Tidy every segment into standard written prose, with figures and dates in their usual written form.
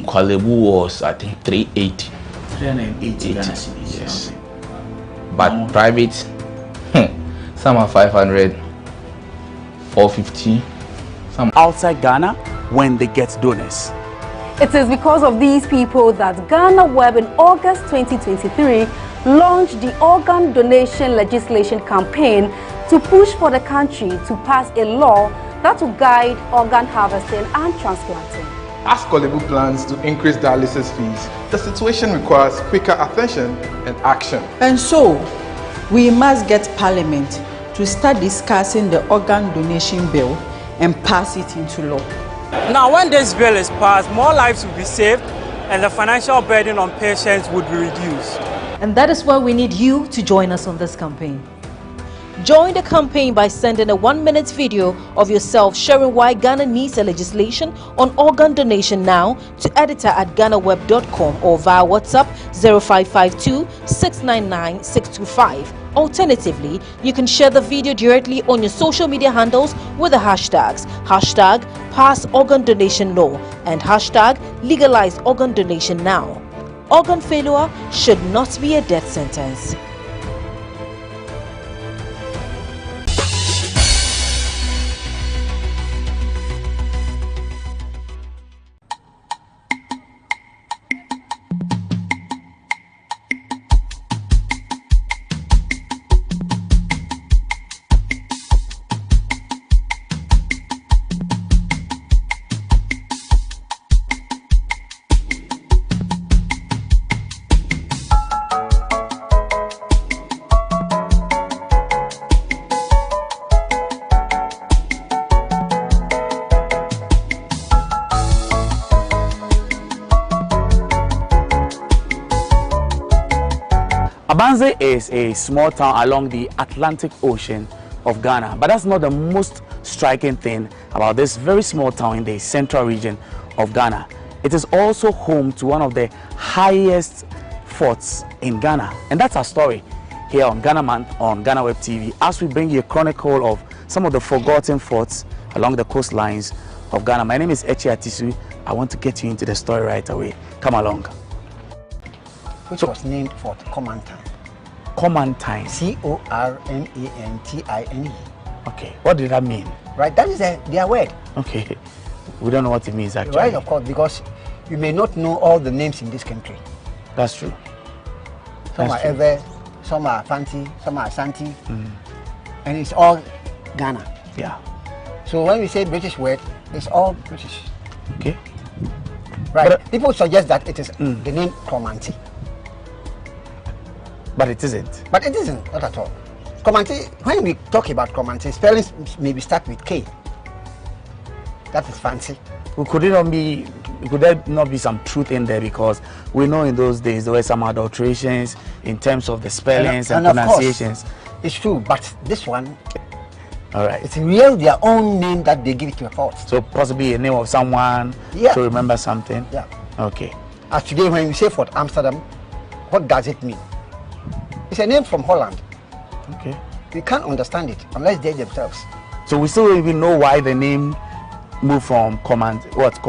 Kwalebu was, I think, 380. 380 Ghana cedis. Yes. But private, some are 500, 450. Some outside Ghana when they get donors. It is because of these people that GhanaWeb in August 2023 launched the organ donation legislation campaign to push for the country to pass a law that will guide organ harvesting and transplanting. As Kwalebu plans to increase dialysis fees, the situation requires quicker attention and action. And so, we must get Parliament to start discussing the organ donation bill and pass it into law. Now, when this bill is passed, more lives will be saved and the financial burden on patients would be reduced. And that is why we need you to join us on this campaign. Join the campaign by sending a 1-minute video of yourself sharing why Ghana needs a legislation on organ donation now to editor@ghanaweb.com or via WhatsApp 0552 699 625. Alternatively, you can share the video directly on your social media handles with the hashtags #PassOrganDonationLaw and #LegalizeOrganDonationNow. Organ failure should not be a death sentence. Abanze is a small town along the Atlantic Ocean of Ghana, but that's not the most striking thing about this very small town in the central region of Ghana. It is also home to one of the highest forts in Ghana, and that's our story here on Ghana Month on GhanaWeb TV as we bring you a chronicle of some of the forgotten forts along the coastlines of Ghana. My name is Echi Atisu. I want to get you into the story right away. Come along. Which was named Fort Comantine. Comantine. Cormantine. Okay. What did that mean? Right, that is their word. Okay. We don't know what it means actually. Right, of course, because you may not know all the names in this country. That's true. Some are Ewe, some are Fanti, some are Santi, and it's all Ghana. Yeah. So when we say British word, it's all British. Okay. Right. But, people suggest that it is the name Cromanti. But it isn't. But it isn't, not at all. Cromanti, when we talk about Cromanti, spellings maybe start with K. That is fancy. Could there not be some truth in there, because we know in those days there were some adulterations in terms of the spellings and pronunciations. Of course, it's true, but this one, all right, it's real their own name that they give it to a fort. So possibly a name of someone to remember something. Yeah. Okay. As today, when we say Fort Amsterdam, what does it mean? It's a name from Holland. Okay. We can't understand it unless they themselves. So we still don't even know why the name moved from Comantine. That's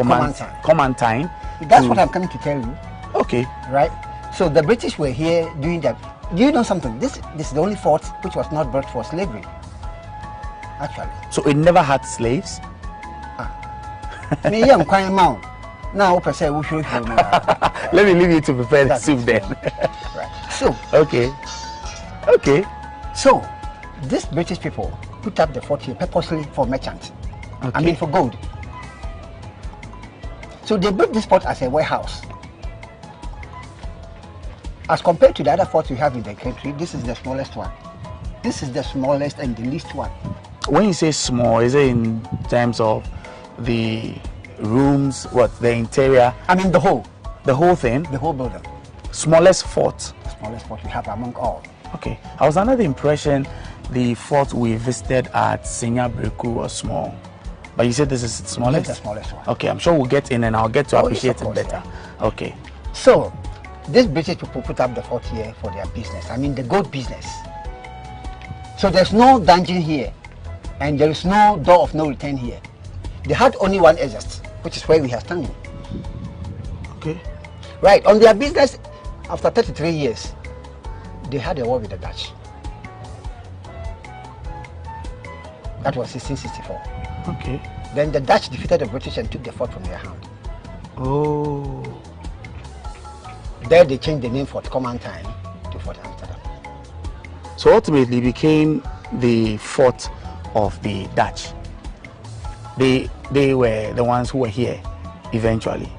what I'm coming to tell you. Okay. Right. So the British were here doing that. Do you know something? This is the only fort which was not built for slavery. Actually. So it never had slaves? Now, let me leave you to prepare the soup then. Right. So. Okay. Okay. So, these British people put up the fort here purposely for merchants. Okay. I mean for gold. So they built this fort as a warehouse. As compared to the other forts we have in the country, this is the smallest one. This is the smallest and the least one. When you say small, is it in terms of the rooms, the interior? I mean the whole. The whole thing? The whole building. Smallest fort? Smallest fort we have among all. Okay. I was under the impression the fort we visited at Sinya Breku was small. But you said this is the smallest? This is the smallest one. Okay, I'm sure we'll get in and I'll get to appreciate yes, it better. Yeah. Okay. So, these British people put up the fort here for their business. I mean, the gold business. So there's no dungeon here. And there is no door of no return here. They had only one exit, which is where we are standing. Okay. Right, on their business, after 33 years, they had a war with the Dutch. That was 1664. Okay. Then the Dutch defeated the British and took the fort from their hand. Oh. There they changed the name Fort Commandantine to Fort Amsterdam. So ultimately it became the fort of the Dutch. They were the ones who were here eventually.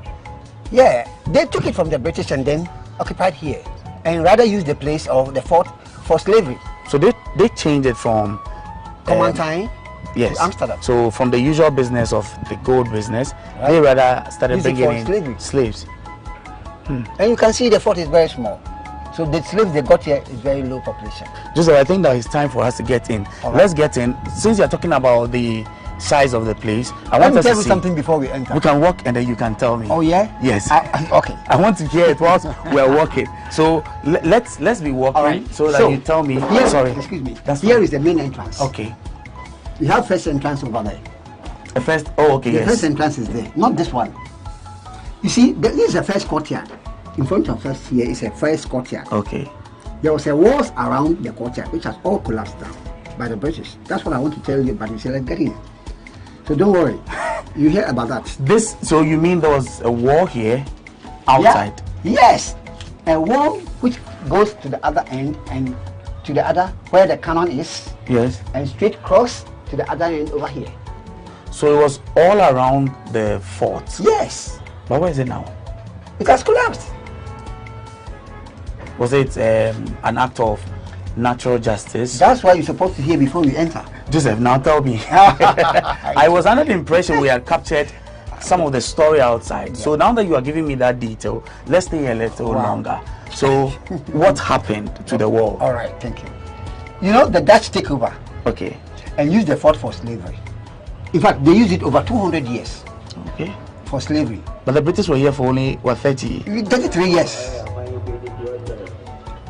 Yeah, they took it from the British and then occupied here, and rather used the place of the fort for slavery. So they changed it from Commandantine yes, to Amsterdam. So from the usual business of the gold business, right, they rather started bringing in slaves. And you can see the fort is very small. So the slaves they got here is very low population. Joseph, I think that it's time for us to get in. Right. Let's get in. Since you're talking about the size of the place, I want us to tell to you something before we enter. We can walk and then you can tell me. Oh yeah? Yes. Okay. I want to hear it whilst we're walking. So let's be walking. Right. So that you tell me. Here, sorry. Excuse me. That's here fine. is the main entrance. Okay. You have first entrance over there. The first. Oh, okay. The first entrance is there, not this one. You see, this is the first courtyard. In front of us here is a first courtyard. Okay. There was a walls around the courtyard which has all collapsed down by the British. That's what I want to tell you, but you said let's get in. So don't worry. You hear about that. So you mean there was a wall here outside? Yeah. Yes. A wall which goes to the other end and to the other where the cannon is. Yes. And straight across to the other end over here. So it was all around the fort? Yes. But where is it now? It has collapsed. Was it an act of natural justice? That's why you're supposed to hear before you enter. Joseph, now tell me. I was under the impression we had captured some of the story outside. Yeah. So now that you are giving me that detail, let's stay a little longer. So what happened to the wall? All right, thank you. You know, the Dutch take over. Okay. And use the fort for slavery. In fact, they used it over 200 years. Okay. For slavery. But the British were here for only, what, 33 years.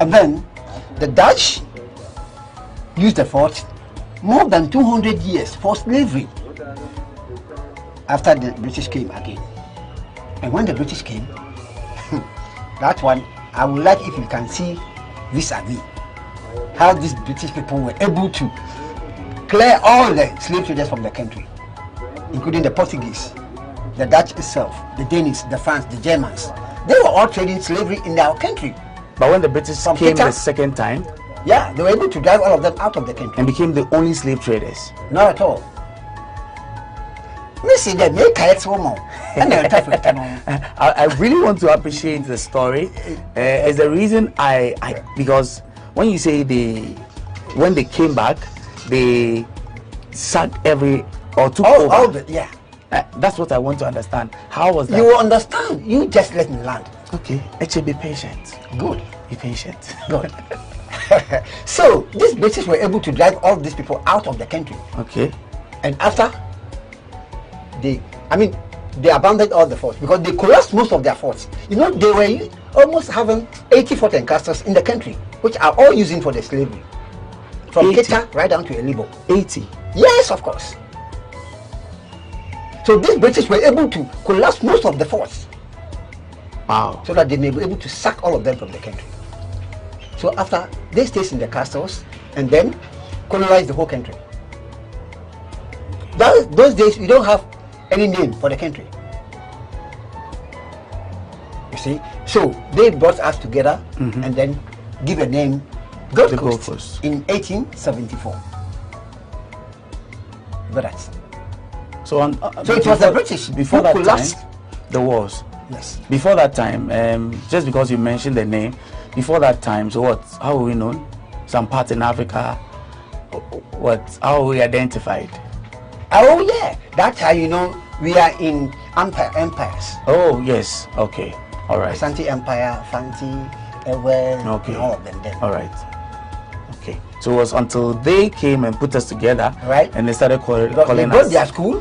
And then the Dutch used the fort more than 200 years for slavery after the British came again. And when the British came, that one, I would like if you can see vis-a-vis how these British people were able to clear all the slave traders from the country, including the Portuguese, the Dutch itself, the Danish, the French, the Germans. They were all trading slavery in our country. But when the British came the second time, yeah, they were able to drive all of them out of the country. And became the only slave traders? Not at all. I really want to appreciate the story. It's the reason because when you say when they came back, they sacked took over. Yeah. That's what I want to understand. How was that? You will understand. You just let me land. Okay. Actually, be patient. Good. Be patient. Good. So these British were able to drive all these people out of the country. Okay. And after they abandoned all the forts because they collapsed most of their forts. You know, they were almost having 80 forts and castles in the country, which are all using for the slavery. From Keita right down to Elibo. 80? Yes, of course. So these British were able to collapse most of the forts. Wow. So that they may be able to sack all of them from the country. So after they stayed in the castles and then colonized the whole country. Those days we don't have any name for the country. You see? So they brought us together and then give a name Gold Coast in 1874. But that's so it was the British before that collapsed. time. There was. Yes. Before that time, just because you mentioned the name, before that time, so what? How were we known? Some part in Africa. How were we identified? Oh yeah, that's how you know we are in empires. Oh yes. Okay. All right. Asante Empire, Fanti, Ewe, Okay. all of them then. All right. Okay. So it was until they came and put us together, Right. and they started Because calling they got us. their school,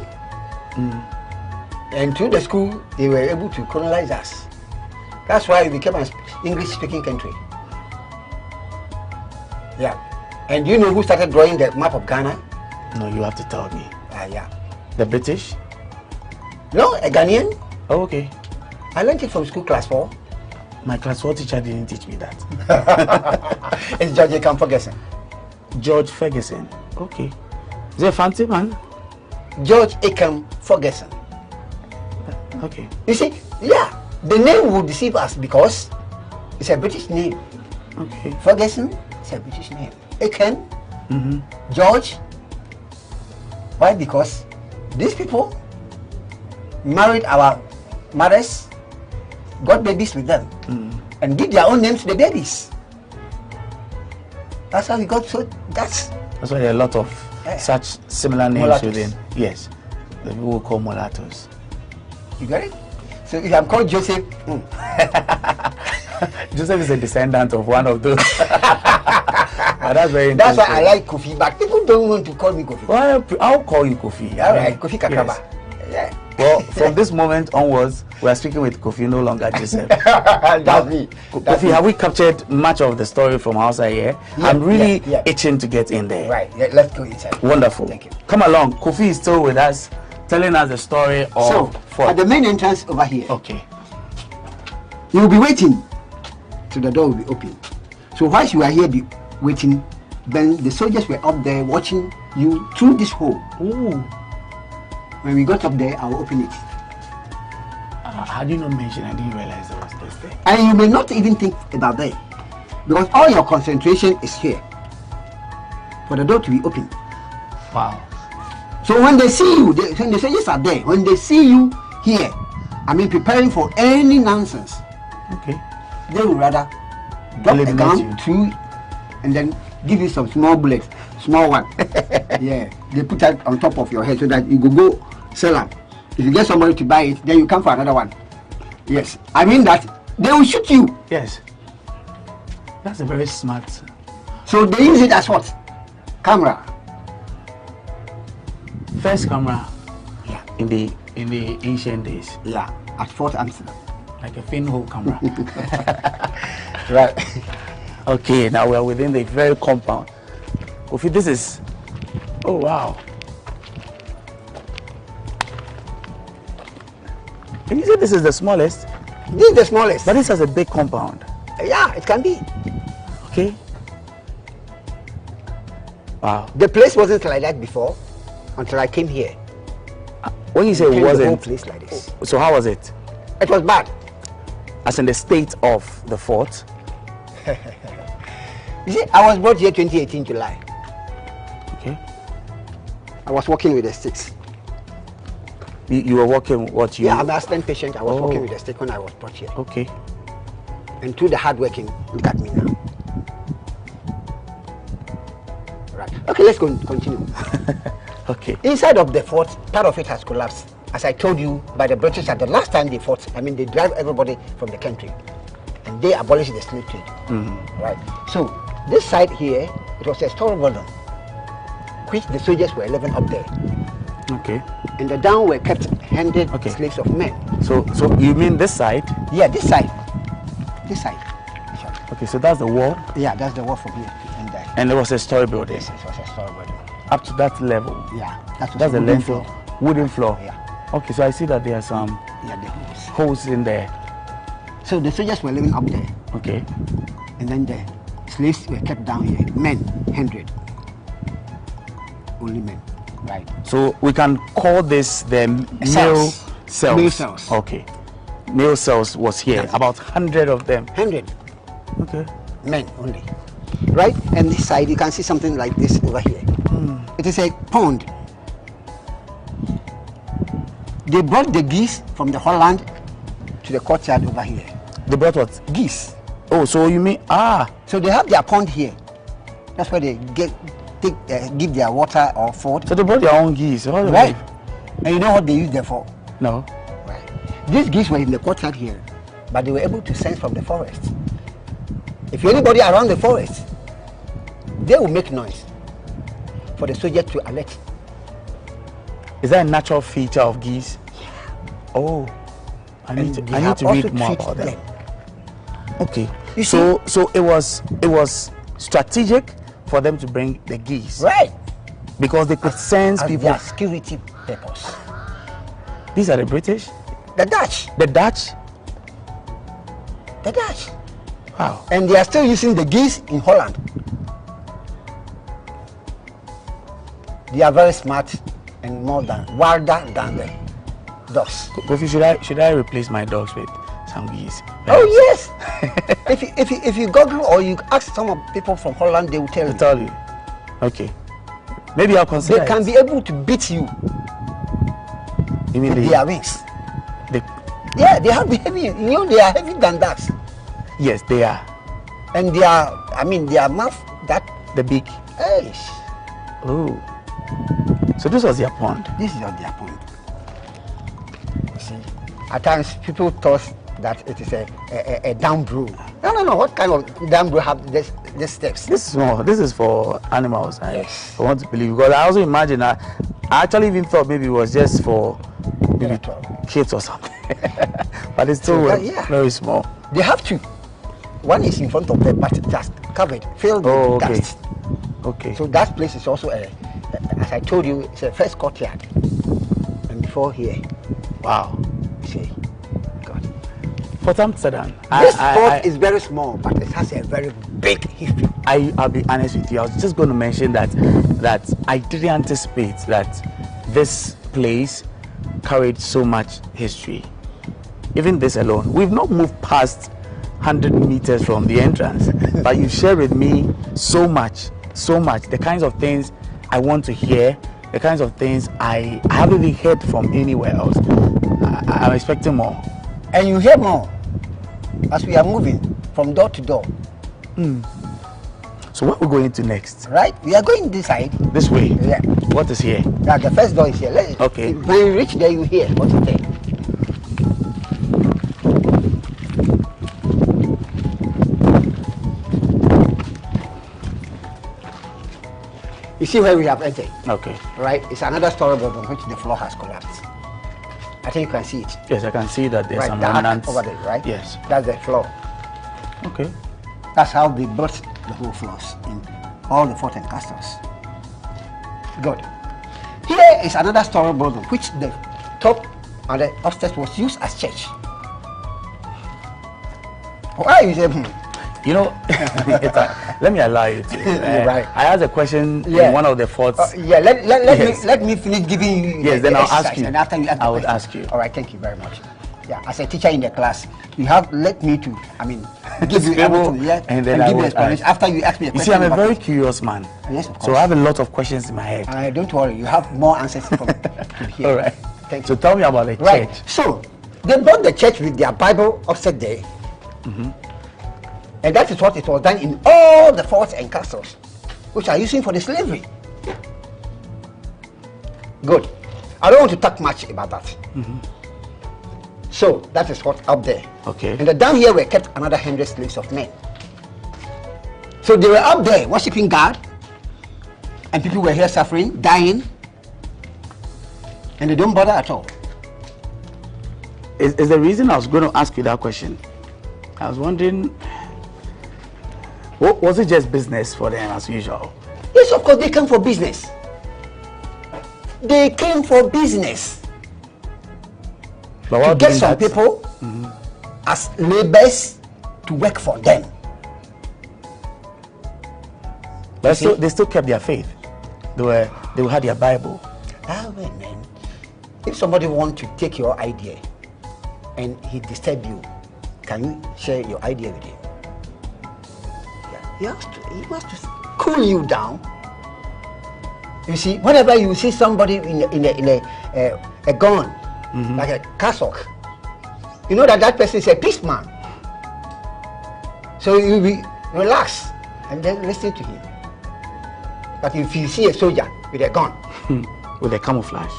and through the school, they were able to colonize us. That's why we became an English-speaking country. Yeah. And do you know who started drawing the map of Ghana? No, you have to tell me. Yeah. The British? No, a Ghanaian. Oh, okay. I learned it from school, class 4. My class 4 teacher didn't teach me that. It's George Ekam Ferguson. George Ferguson. Okay. Is it a fancy man? George Ekam Ferguson. Okay. You see, yeah, the name will deceive us because it's a British name. Okay. Ferguson, it's a British name. Ekam, George. Why? Because these people married our mothers, got babies with them, and give their own names to the babies. That's how we got so. That's why there are a lot of such similar names Mulattoes. within. Yes. The people will call mulattoes. You got it? So if I'm called Joseph, Joseph is a descendant of one of those. But that's very that's interesting. why I like Kofi, but people don't want to call me Kofi. Well, I'll call you Kofi. All right, Kofi Kakraba. Yes. Yeah. Well, from this moment onwards, we are speaking with Kofi, no longer Joseph. That's me. That's Kofi, me. have we captured much of the story from outside here? Yeah, I'm really yeah. itching to get in there. Right, yeah, let's go inside. Wonderful. Thank you. Come along. Kofi is still with us, telling us the story of So, Fort. at the main entrance over here, Okay. you will be waiting till the door will be open. So whilst you are here waiting, then the soldiers were up there watching you through this hole. Ooh. When we got up there, I will open it. How do you not mention? I didn't realize there was this there. And you may not even think about that, because all your concentration is here for the door to be open. Wow. So when they see you, when the soldiers are there, when they see you here, I mean preparing for any nonsense, Okay. they would rather drop a Eliminate gun you. through and then give you some small bullets, small one. Yeah, they put that on top of your head so that you go sell them. If you get somebody to buy it, then you come for another one. Yes, I mean that they will shoot you. Yes. That's a very smart. So they use it as what? Camera. First camera. Yeah. In the ancient days, Yeah, at Fort Amsterdam. like a pinhole camera. Right. Okay, now we are within the very compound. Kofi, this is. Oh wow. Can you say this is the smallest? This is the smallest. But this has a big compound. Yeah, it can be. Okay. Wow. The place wasn't like that before until I came here. When you say it Changed the whole wasn't, place like this. so how was it? It was bad. As in the state of the fort? You see, I was brought here 2018 July. Okay. I was working with the sticks. You were working what you? Yeah, I'm an accident patient. I was Oh. working with the stick when I was brought here. Okay. And through the hard working, look at me now. Right. Okay, let's continue. Okay. Inside of the fort, part of it has collapsed. As I told you, by the British at the last time they fought, I mean, they drive everybody from the country. And they abolished the slave trade. Right. So, this side here, it was a store building, which the soldiers were living up there. Okay. And the down were kept handed Okay. slaves of men. So you mean this side? Yeah, this side. This side. Sorry. Okay, so that's the wall, Yeah, that's the wall from here to end there. and there was a story building Yes, it was a store building. up to that level. Yeah, that was That's the wooden length floor. of wooden floor. Yeah, Okay, so I see that there are some yeah, the holes. holes in there. So the soldiers were living up there, Okay. and then the slaves were kept down here. Men, 100. Only men. Right. So we can call this the male Cells. cells. Male cells. Okay. Male cells was here, Yes. about 100 of them. 100 Okay. men only. Right? And this side, you can see something like this over here. It is a pond. They brought the geese from the Holland to the courtyard over here. They brought what? Geese. Oh, so you mean So they have their pond here. That's where they give their water or food. so they brought their own geese. All of Right. them. And you know what they use them for? No. Right. These geese were in the courtyard here. but they were able to sense from the forest. If anybody around the forest, they will make noise for the soldier to alert. Is that a natural feature of geese? Oh, I need to read more about them. Okay, so it was strategic for them to bring the geese, right? Because they could sense people. Their security purpose. These are the British, the Dutch, the Dutch. Wow! And they are still using the geese in Holland. They are very smart and wilder than the dogs. Kofi, should I replace my dogs with some geese? Oh yes. if you Google or you ask some of people from Holland, they will tell you. Okay. Maybe I'll consider. They can be able to beat you. You mean with their wings? Yeah, they have heavy. You know, they are heavy than ducks. Yes, they are. And they are. I mean, their mouth the beak. Hey. Oh. So this was their pond. This is their pond. You see, at times people thought that it is a down brew. No. What kind of down brew have these steps? This is small. This is for animals. Yes. I want to believe, because I also imagine. I actually even thought maybe it was just for maybe kids or something. But it's still very small. They have two. One is in front of them, but just covered, filled with dust. Okay. So that place is also as I told you, it's a first courtyard. And before here. Wow. See. God. Fort Amsterdam. This fort is very small, but it has a very big history. I'll be honest with you. I was just going to mention that I didn't anticipate that this place carried so much history. Even this alone. We've not moved past 100 meters from the entrance, but you share with me so much. The kinds of things I want to hear, the kinds of things I haven't even heard from anywhere else. I'm expecting more. And you hear more as we are moving from door to door. So what we're going to next? Right, we are going this side. This way? Yeah. What is here? Yeah, the first door is here. Okay. When you reach there, you hear what is there. You see where we have entered? Okay. Right? It's another story building which the floor has collapsed. I think you can see it. Yes, I can see that there's some remnants over there, right? Yes. That's the floor. Okay. That's how they built the whole floors in all the forts and castles. Good. Here is another story building which the top and the upstairs was used as church. Why you say You know, let me allow you to. Right. I asked a question in one of the forts. Let me finish giving you. Yes, then I'll ask you. And after you ask I would ask you. All right, thank you very much. Yeah, as a teacher in the class, you have let me to. I mean, give you everything. And then I give will you explanation after you ask me a question. You see, I'm a very curious man. Yes, of course. So I have a lot of questions in my head. Don't worry, you have more answers from here. All right. Thank so you. tell me about the church. So they built the church with their Bible upset there. And that is what it was done in all the forts and castles, which are using for the slavery. Good. I don't want to talk much about that. So that is what up there. Okay. And down here were kept another 100 slaves of men. So they were up there worshiping God, and people were here suffering, dying, and they don't bother at all. Is the reason I was going to ask you that question? I was wondering, was it just business for them as usual? Yes, of course, they came for business. They came for business. But to get some people as laborers to work for them. But they still kept their faith. They had their Bible. Well, man, if somebody wants to take your idea and he disturb you, can you share your idea with him? He must cool you down. You see, whenever you see somebody in a gun, like a cassock, you know that person is a peace man. So you be relax and then listen to him. But if you see a soldier with a gun, with a camouflage,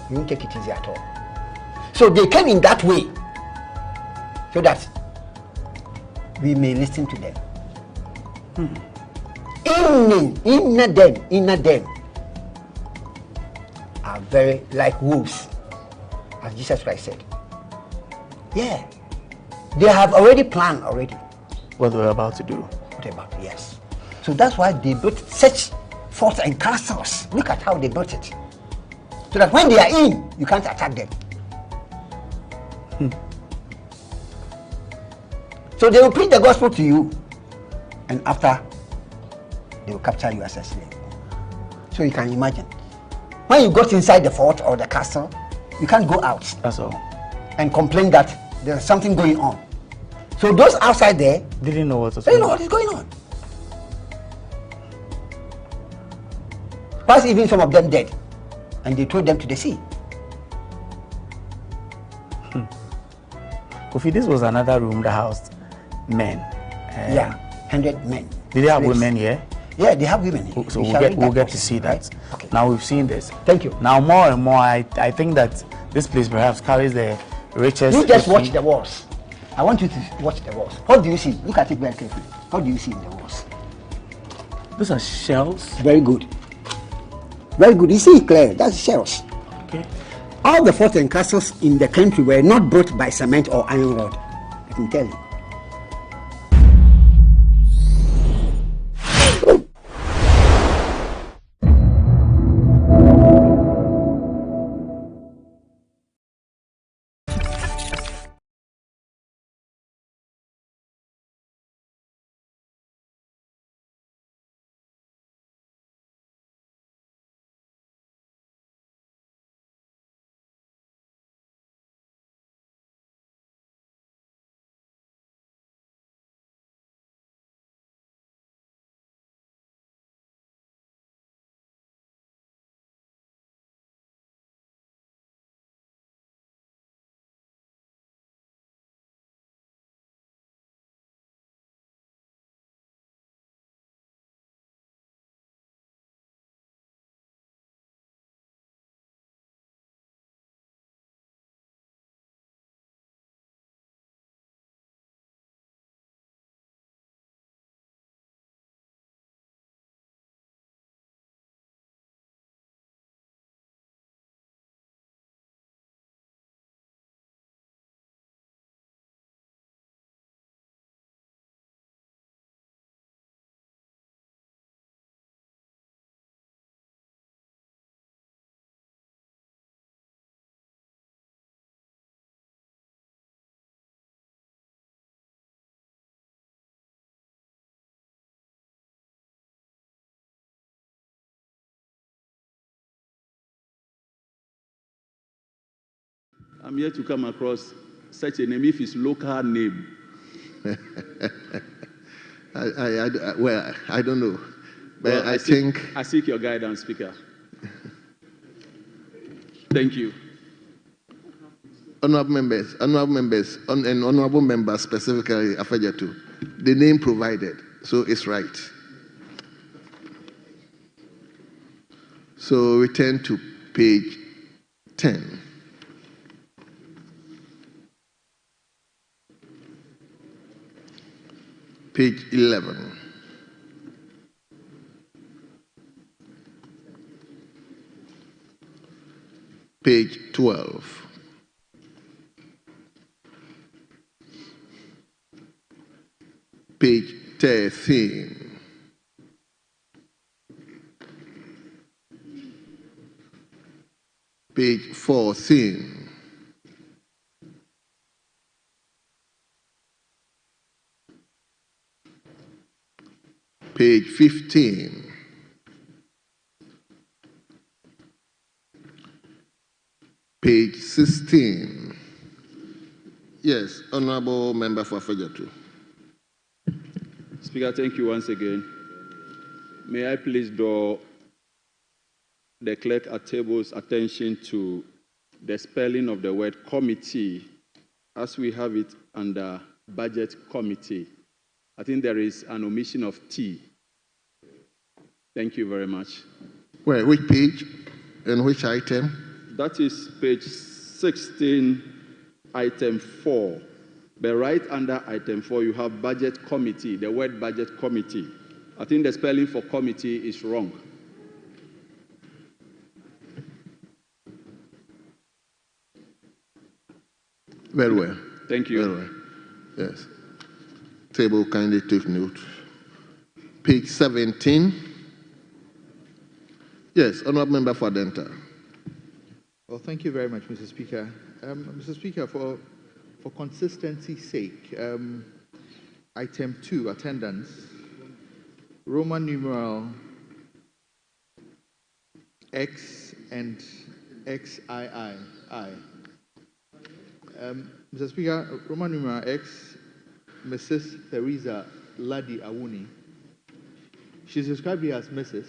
you won't take it easy at all. So they came in that way so that we may listen to them. Inner them are very like wolves, as Jesus Christ said. Yeah, they have already planned already what we're about to do. What about? Yes. So that's why they built such forts and castles. Look at how they built it, so that when they are in, you can't attack them. So they will preach the gospel to you, and after they will capture you as a slave. So you can imagine, when you got inside the fort or the castle, you can't go out. That's all. And complain that there's something going on. So those outside there didn't know what was they know what is going on. Plus, even some of them dead, and they threw them to the sea. Kofi, this was another room that housed men. Yeah, 100 men. Did they have women here? Yeah, they have women here. So we'll get to see that. Right? Okay. Now we've seen this. Thank you. Now more and more, I think that this place perhaps carries the richest. You just watch the walls. I want you to watch the walls. What do you see? Look at it very carefully. What do you see in the walls? Those are shells. Very good. Very good. You see it clear. That's shells. Okay. All the forts and castles in the country were not built by cement or iron rod. I can tell you. I'm here to come across such a name if it's local name. I don't know. But Well, I seek your guidance, Speaker. Thank you. Honorable members, and honorable members specifically, Afajatu, the name provided, so it's right. So return to page 10. Page 11. Page 12. Page 13. Page 14. Page 15. Page 16. Yes, Honorable Member for Afajatu. Speaker, thank you once again. May I please draw the clerk at table's attention to the spelling of the word committee as we have it under budget committee. I think there is an omission of T. Thank you very much. Where, which page and which item? That is page 16, item 4. But right under item 4, you have budget committee, the word budget committee. I think the spelling for committee is wrong. Very well. Thank you. Very well. Yes. Table, kindly take note. Page 17. Yes, Honourable Member for Denta. Well, thank you very much, Mr. Speaker. Mr. Speaker, for consistency's sake, item 2, attendance, Roman numeral X and XII. Mr. Speaker, Roman numeral X, Mrs. Theresa Ladi Awuni. She's described here as Mrs.,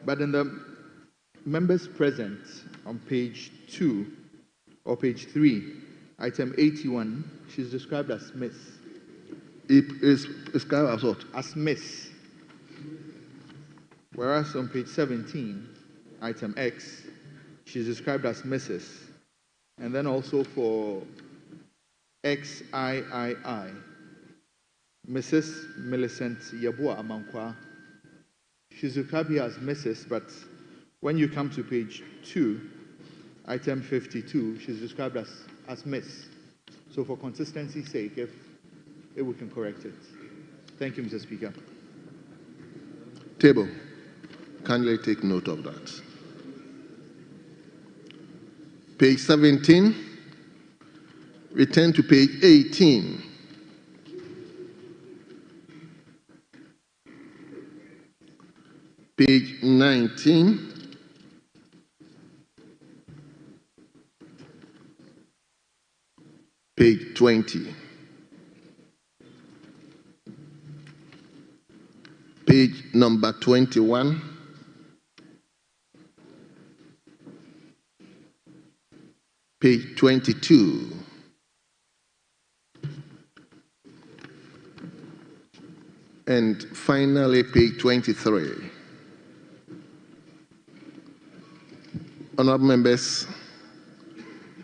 but in the members present on page 2 or page 3, item 81, she's described as Miss. It is described as what? As Miss. Whereas on page 17, item X, she's described as Mrs. And then also for XIII, Mrs. Millicent Yabua Amankwa, she's described here as Mrs., but when you come to page 2, item 52, she's described as Miss. So for consistency's sake, if we can correct it. Thank you, Mr. Speaker. Table, kindly take note of that. Page 17, return to page 18. Page 19. Page 20. Page number 21. Page 22. And finally, page 23. Honourable members,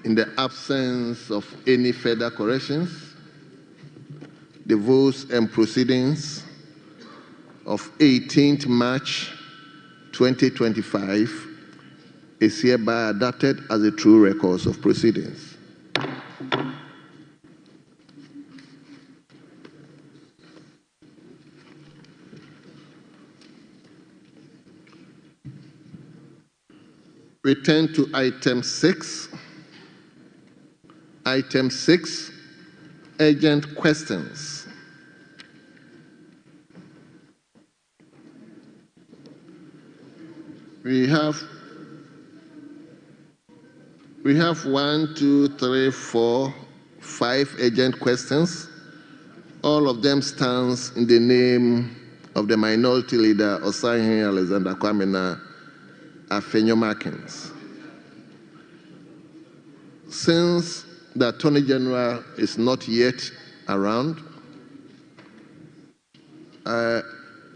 in the absence of any further corrections, the votes and proceedings of 18th March 2025 is hereby adopted as a true record of proceedings. Return to item 6. Item 6, urgent questions. We have 1, 2, 3, 4, 5 urgent questions. All of them stands in the name of the minority leader, Osahin Alexander Kwamena Afenyo-Markins. Since the Attorney General is not yet around,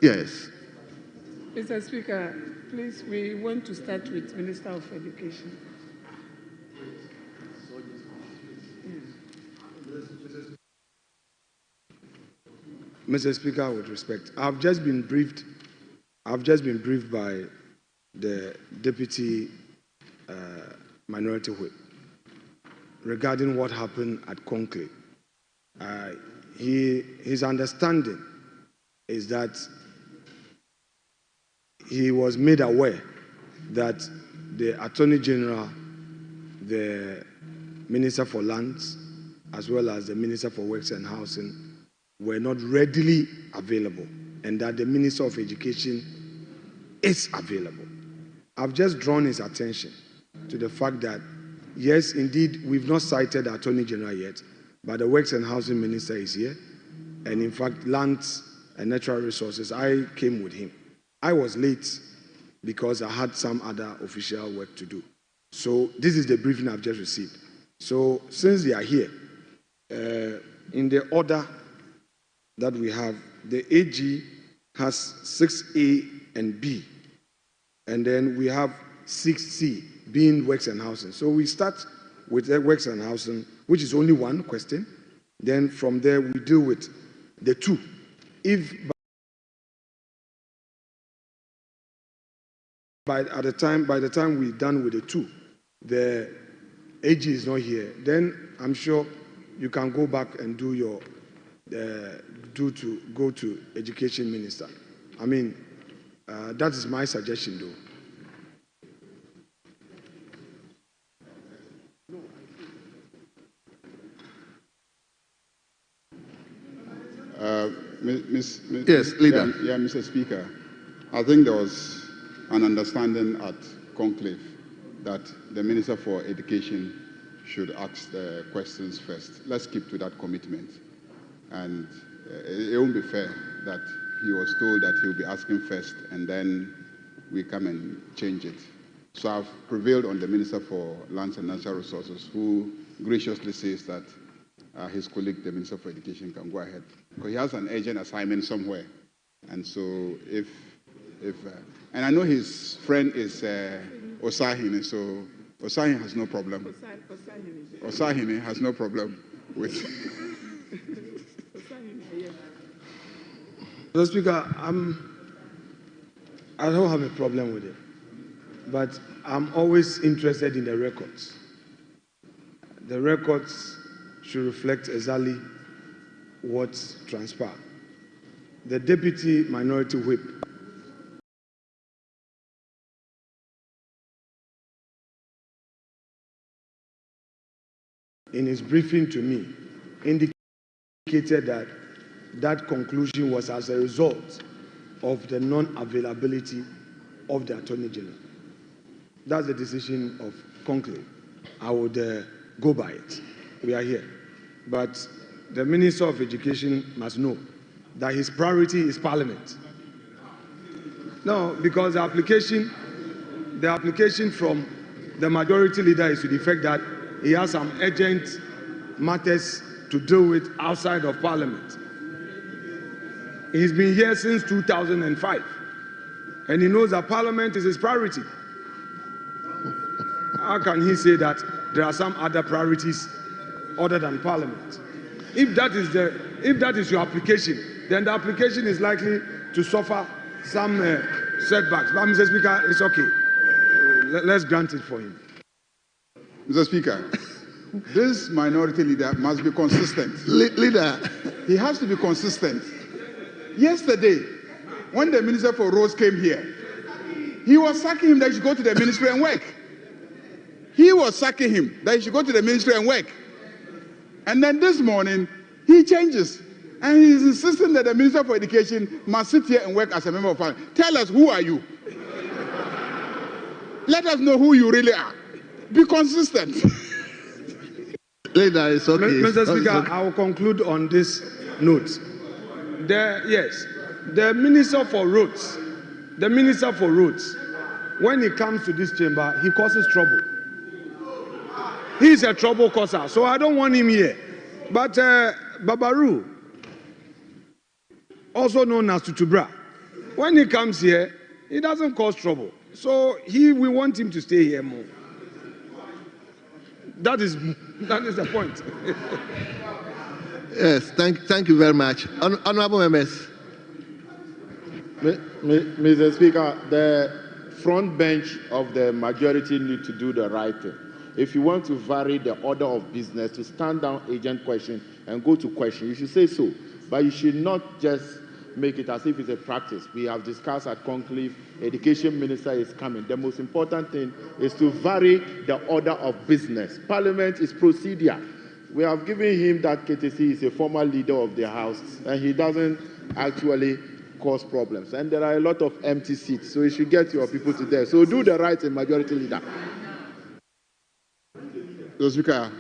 yes. Mr. Speaker, please, we want to start with Minister of Education. Mr. Speaker, with respect, I've just been briefed by the Deputy Minority Whip regarding what happened at Conclave. His understanding is that he was made aware that the Attorney General, the Minister for Lands, as well as the Minister for Works and Housing were not readily available, and that the Minister of Education is available. I've just drawn his attention to the fact that, yes, indeed, we've not cited the Attorney General yet, but the Works and Housing Minister is here, and in fact, Lands and Natural Resources, I came with him. I was late because I had some other official work to do. So this is the briefing I've just received. So since they are here, in the order that we have, the AG has 6A and B, and then we have 6C being Works and Housing. So we start with the Works and Housing, which is only one question, Then from there, we deal with the 2. If by the time we're done with the 2, the AG is not here, then I'm sure you can go back and do your go to Education Minister. I mean, that is my suggestion, though. Yes, leader. Yeah, Mr. Speaker. I think there was an understanding at conclave that the Minister for Education should ask the questions first. Let's keep to that commitment. And it won't be fair that he was told that he will be asking first and then we come and change it. So I've prevailed on the Minister for Lands and Natural Resources, who graciously says that his colleague, the Minister for Education, can go ahead. Because he has an urgent assignment somewhere. And so and I know his friend is Osahine, so Osahine has no problem. Osahine has no problem with... Mr. Speaker, I don't have a problem with it, but I'm always interested in the records. The records should reflect exactly what transpired. The Deputy Minority Whip in his briefing to me indicated that that conclusion was as a result of the non-availability of the Attorney General. That's the decision of conclave. I would go by it. We are here. But the Minister of Education must know that his priority is Parliament. No, because the application from the Majority Leader is to the effect that he has some urgent matters to deal with outside of Parliament. He's been here since 2005, and he knows that Parliament is his priority. How can he say that there are some other priorities other than Parliament? If that is your application, then the application is likely to suffer some setbacks. But Mr. Speaker, it's okay. Let's grant it for him. Mr. Speaker, this minority leader must be consistent. Leader. He has to be consistent. Yesterday, when the Minister for Roads came here, he was sacking him that he should go to the ministry and work. He was sacking him that he should go to the ministry and work. And then this morning, he changes. And he's insisting that the Minister for Education must sit here and work as a member of Parliament. Tell us, who are you? Let us know who you really are. Be consistent. Leader, it's okay. Mr. Speaker, I will conclude on this note. The Minister for Roads, when he comes to this chamber, he causes trouble. He's a trouble causer, so I don't want him here. But Babaru, also known as Tutubra, when he comes here, he doesn't cause trouble. So we want him to stay here more. That is the point. Yes, thank you very much. Honorable members. Mr. Speaker, the front bench of the majority need to do the right thing. If you want to vary the order of business to stand down agent question and go to question, you should say so. But you should not just make it as if it's a practice. We have discussed at conclave, Education Minister is coming. The most important thing is to vary the order of business. Parliament is procedure. We have given him that KTC is a former leader of the House, and he doesn't actually cause problems. And there are a lot of empty seats, so you should get your people to there. So do the right in Majority Leader. Mr. Speaker,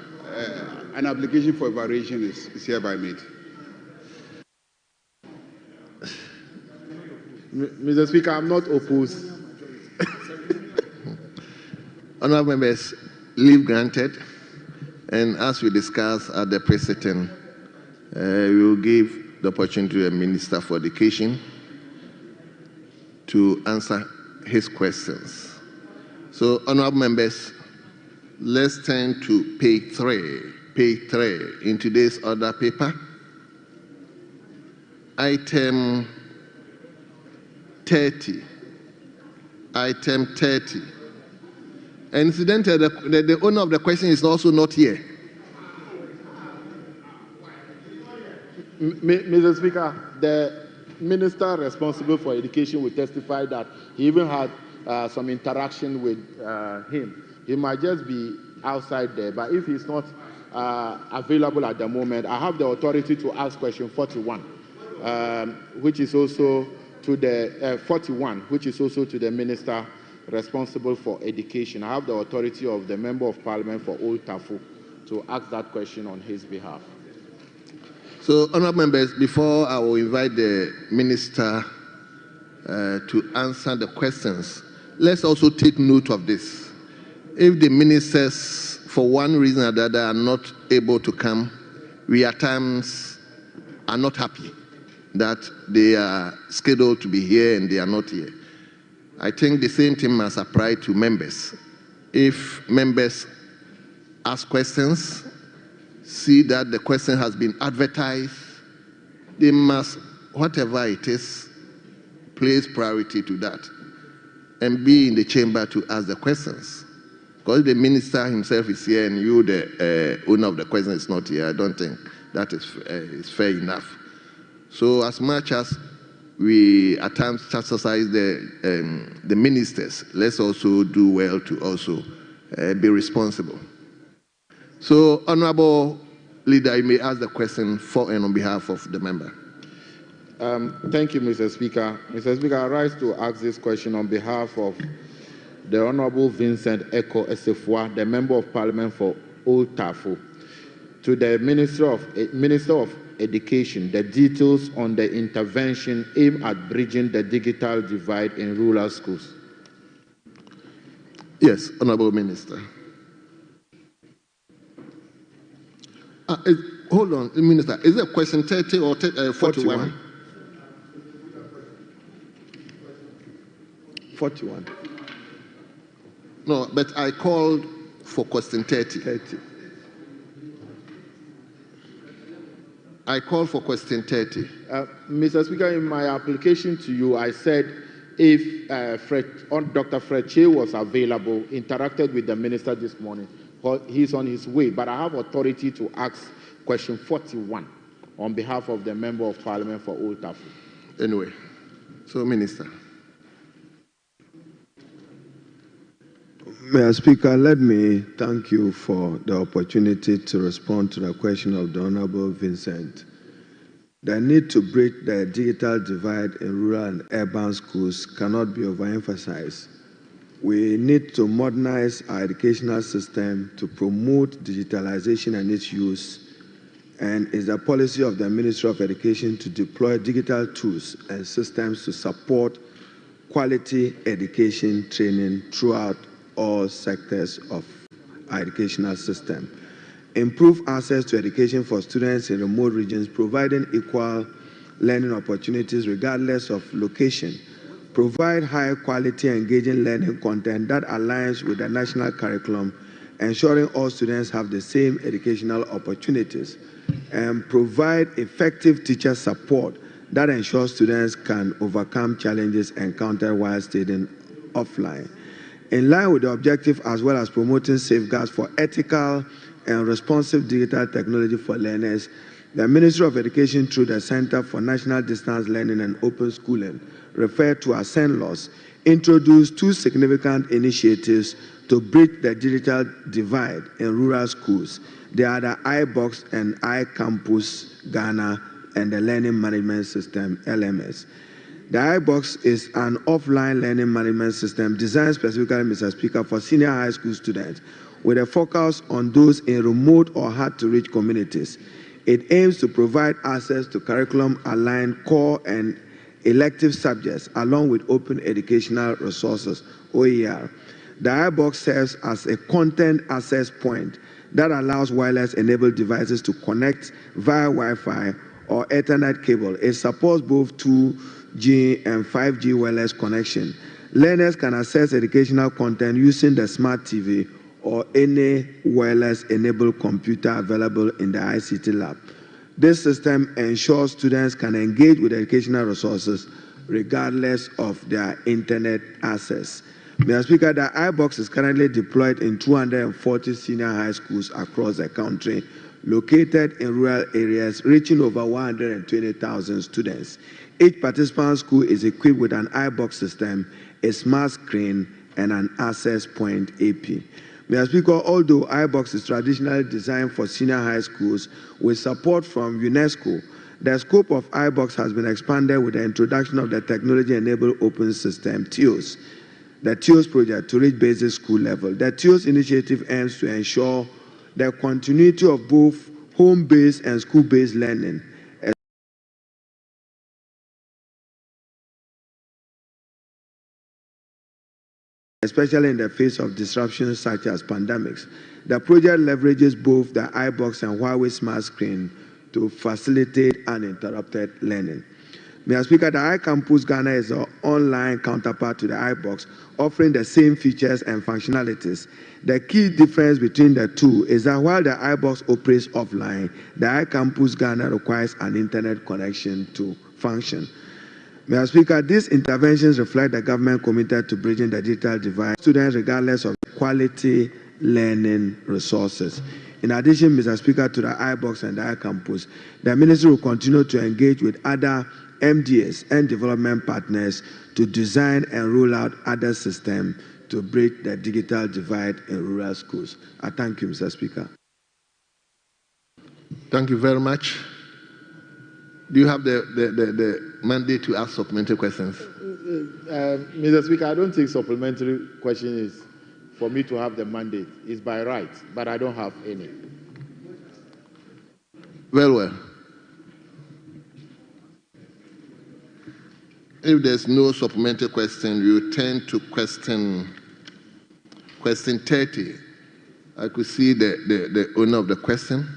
an application for variation is hereby made. Mr. Speaker, I'm not opposed. Honorable members, leave granted. And as we discussed at the precedent, we will give the opportunity to the Minister for Education to answer his questions. So, honorable members, let's turn to page 3. page 3 in today's order paper. Item 30. Item 30. And incidentally, the owner of the question is also not here. Mr. Speaker, the minister responsible for education will testify that he even had some interaction with him. He might just be outside there, but if he's not available at the moment, I have the authority to ask question 41, which is also to the 41, which is also to the minister responsible for education. I have the authority of the Member of Parliament for Old Tafu to ask that question on his behalf. So, honourable members, before I will invite the minister to answer the questions, let's also take note of this. If the ministers, for one reason or the other, are not able to come, we at times are not happy that they are scheduled to be here and they are not here. I think the same thing must apply to members. If members ask questions, see that the question has been advertised, they must, whatever it is, place priority to that and be in the chamber to ask the questions. Because the minister himself is here and you, the owner of the question, is not here, I don't think that is fair enough. So as much as we at times chastise the ministers, let's also do well to also be responsible. So, Honourable Leader, you may ask the question for and on behalf of the member. Thank you, Mr. Speaker. Mr. Speaker, I rise to ask this question on behalf of the Honourable Vincent Eko Esefua, the Member of Parliament for Old Tafu, to the Minister of Education, the details on the intervention aimed at bridging the digital divide in rural schools. Yes, Honourable Minister. Hold on, Minister. Is it question 30 or 41? 41. No, but I called for question 30. I called for question 30. Mr. Speaker, in my application to you, I said if Dr. Fred Che was available, interacted with the minister this morning, he's on his way, but I have authority to ask question 41 on behalf of the Member of Parliament for Old Tafu. Anyway, so Minister. Mr. Speaker, let me thank you for the opportunity to respond to the question of the Honourable Vincent. The need to bridge the digital divide in rural and urban schools cannot be overemphasized. We need to modernize our educational system to promote digitalization and its use, and it's the policy of the Ministry of Education to deploy digital tools and systems to support quality education training throughout all sectors of our educational system. Improve access to education for students in remote regions, providing equal learning opportunities regardless of location. Provide high quality engaging learning content that aligns with the national curriculum, ensuring all students have the same educational opportunities. And provide effective teacher support that ensures students can overcome challenges encountered while studying offline. In line with the objective, as well as promoting safeguards for ethical and responsive digital technology for learners, the Ministry of Education, through the Center for National Distance Learning and Open Schooling, referred to as CENLOS, introduced two significant initiatives to bridge the digital divide in rural schools. They are the iBox and iCampus Ghana and the Learning Management System, LMS. The iBox is an offline learning management system designed specifically, Mr. Speaker, for senior high school students with a focus on those in remote or hard-to-reach communities. It aims to provide access to curriculum-aligned core and elective subjects along with open educational resources, OER. The iBox serves as a content access point that allows wireless-enabled devices to connect via Wi-Fi or Ethernet cable. It supports both 2G and 5G wireless connection. Learners can access educational content using the smart TV or any wireless-enabled computer available in the ICT lab. This system ensures students can engage with educational resources regardless of their internet access. Mr. Speaker, the iBox is currently deployed in 240 senior high schools across the country, located in rural areas, reaching over 120,000 students. Each participant school is equipped with an iBox system, a smart screen, and an access point AP. Mr. Speaker, although iBox is traditionally designed for senior high schools with support from UNESCO, the scope of iBox has been expanded with the introduction of the Technology-Enabled Open System, TEOS, the TEOS project to reach basic school level. The TEOS initiative aims to ensure the continuity of both home-based and school-based learning, especially in the face of disruptions such as pandemics. The project leverages both the iBox and Huawei Smart Screen to facilitate uninterrupted learning. Mr. Speaker, the iCampus Ghana is an online counterpart to the iBox, offering the same features and functionalities. The key difference between the two is that while the iBox operates offline, the iCampus Ghana requires an internet connection to function. Mr. Speaker, these interventions reflect the government committed to bridging the digital divide, students regardless of quality learning resources. In addition, Mr. Speaker, to the iBox and the iCampus, the Ministry will continue to engage with other MDAs and development partners to design and roll out other systems to bridge the digital divide in rural schools. I thank you, Mr. Speaker. Thank you very much. Do you have the mandate to ask supplementary questions? Mr. Speaker, I don't think supplementary question is for me to have the mandate. It's by right, but I don't have any. Very well. If there's no supplementary question, we turn to question 30. I could see the owner of the question.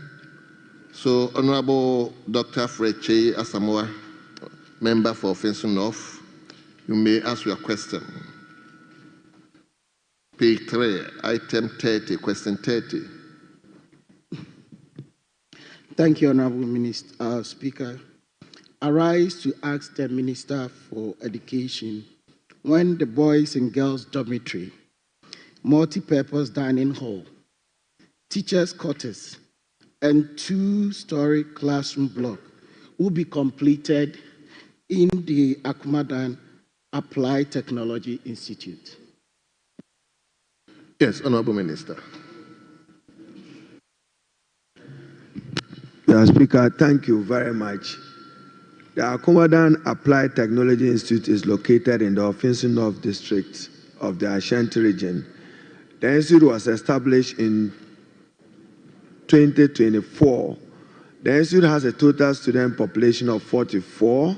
So, Honorable Dr. Freche Asamoah, member for Finson North, you may ask your question. Page 3, item 30, question 30. Thank you, Honorable Minister, Speaker. I rise to ask the Minister for Education when the boys and girls dormitory, multi-purpose dining hall, teachers' quarters, and 2-story classroom block will be completed in the Akumadan Applied Technology Institute. Yes, Honorable Minister. Mr. Speaker, thank you very much. The Akumadan Applied Technology Institute is located in the Ofinsu North District of the Ashanti region. The institute was established in 2024. The institute has a total student population of 44,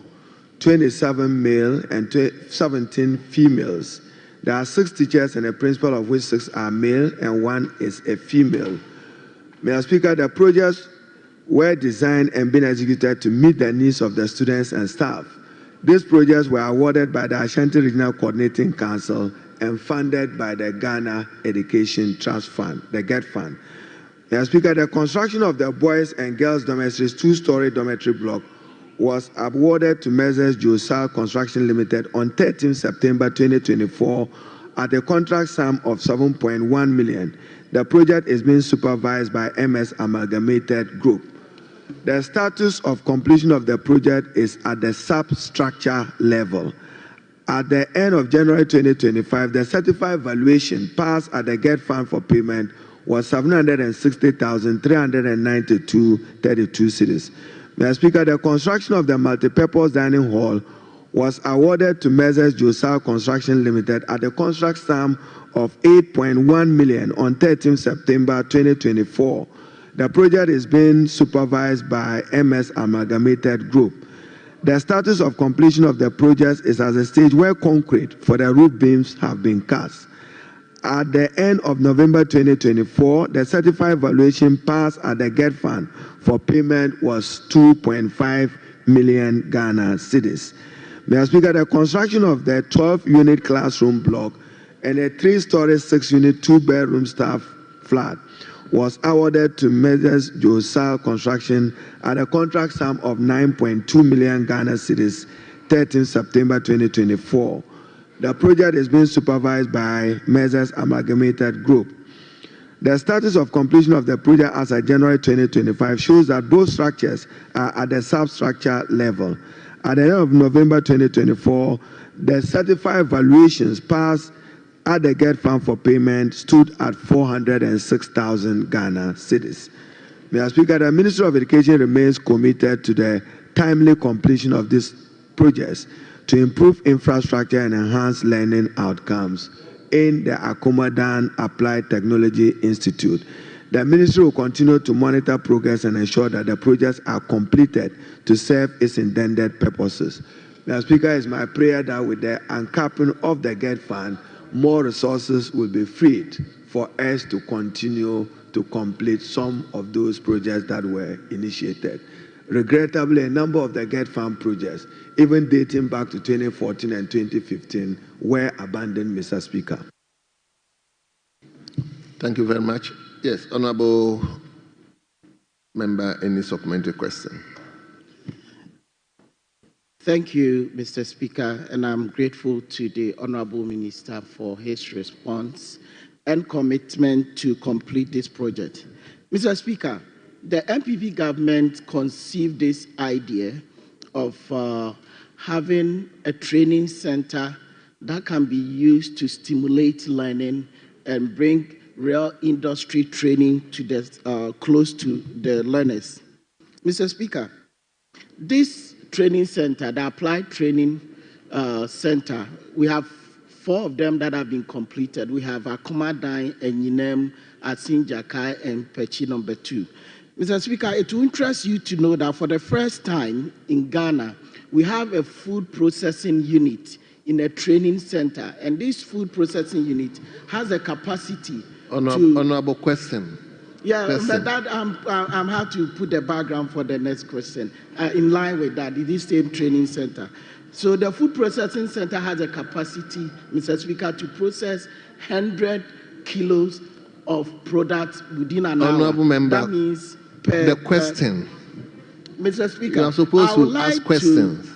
27 male and 17 females. There are 6 teachers and a principal, of which 6 are male and 1 is a female. Mr. Speaker, the projects were designed and been executed to meet the needs of the students and staff. These projects were awarded by the Ashanti Regional Coordinating Council and funded by the Ghana Education Trust Fund, the GET Fund. Mr. Speaker, the construction of the boys and girls dormitories 2-story dormitory block was awarded to Messrs. Josal Construction Limited on 13 September 2024 at a contract sum of 7.1 million. The project is being supervised by MS Amalgamated Group. The status of completion of the project is at the substructure level. At the end of January 2025, the certified valuation passed at the GET Fund for payment was 760,392.32 cedis. Mr. Speaker, the construction of the multipurpose dining hall was awarded to Messrs. Josal Construction Limited at a contract sum of 8.1 million on 13 September 2024. The project is being supervised by MS Amalgamated Group. The status of completion of the project is at a stage where concrete for the roof beams have been cast. At the end of November 2024, the certified valuation passed at the GET Fund for payment was 2.5 million Ghana cedis. Mr. Speaker, the construction of the 12-unit classroom block and a 3-story 6-unit 2-bedroom staff flood was awarded to Measures Josal Construction at a contract sum of 9.2 million Ghana cedis, 13 September 2024. The project is being supervised by Measures Amalgamated Group. The status of completion of the project as of January 2025 shows that both structures are at the substructure level. At the end of November 2024, the certified valuations passed at the GET Fund for payment stood at 406,000 Ghana cedis. Mr. Speaker, the Ministry of Education remains committed to the timely completion of these projects to improve infrastructure and enhance learning outcomes in the Akomadan Applied Technology Institute. The Ministry will continue to monitor progress and ensure that the projects are completed to serve its intended purposes. Mr. Speaker, it's my prayer that with the uncapping of the GET Fund, more resources will be freed for us to continue to complete some of those projects that were initiated. Regrettably, a number of the GET Fund projects, even dating back to 2014 and 2015, were abandoned, Mr. Speaker. Thank you very much. Yes, Honorable Member, any supplementary question? Thank you, Mr. Speaker, and I'm grateful to the Honorable Minister for his response and commitment to complete this project. Mr. Speaker, the MPP government conceived this idea of having a training center that can be used to stimulate learning and bring real industry training to the close to the learners. Mr. Speaker, this training center, the Applied Training Center, we have 4 of them that have been completed. We have Akomadan, Enyinem, Asinjakai, and Pechi number 2. Mr. Speaker, it will interest you to know that for the first time in Ghana, we have a food processing unit in a training center, and this food processing unit has a capacity Honorable question. Yeah, but that I'm have to put the background for the next question. In line with that, it is the same training center. So the food processing center has a capacity, Mr. Speaker, to process 100 kilos of products within an hour. Honorable Member, that means the question. Mr. Speaker, you are supposed to ask questions.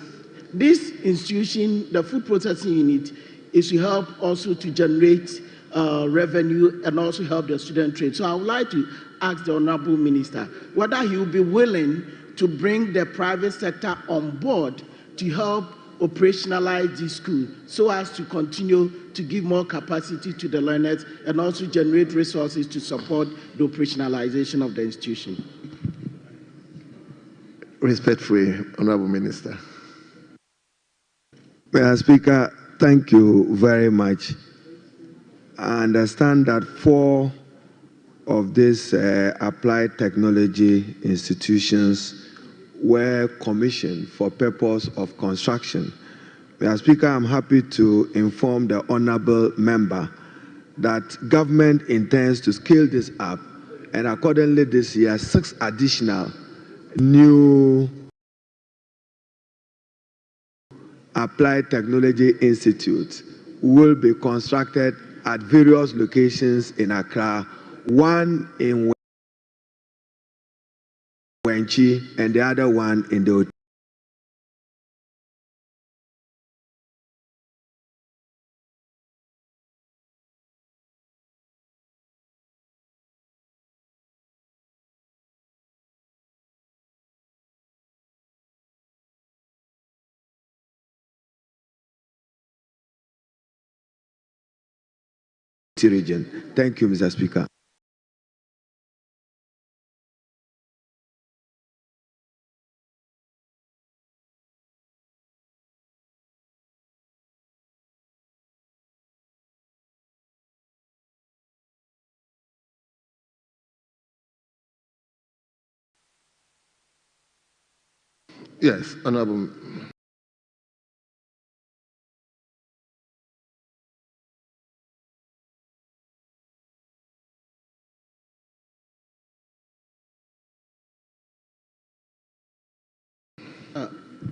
This institution, the food processing unit, is to help also to generate revenue and also help the student trade. So I would like to ask the Honorable Minister whether he will be willing to bring the private sector on board to help operationalize this school so as to continue to give more capacity to the learners and also generate resources to support the operationalization of the institution. Respectfully, Honorable Minister. Mr. Speaker, thank you very much. I understand that 4 of these applied technology institutions were commissioned for purpose of construction. Mr. Speaker, I'm happy to inform the honorable member that government intends to scale this up, and accordingly this year 6 additional new applied technology institutes will be constructed at various locations in Accra, one in Wenchi and the other one in the region. Thank you, Mr. Speaker. Yes, Honorable.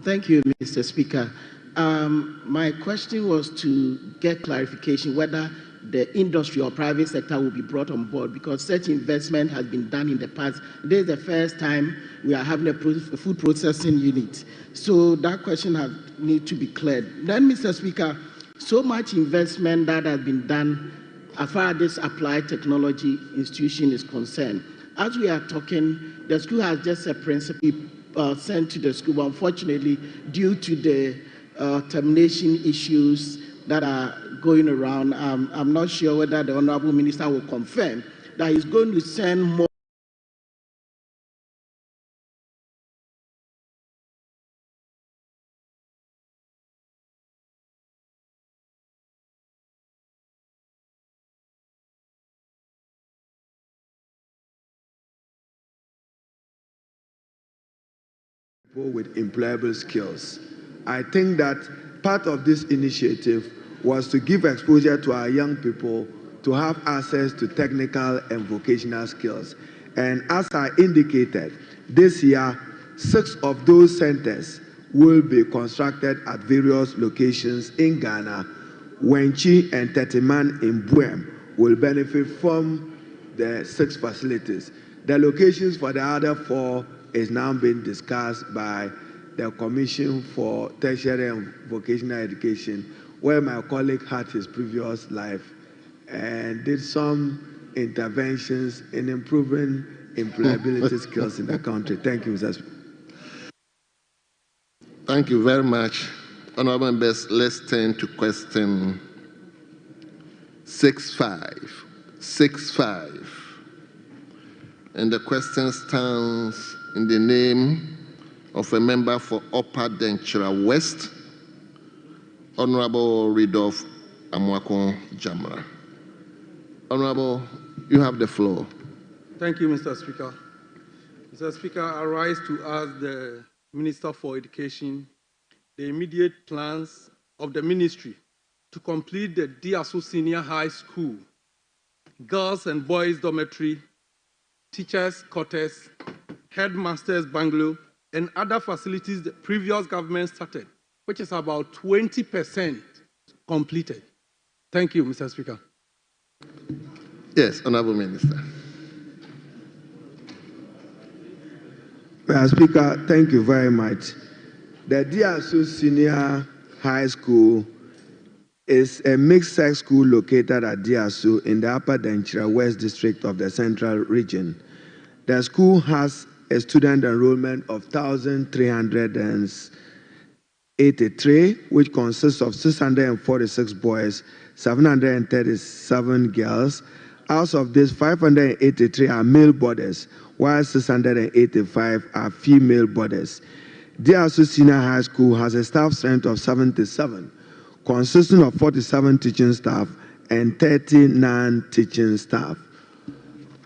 Thank you, Mr. Speaker. My question was to get clarification whether the industry or private sector will be brought on board, because such investment has been done in the past. This is the first time we are having a food processing unit. So that question needs to be cleared. Then, Mr. Speaker, so much investment that has been done as far as this applied technology institution is concerned. As we are talking, the school has just a principal sent to the school, but unfortunately, due to the termination issues that are going around, I'm not sure whether the Honorable Minister will confirm that he's going to send more with employable skills. I think that part of this initiative was to give exposure to our young people to have access to technical and vocational skills. And as I indicated, this year, 6 of those centers will be constructed at various locations in Ghana. Wenchi and Tetiman in Buem will benefit from the 6 facilities. The locations for the other 4 is now being discussed by the Commission for Tertiary and Vocational Education, where my colleague had his previous life and did some interventions in improving employability skills in the country. Thank you, Mr. Speaker. Thank you very much. Honorable members, let's turn to question 65. And the question stands in the name of a member for Upper Denchira West, Honorable Ridolph Amwakon Jamra. Honorable, you have the floor. Thank you, Mr. Speaker. Mr. Speaker, I rise to ask the Minister for Education the immediate plans of the ministry to complete the Diaso Senior High School, girls and boys dormitory, teachers' quarters, headmasters' bungalow, and other facilities the previous government started, which is about 20% completed. Thank you, Mr. Speaker. Yes, Honorable Minister. Mr. Speaker, thank you very much. The Diaso Senior High School is a mixed-sex school located at Diaso in the Upper Denchira West District of the Central Region. The school has a student enrollment of 1,383, which consists of 646 boys, 737 girls. Out of this, 583 are male boarders, while 685 are female boarders. Diaso Senior High School has a staff strength of 77, consisting of 47 teaching staff and 30 non-teaching staff.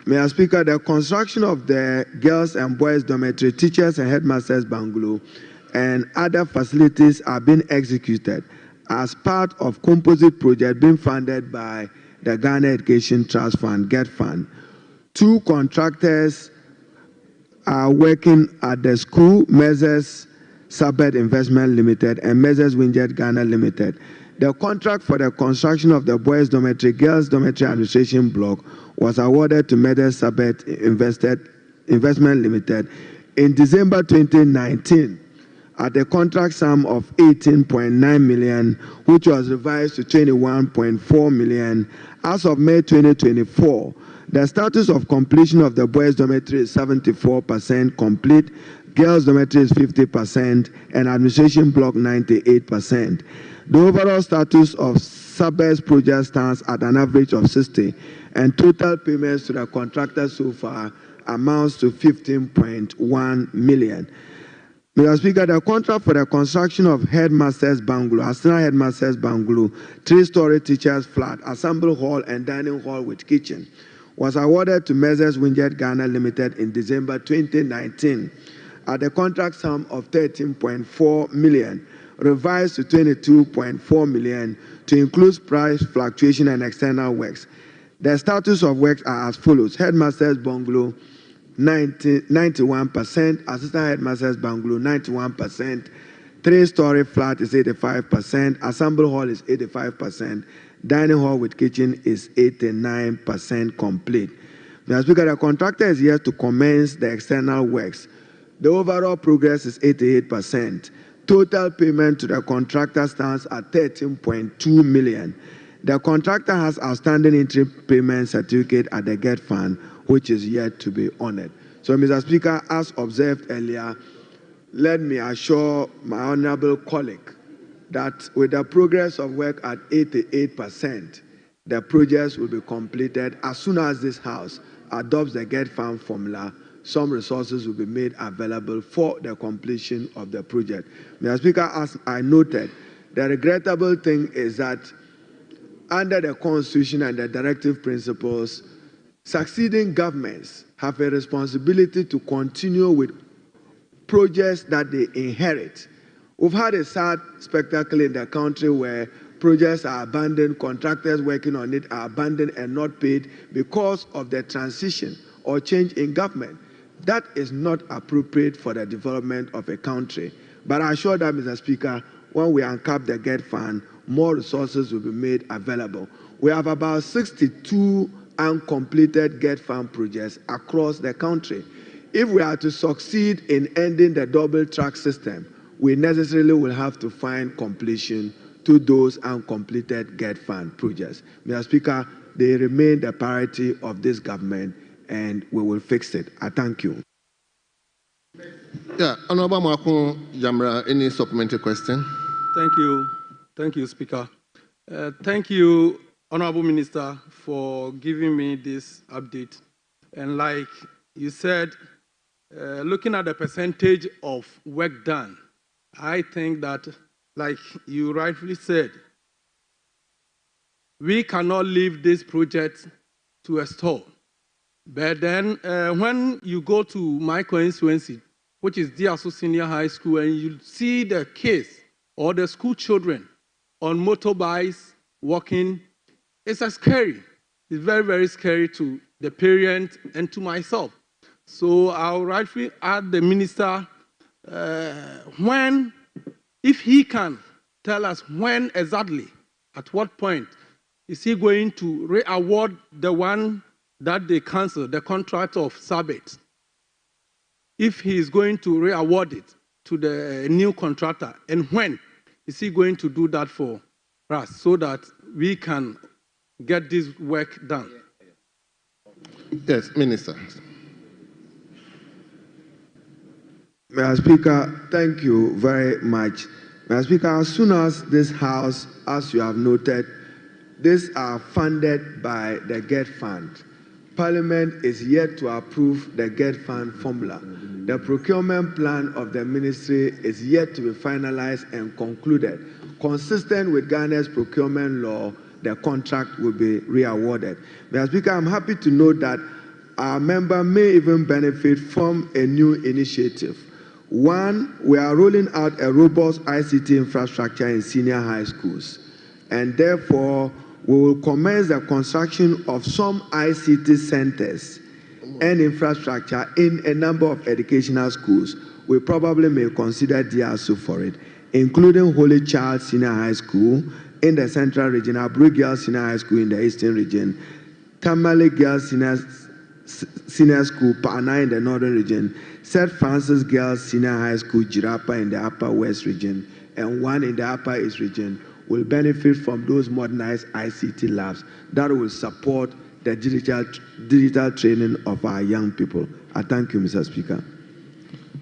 Mr. Speaker, the construction of the girls and boys dormitory, teachers and headmasters bungalow, and other facilities are being executed as part of composite project being funded by the Ghana Education Trust Fund, GET Fund. 2 contractors are working at the school, Messrs. Sabet Investment Limited and Messrs. Winjet Ghana Limited. The contract for the construction of the boys dormitory, girls dormitory administration block was awarded to Messrs. Sabet Investment Limited in December 2019 at a contract sum of 18.9 million, which was revised to 21.4 million. As of May 2024, the status of completion of the boys dormitory is 74% complete, girls dormitory is 50%, and administration block 98%. The overall status of Sabet's project stands at an average of 60, and total payments to the contractor so far amounts to 15.1 million. Mr. Speaker, the contract for the construction of headmasters bungalow, Asana headmasters bungalow, 3-story teachers flat, assembly hall and dining hall with kitchen, was awarded to Messrs. Winjet Ghana Limited in December 2019 at the contract sum of 13.4 million, revised to 22.4 million to include price fluctuation and external works. The status of works are as follows: headmasters bungalow 91%, assistant headmasters bungalow 91%, 3-story flat is 85%, assembly hall is 85%, Dining hall with kitchen is 89% complete. Mr. Speaker, the contractor is here to commence the external works. The overall progress is 88%. Total payment to the contractor stands at 13.2 million. The contractor has outstanding interim payment certificate at the GET Fund, which is yet to be honored. So, Mr. Speaker, as observed earlier, let me assure my honorable colleague that with the progress of work at 88%, the projects will be completed as soon as this House adopts the GET Fund formula. Some resources will be made available for the completion of the project. Mr. Speaker, as I noted, the regrettable thing is that under the Constitution and the directive principles, succeeding governments have a responsibility to continue with projects that they inherit. We've had a sad spectacle in the country where projects are abandoned, contractors working on it are abandoned and not paid because of the transition or change in government. That is not appropriate for the development of a country. But I assure that, Mr. Speaker, when we uncap the GET Fund, more resources will be made available. We have about 62 uncompleted GET Fund projects across the country. If we are to succeed in ending the double track system, we necessarily will have to find completion to those uncompleted GET Fund projects. Mr. Speaker, they remain the priority of this government, and we will fix it. I thank you. Yeah, Honorable Mwakun Jamra, any supplementary question? Thank you. Thank you, Speaker. Thank you, Honorable Minister, for giving me this update. And like you said, looking at the percentage of work done, I think that, like you rightfully said, we cannot leave this project to a stall. But then when you go to my constituency, which is Diaso Senior High School, and you see the kids or the school children on motorbikes walking, it's scary. It's very, very scary to the parent and to myself. So I'll rightfully ask the minister if he can tell us when exactly, at what point, is he going to re-award the one that they canceled, the contract of Sabbath? If he is going to re-award it to the new contractor, and when is he going to do that for us so that we can get this work done? Yes, Minister. Mr. Speaker, thank you very much. Mr. Speaker, as soon as this House, as you have noted, these are funded by the GET Fund. Parliament is yet to approve the GET Fund formula. The procurement plan of the ministry is yet to be finalized and concluded. Consistent with Ghana's procurement law, the contract will be re-awarded. Mr. Speaker, I'm happy to note that our member may even benefit from a new initiative. One, we are rolling out a robust ICT infrastructure in senior high schools, and therefore we will commence the construction of some ICT centers and infrastructure in a number of educational schools. We probably may consider DRSO for it, including Holy Child Senior High School in the Central Region, Aburi Girls Senior High School in the Eastern Region, Tamale Girls Senior School, Pana in the Northern Region, St. Francis Girls Senior High School, Jirapa in the Upper West Region, and one in the Upper East Region, will benefit from those modernized ICT labs that will support the digital training of our young people. I thank you, Mr. Speaker.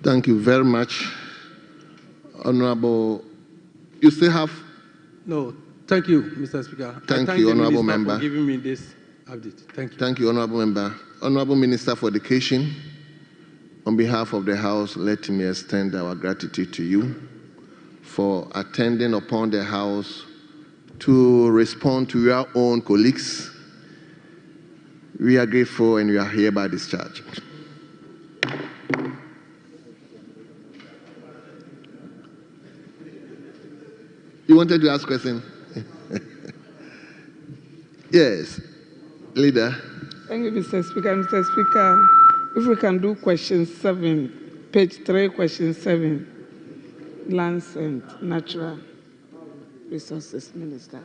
Thank you very much. Honorable, you still have? No, thank you, Mr. Speaker. Thank you, Honorable Member, for giving me this update. Thank you. Thank you, Honorable Member. Honorable Minister for Education, on behalf of the House, let me extend our gratitude to you for attending upon the House to respond to your own colleagues. We are grateful and we are hereby discharged. You wanted to ask a question? Yes, Leader. Thank you, Mr. Speaker. Mr. Speaker, if we can do question 7, page 3, question 7, lands and natural resources minister.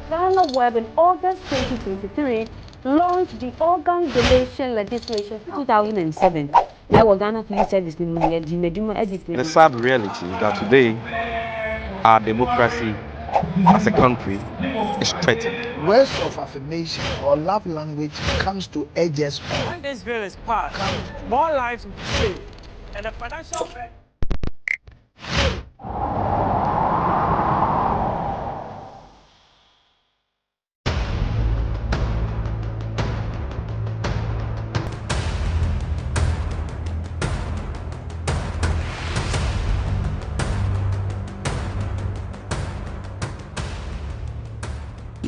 GhanaWeb in August 2023 launched the organ donation legislation 2007. I was Ghana Police Service. The sad reality is that today our democracy as a country is threatened. Words of affirmation or love language comes to edge us on. When this bill is passed, more lives will be saved, and the financial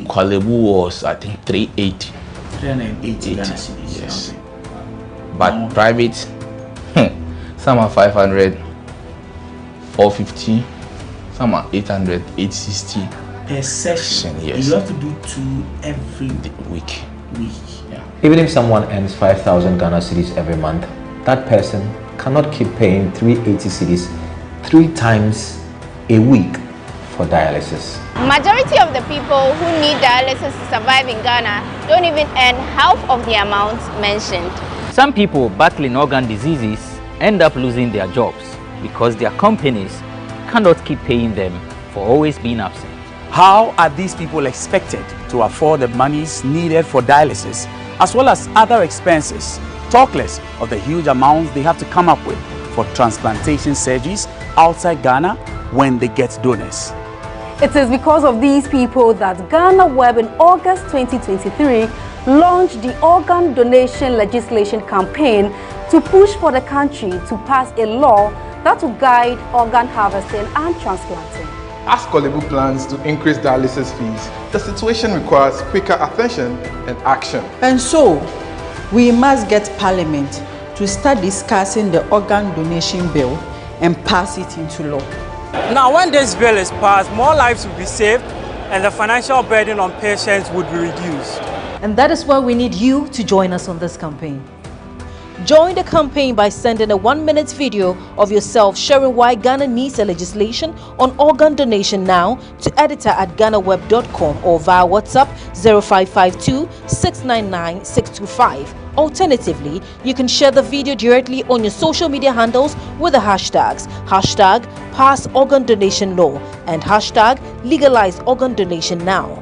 Kwalebu was, I think, 380. 380 Ghana cedis. Yes. But private, some are 500, 450, some are 800, 860. Per session. Yes. You have to do 2 every week. Yeah. Even if someone earns 5,000 Ghana cedis every month, that person cannot keep paying 380 cedis 3 times a week for dialysis. Majority of the people who need dialysis to survive in Ghana don't even earn half of the amount mentioned. Some people battling organ diseases end up losing their jobs because their companies cannot keep paying them for always being absent. How are these people expected to afford the monies needed for dialysis as well as other expenses, talk less of the huge amounts they have to come up with for transplantation surgeries outside Ghana when they get donors? It is because of these people that GhanaWeb in August 2023 launched the organ donation legislation campaign to push for the country to pass a law that will guide organ harvesting and transplanting. As Kwalebu plans to increase dialysis fees, the situation requires quicker attention and action. And so, we must get Parliament to start discussing the organ donation bill and pass it into law. Now, when this bill is passed, more lives will be saved and the financial burden on patients would be reduced. And that is why we need you to join us on this campaign. Join the campaign by sending a 1-minute video of yourself sharing why Ghana needs a legislation on organ donation now to editor@ghanaweb.com or via WhatsApp 0552 699 625. Alternatively, you can share the video directly on your social media handles with the hashtags #PassOrganDonationLaw and #LegalizeOrganDonationNow.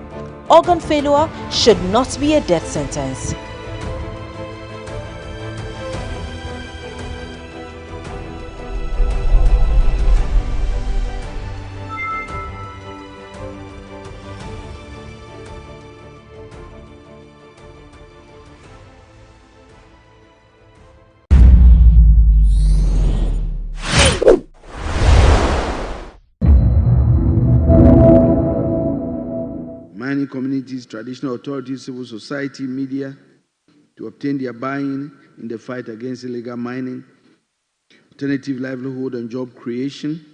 Organ failure should not be a death sentence. Mining communities, traditional authorities, civil society, media to obtain their buy-in in the fight against illegal mining, alternative livelihood and job creation,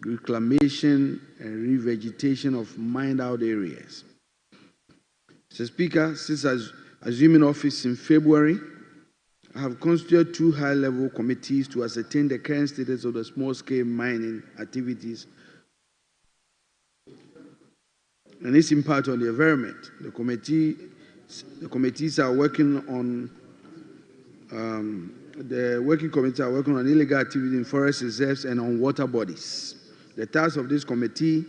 reclamation and revegetation of mined-out areas. Mr. Speaker, since assuming office in February, I have constituted 2 high-level committees to ascertain the current status of the small-scale mining activities and its impact on the environment. The committees are working on the working committees are working on illegal activity in forest reserves and on water bodies. The task of this committee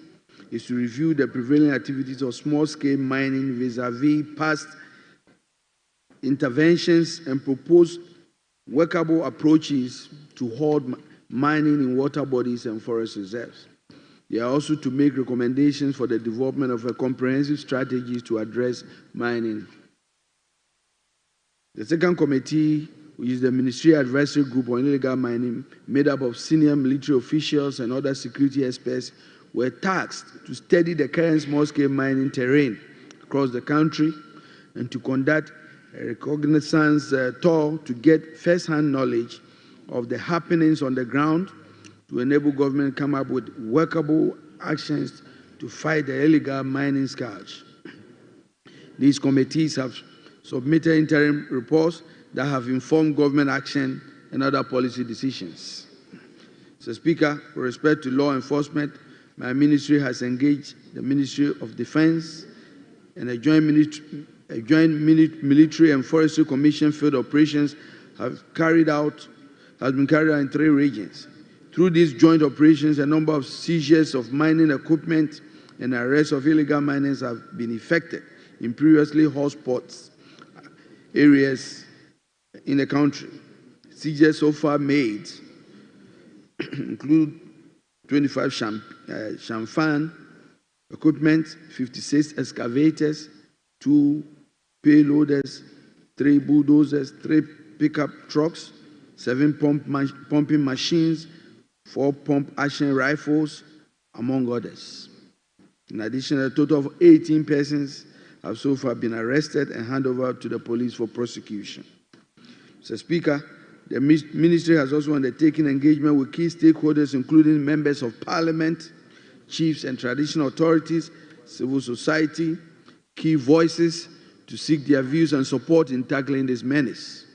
is to review the prevailing activities of small-scale mining vis-à-vis past interventions and propose workable approaches to halt mining in water bodies and forest reserves. They are also to make recommendations for the development of a comprehensive strategy to address mining. The second committee, which is the Ministry Advisory Group on Illegal Mining, made up of senior military officials and other security experts, were tasked to study the current small-scale mining terrain across the country and to conduct a reconnaissance tour to get first-hand knowledge of the happenings on the ground to enable government to come up with workable actions to fight the illegal mining scourge. These committees have submitted interim reports that have informed government action and other policy decisions. Mr. Speaker, with respect to law enforcement, my ministry has engaged the Ministry of Defense and a joint military and forestry commission field operations has been carried out in 3 regions. Through these joint operations, a number of seizures of mining equipment and arrests of illegal miners have been effected in previously hotspots areas in the country. Seizures so far made include 25 Shamfan equipment, 56 excavators, 2 payloaders, 3 bulldozers, 3 pickup trucks, 7 pumping machines, 4 pump action rifles, among others. In addition, a total of 18 persons have so far been arrested and handed over to the police for prosecution. Mr. Speaker, the ministry has also undertaken engagement with key stakeholders, including members of parliament, chiefs and traditional authorities, civil society, key voices, to seek their views and support in tackling this menace.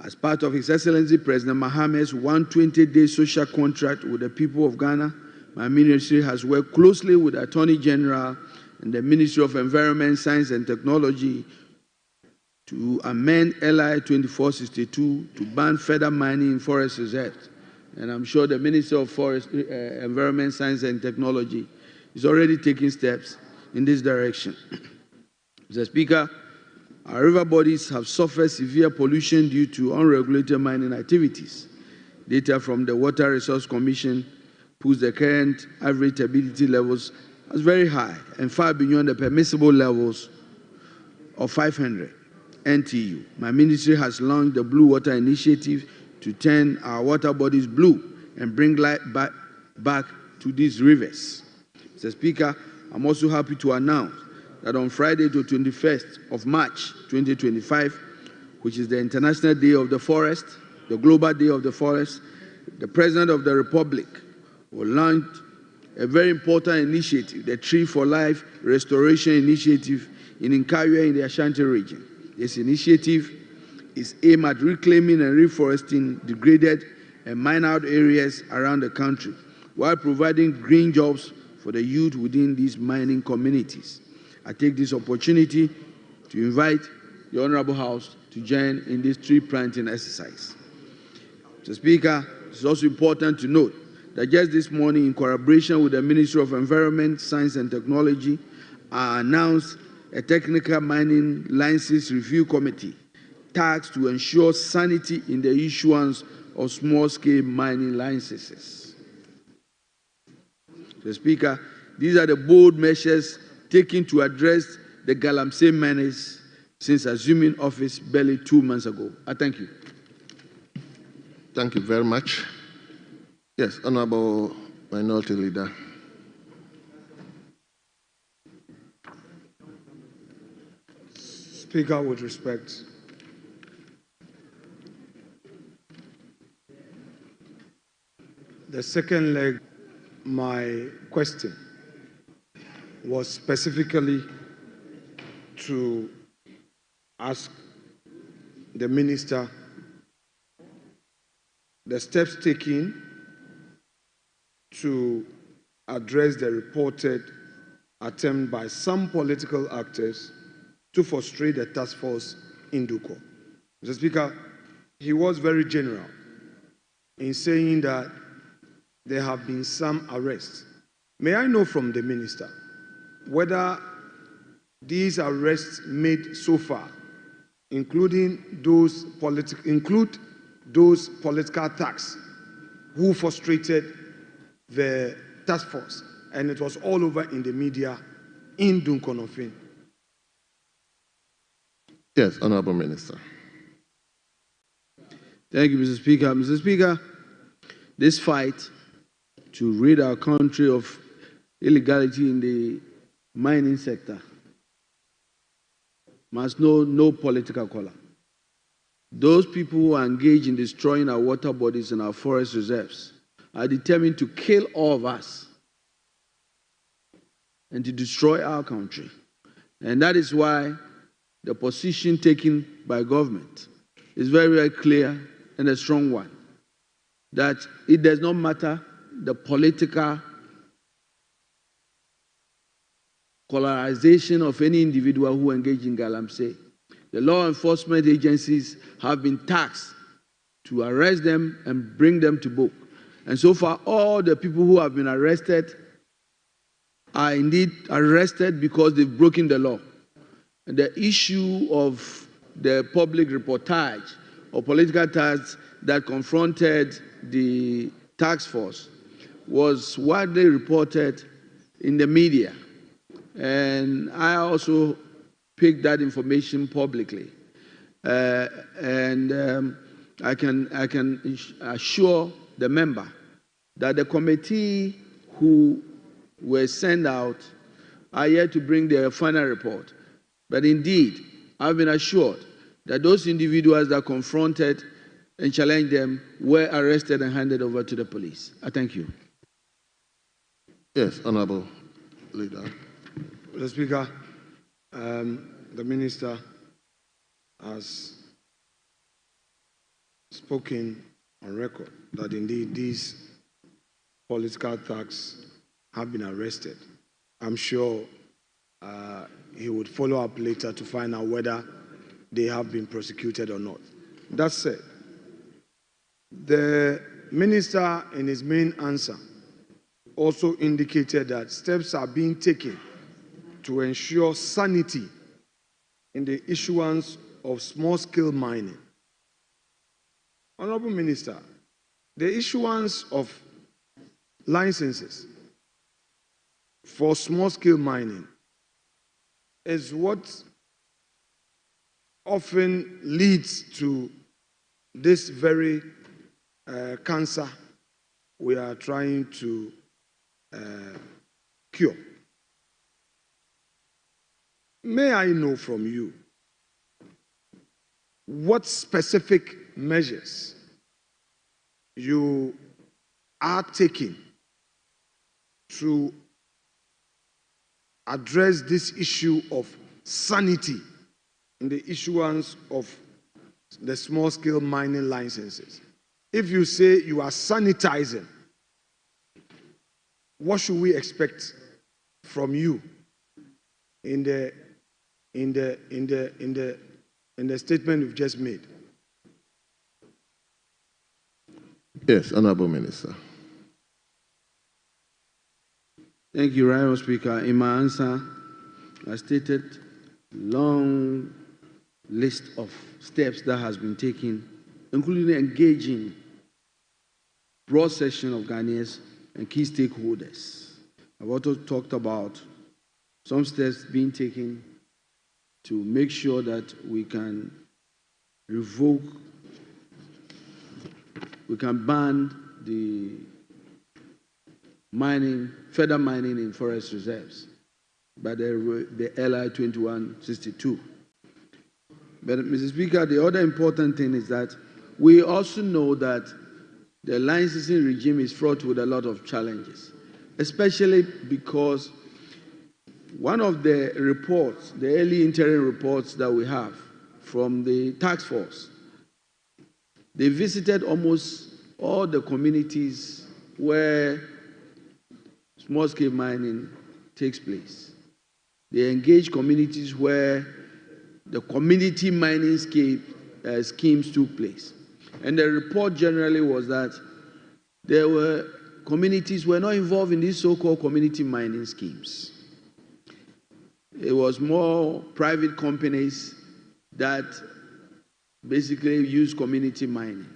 As part of His Excellency President Mahamad's 120-day social contract with the people of Ghana, my ministry has worked closely with the Attorney General and the Ministry of Environment, Science and Technology to amend LI 2462 to ban further mining in forest reserves. And I'm sure the Minister of Environment, Science and Technology is already taking steps in this direction. Mr. Speaker, our river bodies have suffered severe pollution due to unregulated mining activities. Data from the Water Resource Commission puts the current average turbidity levels as very high and far beyond the permissible levels of 500 NTU. My ministry has launched the Blue Water Initiative to turn our water bodies blue and bring light back to these rivers. Mr. Speaker, I'm also happy to announce that on Friday, the 21st of March 2025, which is the International Day of the Forest, the Global Day of the Forest, the President of the Republic will launch a very important initiative, the Tree for Life Restoration Initiative in Nkawia in the Ashanti region. This initiative is aimed at reclaiming and reforesting degraded and mined-out areas around the country, while providing green jobs for the youth within these mining communities. I take this opportunity to invite the Honorable House to join in this tree planting exercise. Mr. Speaker, it's also important to note that just this morning, in collaboration with the Ministry of Environment, Science and Technology, I announced a technical mining license review committee tasked to ensure sanity in the issuance of small-scale mining licenses. Mr. Speaker, these are the bold measures taken to address the Galamsey menace since assuming office barely 2 months ago. I thank you. Thank you very much. Yes, Honorable Minority Leader. Speaker, with respect, the second leg, my question was specifically to ask the Minister the steps taken to address the reported attempt by some political actors to frustrate the task force in Duko. Mr. Speaker, he was very general in saying that there have been some arrests. May I know from the Minister whether these arrests made so far, include those political attacks who frustrated the task force, and it was all over in the media in Dunkonofin. Yes, Honorable Minister. Thank you, Mr. Speaker. Mr. Speaker, this fight to rid our country of illegality in the mining sector must know no political color. Those people who are engaged in destroying our water bodies and our forest reserves are determined to kill all of us and to destroy our country. And that is why the position taken by government is very, very clear and a strong one, that it does not matter the political collateralization of any individual who engage in galamsey. The law enforcement agencies have been tasked to arrest them and bring them to book. And so far, all the people who have been arrested are indeed arrested because they've broken the law. And the issue of the public reportage or political tasks that confronted the task force was widely reported in the media. And I also picked that information publicly. I can assure the member that the committee who were sent out are yet to bring their final report. But indeed, I've been assured that those individuals that confronted and challenged them were arrested and handed over to the police. I thank you. Yes, Honorable Leader. Mr. Speaker, the Minister has spoken on record that indeed these political thugs have been arrested. I'm sure he would follow up later to find out whether they have been prosecuted or not. That said, the Minister in his main answer also indicated that steps are being taken to ensure sanity in the issuance of small-scale mining. Honorable Minister, the issuance of licenses for small-scale mining is what often leads to this very cancer we are trying to cure. May I know from you what specific measures you are taking to address this issue of sanity in the issuance of the small-scale mining licenses? If you say you are sanitizing, what should we expect from you in the statement you've just made? Yes, Honorable Minister. Thank you, Honorable Speaker. In my answer, I stated long list of steps that has been taken, including engaging broad section of Ghanaians and key stakeholders. I've also talked about some steps being taken to make sure that we can revoke, we can ban the mining, further mining in forest reserves by the LI 2162. But Mr. Speaker, the other important thing is that we also know that the licensing regime is fraught with a lot of challenges, especially because one of the reports, the early interim reports that we have from the task force, they visited almost all the communities where small-scale mining takes place. They engage communities where the community mining schemes took place. And the report generally was that there were communities were not involved in these so-called community mining schemes. It was more private companies that basically use community mining.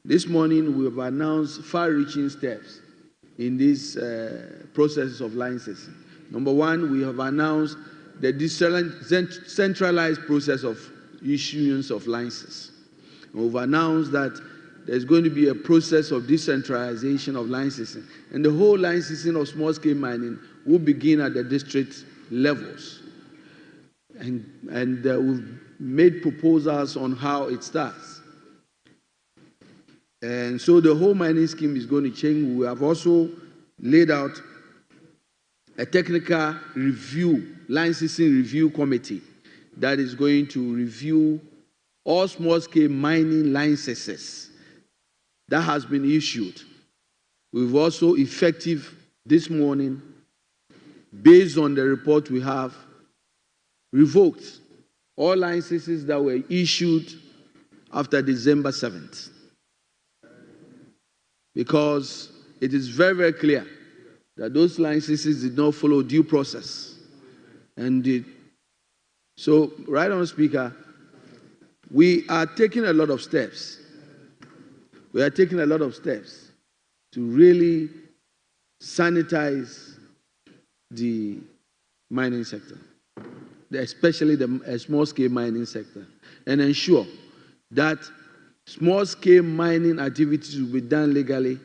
This morning we have announced far-reaching steps in these processes of licensing. Number one, we have announced the decentralized process of issuance of licenses. We've announced that there's going to be a process of decentralization of licensing, and the whole licensing of small-scale mining will begin at the district levels. And we've made proposals on how it starts. And so the whole mining scheme is going to change. We have also laid out a technical review, licensing review committee that is going to review all small-scale mining licenses that has been issued. We've also effective this morning based on the report we have, revoked all licenses that were issued after December 7th. Because it is very, very clear that those licenses did not follow due process. So, right on, Speaker, we are taking a lot of steps. We are taking a lot of steps to really sanitize the mining sector, especially the small-scale mining sector, and ensure that small-scale mining activities will be done legally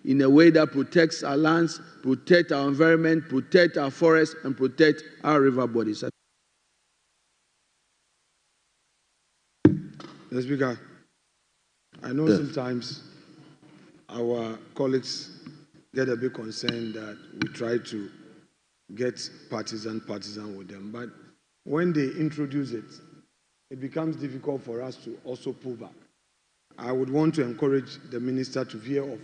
in a way that protects our lands, protect our environment, protect our forests, and protect our river bodies. Mr. Speaker, I know sometimes our colleagues get a bit concerned that we try to get partisan with them, but when they introduce it, it becomes difficult for us to also pull back. I would want to encourage the minister to veer off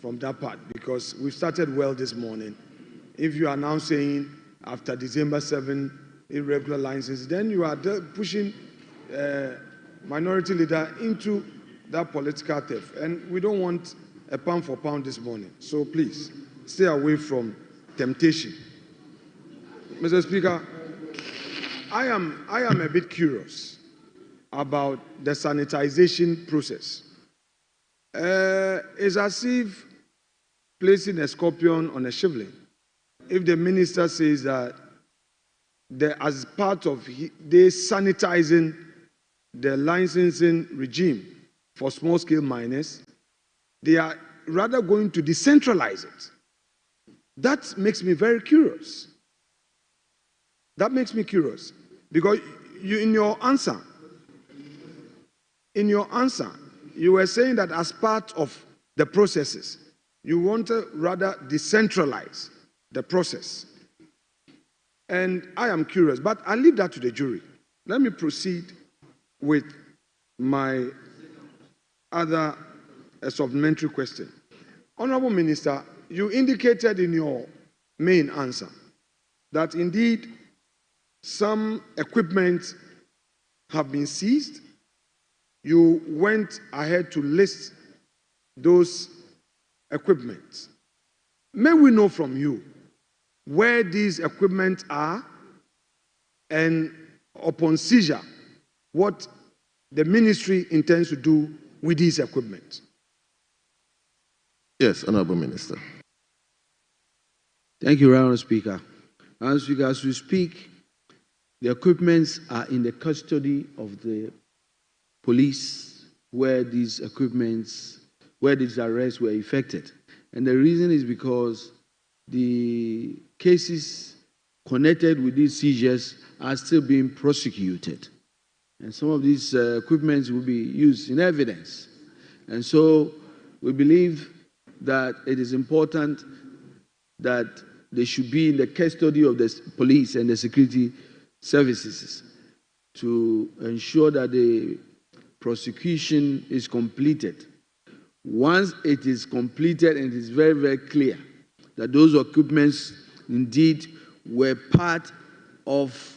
from that part, because we've started well this morning. If you are now saying after December 7, irregular licenses, then you are pushing minority leader into that political theft. And we don't want a pound for pound this morning. So please, stay away from temptation. Mr. Speaker, I am a bit curious about the sanitization process. It's as if placing a scorpion on a shivling. If the minister says that as part of the sanitizing the licensing regime for small-scale miners, they are rather going to decentralize it. That makes me very curious. That makes me curious, because in your answer, you were saying that as part of the processes, you want to rather decentralize the process. And I am curious, but I'll leave that to the jury. Let me proceed with my other supplementary question. Honorable Minister, you indicated in your main answer that indeed some equipment have been seized. You went ahead to list those equipment. May we know from you where these equipment are, and upon seizure, what the ministry intends to do with these equipment? Yes, Honorable Minister. Thank you, Honorable Speaker. Honorable Speaker, as we speak, the equipments are in the custody of the police where these arrests were effected. And the reason is because the cases connected with these seizures are still being prosecuted. And some of these equipments will be used in evidence. And so we believe that it is important that they should be in the custody of the police and the security services to ensure that the prosecution is completed. Once it is completed and it is very, very clear that those equipments indeed were part of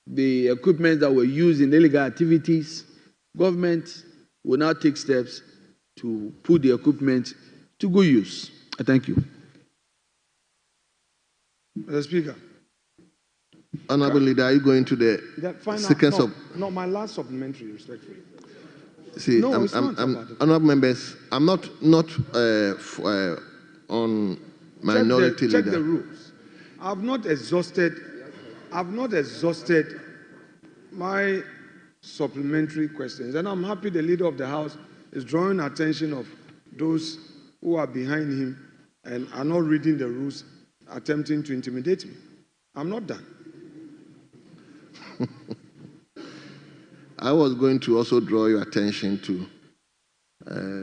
the equipment that were used in illegal activities, government will now take steps to put the equipment to good use. I thank you. Mr. Speaker. Honorable Leader, are you going to the sequence of... No, my last supplementary, respectfully. See, no, honorable members, I'm not on minority leader. Check the rules. I've not exhausted my supplementary questions, and I'm happy the leader of the House is drawing attention of those who are behind him and are not reading the rules, attempting to intimidate me. I'm not done. I was going to also draw your attention to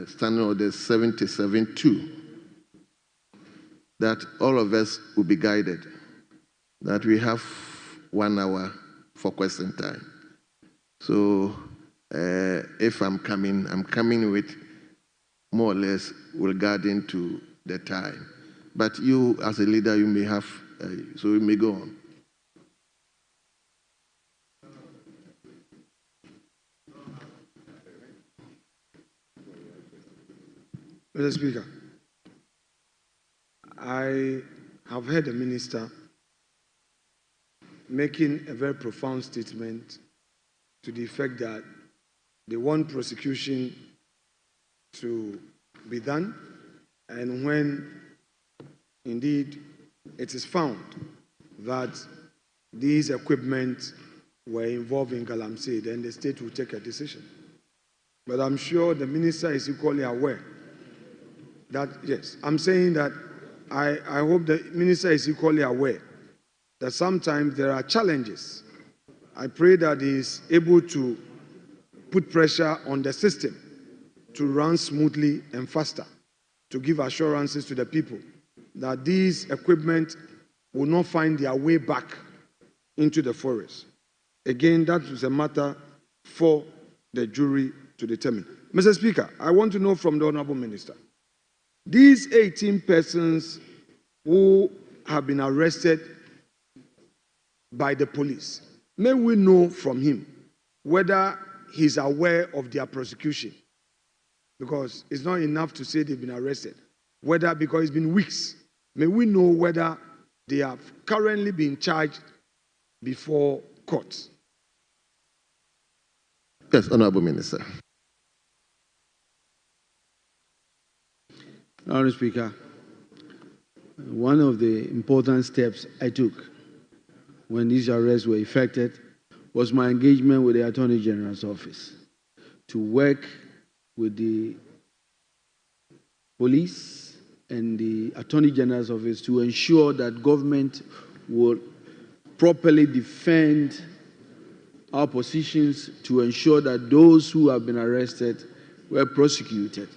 Standing Order 77-2, that all of us will be guided, that we have 1 hour for question time. So if I'm coming with more or less regarding to the time. But you, as a leader, you may have So we may go on. Mr. Speaker, I have heard the minister making a very profound statement to the effect that they want prosecution to be done, and when indeed it is found that these equipment were involved in Galamsey, then the state will take a decision. But I'm sure the minister is equally aware that, yes, I'm saying that I hope the minister is equally aware that sometimes there are challenges. I pray that he is able to put pressure on the system to run smoothly and faster, to give assurances to the people that these equipment will not find their way back into the forest. Again, that is a matter for the jury to determine. Mr. Speaker, I want to know from the Honorable Minister, these 18 persons who have been arrested by the police, may we know from him whether he's aware of their prosecution? Because it's not enough to say they've been arrested. Whether, because it's been weeks, may we know whether they have currently been charged before court? Yes, Honorable Minister. Honorable Speaker, one of the important steps I took when these arrests were effected was my engagement with the Attorney General's office to work with the police and the Attorney General's office to ensure that government would properly defend our positions, to ensure that those who have been arrested were prosecuted.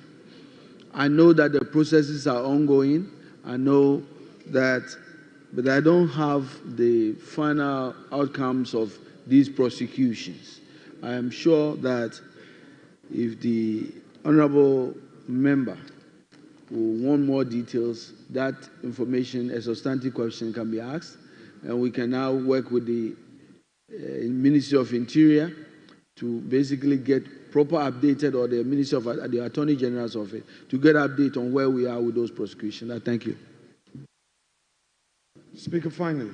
I know that the processes are ongoing. I know that, but I don't have the final outcomes of these prosecutions. I am sure that if the honorable member will want more details, that information, a substantive question can be asked, and we can now work with the Ministry of Interior to basically get proper updated, or the Ministry of the Attorney General's office to get update on where we are with those prosecutions. I thank you. Speaker, finally,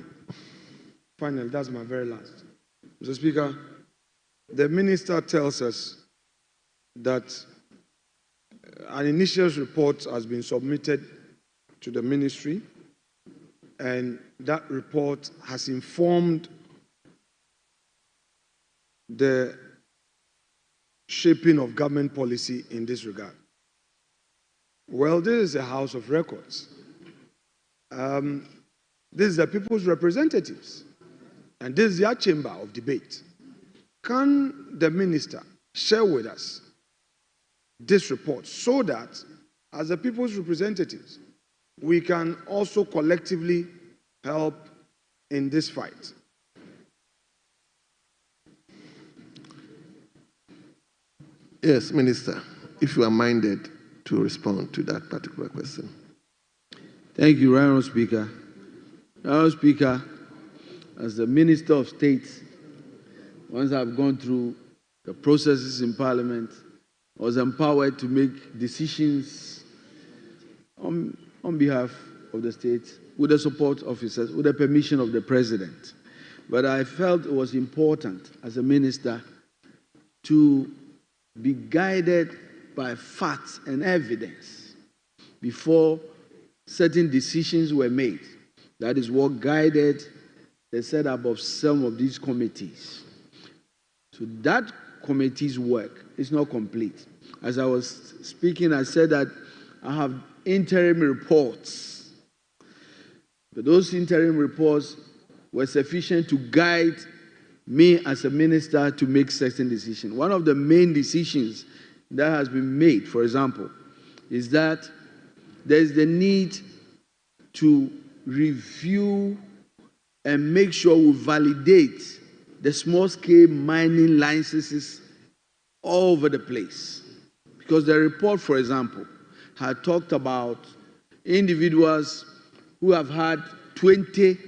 that's my very last. Mr. Speaker, the minister tells us that an initial report has been submitted to the ministry, and that report has informed the shaping of government policy in this regard. Well, this is a house of records. This is the people's representatives, and this is their chamber of debate. Can the minister share with us this report so that, as the people's representatives, we can also collectively help in this fight? Yes, Minister, if you are minded to respond to that particular question. Thank you, Honorable Speaker. Honorable Speaker, as the Minister of State, once I've gone through the processes in Parliament, I was empowered to make decisions on behalf of the state with the support of officers, with the permission of the President. But I felt it was important as a minister to be guided by facts and evidence before certain decisions were made. That is what guided the setup of some of these committees. So that committee's work is not complete. As I was speaking, I said that I have interim reports. But those interim reports were sufficient to guide me as a minister to make certain decisions. One of the main decisions that has been made, for example, is that there's the need to review and make sure we validate the small-scale mining licenses all over the place. Because the report, for example, had talked about individuals who have had 20,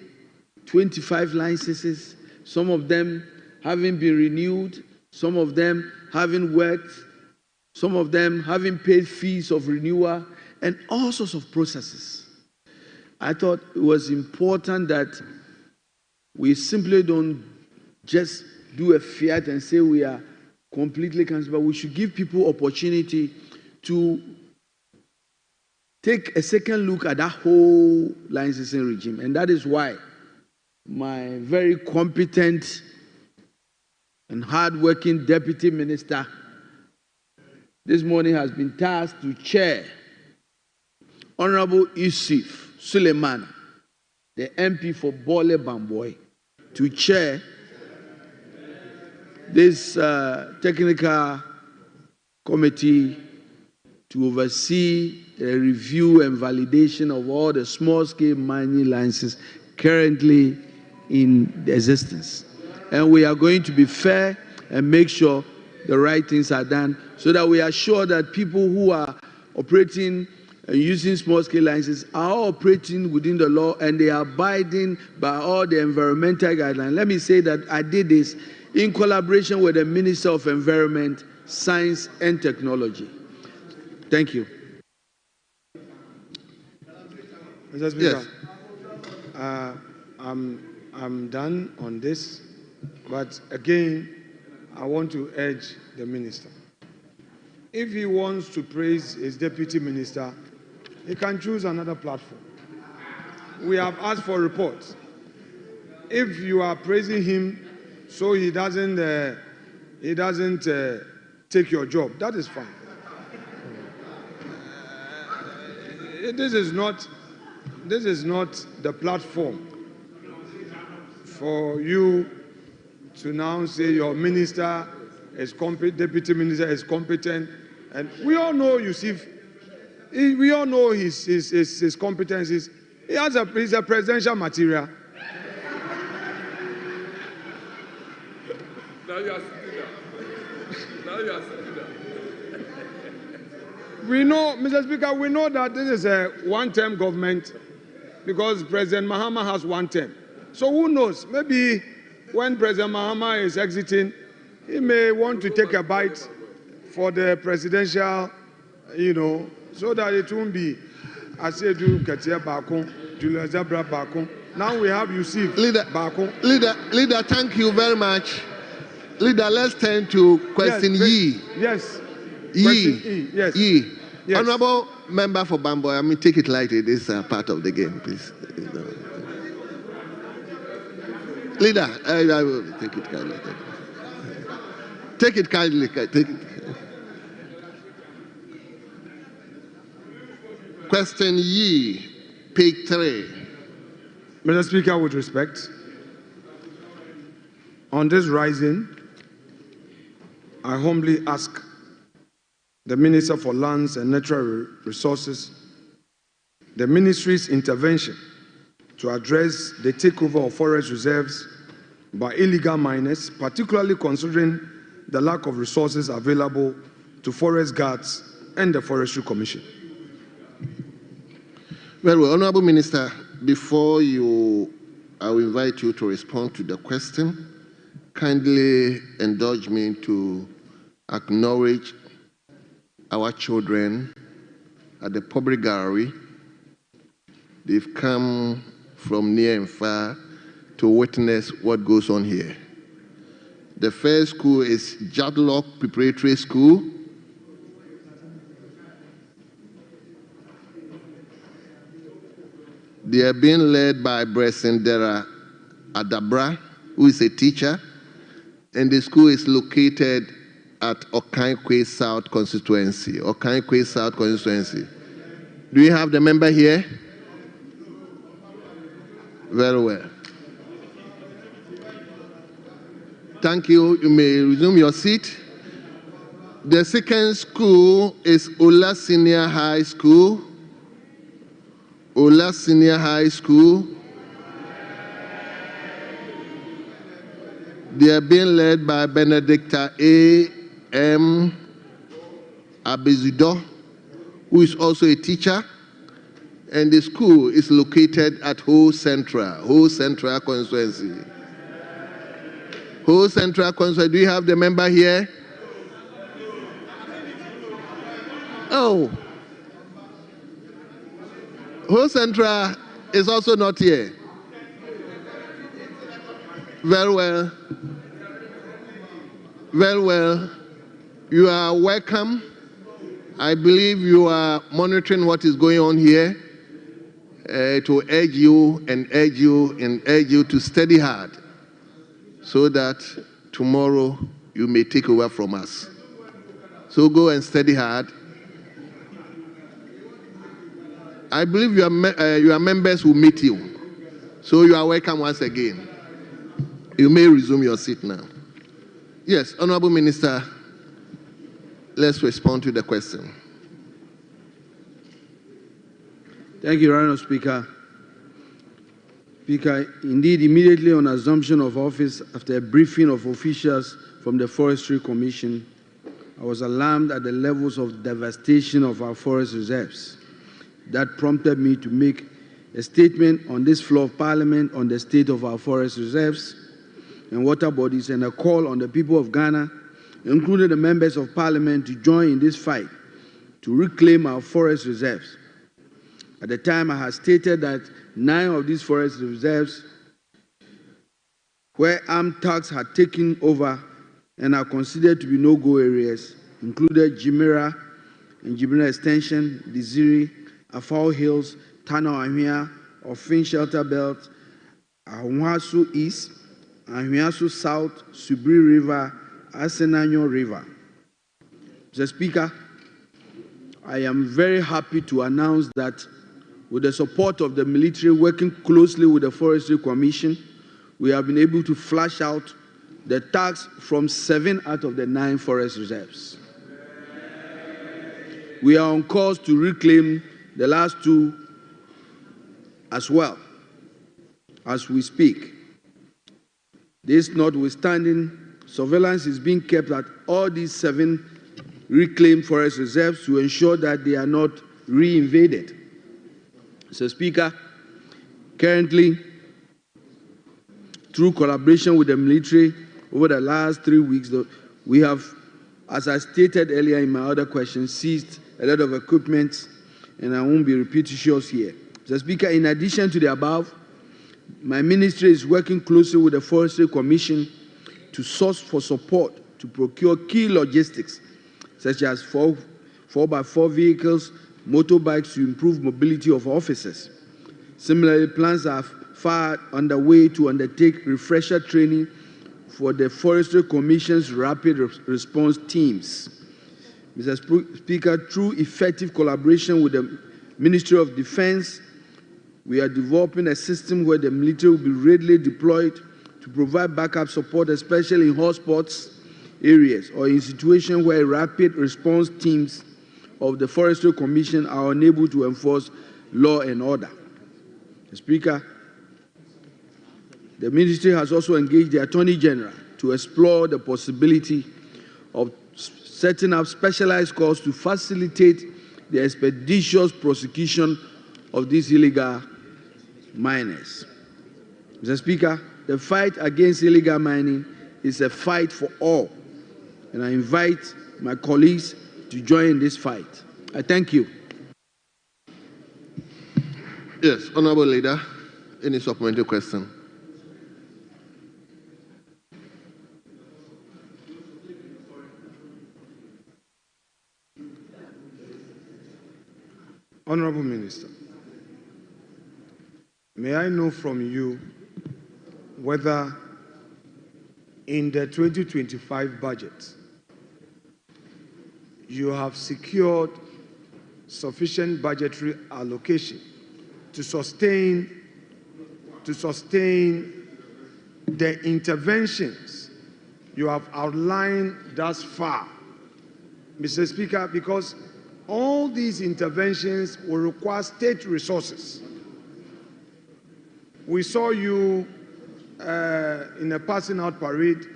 25 licenses, some of them having been renewed, some of them having worked, some of them having paid fees of renewal, and all sorts of processes. I thought it was important that we simply don't just do a fiat and say we are completely cancelled, but we should give people opportunity to take a second look at that whole licensing regime. And that is why my very competent and hardworking deputy minister this morning has been tasked to chair Honorable Yusuf Suleiman, the MP for Bole Bamboy, to chair this technical committee to oversee a review and validation of all the small-scale mining licenses currently in existence. And we are going to be fair and make sure the right things are done so that we are sure that people who are operating and using small-scale licenses are operating within the law and they are abiding by all the environmental guidelines. Let me say that I did this in collaboration with the Minister of Environment, Science and Technology. Thank you. Mr. Speaker, yes. I'm done on this, but again, I want to urge the minister. If he wants to praise his deputy minister, he can choose another platform. We have asked for reports. If you are praising him so he doesn't take your job, that is fine. This is not the platform for you to now say your minister is competent, deputy minister is competent, and we all know Yusuf. We all know his competencies. He's a presidential material. Now you are sitting down. Now you are sitting down. We know, Mr. Speaker, we know that this is a one-term government because President Mahama has one term. So who knows? Maybe when President Mahama is exiting, he may want to take a bite for the presidential, so that it won't be Asedu Katia Bakon, Julia Zabra Bakon. Now we have Yusuf Bakon. Leader, thank you very much. Leader, let's turn to question Yi. Yes. Yi. Yes. Yi. Yes. Honorable member for Bamboy, take it lightly. This is part of the game, please. Leader, I will take it kindly. Take it kindly. Take it. Question Yi, page 3. Mr. Speaker, with respect, on this rising, I humbly ask the Minister for Lands and Natural Resources, the Ministry's intervention to address the takeover of forest reserves by illegal miners, particularly considering the lack of resources available to forest guards and the Forestry Commission. Very well, Honorable Minister, before I will invite you to respond to the question. Kindly indulge me to acknowledge our children at the public gallery. They've come from near and far to witness what goes on here. The first school is Jadlock Preparatory School. They are being led by Bresendera Adabra, who is a teacher, and the school is located at Okankwe South Constituency. Okankwe South Constituency. Do you have the member here? Very well. Thank you. You may resume your seat. The second school is Ola Senior High School. Ola Senior High School. They are being led by Benedicta A.M. Abezido, who is also a teacher, and the school is located at Ho Central constituency. Ho Central constituency, do you have the member here? Oh, Ho Central is also not here. Very well. Very well. You are welcome. I believe you are monitoring what is going on here to urge you to study hard so that tomorrow you may take over from us. So go and study hard. I believe your members will meet you. So you are welcome once again. You may resume your seat now. Yes, Honorable Minister, let's respond to the question. Thank you, Honorable Speaker. Speaker, indeed, immediately on assumption of office, after a briefing of officials from the Forestry Commission, I was alarmed at the levels of devastation of our forest reserves. That prompted me to make a statement on this floor of Parliament on the state of our forest reserves and water bodies, and a call on the people of Ghana, including the members of Parliament, to join in this fight to reclaim our forest reserves. At the time, I had stated that 9 of these forest reserves, where armed thugs had taken over and are considered to be no-go areas, included Jimera and Jimera Extension, Desiri, Afao Hills, Tano Ahwea, Ofin Shelter Belt, Ahunwasu East, Ahunwasu South, Subri River, Asenanyo River. Mr. Speaker, I am very happy to announce that with the support of the military working closely with the Forestry Commission, we have been able to flush out the tax from 7 out of the 9 forest reserves. We are on course to reclaim the last 2 as well as we speak. This notwithstanding, surveillance is being kept at all these 7 reclaimed forest reserves to ensure that they are not re-invaded. Mr. Speaker, currently, through collaboration with the military over the last 3 weeks, we have, as I stated earlier in my other question, seized a lot of equipment, and I won't be repetitious here. Mr. Speaker, in addition to the above, my ministry is working closely with the Forestry Commission to source for support to procure key logistics, such as 4x4 vehicles, motorbikes to improve mobility of officers. Similarly, plans are far underway to undertake refresher training for the Forestry Commission's rapid response teams. Mr. Speaker, through effective collaboration with the Ministry of Defense, we are developing a system where the military will be readily deployed to provide backup support, especially in hotspots areas or in situations where rapid response teams of the Forestry Commission are unable to enforce law and order. Mr. Speaker, the ministry has also engaged the Attorney General to explore the possibility of setting up specialized courts to facilitate the expeditious prosecution of these illegal miners. Mr. Speaker, the fight against illegal mining is a fight for all, and I invite my colleagues to join this fight. I thank you. Yes, Honorable Leader, any supplementary question? Honorable Minister, may I know from you whether in the 2025 budget you have secured sufficient budgetary allocation to sustain the interventions you have outlined thus far, Mr. Speaker, because all these interventions will require state resources. We saw you in a passing out parade.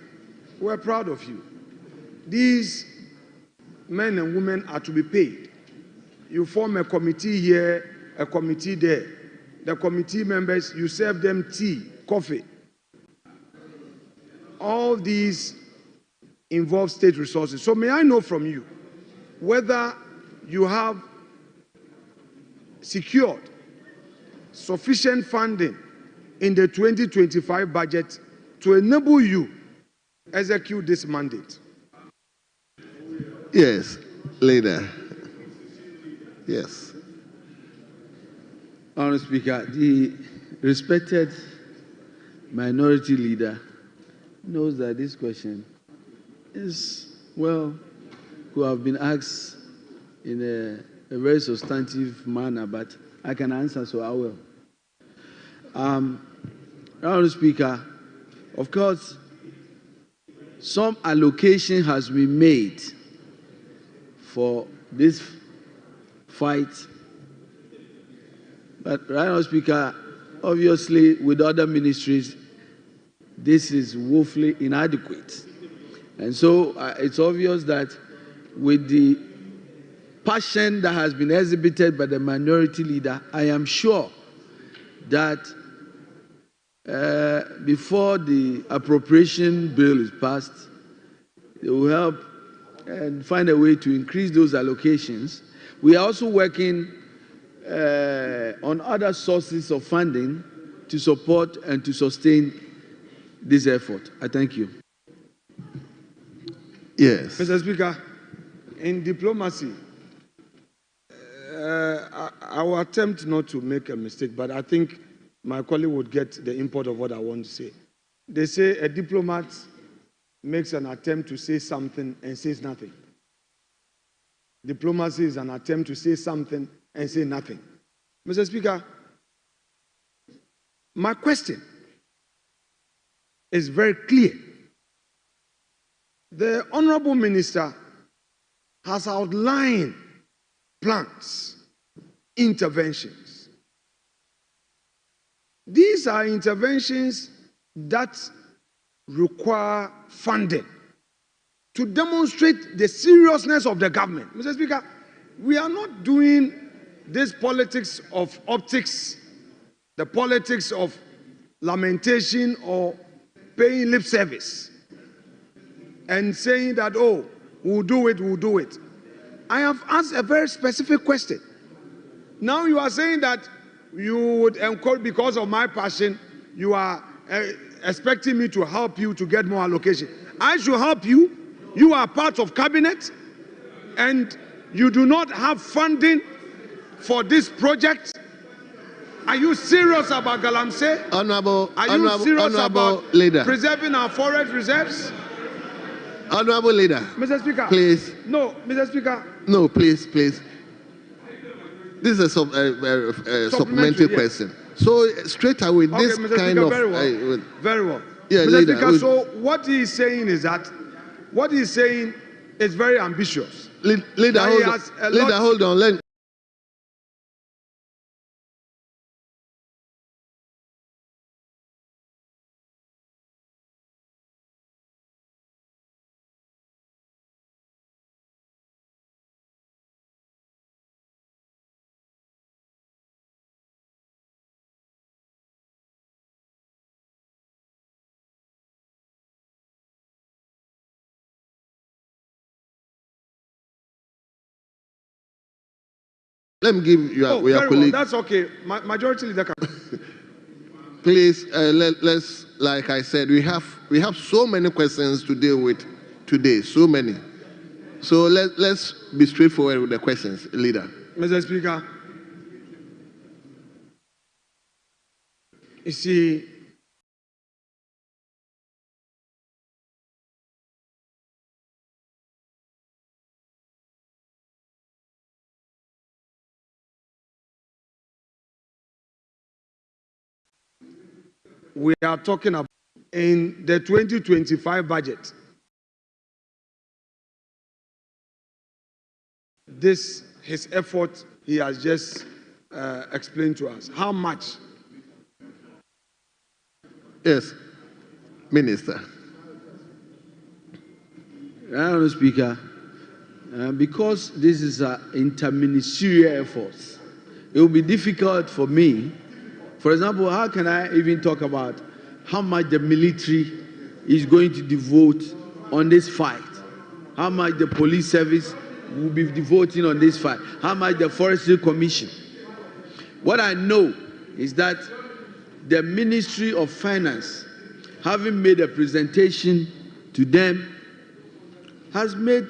We're proud of you. These men and women are to be paid. You form a committee here a committee there. The committee members, you serve them tea, coffee. All these involve state resources. So may I know from you whether you have secured sufficient funding in the 2025 budget to enable you execute this mandate? Yes, leader. Yes. Honourable Speaker, the respected minority leader knows that this question is, well, who have been asked in a very substantive manner, but I can answer, so I will. Honourable Speaker, of course, some allocation has been made for this fight, but Honourable Speaker, obviously with other ministries, this is woefully inadequate. And so it's obvious that with the passion that has been exhibited by the minority leader, I am sure that before the appropriation bill is passed, they will help and find a way to increase those allocations. We are also working on other sources of funding to support and to sustain this effort. I thank you. Yes. Mr. Speaker, in diplomacy, I will attempt not to make a mistake, but I think my colleague would get the import of what I want to say. They say a diplomat makes an attempt to say something and says nothing. Diplomacy is an attempt to say something and say nothing. Mr. Speaker, my question is very clear. The Honorable Minister has outlined plans, interventions. These are interventions that require funding to demonstrate the seriousness of the government. Mr. Speaker, we are not doing this politics of optics, the politics of lamentation or paying lip service and saying that, oh, we'll do it, we'll do it. I have asked a very specific question. Now you are saying that you would encourage, because of my passion, you are expecting me to help you to get more allocation. I should help you. You are part of cabinet and you do not have funding for this project. Are you serious about Galamsey? Are you serious about leader, preserving our forest reserves? Honorable leader, Mr. Speaker, please. No, Mr. Speaker. No, please, please. This is a supplementary question. So straight away, Okay, this Mr. kind Speaker, of very well. Yeah, Mr. leader, Speaker, so what he is saying is that what he is saying is very ambitious. Leader, hold on. Let me give you your colleague. Well, that's okay. Majority leader can. Please, let's, like I said, we have so many questions to deal with today, so many. So let's be straightforward with the questions, leader. Mr. Speaker, you see, we are talking about in the 2025 budget. His effort, he has just explained to us. How much? Yes, Minister. Honourable Speaker, because this is an interministerial effort, it will be difficult for me. For example, how can I even talk about how much the military is going to devote on this fight? How much the police service will be devoting on this fight? How much the Forestry Commission? What I know is that the Ministry of Finance, having made a presentation to them, has made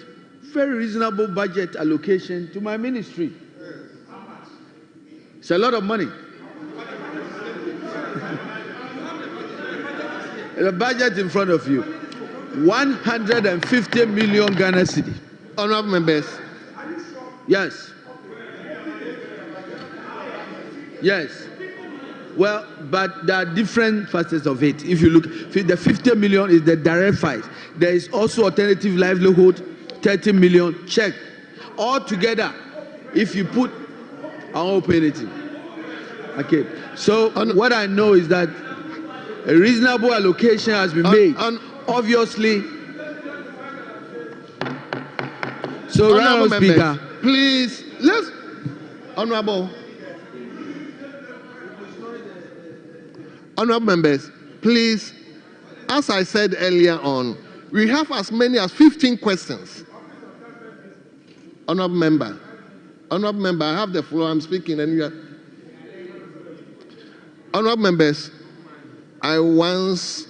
very reasonable budget allocation to my ministry. It's a lot of money. The budget in front of you, 150 million Ghana cedi. Honorable members. Yes. Yes. Well, but there are different facets of it. If you look, the 50 million is the direct fight. There is also alternative livelihood, 30 million, check. All together, if you put, I won't pay anything. Okay. So what I know is that a reasonable allocation has been made. Obviously. So, Honorable Speaker, members, please, let's, Honorable members, please, as I said earlier on, we have as many as 15 questions. Honorable member, I have the floor, I'm speaking, and you are. Honorable members, I once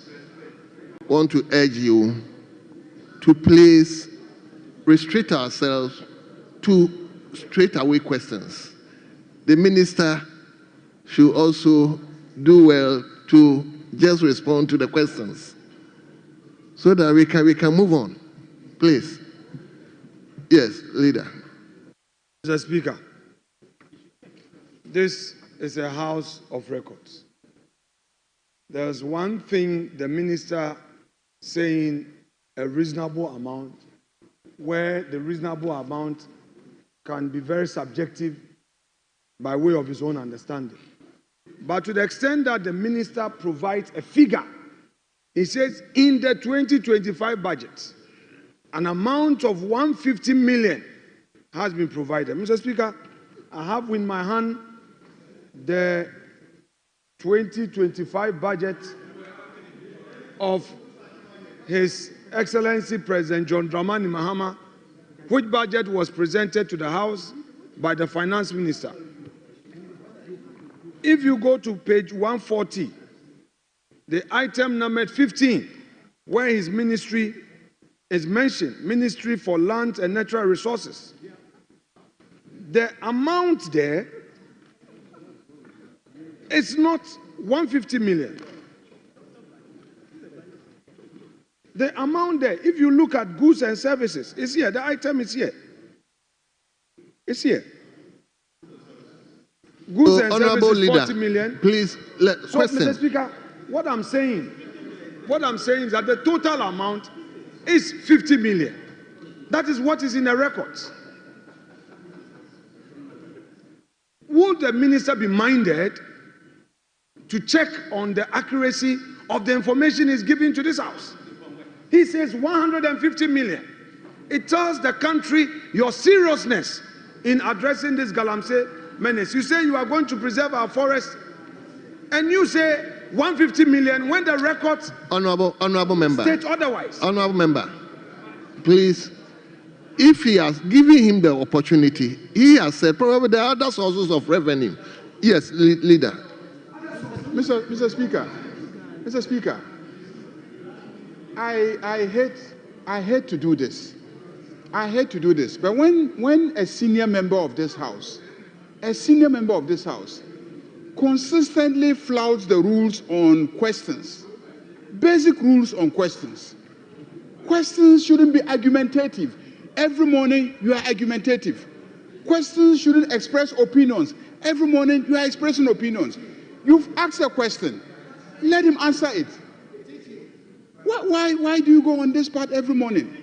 want to urge you to please restrict ourselves to straightaway questions. The minister should also do well to just respond to the questions so that we can move on. Please. Yes, leader. Mr. Speaker, this is a house of records. There's one thing the minister saying a reasonable amount, where the reasonable amount can be very subjective by way of his own understanding. But to the extent that the minister provides a figure, he says in the 2025 budget, an amount of 150 million has been provided. Mr. Speaker, I have in my hand the 2025 budget of His Excellency President John Dramani Mahama, which budget was presented to the House by the Finance Minister. If you go to page 140, the item number 15, where his ministry is mentioned, Ministry for Land and Natural Resources, the amount there is not 150 million. The amount there, if you look at goods and services, it's here. The item is here. It's here. Goods and services, 40 million. Please, so, Mr. Speaker, what I'm saying is that the total amount is 50 million. That is what is in the records. Would the minister be minded to check on the accuracy of the information he's giving to this House? He says 150 million. It tells the country your seriousness in addressing this Galamsey menace. You say you are going to preserve our forests, and you say 150 million when the records honorable member state otherwise. Honorable member, please, if he has given him the opportunity, he has said probably there are other sources of revenue. Yes, leader. Mr. Speaker, I hate to do this. But when a senior member of this House consistently flouts the rules on questions, basic rules on questions shouldn't be argumentative. Every morning you are argumentative. Questions shouldn't express opinions. Every morning you are expressing opinions. You've asked a question. Let him answer it. Why do you go on this part every morning?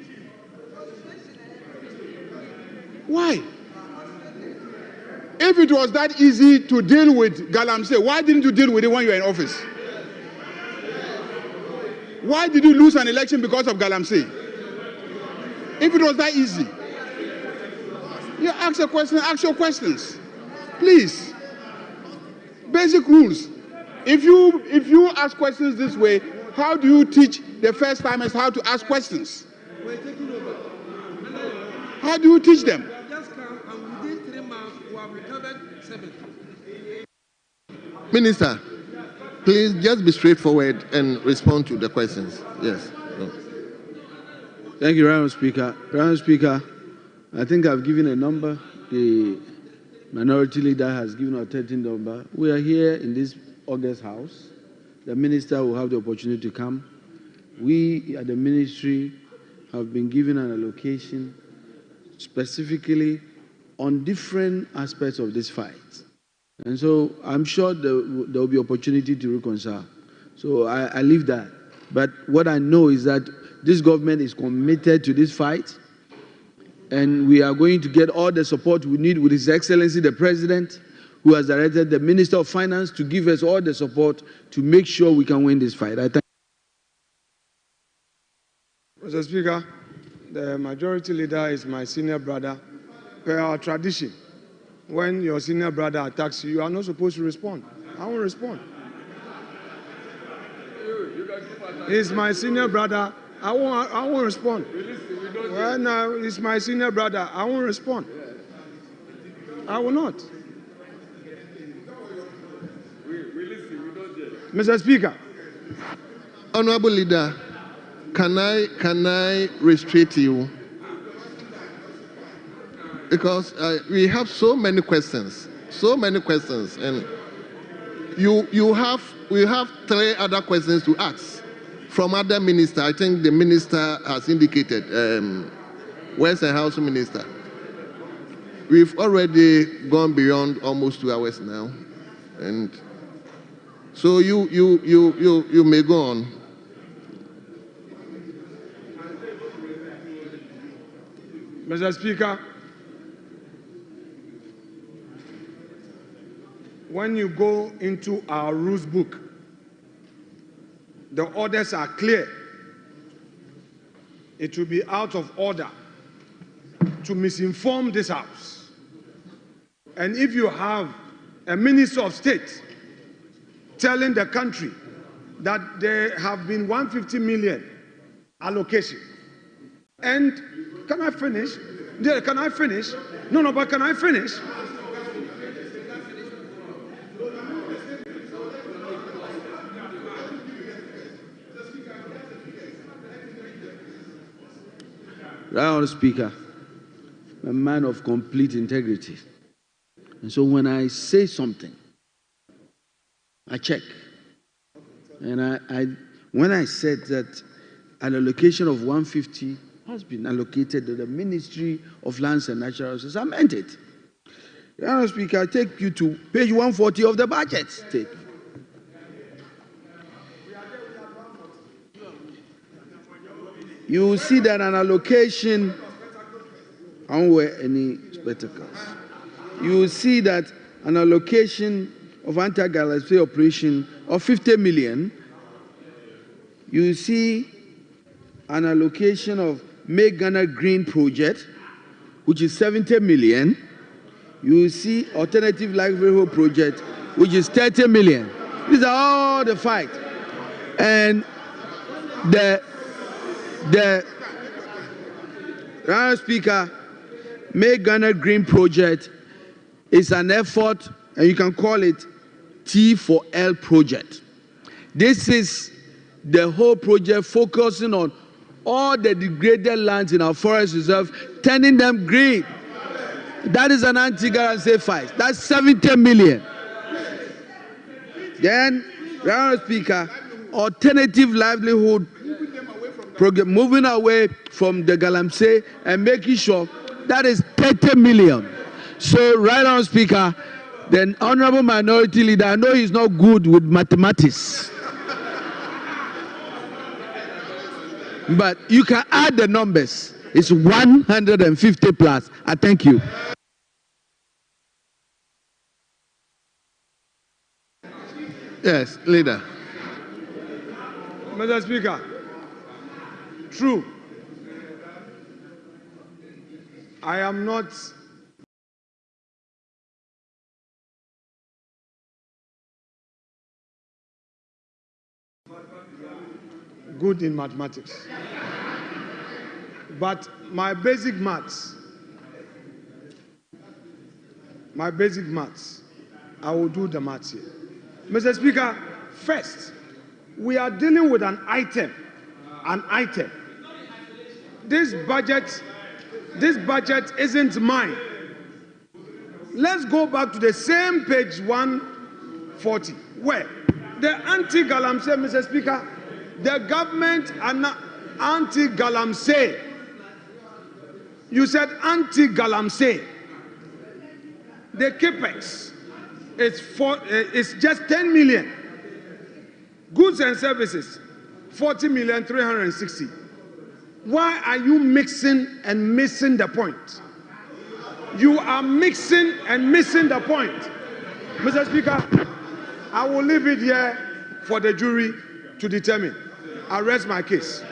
Why? If it was that easy to deal with Galamsey, why didn't you deal with it when you were in office? Why did you lose an election because of Galamsey? If it was that easy, you ask a question, ask your questions. Please. Basic rules. If you ask questions this way, how do you teach the first timers how to ask questions? We're taking over. How do you teach them? We have just come and within 3 months we have recovered 7. Minister, please just be straightforward and respond to the questions. Yes. Thank you, Honourable Speaker. Honourable Speaker, I think I've given a number. The minority leader has given a 13 number. We are here in this August House. The minister will have the opportunity to come. We at the ministry have been given an allocation specifically on different aspects of this fight. And so I'm sure there will be opportunity to reconcile. So I leave that. But what I know is that this government is committed to this fight, and we are going to get all the support we need with His Excellency the President, who has directed the Minister of Finance to give us all the support to make sure we can win this fight. I thank Mr. Speaker, the majority leader is my senior brother. Per our tradition, when your senior brother attacks you, you are not supposed to respond. I won't respond. He's my senior brother. I won't respond. Well, now he's my senior brother. I won't respond. I will not. Mr. Speaker. Honorable Leader, can I restrict you? Because we have so many questions, and we have 3 other questions to ask from other ministers. I think the minister has indicated, West and Housing Minister. We've already gone beyond almost 2 hours now, and so you may go on. Mr. Speaker, when you go into our rules book, the orders are clear. It will be out of order to misinform this House. And if you have a Minister of State telling the country that there have been 150 million allocation, and can I finish? Yeah, can I finish? No, but can I finish? Honourable Speaker, I'm a man of complete integrity. And so when I say something, I check. And when I said that an allocation of 150 has been allocated to the Ministry of Lands and Natural Resources, I meant it. Honourable Speaker, I take you to page 140 of the budget statement. You will see that an allocation, I don't wear any spectacles. You will see that an allocation of anti-galaxy operation of 50 million. You will see an allocation of Make Ghana Green project, which is 70 million. You will see alternative livelihood project, which is 30 million. These are all the fight. And the Honourable Speaker, Make Ghana Green project is an effort, and you can call it T4L project. This is the whole project focusing on all the degraded lands in our forest reserve, turning them green. That is an anti-guarantee fight. That's 70 million. Then, Honourable Speaker, alternative livelihood program, moving away from the galamsey and making sure that is 30 million. So, Honourable Speaker, the Honourable Minority Leader, I know he's not good with mathematics, but you can add the numbers. It's 150 plus. I thank you. Yes, Leader. Mr. Speaker, true. I am not good in mathematics. But my basic maths, I will do the maths here. Mr. Speaker, first, we are dealing with an item. This budget isn't mine. Let's go back to the same page 140, where the anti-galamsey, Mr. Speaker, the government are anti-galamsey. You said anti-galamsey. The capex is just 10 million. Goods and services, 40,360,000. Why are you mixing and missing the point? You are mixing and missing the point. Mr. Speaker, I will leave it here for the jury to determine. I rest my case.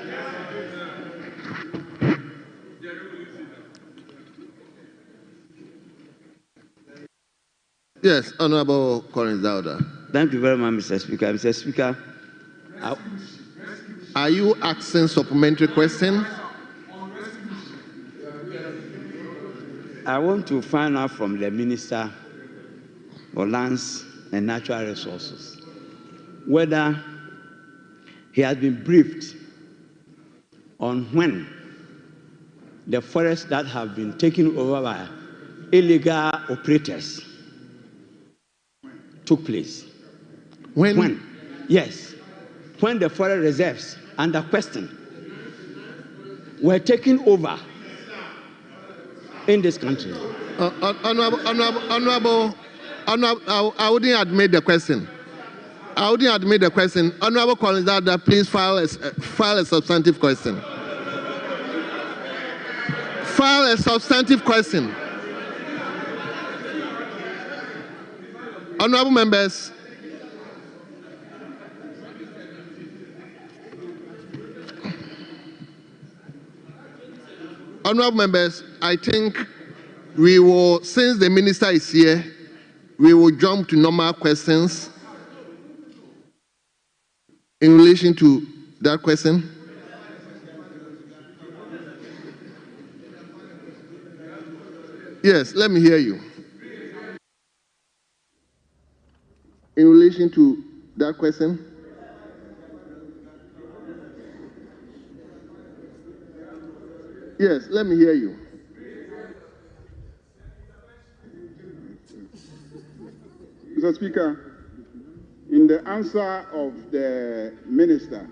Yes, Honorable Collins Dauda. Thank you very much, Mr. Speaker. Mr. Speaker, are you asking supplementary question? I want to find out from the Minister for Lands and Natural Resources whether he has been briefed on when the forests that have been taken over by illegal operators took place. When? Yes. When the forest reserves under question were taken over in this country. Honorable, I wouldn't admit the question. Honorable Collins Dauda, please file a substantive question. File a substantive question. Honorable members, I think we will, since the minister is here, we will jump to normal questions in relation to that question. Yes, let me hear you. In relation to that question. Yes, let me hear you. Mr. Speaker, in the answer of the minister,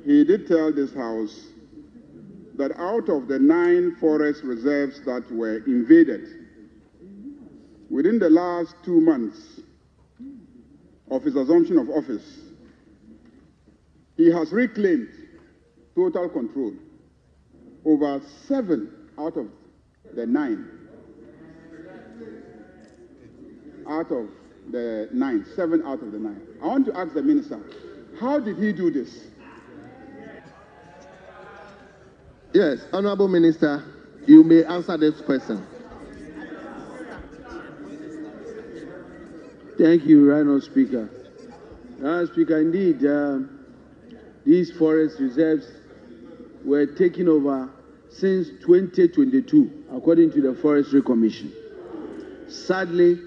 he did tell this House that out of the 9 forest reserves that were invaded, within the last 2 months of his assumption of office, he has reclaimed total control over 7 out of the 9. Seven out of the 9. I want to ask the minister, how did he do this? Yes, Honorable Minister, you may answer this question. Thank you, Right Speaker. Speaker, indeed, these forest reserves were taken over since 2022, according to the Forestry Commission. Sadly,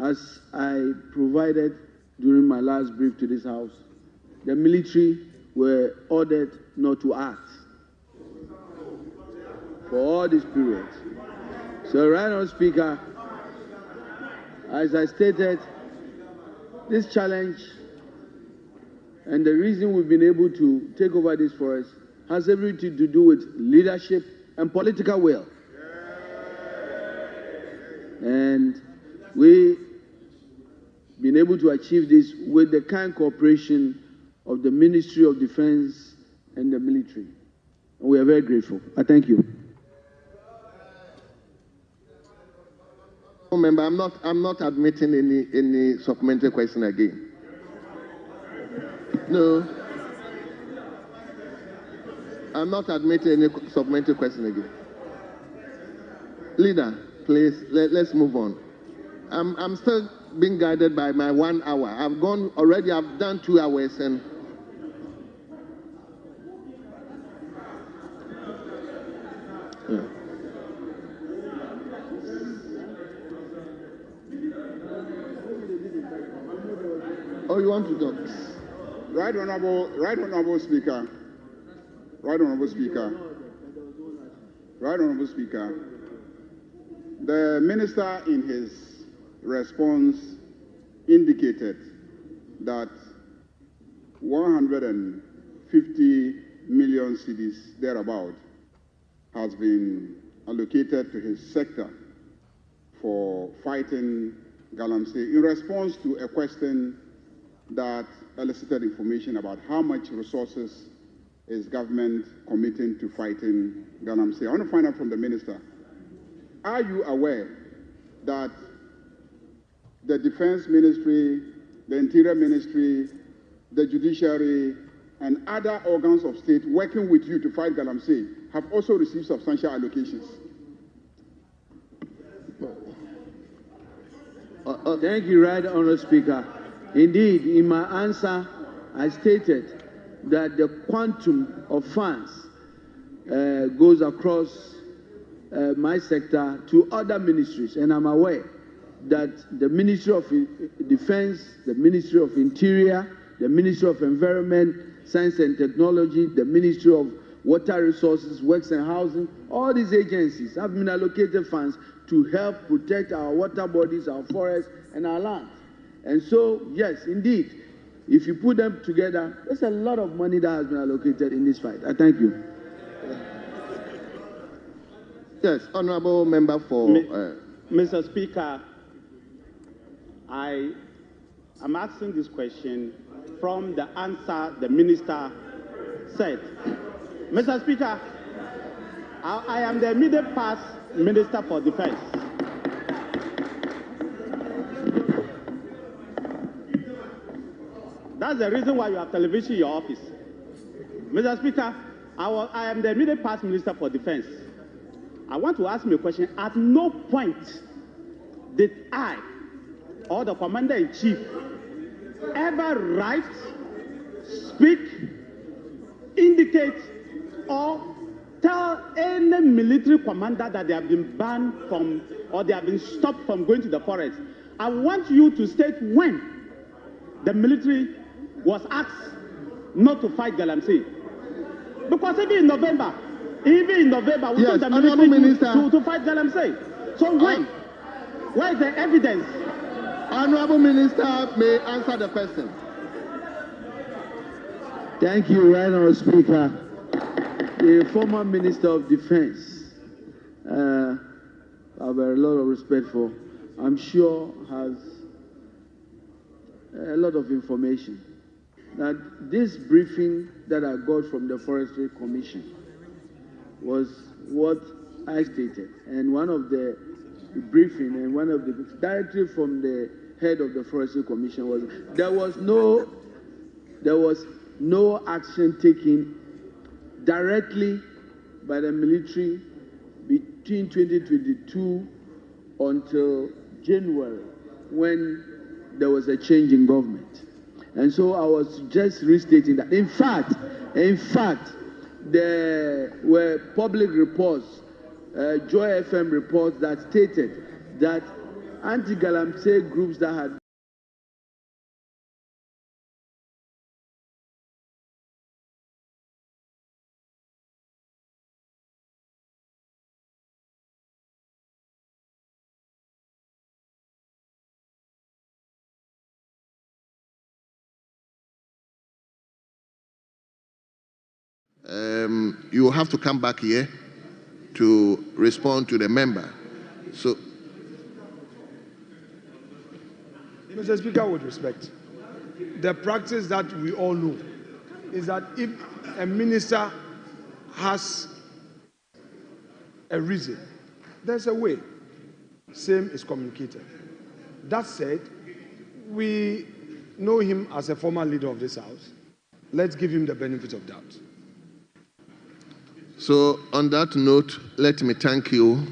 as I provided during my last brief to this House, the military were ordered not to act for all this period. So, Right Speaker, as I stated, this challenge and the reason we've been able to take over this forest has everything to do with leadership and political will. And we've been able to achieve this with the kind cooperation of the Ministry of Defense and the military. And we are very grateful. I thank you. Member, I'm not admitting any supplementary question again. No. I'm not admitting any supplementary question again. Leader, please, let's move on. I'm still being guided by my 1 hour. I've done 2 hours, and Oh, you want to talk? Right Honorable Speaker. Right Honorable Speaker. Right Honorable Speaker. The Minister in his response indicated that 150 million cedis thereabout has been allocated to his sector for fighting galamsey in response to a question that elicited information about how much resources is government committing to fighting galamsey. I want to find out from the Minister, are you aware that the Defense Ministry, the Interior Ministry, the Judiciary, and other organs of state working with you to fight galamsey have also received substantial allocations? Thank you, Right Honourable Speaker. Indeed, in my answer, I stated that the quantum of funds goes across my sector to other ministries, and I'm aware that the Ministry of Defense, the Ministry of Interior, the Ministry of Environment, Science and Technology, the Ministry of Water Resources, Works and Housing, all these agencies have been allocated funds to help protect our water bodies, our forests, and our land. And so, yes, indeed, if you put them together, there's a lot of money that has been allocated in this fight. I thank you. Yes, Honourable Member for... Mr. Speaker, I am asking this question from the answer the Minister said. Mr. Speaker, I am the immediate past Minister for Defense. That's the reason why you have television in your office. Mr. Speaker, I am the immediate past Minister for Defense. I want to ask you a question. At no point did I or the Commander-in-Chief ever write, speak, indicate, or tell any military commander that they have been banned from or they have been stopped from going to the forest. I want you to state when the military was asked not to fight galamsey. Because even in November, we told the military to fight galamsey. So when? Where is the evidence? Honourable Minister may answer the question. Thank you, Right Honourable Speaker. The former Minister of Defense, I have a lot of respect for, I'm sure has a lot of information. That this briefing that I got from the Forestry Commission was what I stated, and one of the briefing and one of the directive from the head of the Forestry Commission was there was no action taken directly by the military between 2022 until January when there was a change in government. And so I was just restating that. In fact, there were public reports, Joy FM reports that stated that anti-galamsey groups that had you have to come back here to respond to the member. So, Mr. Speaker, with respect, the practice that we all know is that if a minister has a reason, there's a way. Same is communicated. That said, we know him as a former leader of this House. Let's give him the benefit of doubt. So, on that note, let me thank you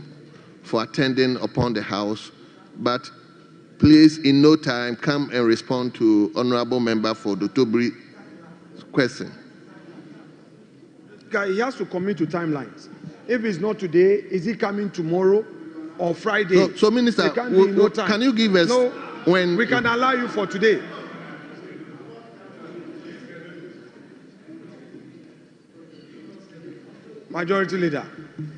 for attending upon the House. But please, in no time, come and respond to Honourable Member for Dotobri's question. He has to commit to timelines. If it's not today, is he coming tomorrow or Friday? So Minister, no time. Can you give us when... We can allow you for today. Majority Leader,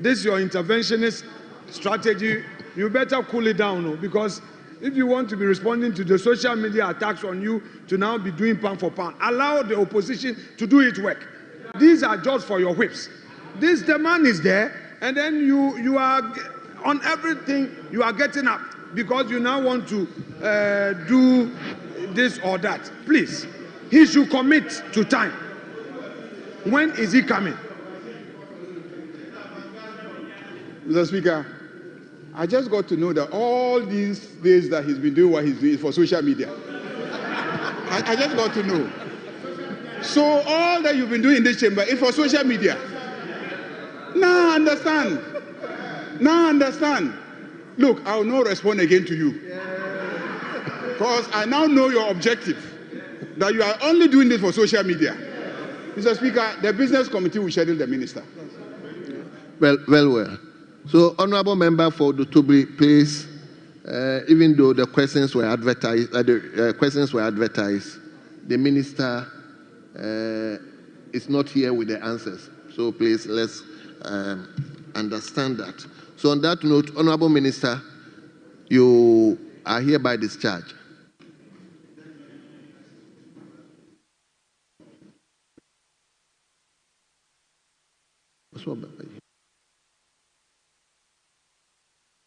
this your interventionist strategy. You better cool it down, because if you want to be responding to the social media attacks on you to now be doing pound for pound, allow the opposition to do its work. These are just for your whips. This demand is there, and then you are on everything. You are getting up because you now want to do this or that. Please, he should commit to time. When is he coming? Mr. Speaker, I just got to know that all these days that he's been doing what he's doing is for social media. I just got to know. So all that you've been doing in this chamber is for social media. Now I understand. Now I understand. Look, I will not respond again to you. Because I now know your objective. That you are only doing this for social media. Mr. Speaker, the business committee will schedule the minister. Well. So, honourable member for the Toby, please. Even though the questions were advertised, the minister is not here with the answers. So, please let's understand that. So, on that note, honourable minister, you are hereby discharged.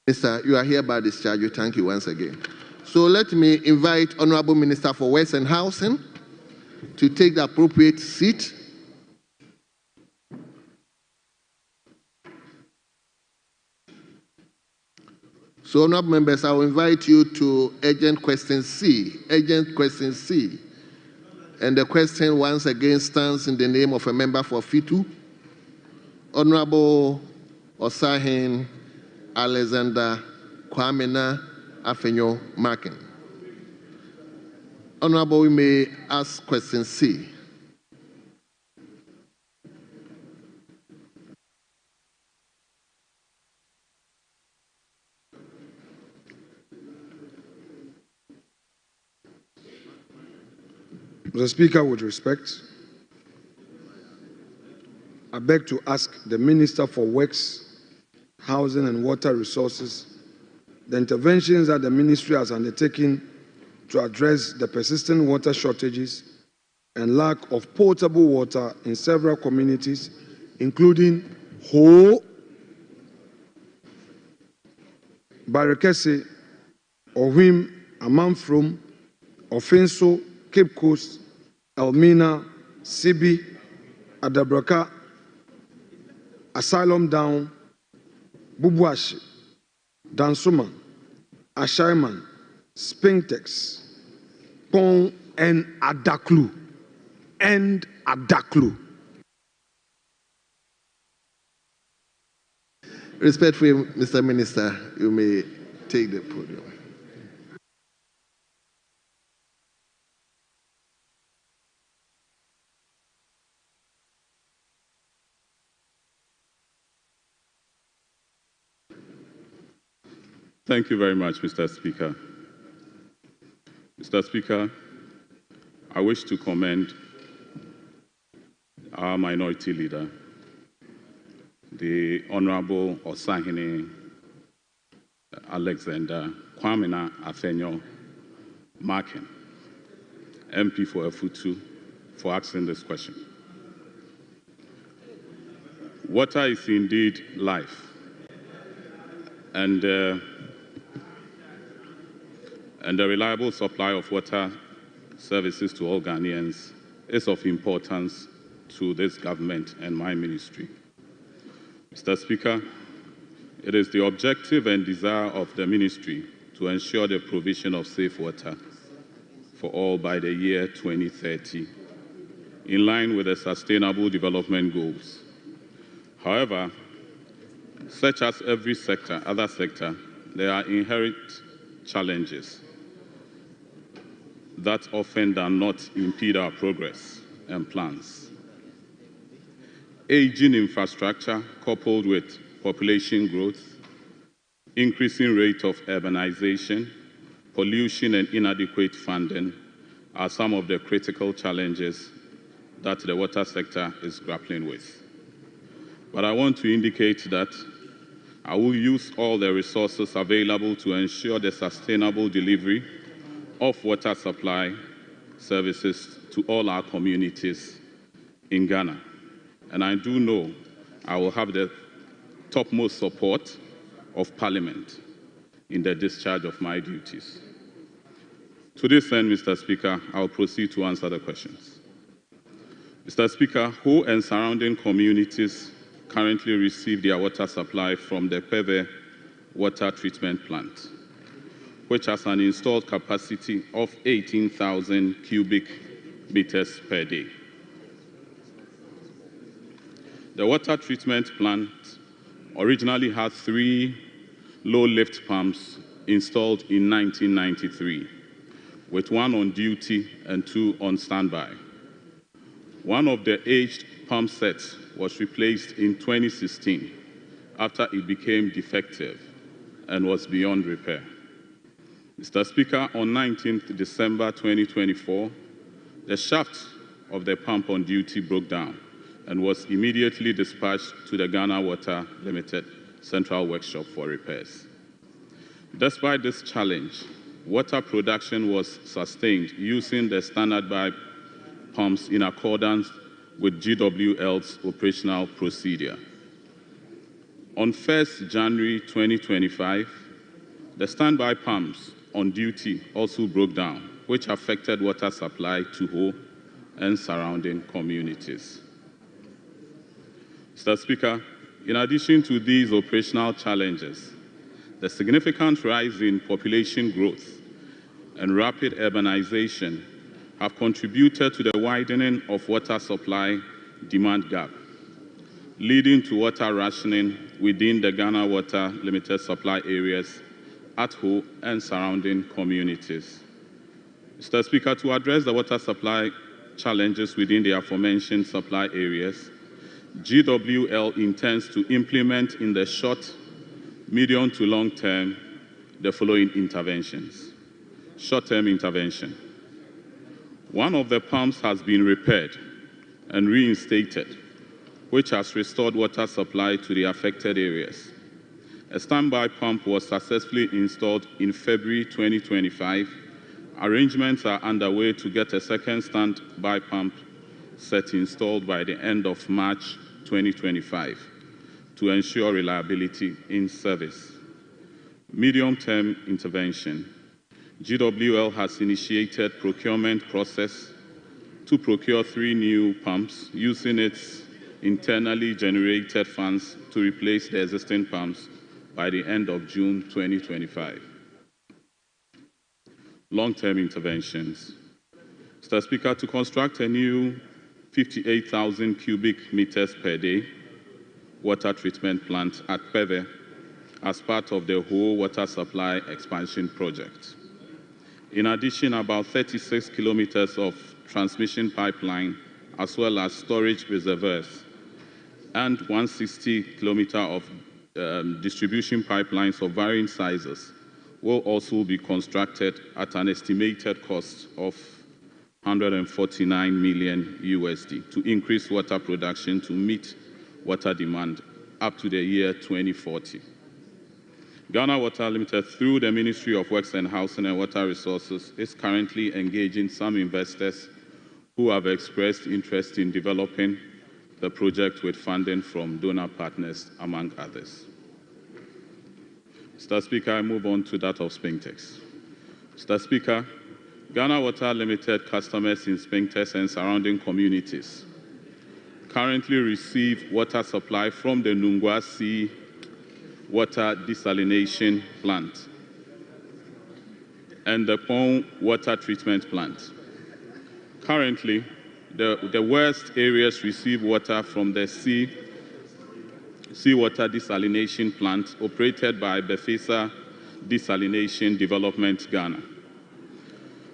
Minister, you are hereby discharged. We thank you once again. So let me invite Honourable Minister for Works and Housing to take the appropriate seat. So, honourable members, I will invite you to urgent question C. Urgent question C. And the question once again stands in the name of a member for Fitu, Honourable Osahin Alexander Kwamena Afenyo Markin. Honourable, we may ask question C. Mr. Speaker, with respect, I beg to ask the Minister for Works, Housing and Water Resources the interventions that the ministry has undertaken to address the persistent water shortages and lack of potable water in several communities, including Ho, Barekese, Ohim, Amanfrom, Offenso, Cape Coast, Elmina, Sibi, Adabraka, Asylum Down, Bubuashi, Dansuman, Ashaiman, Spintex, Pong, and Adaklu. Respectfully, Mr. Minister, you may take the podium. Thank you very much, Mr. Speaker. Mr. Speaker, I wish to commend our minority leader, the Honorable Osahini Alexander Kwamena Afenyo Markin, MP for Afutu, for asking this question. Water is indeed life, and the reliable supply of water services to all Ghanaians is of importance to this government and my ministry. Mr. Speaker, it is the objective and desire of the ministry to ensure the provision of safe water for all by the year 2030, in line with the Sustainable Development Goals. However, such as every other sector, there are inherent challenges that often do not impede our progress and plans. Aging infrastructure coupled with population growth, increasing rate of urbanization, pollution and inadequate funding are some of the critical challenges that the water sector is grappling with. but I want to indicate that I will use all the resources available to ensure the sustainable delivery of water supply services to all our communities in Ghana. And I do know I will have the topmost support of Parliament in the discharge of my duties. To this end, Mr. Speaker, I will proceed to answer the questions. Mr. Speaker, Ho and surrounding communities currently receive their water supply from the Peve water treatment plant, which has an installed capacity of 18,000 cubic meters per day. The water treatment plant originally had 3 low-lift pumps installed in 1993, with 1 on duty and 2 on standby. One of the aged pump sets was replaced in 2016 after it became defective and was beyond repair. Mr. Speaker, on 19th December 2024, the shaft of the pump on duty broke down and was immediately dispatched to the Ghana Water Limited Central Workshop for repairs. Despite this challenge, water production was sustained using the standard pumps in accordance with GWL's operational procedure. On 1st January 2025, the standby pumps on duty also broke down, which affected water supply to Ho and surrounding communities. Mr. Speaker, in addition to these operational challenges, the significant rise in population growth and rapid urbanization have contributed to the widening of water supply demand gap, leading to water rationing within the Ghana Water Limited supply areas at Ho and surrounding communities. Mr. Speaker, to address the water supply challenges within the aforementioned supply areas, GWL intends to implement in the short, medium to long term the following interventions. Short-term intervention. One of the pumps has been repaired and reinstated, which has restored water supply to the affected areas. A standby pump was successfully installed in February 2025. Arrangements are underway to get a second standby pump set installed by the end of March 2025 to ensure reliability in service. Medium-term intervention. GWL has initiated procurement process to procure 3 new pumps using its internally generated funds to replace the existing pumps by the end of June 2025. Long-term interventions. Mr. Speaker, to construct a new 58,000 cubic meters per day water treatment plant at Peve as part of the whole water supply expansion project. In addition, about 36 kilometers of transmission pipeline, as well as storage reservoirs, and 160 kilometers of distribution pipelines of varying sizes will also be constructed at an estimated cost of $149 million USD to increase water production to meet water demand up to the year 2040. Ghana Water Limited, through the Ministry of Works and Housing and Water Resources, is currently engaging some investors who have expressed interest in developing the project with funding from donor partners, among others. Mr. Speaker, I move on to that of Spintex. Mr. Speaker, Ghana Water Limited customers in Spintex and surrounding communities currently receive water supply from the Nungwa Sea water desalination plant and the Pong water treatment plant. Currently, the worst areas receive water from the seawater desalination plant operated by Befesa Desalination Development Ghana.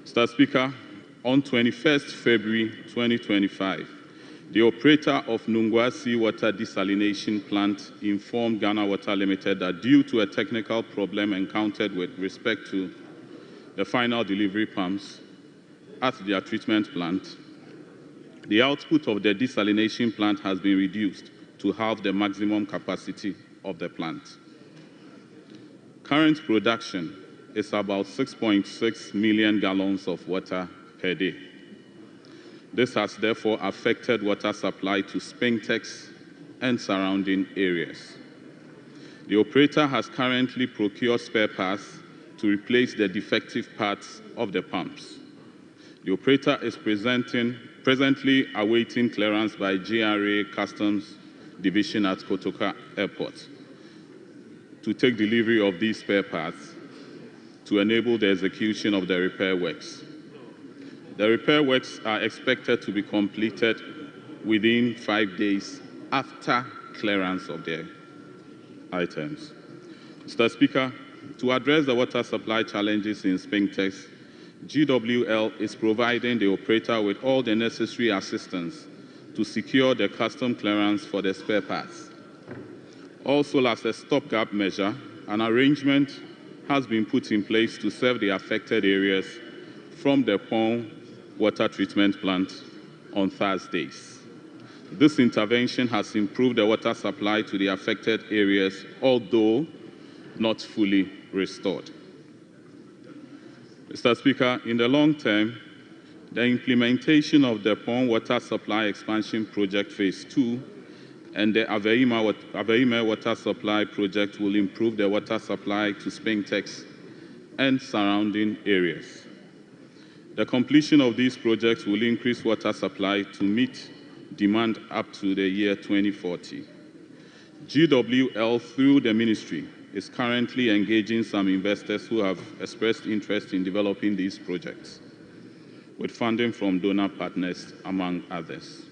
Mr. Speaker, on 21st February 2025, the operator of Nungwa Seawater Desalination Plant informed Ghana Water Limited that due to a technical problem encountered with respect to the final delivery pumps at their treatment plant, the output of the desalination plant has been reduced to halve the maximum capacity of the plant. Current production is about 6.6 million gallons of water per day. This has therefore affected water supply to Spintex and surrounding areas. The operator has currently procured spare parts to replace the defective parts of the pumps. The operator is presently awaiting clearance by GRA Customs Division at Kotoka Airport to take delivery of these spare parts to enable the execution of the repair works. The repair works are expected to be completed within 5 days after clearance of the items. Mr. Speaker, to address the water supply challenges in Spintex, GWL is providing the operator with all the necessary assistance to secure the custom clearance for the spare parts. Also, as a stopgap measure, an arrangement has been put in place to serve the affected areas from the Pong water treatment plant on Thursdays. This intervention has improved the water supply to the affected areas, although not fully restored. Mr. Speaker, in the long term, the implementation of the Pong Water Supply Expansion Project Phase 2 and the Aveime Water Supply Project will improve the water supply to Spintex and surrounding areas. The completion of these projects will increase water supply to meet demand up to the year 2040. GWL, through the ministry, is currently engaging some investors who have expressed interest in developing these projects, with funding from donor partners, among others.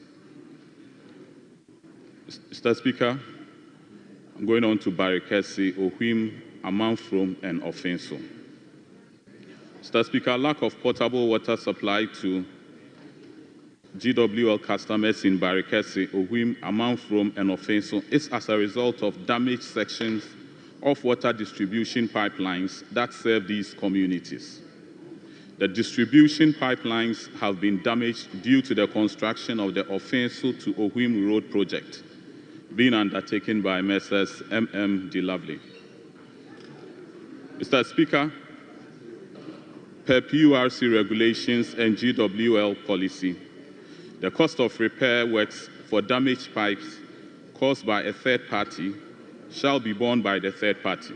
Mr. Speaker, I'm going on to Barikesi, Ohwim, Amanfrom, and Offenso. Mr. Speaker, lack of potable water supply to GWL customers in Barikesi, Ohwim, Amanfrom, and Offenso is as a result of damaged sections of water distribution pipelines that serve these communities. The distribution pipelines have been damaged due to the construction of the Offenso to Ohwim Road project being undertaken by Messrs. M.M. Lovely. Mr. Speaker, per PURC regulations and GWL policy, the cost of repair works for damaged pipes caused by a third party shall be borne by the third party.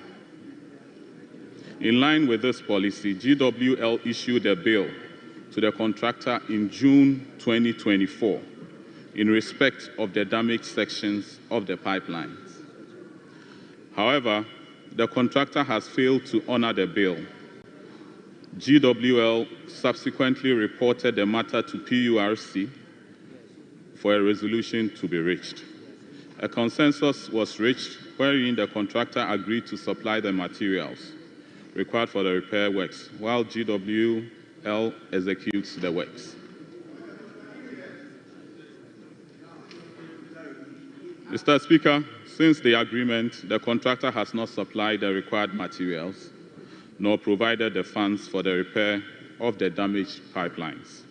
In line with this policy, GWL issued a bill to the contractor in June 2024 in respect of the damaged sections of the pipelines. However, the contractor has failed to honor the bill. GWL subsequently reported the matter to PURC for a resolution to be reached. A consensus was reached wherein the contractor agreed to supply the materials required for the repair works, while GWL executes the works. Mr. Speaker, since the agreement, the contractor has not supplied the required materials, nor provided the funds for the repair of the damaged pipelines.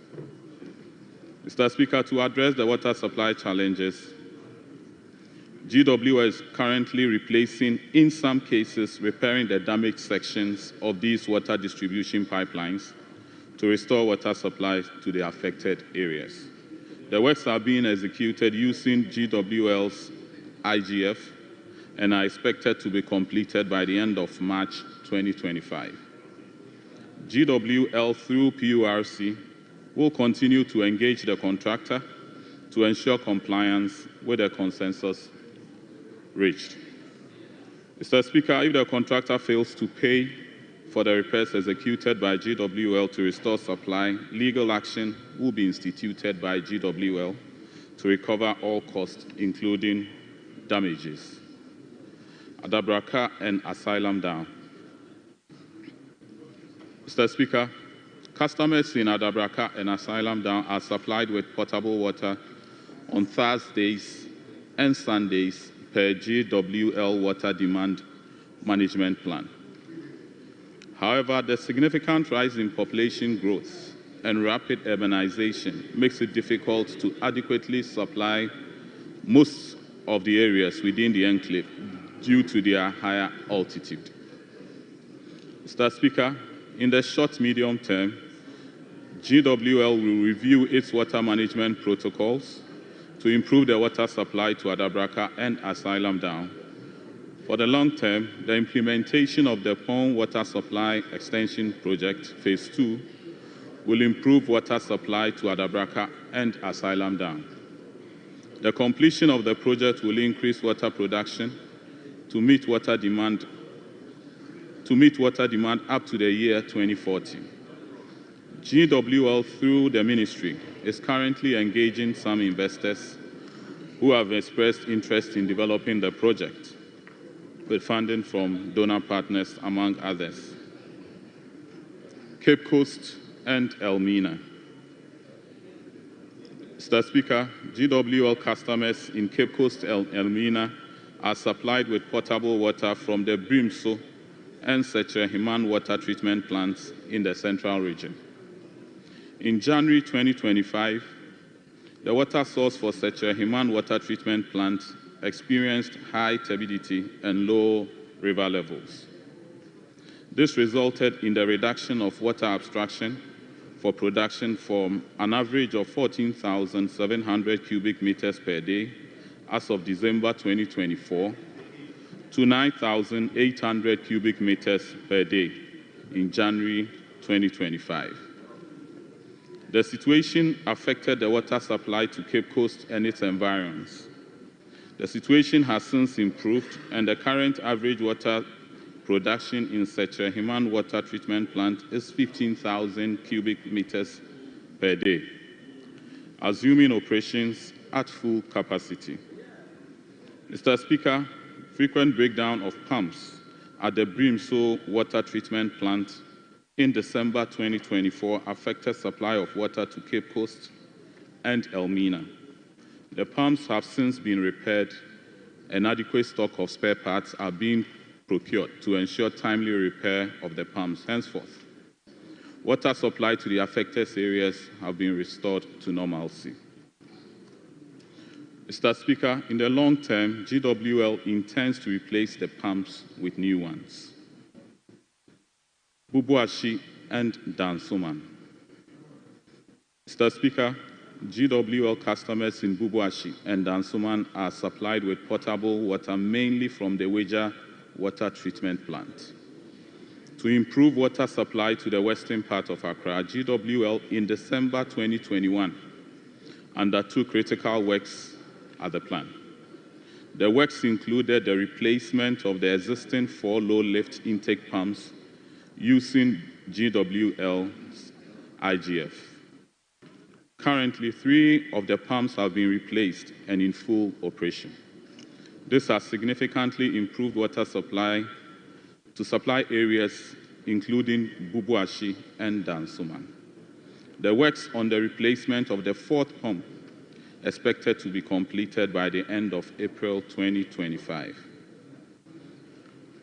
Mr. Speaker, to address the water supply challenges, GWL is currently replacing, in some cases, repairing the damaged sections of these water distribution pipelines to restore water supply to the affected areas. The works are being executed using GWL's IGF and are expected to be completed by the end of March 2025. GWL, through PURC, will continue to engage the contractor to ensure compliance with the consensus reached. Mr. Speaker, if the contractor fails to pay for the repairs executed by GWL to restore supply, legal action will be instituted by GWL to recover all costs, including damages. Adabraka and Asylum Down. Mr. Speaker, customers in Adabraka and Asylum Down are supplied with potable water on Thursdays and Sundays per GWL Water Demand Management Plan. However, the significant rise in population growth and rapid urbanization makes it difficult to adequately supply most of the areas within the enclave due to their higher altitude. Mr. Speaker, in the short-medium term, GWL will review its water management protocols to improve the water supply to Adabraka and Asylum Down. For the long term, the implementation of the Pond Water Supply Extension Project Phase 2 will improve water supply to Adabraka and Asylum Down. The completion of the project will increase water production to meet water demand up to the year 2040. GWL, through the ministry, is currently engaging some investors who have expressed interest in developing the project, with funding from donor partners, among others. Cape Coast and Elmina. Mr. Speaker, GWL customers in Cape Coast Elmina are supplied with potable water from the Brimso and Seche Himan water treatment plants in the central region. In January 2025, the water source for Seche Himan water treatment plant experienced high turbidity and low river levels. This resulted in the reduction of water abstraction for production from an average of 14,700 cubic meters per day as of December 2024 to 9,800 cubic meters per day in January 2025. The situation affected the water supply to Cape Coast and its environs. The situation has since improved, and the current average water production in Seche Himan water treatment plant is 15,000 cubic meters per day, assuming operations at full capacity. Mr. Speaker, frequent breakdown of pumps at the Brimso water treatment plant in December 2024 affected supply of water to Cape Coast and Elmina. The pumps have since been repaired, and adequate stock of spare parts are being procured to ensure timely repair of the pumps henceforth. Water supply to the affected areas have been restored to normalcy. Mr. Speaker, in the long term, GWL intends to replace the pumps with new ones. Bubuashi and Dansoman. Mr. Speaker, GWL customers in Bubuashi and Dansoman are supplied with potable water mainly from the Weja water treatment plant. To improve water supply to the western part of Accra, GWL in December 2021 undertook critical works at the plant. The works included the replacement of the existing 4 low-lift intake pumps using GWL's IGF. Currently, 3 of the pumps have been replaced and in full operation. This has significantly improved water supply to supply areas including Bubuashi and Dansoman. The works on the replacement of the 4th pump expected to be completed by the end of April 2025.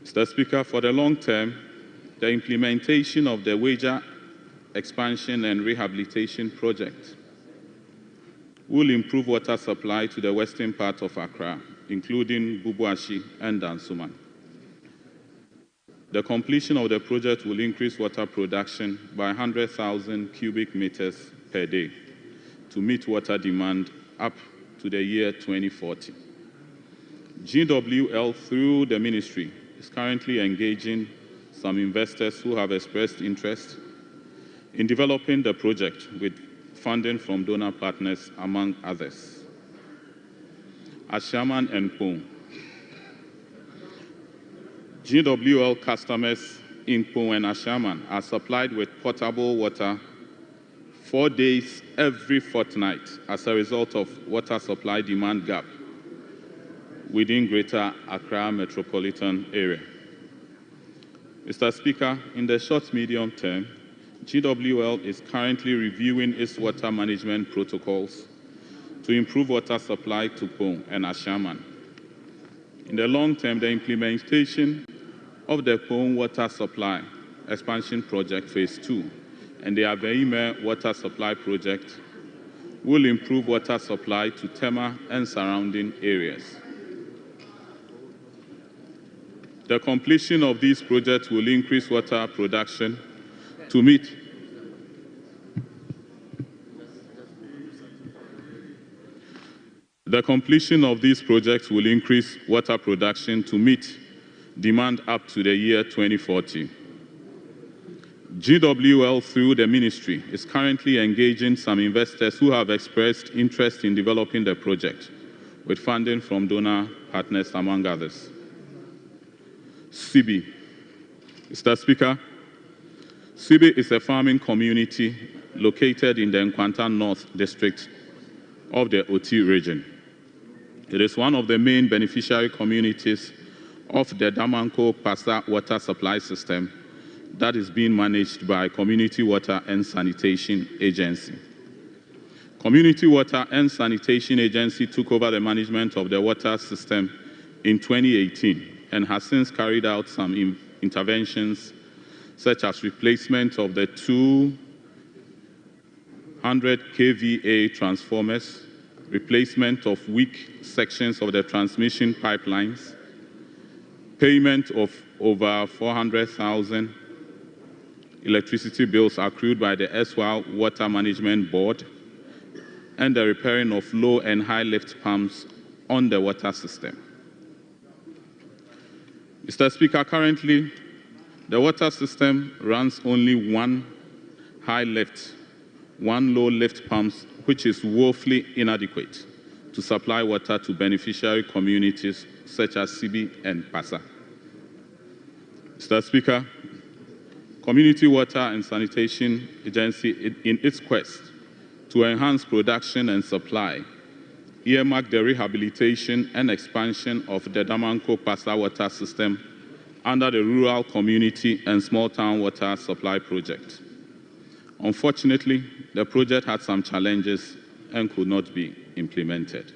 Mr. Speaker, for the long term, the implementation of the Weja expansion and rehabilitation project will improve water supply to the western part of Accra, including Bubuashi and Dansoman. The completion of the project will increase water production by 100,000 cubic meters per day to meet water demand up to the year 2040. GWL, through the ministry, is currently engaging some investors who have expressed interest in developing the project with funding from donor partners, among others. Ashaman and Pong. GWL customers in Pong and Ashaman are supplied with potable water 4 days every fortnight as a result of water supply demand gap within Greater Accra metropolitan area. Mr. Speaker, in the short-medium term, GWL is currently reviewing its water management protocols to improve water supply to Pong and Ashaman. In the long term, the implementation of the Pong Water Supply Expansion Project Phase 2 and the Aveime Water Supply Project will improve water supply to Tema and surrounding areas. The completion of these projects will increase water production to meet demand up to the year 2040. GWL, through the ministry, is currently engaging some investors who have expressed interest in developing the project, with funding from donor partners, among others. Sibi. Mr. Speaker, Sibi is a farming community located in the Nkwanta North District of the Oti region. It is one of the main beneficiary communities of the Damanko Pasa water supply system that is being managed by Community Water and Sanitation Agency. Community Water and Sanitation Agency took over the management of the water system in 2018 and has since carried out some interventions such as replacement of the 200 kVA transformers, replacement of weak sections of the transmission pipelines, payment of over 400,000 electricity bills accrued by the SWAL Water Management Board, and the repairing of low and high lift pumps on the water system. Mr. Speaker, currently, the water system runs only one high lift, one low lift pumps, which is woefully inadequate to supply water to beneficiary communities such as Sibi and Pasa. Mr. Speaker, Community Water and Sanitation Agency, in its quest to enhance production and supply, earmarked the rehabilitation and expansion of the Damanko Pasa water system under the Rural Community and Small Town Water Supply Project. Unfortunately, the project had some challenges and could not be implemented.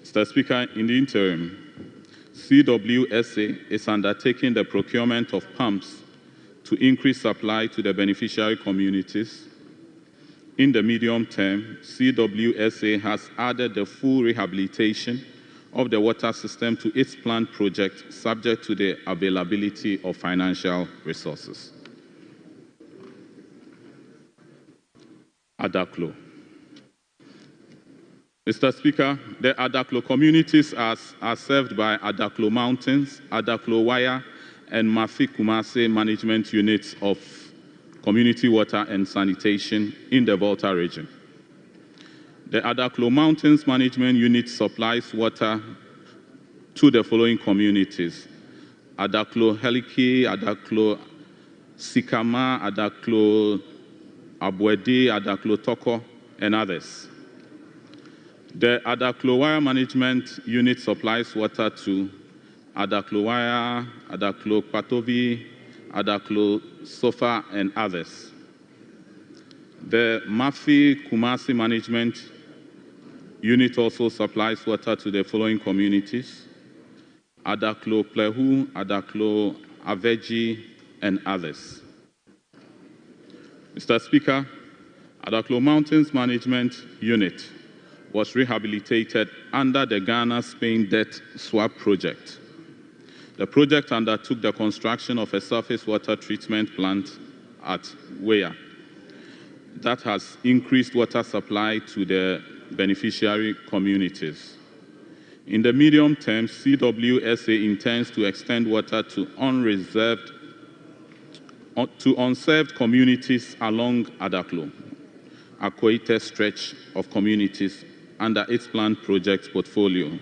Mr. Speaker, in the interim, CWSA is undertaking the procurement of pumps to increase supply to the beneficiary communities. In the medium term, CWSA has added the full rehabilitation of the water system to its planned project, subject to the availability of financial resources. Adaklo. Mr. Speaker, the Adaklo communities are served by Adaklo Mountains, Adaklo Wire, and Mafi Kumase management units of Community Water and Sanitation in the Volta region. The Adaklo Mountains Management Unit supplies water to the following communities: Adaklo Heliki, Adaklo Sikama, Adaklo Abwedi, Adaklo Toko, and others. The Adaklo Wire Management Unit supplies water to Adaklo Wire, Adaklo Patovi, Adaklo Sofa, and others. The Mafi Kumasi Management Unit also supplies water to the following communities: Adaklo Plehu, Adaklo Aveji, and others. Mr. Speaker, Adaklo Mountains Management Unit was rehabilitated under the Ghana-Spain Debt Swap Project. The project undertook the construction of a surface water treatment plant at Weya that has increased water supply to the beneficiary communities. In the medium term, CWSA intends to extend water to unserved communities along Adaklo, Akoite stretch of communities under its planned project portfolio,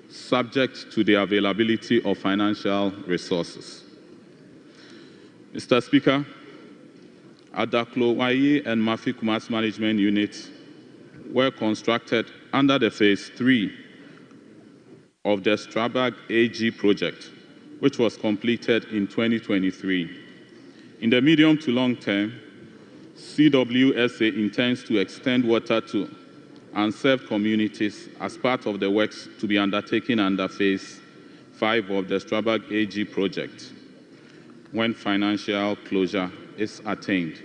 subject to the availability of financial resources. Mr. Speaker, Adaklo Wayi and Mafi Kumas Management Units were constructed under the Phase 3 of the Strabag AG project, which was completed in 2023. In the medium to long term, CWSA intends to extend water to unserved communities as part of the works to be undertaken under Phase 5 of the Strabag AG project, when financial closure is attained.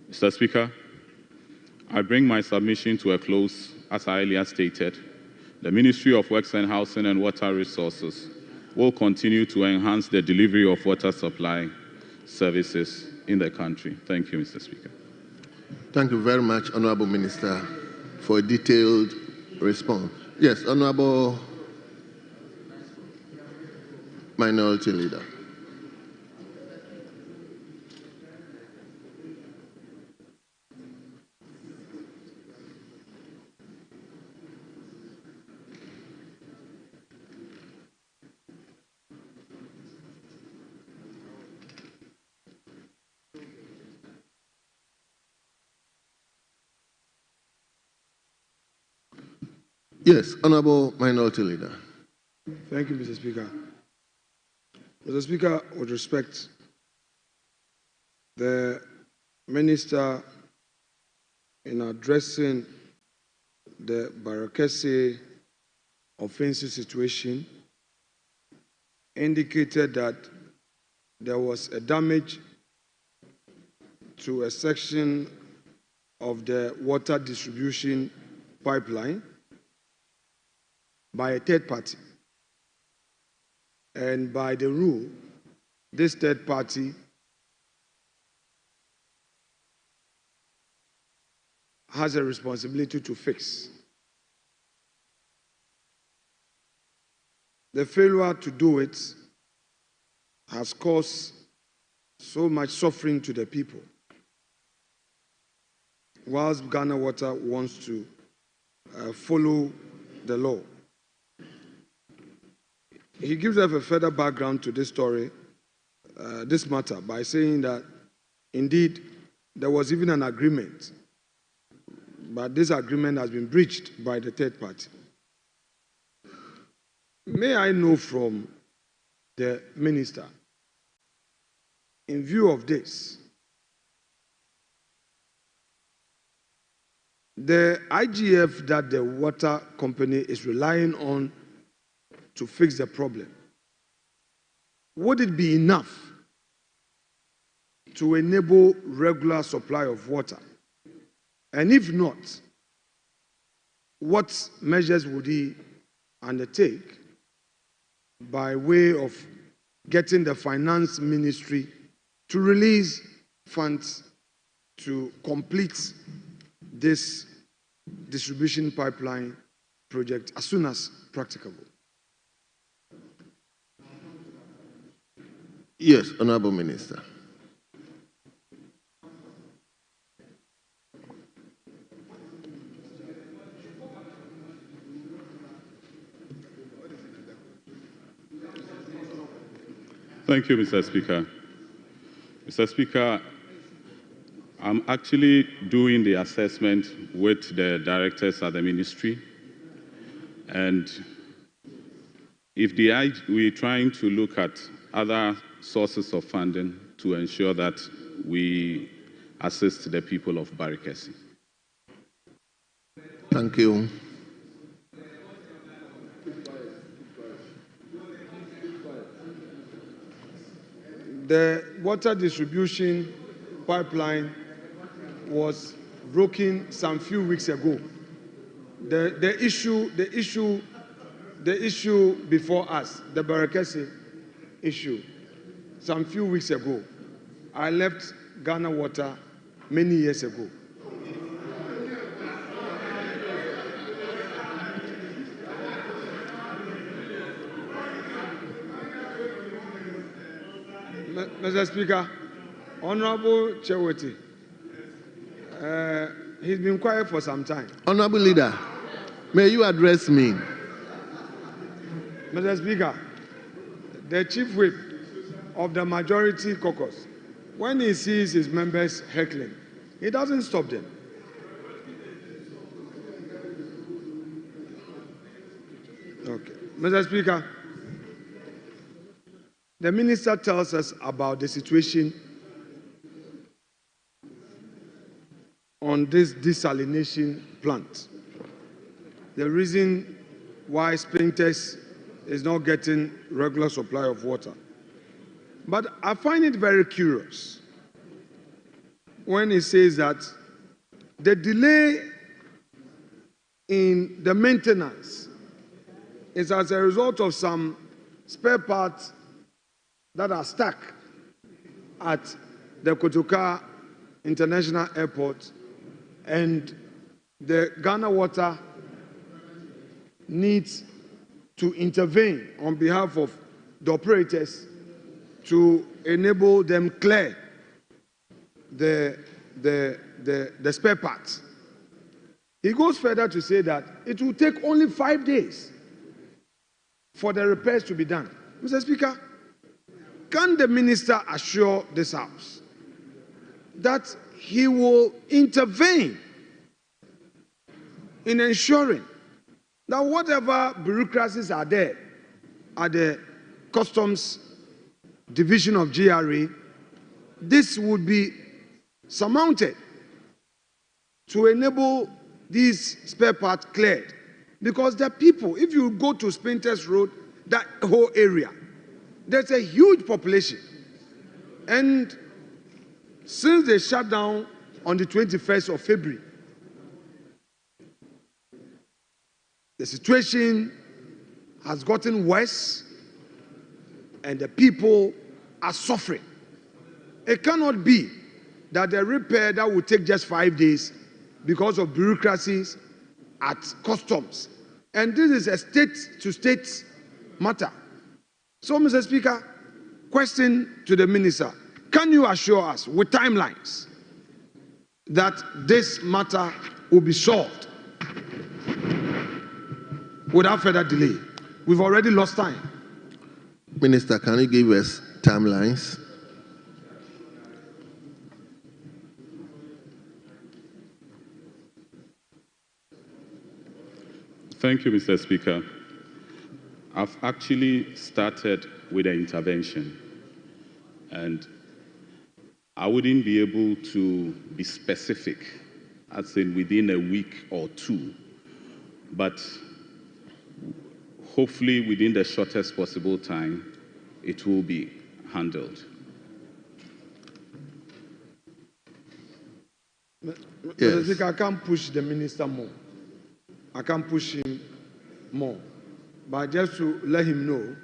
Mr. Speaker, I bring my submission to a close. As I earlier stated, the Ministry of Works and Housing and Water Resources will continue to enhance the delivery of water supply services in the country. Thank you, Mr. Speaker. Thank you very much, Honorable Minister, for a detailed response. Yes, Honorable Minority Leader. Yes, Honorable Minority Leader. Thank you, Mr. Speaker. Mr. Speaker, with respect, the Minister, in addressing the Barakese offensive situation, indicated that there was a damage to a section of the water distribution pipeline by a third party. And by the rule, this third party has a responsibility to fix. The failure to do it has caused so much suffering to the people, whilst Ghana Water wants to follow the law. He gives us a further background to this story, this matter, by saying that indeed there was even an agreement, but this agreement has been breached by the third party. May I know from the Minister, in view of this, the IGF that the water company is relying on to fix the problem, would it be enough to enable regular supply of water? And if not, what measures would he undertake by way of getting the finance ministry to release funds to complete this distribution pipeline project as soon as practicable? Yes, Honorable Minister. Thank you, Mr. Speaker. Mr. Speaker, I'm actually doing the assessment with the directors at the ministry, and if we're trying to look at other sources of funding to ensure that we assist the people of Barakese. Thank you. The water distribution pipeline was broken some few weeks ago. The issue before us, the Barakese issue, some few weeks ago. I left Ghana Water many years ago. Mr. Speaker, Honorable Cheweti, he's been quiet for some time. Honorable Leader, may you address me? Mr. Speaker, the Chief Whip of the Majority Caucus, when he sees his members heckling, he doesn't stop them. Okay. Mr. Speaker, the minister tells us about the situation on this desalination plant. The reason why Spintex is not getting regular supply of water. But I find it very curious when he says that the delay in the maintenance is as a result of some spare parts that are stuck at the Kotoka International Airport, and the Ghana Water needs to intervene on behalf of the operators to enable them clear the spare parts. He goes further to say that it will take only 5 days for the repairs to be done. Mr. Speaker, can the minister assure this House that he will intervene in ensuring that whatever bureaucracies are there at the Customs Division of GRA, this would be surmounted to enable these spare parts cleared? Because the people, if you go to Spinters Road, that whole area, there's a huge population. And since they shut down on the 21st of February, the situation has gotten worse and the people are suffering. It cannot be that the repair that will take just 5 days because of bureaucracies at customs. And this is a state-to-state matter. So, Mr. Speaker, question to the minister. Can you assure us with timelines that this matter will be solved without further delay? We've already lost time. Minister, can you give us timelines? Thank you, Mr. Speaker. I've actually started with the intervention, and I wouldn't be able to be specific, as in within a week or two, but hopefully within the shortest possible time, it will be handled. Mr. Speaker, I can't push the minister more. I can't push him more. But just to let him know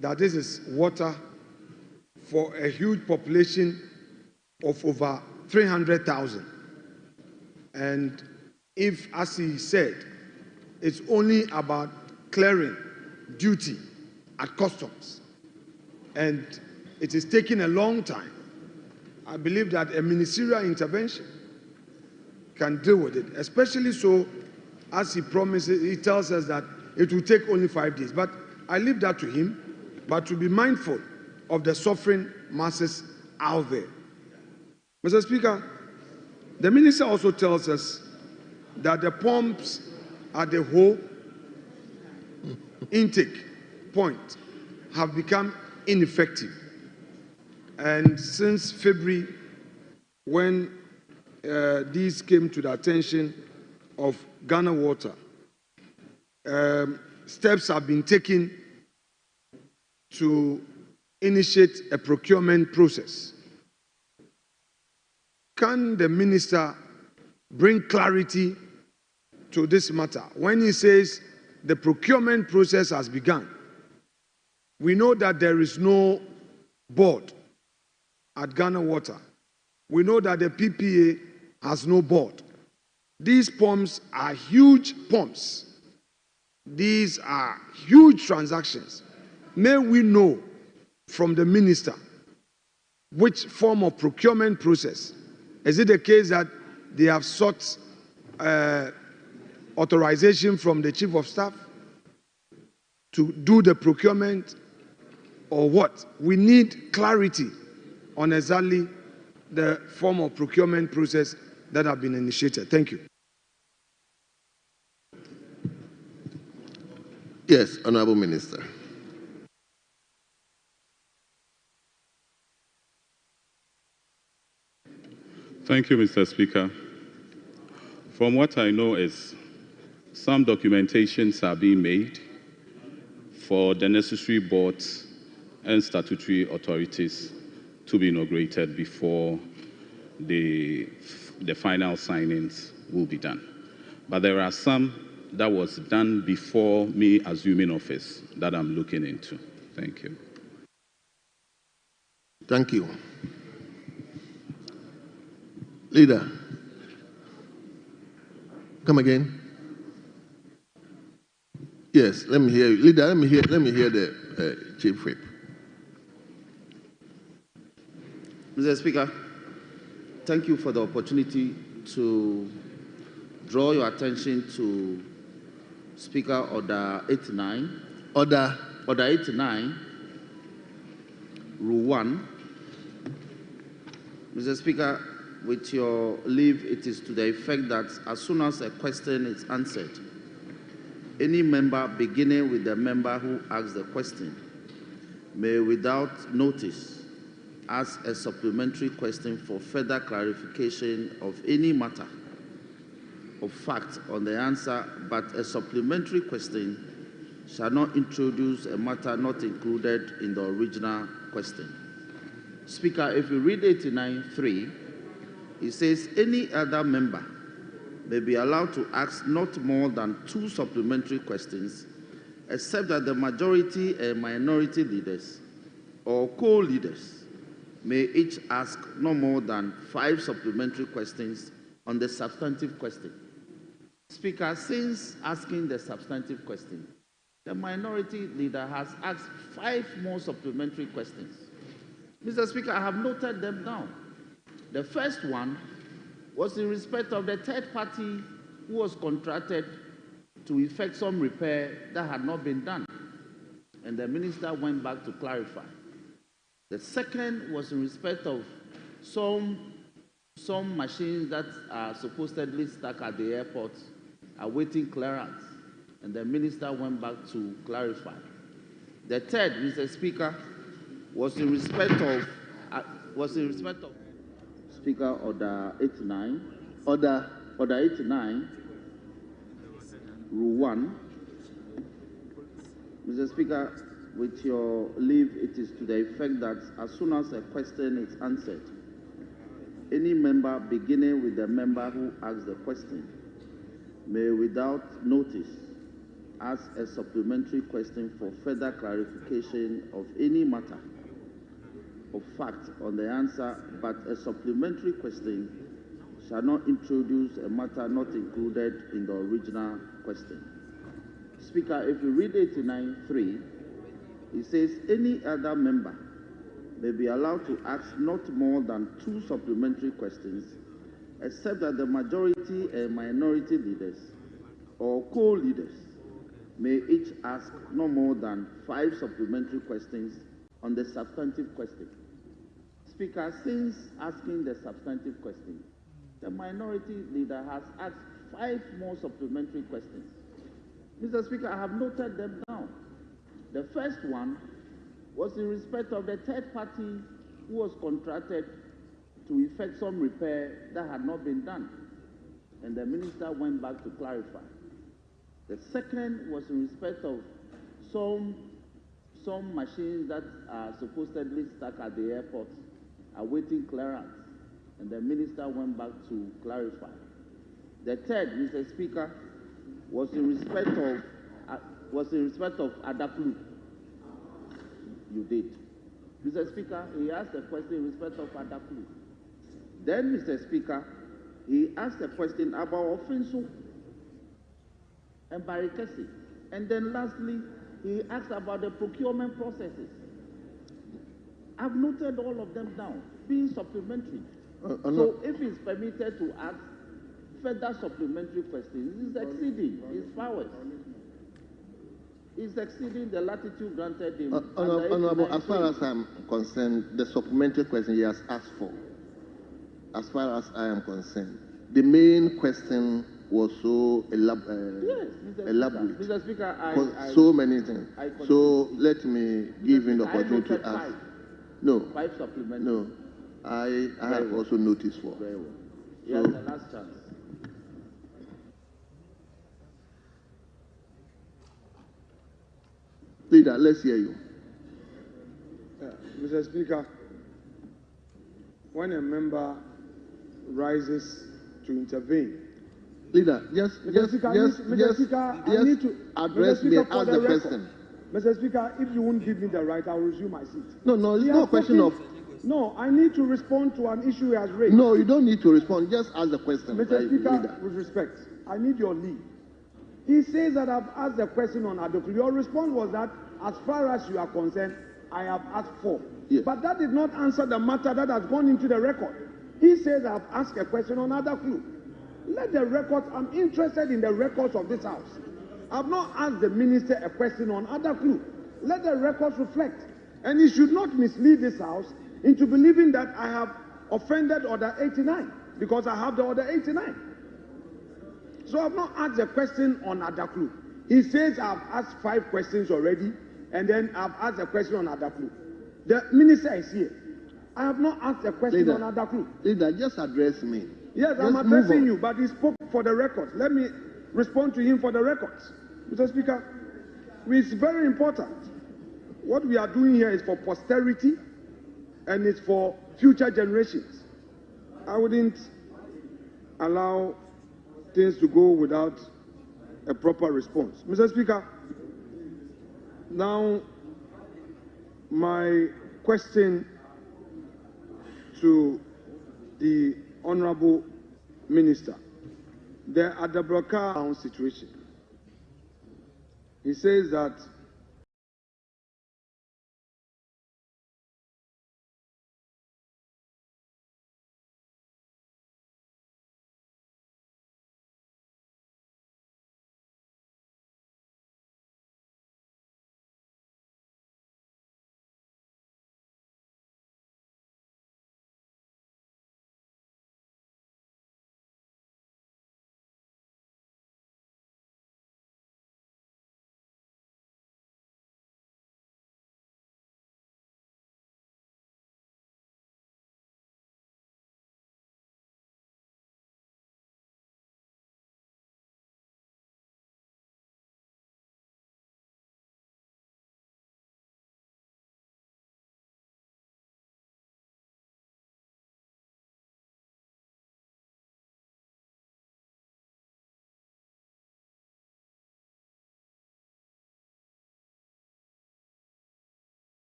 that this is water for a huge population of over 300,000. And if, as he said, it's only about clearing duty at customs, and it is taking a long time, I believe that a ministerial intervention can deal with it, especially so, as he promises, he tells us that it will take only 5 days. But I leave that to him, but to be mindful of the suffering masses out there. Mr. Speaker, the minister also tells us that the pumps at the whole intake point have become ineffective. And since February, when these came to the attention of Ghana Water, steps have been taken to initiate a procurement process. Can the minister bring clarity to this matter? When he says the procurement process has begun, we know that there is no board at Ghana Water. We know that the PPA has no board. These pumps are huge pumps. These are huge transactions. May we know from the minister which form of procurement process? Is it the case that they have sought authorization from the Chief of Staff to do the procurement, or what? We need clarity on exactly the form of procurement process that have been initiated. Thank you. Yes, Honorable Minister. Thank you, Mr. Speaker. From what I know is some documentations are being made for the necessary boards and statutory authorities to be inaugurated before the final signings will be done. But there are some that was done before me assuming office that I'm looking into. Thank you. Thank you. Leader, come again. Yes, let me hear you. Leader, let me hear the Chief Whip. Mr. Speaker, thank you for the opportunity to draw your attention to Speaker Order 89. Order 89, Rule 1. Mr. Speaker, with your leave, it is to the effect that as soon as a question is answered, any member beginning with the member who asks the question may, without notice, ask a supplementary question for further clarification of any matter of fact on the answer, but a supplementary question shall not introduce a matter not included in the original question. Speaker, if you read 89.3, it says any other member may be allowed to ask not more than 2 supplementary questions, except that the majority and minority leaders or co-leaders may each ask no more than 5 supplementary questions on the substantive question. Speaker, since asking the substantive question, the minority leader has asked 5 more supplementary questions. Mr. Speaker, I have noted them down. The first one was in respect of the third party who was contracted to effect some repair that had not been done, and the minister went back to clarify. The second was in respect of some machines that are supposedly stuck at the airport awaiting clearance, and the minister went back to clarify. The third, Mr. Speaker, was in respect of Speaker Order 89. Order 89, Rule 1. Mr. Speaker, with your leave, it is to the effect that as soon as a question is answered, any member beginning with the member who asks the question may, without notice, ask a supplementary question for further clarification of any matter of fact on the answer, but a supplementary question shall not introduce a matter not included in the original question. Speaker, if you read 89.3, it says any other member may be allowed to ask not more than 2 supplementary questions, except that the majority and minority leaders or co-leaders may each ask no more than 5 supplementary questions on the substantive question. Speaker, since asking the substantive question, the minority leader has asked 5 more supplementary questions. Mr. Speaker, I have noted them down. The first one was in respect of the third party who was contracted to effect some repair that had not been done, and the minister went back to clarify. The second was in respect of some machines that are supposedly stuck at the airport awaiting clearance, and the minister went back to clarify. The third, Mr. Speaker, was in respect of Adaplu. You did. Mr. Speaker, he asked a question in respect of Adaplu. Then, Mr. Speaker, he asked a question about Offenso and Barikesi. And then lastly, he asked about the procurement processes. I've noted all of them down, being supplementary. So if he's permitted to ask further supplementary questions, he's exceeding his powers. He's exceeding the latitude granted him. Honorable, as far as I'm concerned, the supplementary question he has asked for, as far as I am concerned, the main question was so elaborate. Mr. Speaker, So many things. So let me give him the opportunity to ask. No. 5 supplementary. No. I have also noticed for. Very well. Yes, the last chance. Leader, let's hear you. Mr. Speaker, when a member rises to intervene Leader, just Mr. Speaker, I need to address me, ask the question. Mr. Speaker, if you won't give me the right, I will resume my seat. No, it's not a question of... No, I need to respond to an issue he has raised. No, you don't need to respond. Just ask the question. Mr. Speaker, with respect, I need your leave. He says that I've asked the question on Adoklu. Your response was that, as far as you are concerned, I have asked for. Yes. But that did not answer the matter that has gone into the record. He says I've asked a question on Adoklu. Let the records, I'm interested in the records of this House. I've not asked the minister a question on Adoklu. Let the records reflect. And he should not mislead this House into believing that I have offended Order 89, because I have the Order 89. So I've not asked a question on Adoklu. He says I've asked 5 questions already, and then I've asked a question on Adoklu. The minister is here. I have not asked a question on Adoklu. Leader, just address me. Yes, I'm addressing you, but he spoke for the records. Let me respond to him for the records. Mr. Speaker, it's very important. What we are doing here is for posterity, and it's for future generations. I wouldn't allow things to go without a proper response. Mr. Speaker, now my question to the Honorable Minister, the Adabraka situation. He says that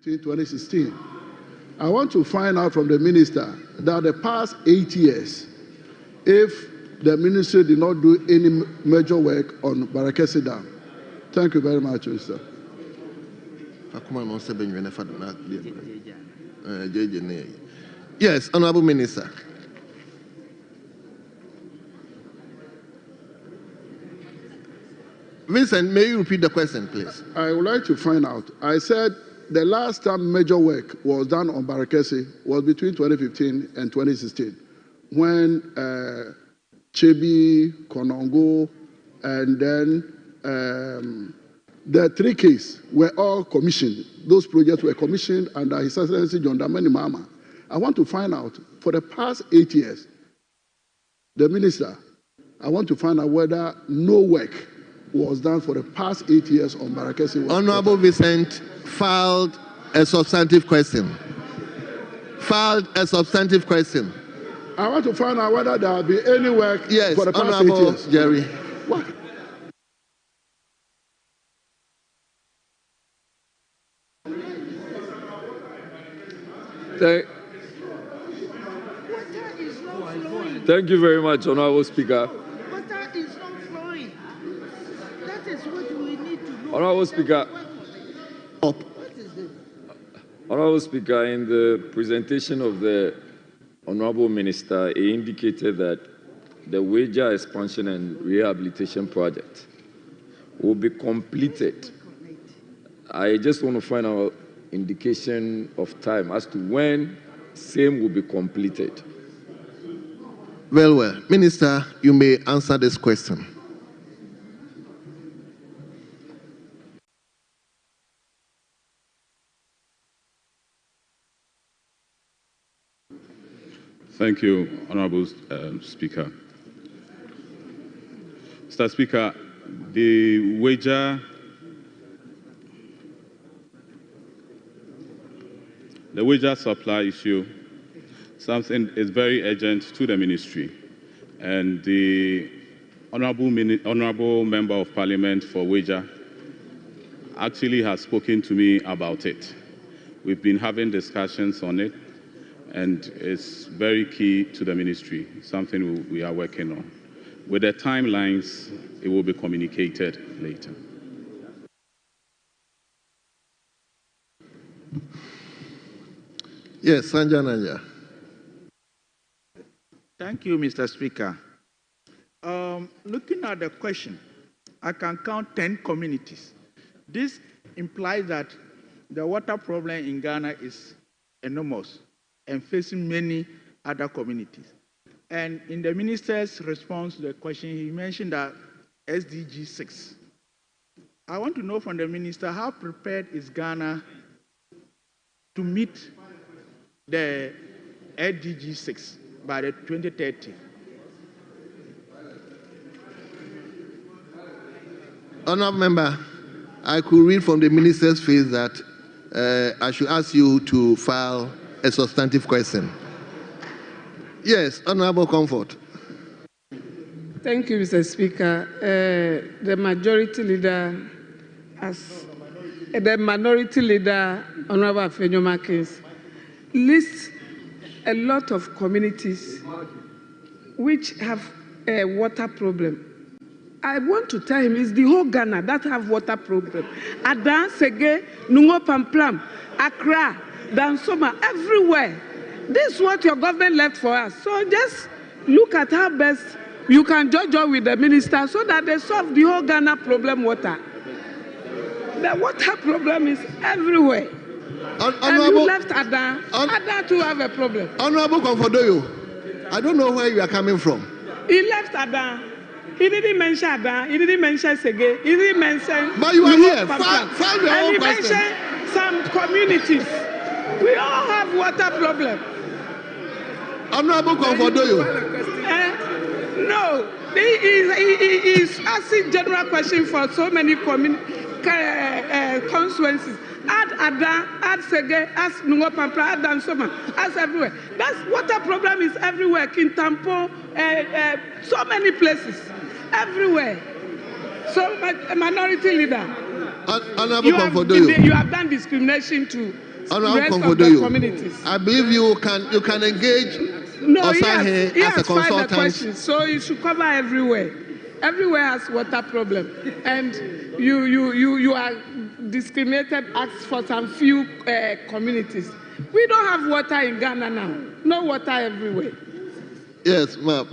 in 2016. I want to find out from the minister that the past 8 years, if the ministry did not do any major work on Barakesi Dam. Thank you very much, Mr. Yes, Honorable Minister. Vincent, may you repeat the question, please? I would like to find out. I said the last time major work was done on Barakesi was between 2015 and 2016, when Chebi, Konongo, and then the 3 cases were all commissioned. Those projects were commissioned under His Excellency John Dramani Mahama. I want to find out, for the past 8 years, the minister, I want to find out whether no work was done for the past 8 years on Barakesi. Honorable Vincent filed a substantive question. I want to find out whether there will be any work for the past 8 years. Jerry. What? Thank you very much, Honorable Speaker. Water is not flowing. That is what we need to know. Honorable Speaker. Honorable Speaker, in the presentation of the Honorable Minister, he indicated that the Wager Expansion and Rehabilitation Project will be completed. I just want to find out indication of time as to when same will be completed. Well, Minister, you may answer this question. Thank you, Honorable Speaker. Mr. Speaker, the wager supply issue, something is very urgent to the ministry, and the honorable member of Parliament for Wager actually has spoken to me about it. We've been having discussions on it, and it's very key to the ministry, something we are working on. With the timelines, it will be communicated later. Yes, Sanjay Nanja. Thank you, Mr. Speaker. Looking at the question, I can count 10 communities. This implies that the water problem in Ghana is enormous and facing many other communities. And in the minister's response to the question, he mentioned that SDG 6. I want to know from the minister, how prepared is Ghana to meet the SDG 6 by the 2030? Honourable Member, I could read from the minister's face that I should ask you to file a substantive question. Yes, Honourable Comfort. Thank you, Mr. Speaker. The minority leader, Honourable Afenyo Markins, lists a lot of communities which have a water problem. I want to tell him it's the whole Ghana that have water problem. Adan, Sege, Nungo Pamplam, Accra, Dansoma, everywhere. This is what your government left for us. So just look at how best you can judge with the minister so that they solve the whole Ghana problem water. The water problem is everywhere. And you left Adan. Adan to have a problem. Honourable Comfordoyo, I don't know where you are coming from. He left Adan. He didn't mention Adan. He didn't mention Sege. He didn't mention. But you are here. Find your own question. And he mentioned some communities. We all have water problem. Honourable Comfordoyo. No, he is asking general question for so many constituencies. Add Adan, add Sege, add Nungo Pampla, add Dansoma, add everywhere. That's water problem is everywhere. Kintampo, so many places, everywhere. So, a minority leader, you have done discrimination to rest of the communities. I believe you can engage. No, he as a consultant. Questions, so you should cover everywhere. Everywhere has water problem, and you are discriminated as for some few communities. We don't have water in Ghana now. No water everywhere. Yes, ma'am.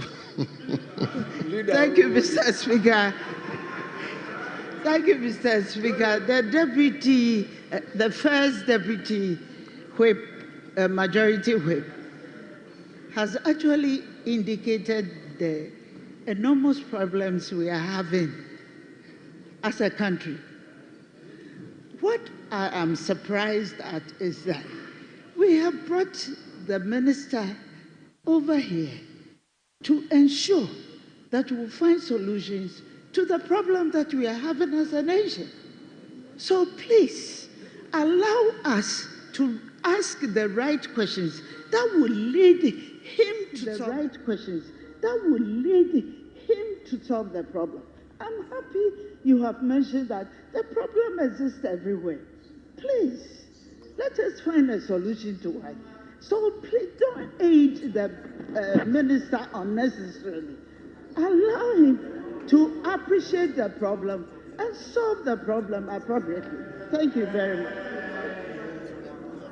Thank you, Mr. Speaker. Thank you, Mr. Speaker. The first deputy whip, majority whip, has actually indicated the enormous problems we are having as a country. What I am surprised at is that we have brought the minister over here to ensure that we'll find solutions to the problem that we are having as a nation. So please, allow us to ask the right questions that will lead him to solve the problem. I'm happy you have mentioned that the problem exists everywhere. Please, let us find a solution to it. So please don't aid the minister unnecessarily. Allow him to appreciate the problem and solve the problem appropriately. Thank you very much.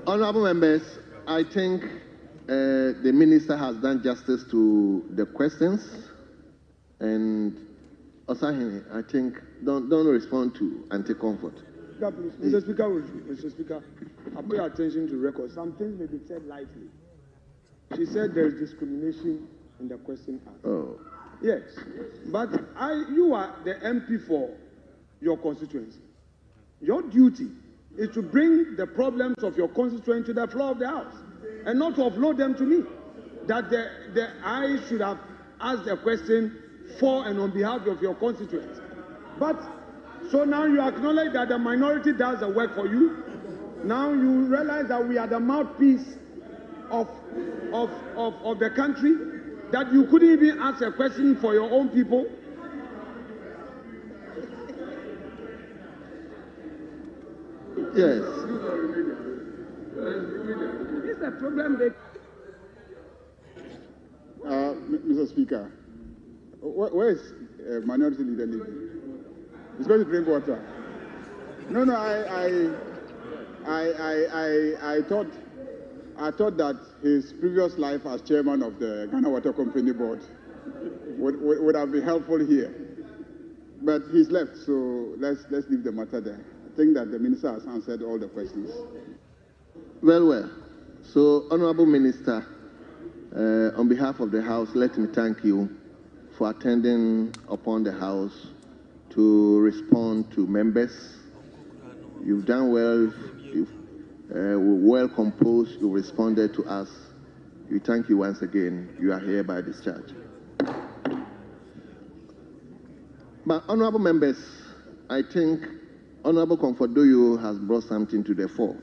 Honorable members, I think the minister has done justice to the questions, and Osahene, I think don't respond to anti-comfort. Mr. Speaker, I pay attention to records. Some things may be said lightly. She said there is discrimination in the question asked. Oh. Yes, but you are the MP for your constituency. Your duty is to bring the problems of your constituency to the floor of the House and not to offload them to me. That I should have asked a question for and on behalf of your constituents. But so now you acknowledge that the minority does the work for you. Now you realize that we are the mouthpiece of the country, that you couldn't even ask a question for your own people. Yes. It's a problem that... Mr. Speaker, where is Minority Leader living? He's going to drink water. No, I thought that his previous life as chairman of the Ghana Water Company Board would have been helpful here. But he's left, so let's leave the matter there. I think that the minister has answered all the questions. Well. So, Honorable Minister, on behalf of the House, let me thank you for attending upon the House to respond to members. You've done well. You've well composed. You responded to us. We thank you once again. You are hereby discharged. But honorable members, I think Honorable Comfordoyo has brought something to the fore.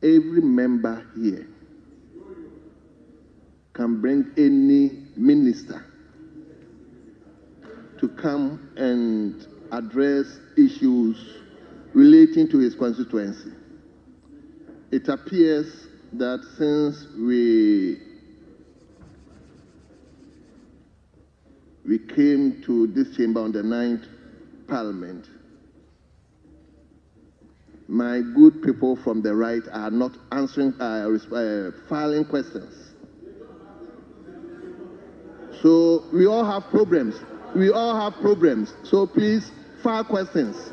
Every member here can bring any minister to come and address issues relating to his constituency. It appears that since we came to this chamber on the 9th Parliament, my good people from the right are not answering, filing questions. So we all have problems. So please file questions.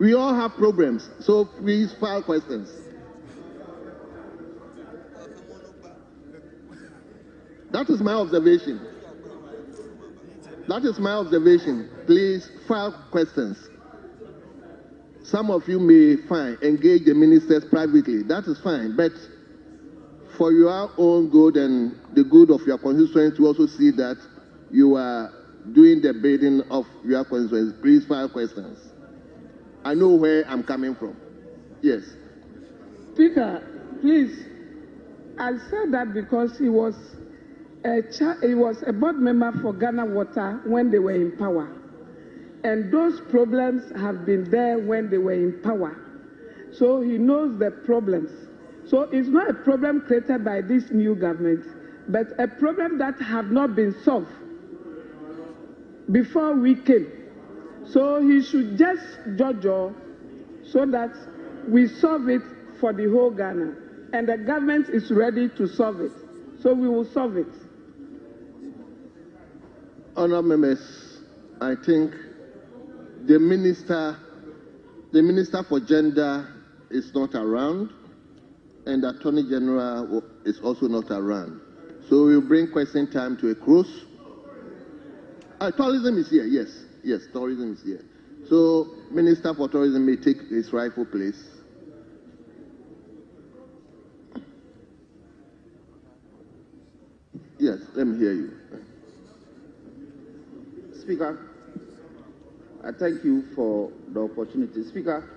We all have problems. So please file questions. That is my observation. Please file questions. Some of you may engage the ministers privately. That is fine. But for your own good and the good of your constituents to also see that you are doing the bidding of your constituents, please file questions. I know where I'm coming from. Yes. Speaker, please, I said that because he was a board member for Ghana Water when they were in power. And those problems have been there when they were in power. So he knows the problems. So it's not a problem created by this new government, but a problem that have not been solved before we came. So he should just judge so that we solve it for the whole Ghana. And the government is ready to solve it. So we will solve it. Honourable members, I think the minister for gender is not around, and the Attorney General is also not around. So we'll bring question time to a close. Tourism is here, yes, tourism is here. So Minister for Tourism may take his rightful place. Yes, let me hear you. Speaker, I thank you for the opportunity. Speaker,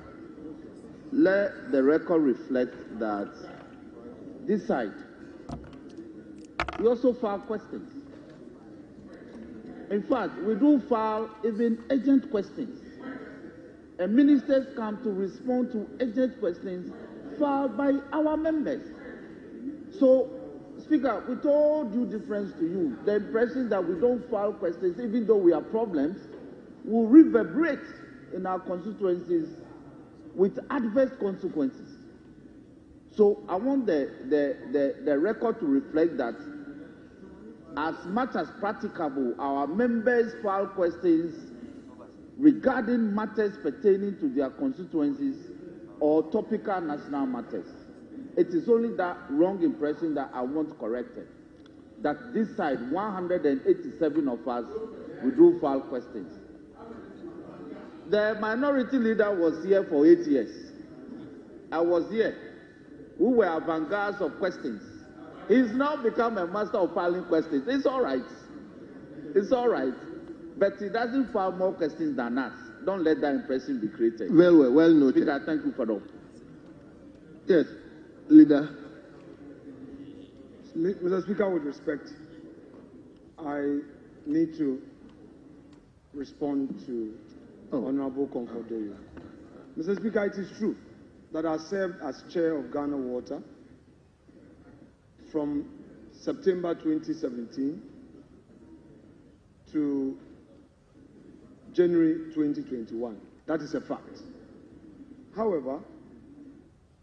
let the record reflect that this side, we also file questions. In fact, we do file even urgent questions. And ministers come to respond to urgent questions filed by our members. So, Speaker, with all due difference to you, the impression that we don't file questions, even though we have problems, will reverberate in our constituencies with adverse consequences. So I want the record to reflect that as much as practicable, our members file questions regarding matters pertaining to their constituencies or topical national matters. It is only that wrong impression that I want corrected. That this side, 187 of us, we do file questions. The minority leader was here for 8 years. I was here. We were avant-gardes of questions. He's now become a master of filing questions. It's all right. It's all right. But he doesn't file more questions than us. Don't let that impression be created. Well noted. Speaker, thank you for that. Yes, Leader. Mr. Speaker, with respect, I need to respond to Honorable Comfort Doyle. Mr. Speaker, it is true that I served as chair of Ghana Water from September 2017 to January 2021. That is a fact. However,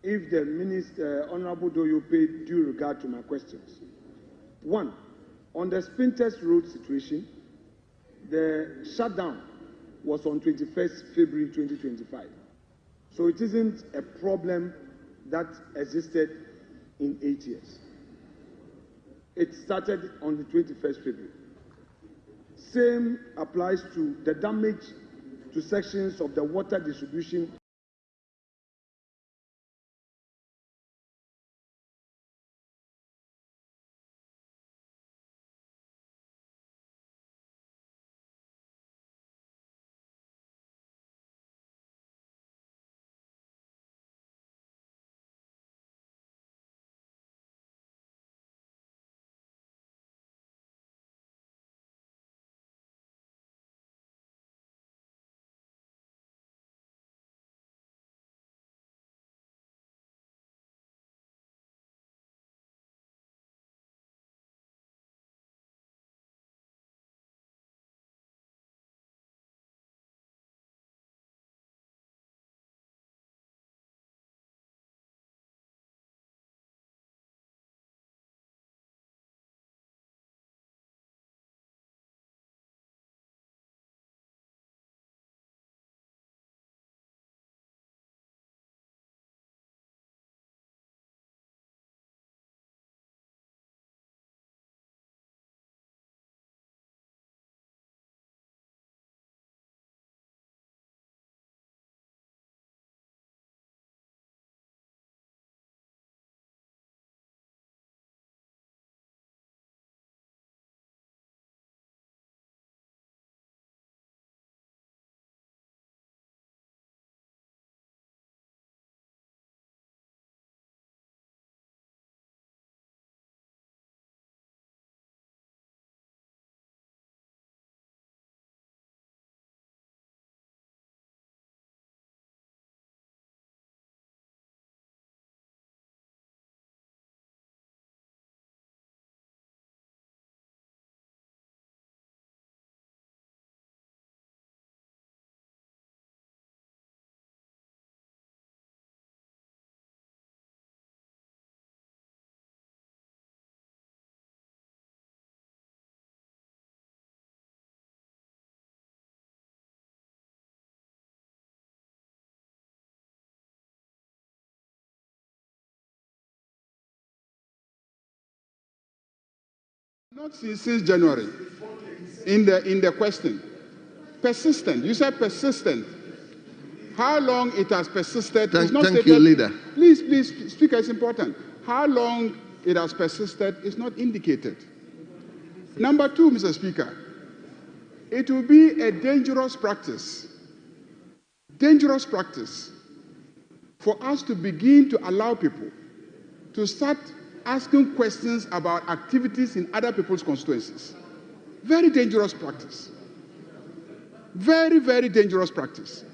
if the Minister, Honorable Doyle, paid due regard to my questions. One, on the Spintex Road situation, the shutdown was on 21st February 2025. So it isn't a problem that existed in 8 years. It started on the 21st February. Same applies to the damage to sections of the water distribution . Not since January. In the question, persistent. You said persistent. How long it has persisted? Thank you, Leader. Please, Speaker, it's important. How long it has persisted is not indicated. Number two, Mr. Speaker, it will be a dangerous practice for us to begin to allow people to start asking questions about activities in other people's constituencies. Very dangerous practice. Very, very dangerous practice.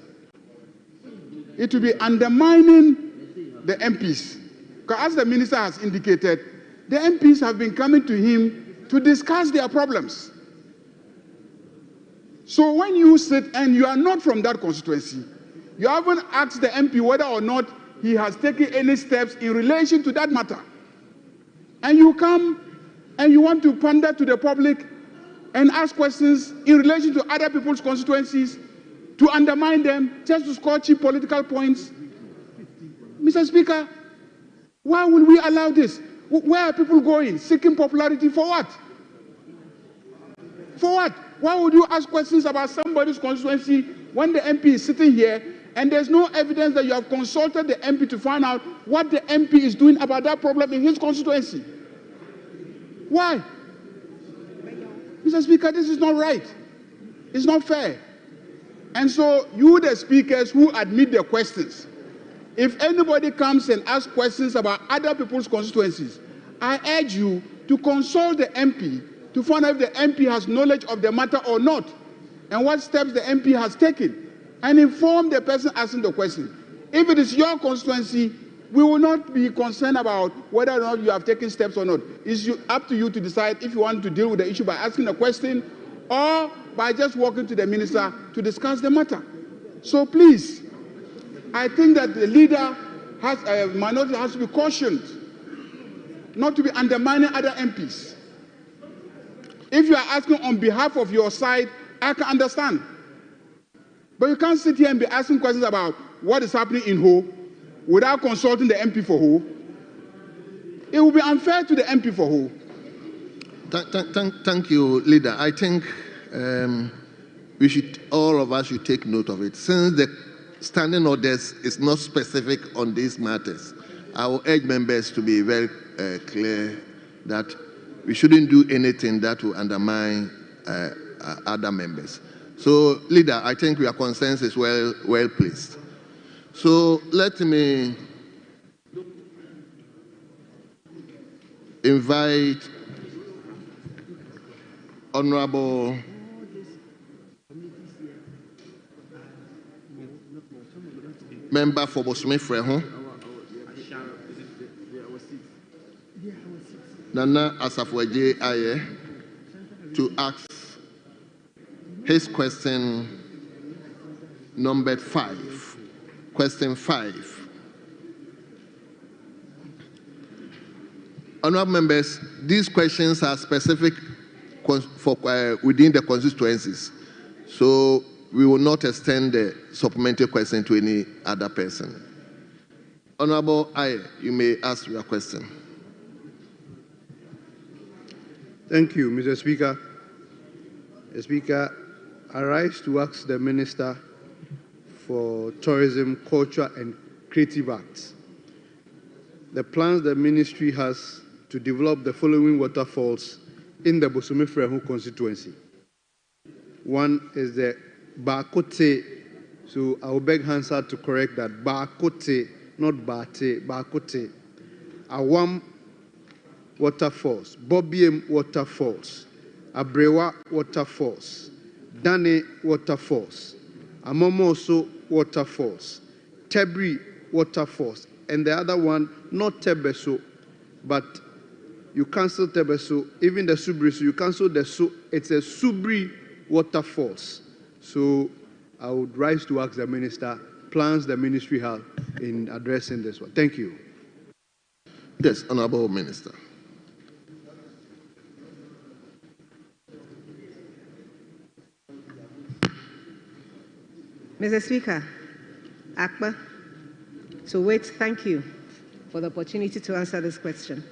It will be undermining the MPs. Because as the minister has indicated, the MPs have been coming to him to discuss their problems. So when you sit and you are not from that constituency, you haven't asked the MP whether or not he has taken any steps in relation to that matter. And you come and you want to pander to the public and ask questions in relation to other people's constituencies to undermine them just to score cheap political points. Mr. Speaker, why will we allow this? Where are people going? Seeking popularity for what? For what? Why would you ask questions about somebody's constituency when the MP is sitting here and there's no evidence that you have consulted the MP to find out what the MP is doing about that problem in his constituency? Why? Mr. Speaker, this is not right. It's not fair. And so you, the speakers who admit the questions, if anybody comes and asks questions about other people's constituencies, I urge you to consult the MP to find out if the MP has knowledge of the matter or not, and what steps the MP has taken, and inform the person asking the question. If it is your constituency, we will not be concerned about whether or not you have taken steps or not. It's up to you to decide if you want to deal with the issue by asking a question or by just walking to the minister to discuss the matter. So please, I think that the leader has, minority has to be cautioned not to be undermining other MPs. If you are asking on behalf of your side, I can understand. But you can't sit here and be asking questions about what is happening in Ho without consulting the MP for Ho. It will be unfair to the MP for Ho. Thank you, Leader. I think we should, all of us should take note of it. Since the standing orders is not specific on these matters, I will urge members to be very clear that we shouldn't do anything that will undermine other members. So, Leader, I think your consensus is well placed. So let me invite Honorable Member for Bosome Freho, Nana Asafwaje Aye, to ask his question number 5. Question 5. Honorable members, these questions are specific for within the constituencies, so we will not extend the supplementary question to any other person. Honorable Aye, you may ask your question. Thank you, Mr. Speaker. Mr. Speaker, I rise to ask the Minister for Tourism, Culture and Creative Arts. The plans the ministry has to develop the following waterfalls in the Bosome Freho constituency. One is the Bakote, so I will beg Hansard to correct that. Bakote, not Bate, Bakote. Awam waterfalls, Bobiem waterfalls, Abrewa waterfalls, Dane waterfalls, Amomoso waterfalls, Tebri waterfalls, and the other one, not Tebeso, but you cancel Tebeso, even the Subri, so you cancel the so, it's a Subri waterfalls. So I would rise to ask the minister, plans the ministry has in addressing this one. Thank you. Yes, Honorable Minister. Mr. Speaker, Akpa, so thank you for the opportunity to answer this question.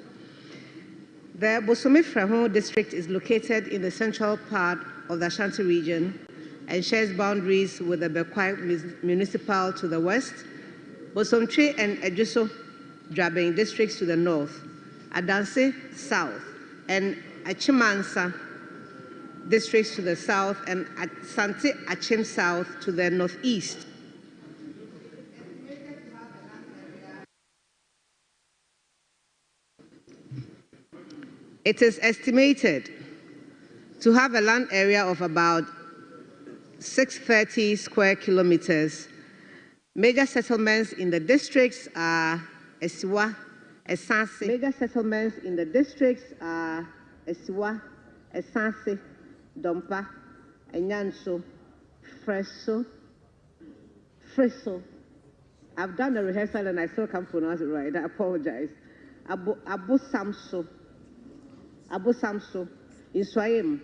The Bosome Freho district is located in the central part of the Ashanti region and shares boundaries with the Bekwai municipal to the west, Bosomtwe and Ejuso Dwabeng districts to the north, Adanse south, and Achimansa districts to the south, and Asante Achim south to the northeast. It is estimated to have a land area of about 630 square kilometers. Major settlements in the districts are Esiwa, Esase. Major settlements in the districts are Esiwa, Esase, Dompa, Enyanso, Freso, Friso. I've done a rehearsal and I still can't pronounce it right. I apologize. Abu Samso, Israel,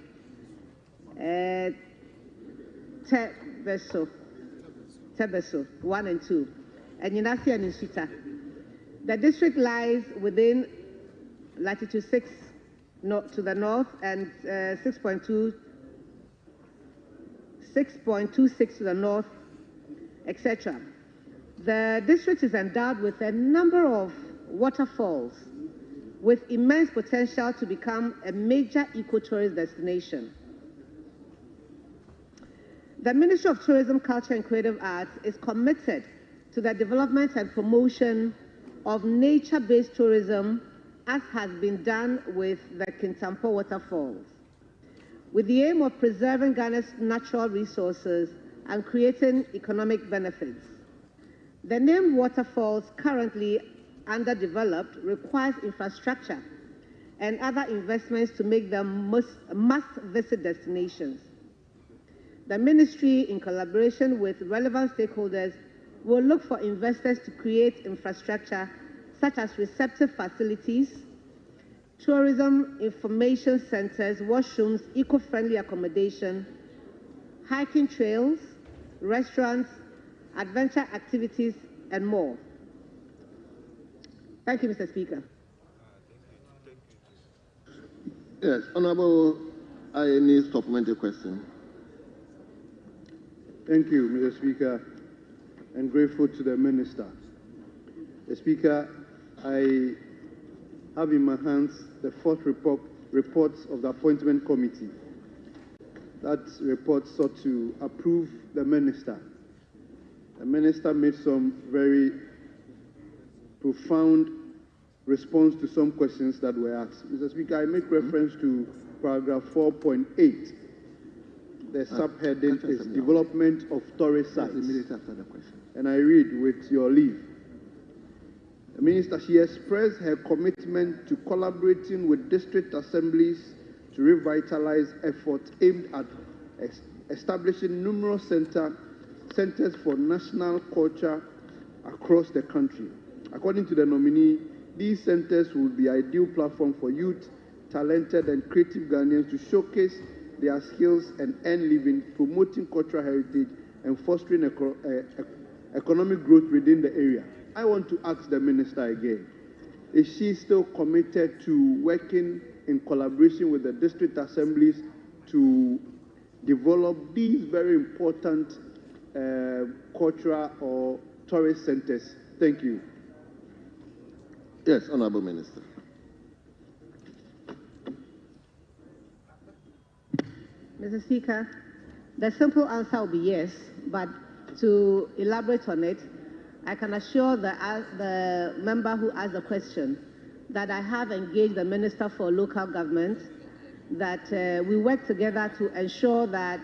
Tebeso, 1 and 2, and Yinasi and Insita. The district lies within latitude 6 to the north and 6.26 to the north, etc. The district is endowed with a number of waterfalls with immense potential to become a major eco-tourist destination. The Ministry of Tourism, Culture and Creative Arts is committed to the development and promotion of nature-based tourism, as has been done with the Kintampo waterfalls, with the aim of preserving Ghana's natural resources and creating economic benefits. The named waterfalls, currently underdeveloped, requires infrastructure and other investments to make them must-visit destinations. The Ministry, in collaboration with relevant stakeholders, will look for investors to create infrastructure such as receptive facilities, tourism information centers, washrooms, eco-friendly accommodation, hiking trails, restaurants, adventure activities, and more. Thank you, Mr. Speaker. Yes, Honorable, any supplementary question? Thank you, Mr. Speaker, and grateful to the Minister. The Speaker, I have in my hands the fourth reports of the Appointment Committee. That report sought to approve the Minister. The Minister made some very profound response to some questions that were asked. Mr. Speaker, I make reference to paragraph 4.8. The subheading is Development of Tourist Sites. And I read with your leave. The Minister, she expressed her commitment to collaborating with district assemblies to revitalize efforts aimed at establishing numerous centers for national culture across the country. According to the nominee, these centers will be ideal platform for youth, talented and creative Ghanaians to showcase their skills and earn living, promoting cultural heritage and fostering economic growth within the area. I want to ask the Minister again, is she still committed to working in collaboration with the district assemblies to develop these very important cultural or tourist centers? Thank you. Yes, Honorable Minister. Mr. Speaker, the simple answer will be yes, but to elaborate on it, I can assure the member who asked the question that I have engaged the Minister for Local Government, that we work together to ensure that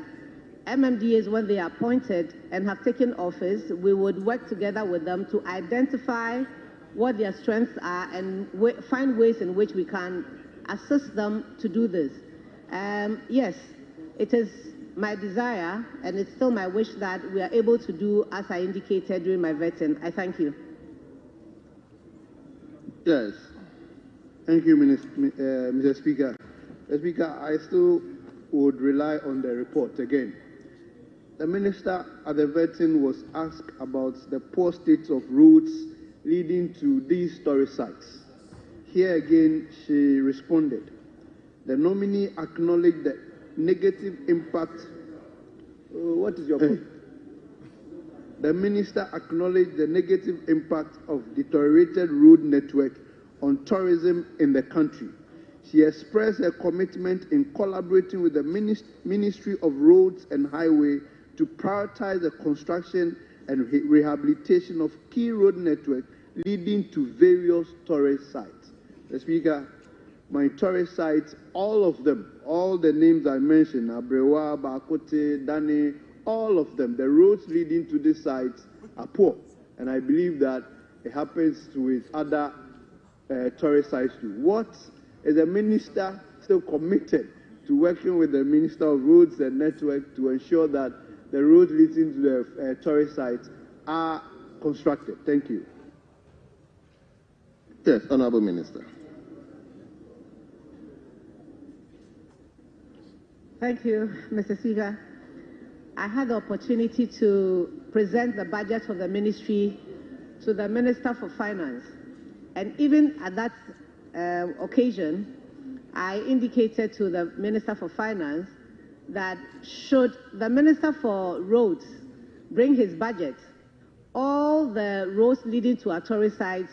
MMDAs, when they are appointed and have taken office, we would work together with them to identify what their strengths are and find ways in which we can assist them to do this. Yes, it is my desire, and it's still my wish, that we are able to do as I indicated during my vetting. I thank you. Yes. Thank you, Mr. Speaker. Mr. Speaker, I still would rely on the report again. The Minister at the vetting was asked about the poor states of roads leading to these tourist sites. Here again, she responded. The nominee acknowledged the negative impact. What is your point? The Minister acknowledged the negative impact of deteriorated road network on tourism in the country. She expressed her commitment in collaborating with the Ministry of Roads and Highway to prioritize the construction and rehabilitation of key road network leading to various tourist sites. The Speaker, my tourist sites, all of them, all the names I mentioned, Abrewa, Bakote, Dane, all of them, the roads leading to these sites are poor. And I believe that it happens with other tourist sites too. What is the Minister still committed to working with the Minister of Roads and Network to ensure that the roads leading to the tourist sites are constructed. Thank you. Yes, Honorable Minister. Thank you, Mr. Speaker. I had the opportunity to present the budget of the ministry to the Minister for Finance. And even at that occasion, I indicated to the Minister for Finance that should the Minister for Roads bring his budget, all the roads leading to our tourist sites,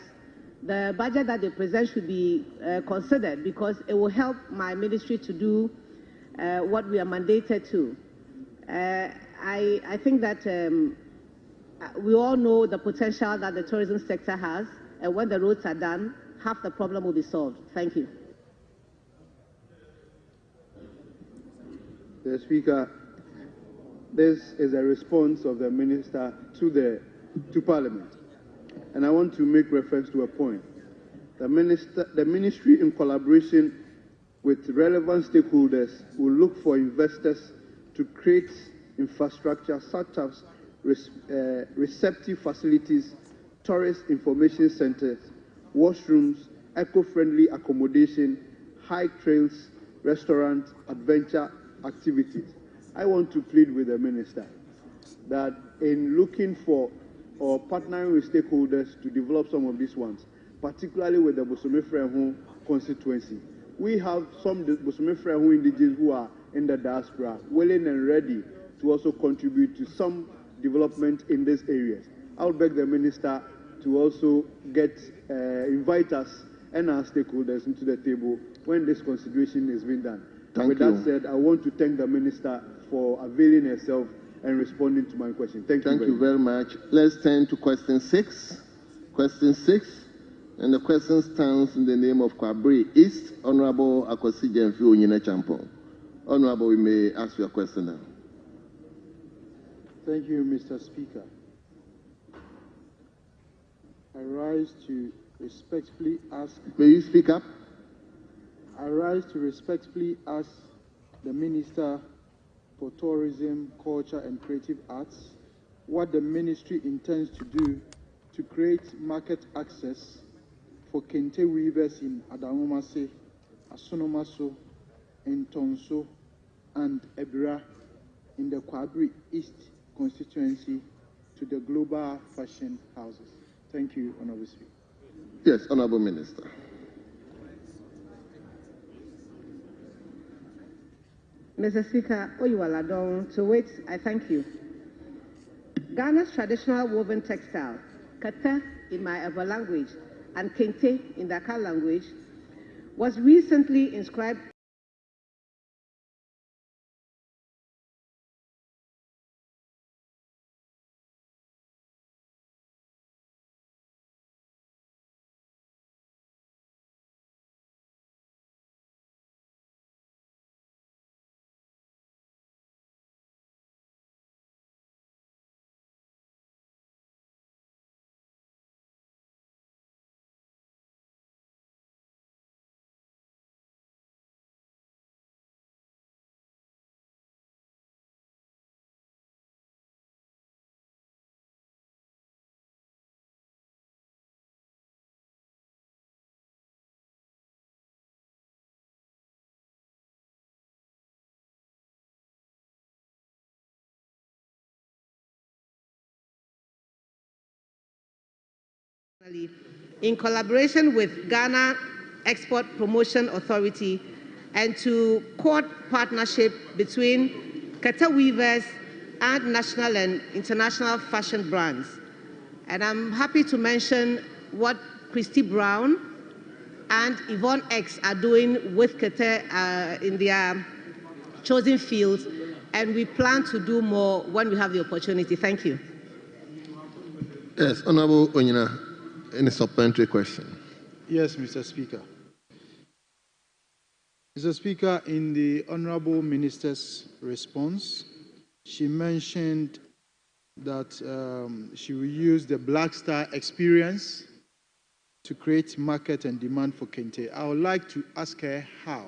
the budget that they present should be considered, because it will help my ministry to do what we are mandated to. I think that we all know the potential that the tourism sector has, and when the roads are done, half the problem will be solved. Thank you. The Speaker, this is a response of the Minister to Parliament, and I want to make reference to a point. The Ministry, in collaboration with relevant stakeholders, will look for investors to create infrastructure such as receptive facilities, tourist information centers, washrooms, eco-friendly accommodation, hike trails, restaurants, adventure activities. I want to plead with the Minister that in looking for or partnering with stakeholders to develop some of these ones, particularly with the Bosomefrehu constituency, we have some Bosomefrehu indigenous who are in the diaspora willing and ready to also contribute to some development in these areas. I would beg the Minister to also invite us and our stakeholders into the table when this consideration is being done. With that said, I want to thank the Minister for availing herself and responding to my question. Thank you very much. Let's turn to question 6. Question 6, and the question stands in the name of Kwabri East, Honorable Akwasi Jemfi Onyina Champon. Honorable, we may ask your question now. Thank you, Mr. Speaker. I rise to respectfully ask... May you speak up? I rise to respectfully ask the Minister for Tourism, Culture and Creative Arts what the ministry intends to do to create market access for kente weavers in Adamomase, Asonomaso, Ntonso, and Ebira in the Kwabri East constituency to the global fashion houses. Thank you, Honorable Speaker. Yes, Honorable Minister. Mr. Speaker, Oyuwaladon, to which I thank you. Ghana's traditional woven textile, kata in my Eva language and kente in the Akal language, was recently inscribed in collaboration with Ghana Export Promotion Authority and to court partnership between kata weavers and national and international fashion brands. And I'm happy to mention what Christy Brown and Yvonne X are doing with kata in their chosen fields, and we plan to do more when we have the opportunity. Thank you. Yes, Honorable Onyina. Any supplementary question? Yes, Mr. Speaker. Mr. Speaker, in the Honorable Minister's response, she mentioned that she will use the Black Star experience to create market and demand for kente. I would like to ask her how.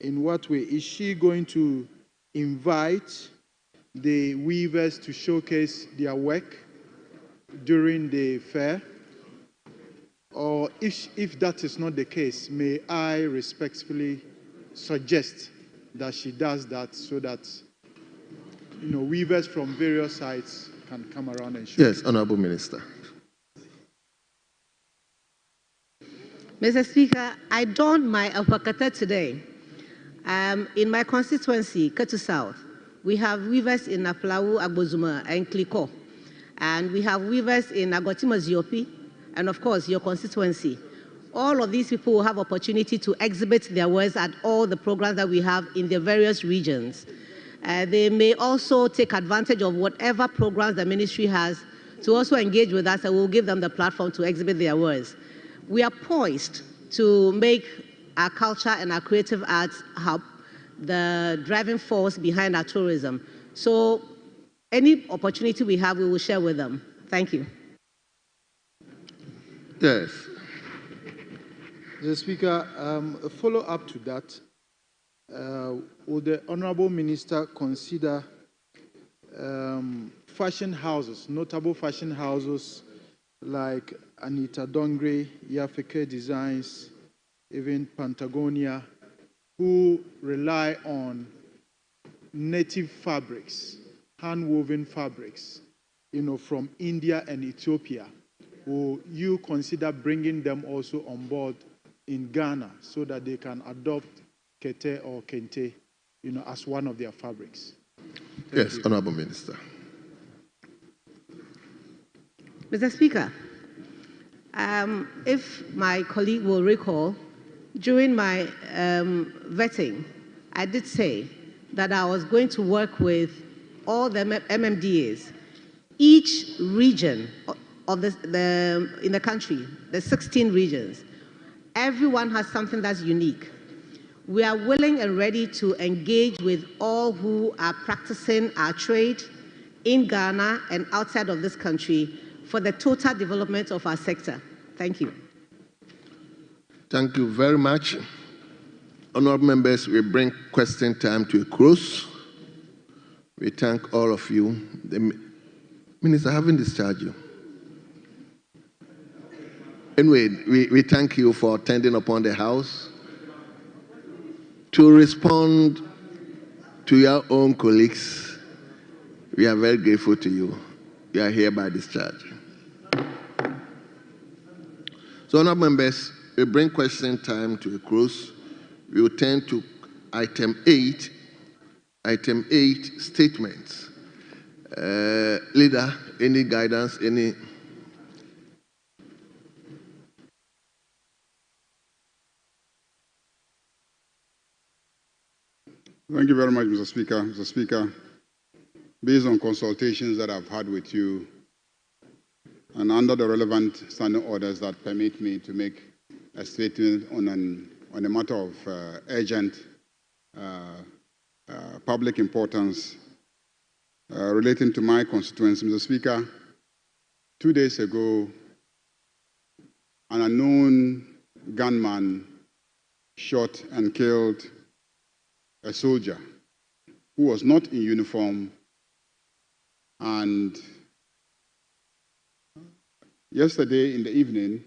In what way? Is she going to invite the weavers to showcase their work during the fair? Or if that is not the case, may I respectfully suggest that she does that so that weavers from various sites can come around and show. Yes, Honorable Minister. Mr. Speaker, I donned my alpacata today. In my constituency, Ketu South, we have weavers in Aplawu, Agbozuma, and Kliko. And we have weavers in Agotima Ziopi, and of course, your constituency. All of these people will have opportunity to exhibit their wares at all the programs that we have in the various regions. They may also take advantage of whatever programs the ministry has to also engage with us, and we'll give them the platform to exhibit their wares. We are poised to make our culture and our creative arts hub the driving force behind our tourism. So any opportunity we have, we will share with them. Thank you. Yes. Mr. Speaker, a follow-up to that, would the Honorable Minister consider fashion houses, notable fashion houses like Anita Dongre, Yafeke Designs, even Patagonia, who rely on native fabrics, hand-woven fabrics, from India and Ethiopia? Will you consider bringing them also on board in Ghana so that they can adopt kete or kente, as one of their fabrics? Yes, Honorable Minister. Mr. Speaker, if my colleague will recall, during my vetting, I did say that I was going to work with all the MMDAs. Each region of in the country, the 16 regions, everyone has something that's unique. We are willing and ready to engage with all who are practicing our trade in Ghana and outside of this country for the total development of our sector. Thank you. Thank you very much. Honorable members, we bring question time to a close. We thank all of you. The Minister, having discharged you. Anyway, we thank you for attending upon the House. To respond to your own colleagues, we are very grateful to you. You are hereby discharged. So, honorable members, we bring question time to a close. We will turn to item 8. Item 8, statements. Leader, any guidance, any? Thank you very much, Mr. Speaker. Mr. Speaker, based on consultations that I've had with you and under the relevant standing orders that permit me to make a statement on a matter of urgent public importance relating to my constituency, Mr. Speaker, 2 days ago, an unknown gunman shot and killed a soldier who was not in uniform, and yesterday in the evening,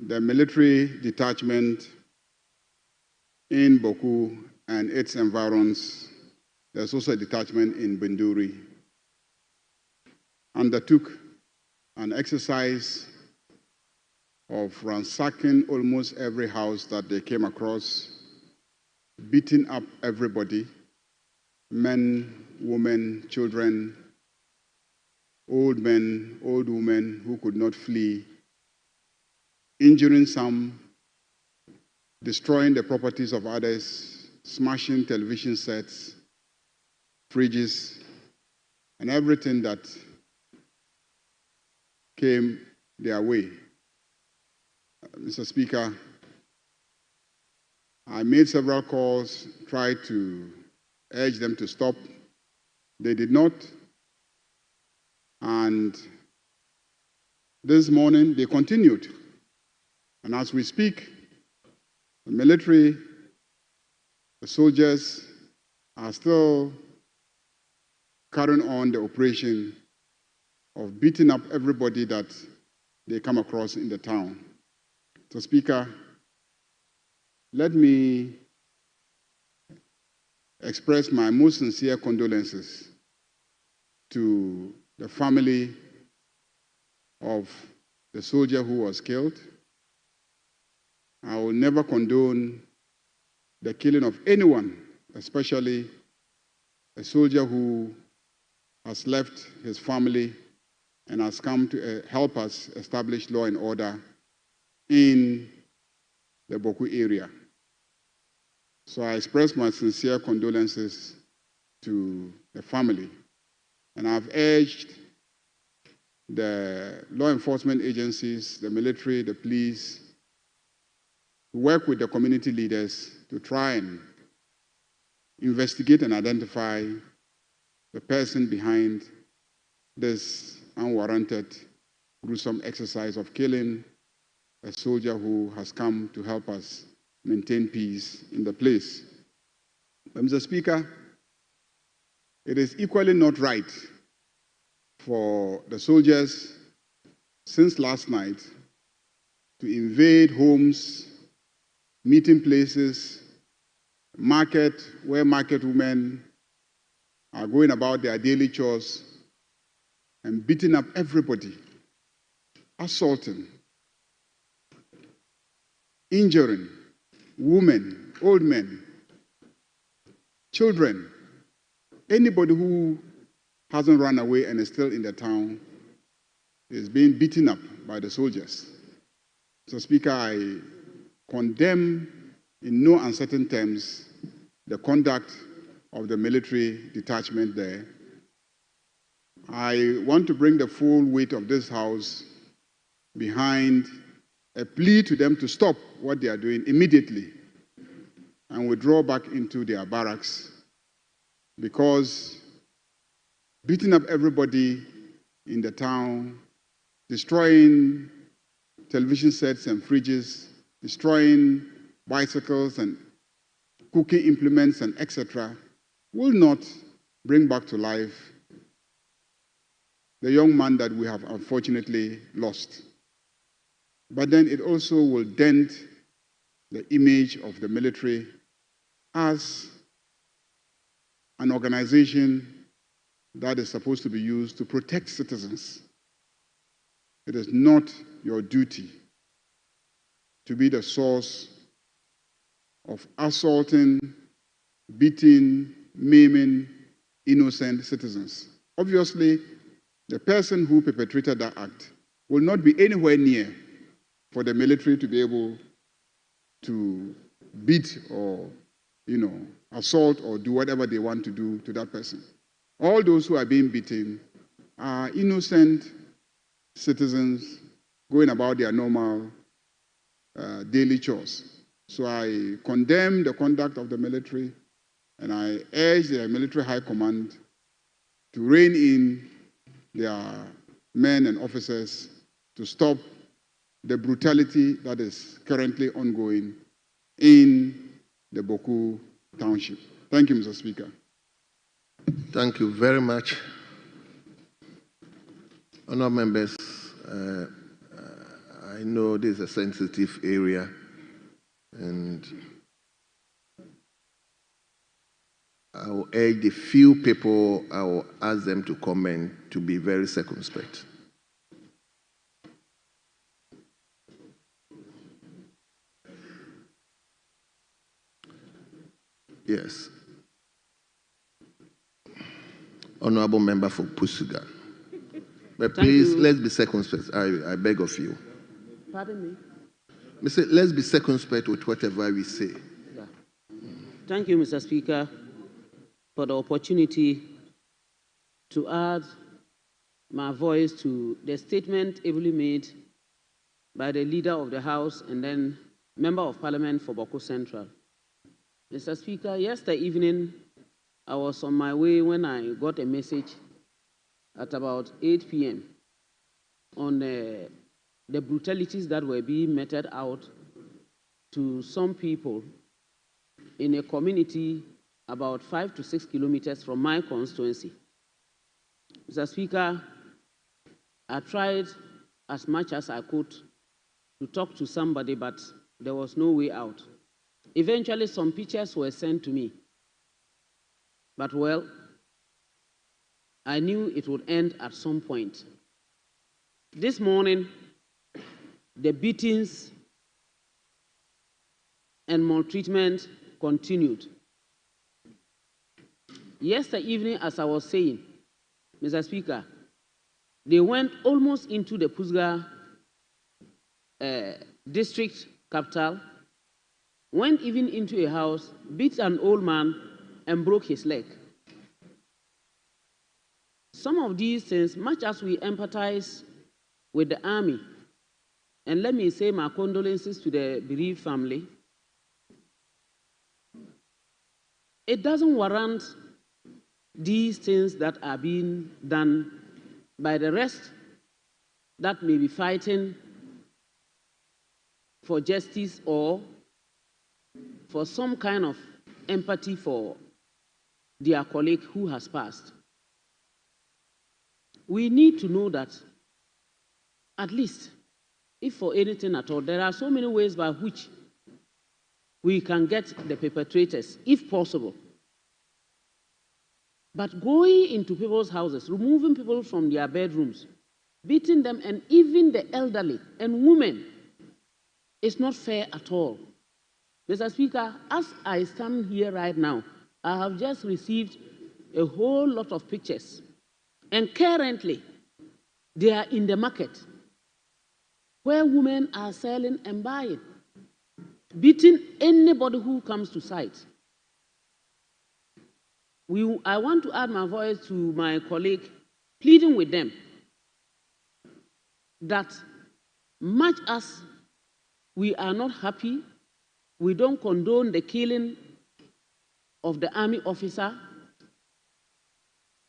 the military detachment in Boku and its environs, there's also a detachment in Binduri, undertook an exercise of ransacking almost every house that they came across, beating up everybody, men, women, children, old men, old women who could not flee, injuring some, destroying the properties of others, smashing television sets, fridges, and everything that came their way. Mr. Speaker, I made several calls, tried to urge them to stop. They did not. And this morning, they continued. And as we speak, the military the soldiers are still carrying on the operation of beating up everybody that they come across in the town. So, Speaker, let me express my most sincere condolences to the family of the soldier who was killed. I will never condone the killing of anyone, especially a soldier who has left his family and has come to help us establish law and order in the Boku area. So I express my sincere condolences to the family, and I've urged the law enforcement agencies, the military, the police, to work with the community leaders to try and investigate and identify the person behind this unwarranted, gruesome exercise of killing a soldier who has come to help us maintain peace in the place. But, Mr. Speaker, it is equally not right for the soldiers since last night to invade homes, meeting places, market, where market women are going about their daily chores and beating up everybody, assaulting, injuring women, old men, children, anybody who hasn't run away and is still in the town is being beaten up by the soldiers. So, Speaker, I condemn in no uncertain terms the conduct of the military detachment there. I want to bring the full weight of this House behind a plea to them to stop what they are doing immediately and withdraw back into their barracks, because beating up everybody in the town, destroying television sets and fridges, destroying bicycles and cooking implements and etc., will not bring back to life the young man that we have unfortunately lost. But then it also will dent the image of the military as an organization that is supposed to be used to protect citizens. It is not your duty to be the source of assaulting, beating, maiming innocent citizens. Obviously, the person who perpetrated that act will not be anywhere near for the military to be able to beat or, assault or do whatever they want to do to that person. All those who are being beaten are innocent citizens going about their normal daily chores. So I condemn the conduct of the military, and I urge the military high command to rein in their men and officers to stop the brutality that is currently ongoing in the Boku Township. Thank you, Mr. Speaker. Thank you very much. Honourable members, I know this is a sensitive area, and I will urge the few people I will ask them to comment to be very circumspect. Yes. Honourable member for Pusuga. But please, let's be circumspect. I beg of you. Pardon me? Let's be circumspect with whatever we say. Yeah. Thank you, Mr. Speaker, for the opportunity to add my voice to the statement ably made by the leader of the House and then Member of Parliament for Boku Central. Mr. Speaker, yesterday evening, I was on my way when I got a message at about 8 p.m. on the brutalities that were being meted out to some people in a community about 5 to 6 kilometers from my constituency. Mr. Speaker, I tried as much as I could to talk to somebody, but there was no way out. Eventually, some pictures were sent to me. But well, I knew it would end at some point. This morning, the beatings and maltreatment continued. Yesterday evening, as I was saying, Mr. Speaker, they went almost into the Pusga district capital, went even into a house, beat an old man, and broke his leg. Some of these things, much as we empathize with the army, and let me say my condolences to the bereaved family, it doesn't warrant these things that are being done by the rest that may be fighting for justice or for some kind of empathy for their colleague who has passed. We need to know that, at least, if for anything at all, there are so many ways by which we can get the perpetrators, if possible. But going into people's houses, removing people from their bedrooms, beating them, and even the elderly and women, is not fair at all. Mr. Speaker, as I stand here right now, I have just received a whole lot of pictures. And currently, they are in the market where women are selling and buying, beating anybody who comes to sight. I want to add my voice to my colleague, pleading with them that much as we are not happy, we don't condone the killing of the army officer,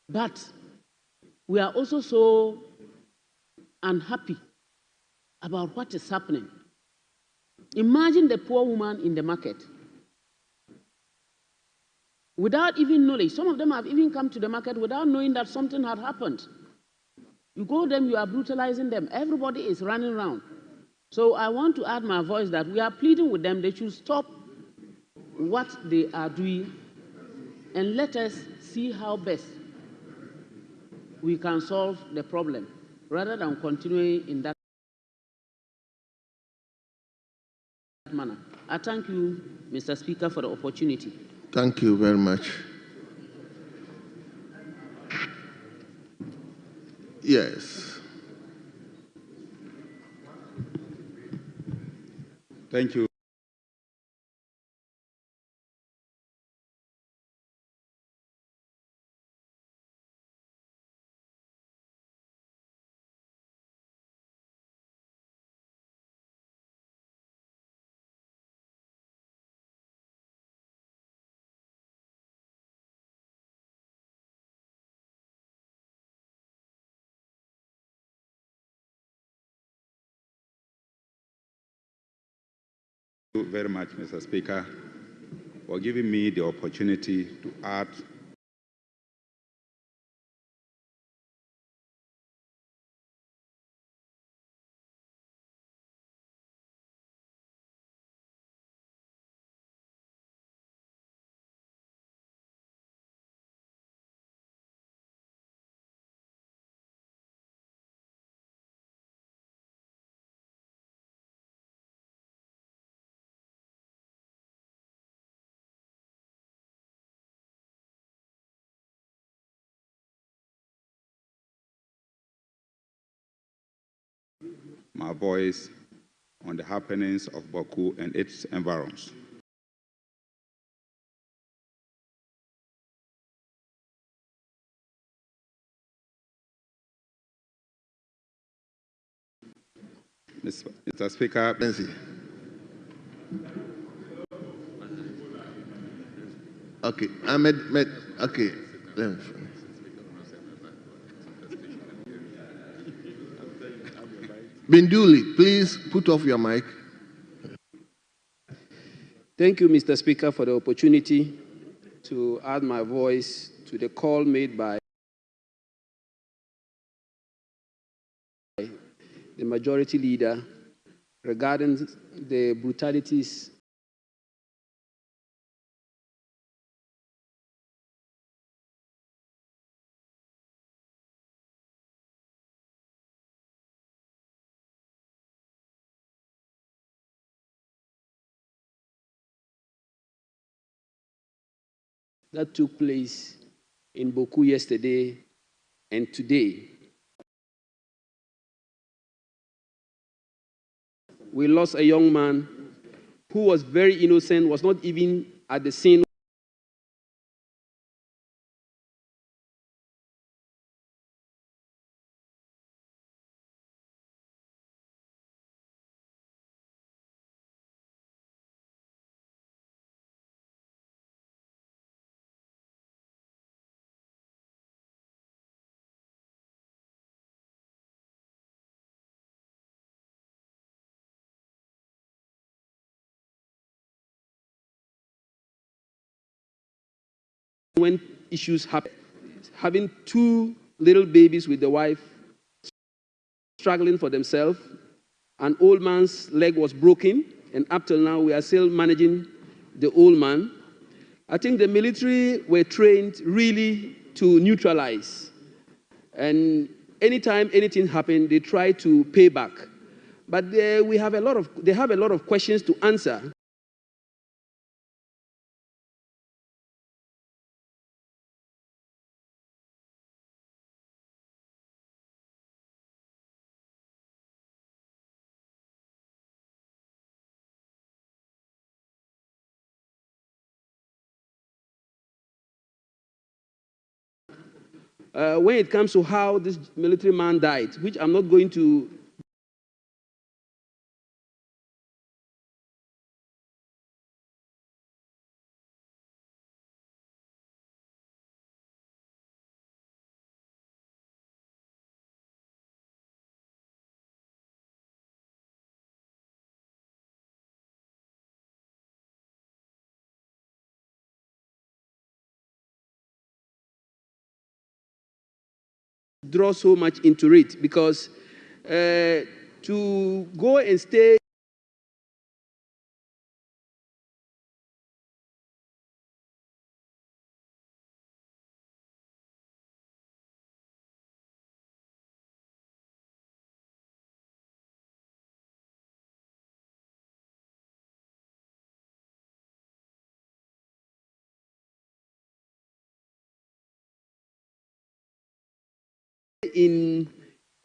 but we are also so unhappy about what is happening. Imagine the poor woman in the market, without even knowledge. Some of them have even come to the market without knowing that something had happened. You go them, you are brutalizing them. Everybody is running around. So I want to add my voice that we are pleading with them. They should stop what they are doing and let us see how best we can solve the problem rather than continuing in that manner. I thank you, Mr. Speaker, for the opportunity. Thank you very much. Yes. Thank you. Thank you very much, Mr. Speaker, for giving me the opportunity to add my voice on the happenings of Baku and its environs. Mr. Speaker, Okay, okay. Binduli, please put off your mic. Thank you, Mr. Speaker, for the opportunity to add my voice to the call made by the Majority Leader regarding the brutalities that took place in Boku yesterday and today. We lost a young man who was very innocent, was not even at the scene when issues happen. Having two little babies with the wife, struggling for themselves, an old man's leg was broken, and up till now we are still managing the old man. I think the military were trained really to neutralize. And anytime anything happened, they try to pay back. But they have a lot of questions to answer. When it comes to how this military man died, which I'm not going to draw so much into it, because to go and stay in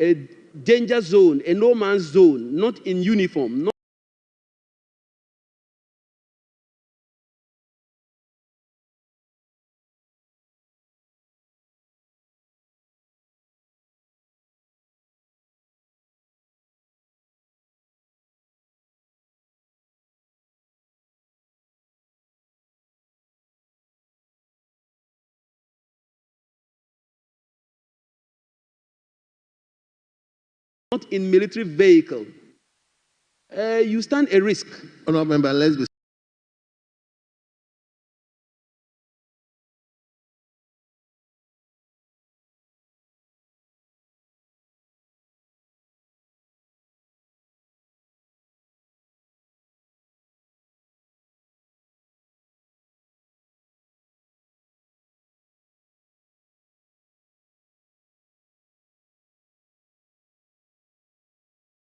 a danger zone, a no man's zone, not in uniform, not in military vehicle. You stand a risk. Honourable Member, let's be.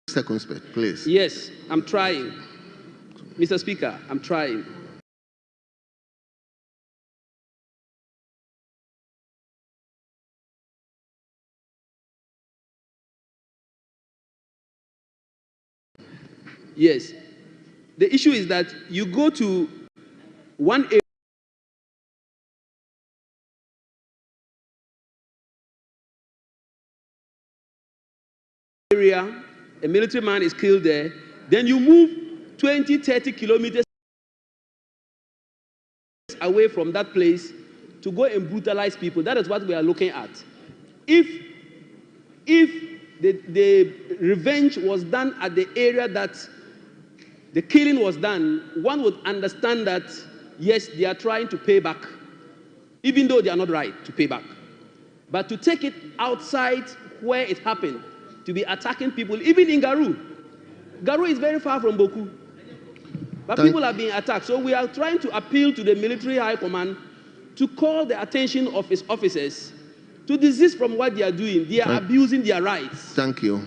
Circumspect, please. Yes, I'm trying. Mr. Speaker, I'm trying. Yes. The issue is that you go to one area, a military man is killed there, then you move 20, 30 kilometers away from that place to go and brutalize people. That is what we are looking at. If the revenge was done at the area that the killing was done, one would understand that, yes, they are trying to pay back, even though they are not right to pay back. But to take it outside where it happened, to be attacking people, even in Garu. Garu is very far from Boku. But people are being attacked. So we are trying to appeal to the military high command to call the attention of its officers to desist from what they are doing. They are abusing their rights. Thank you.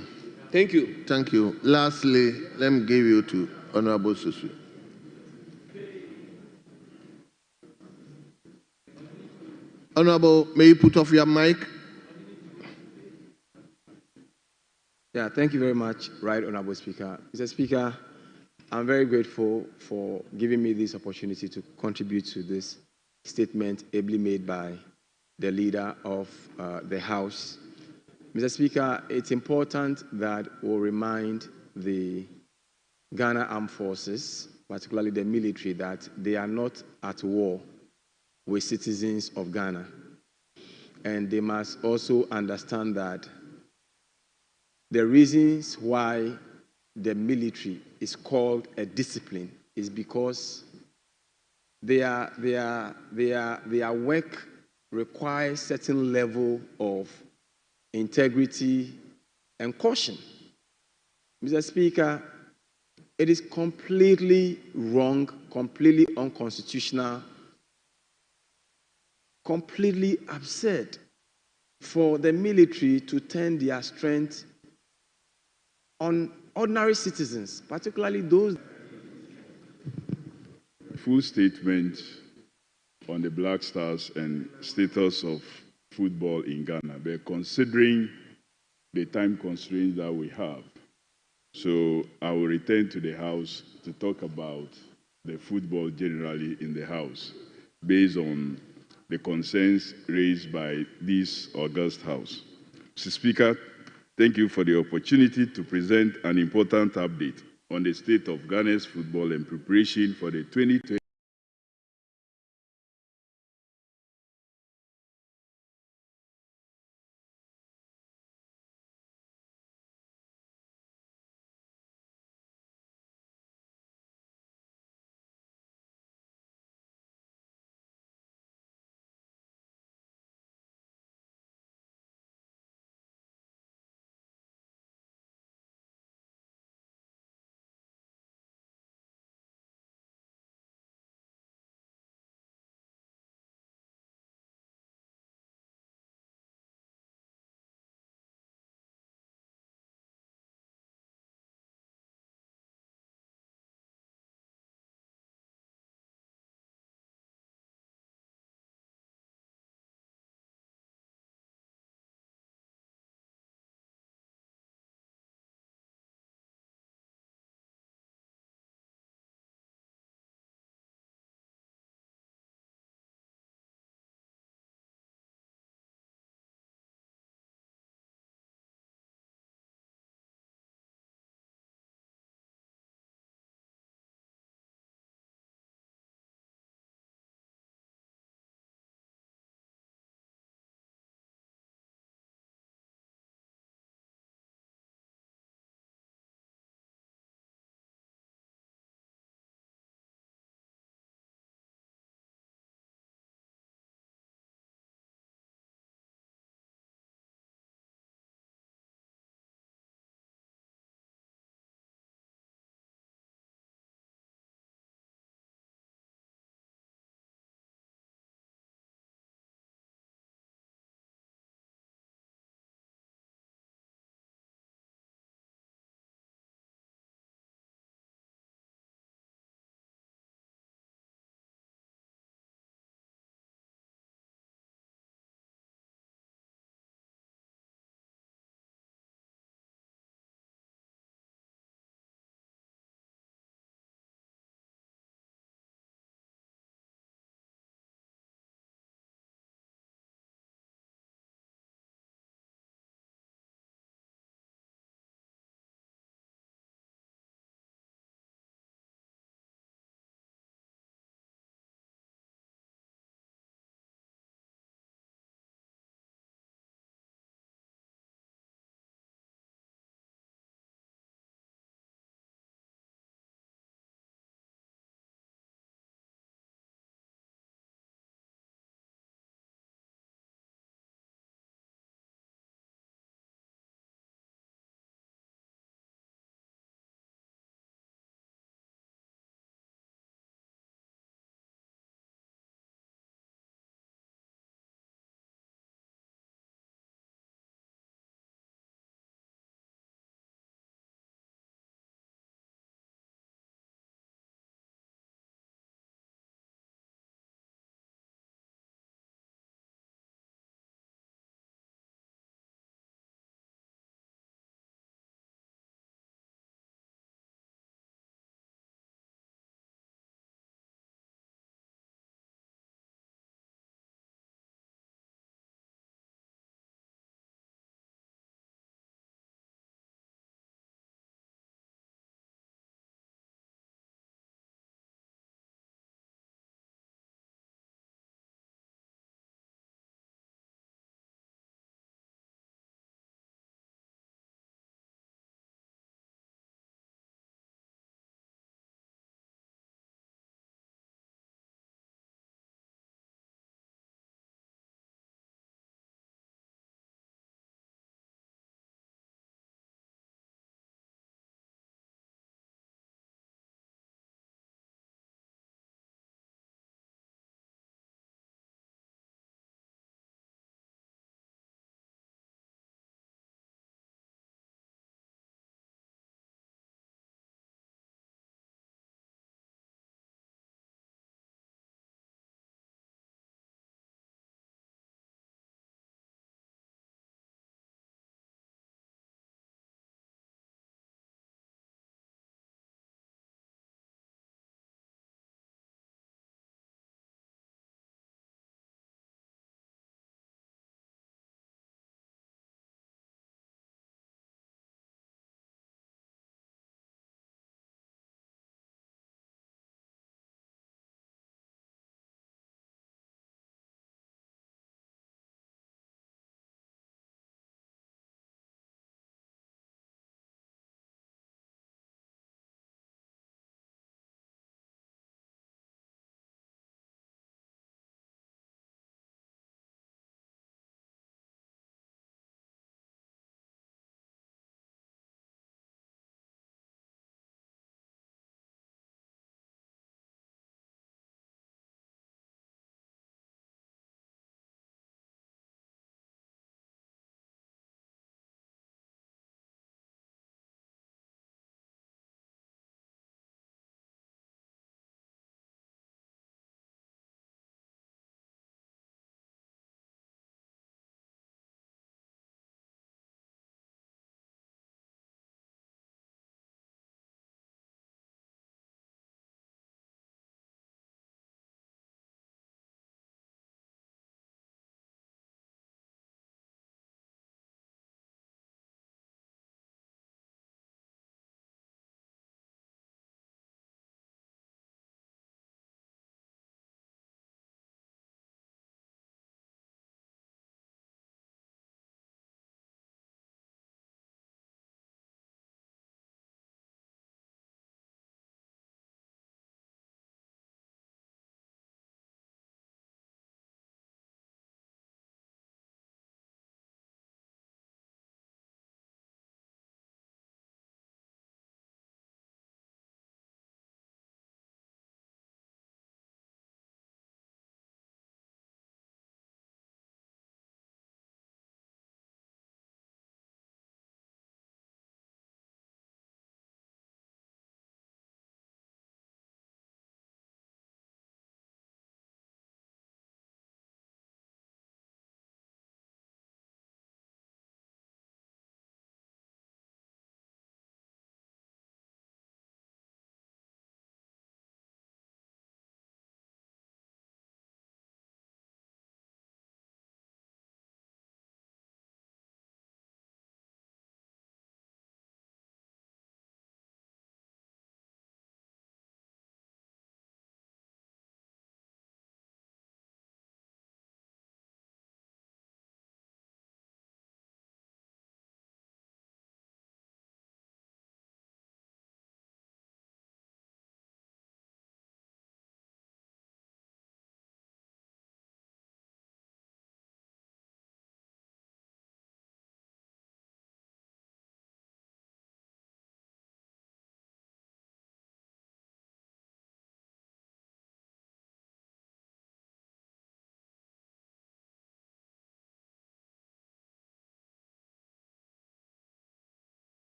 Thank you. Thank you. Lastly, let me give you to Honorable Susu. Honorable, may you put off your mic? Yeah, thank you very much, Right Honorable Speaker. Mr. Speaker, I'm very grateful for giving me this opportunity to contribute to this statement ably made by the leader of the House. Mr. Speaker, it's important that we'll remind the Ghana Armed Forces, particularly the military, that they are not at war with citizens of Ghana. And they must also understand that the reasons why the military is called a discipline is because their work requires certain level of integrity and caution. Mr. Speaker, it is completely wrong, completely unconstitutional, completely absurd for the military to turn their strength on ordinary citizens, particularly those. Full statement on the Black Stars and status of football in Ghana, but considering the time constraints that we have, so I will return to the House to talk about the football generally in the House, based on the concerns raised by this august House. Mr. Speaker, thank you for the opportunity to present an important update on the state of Ghana's football and preparation for the 2020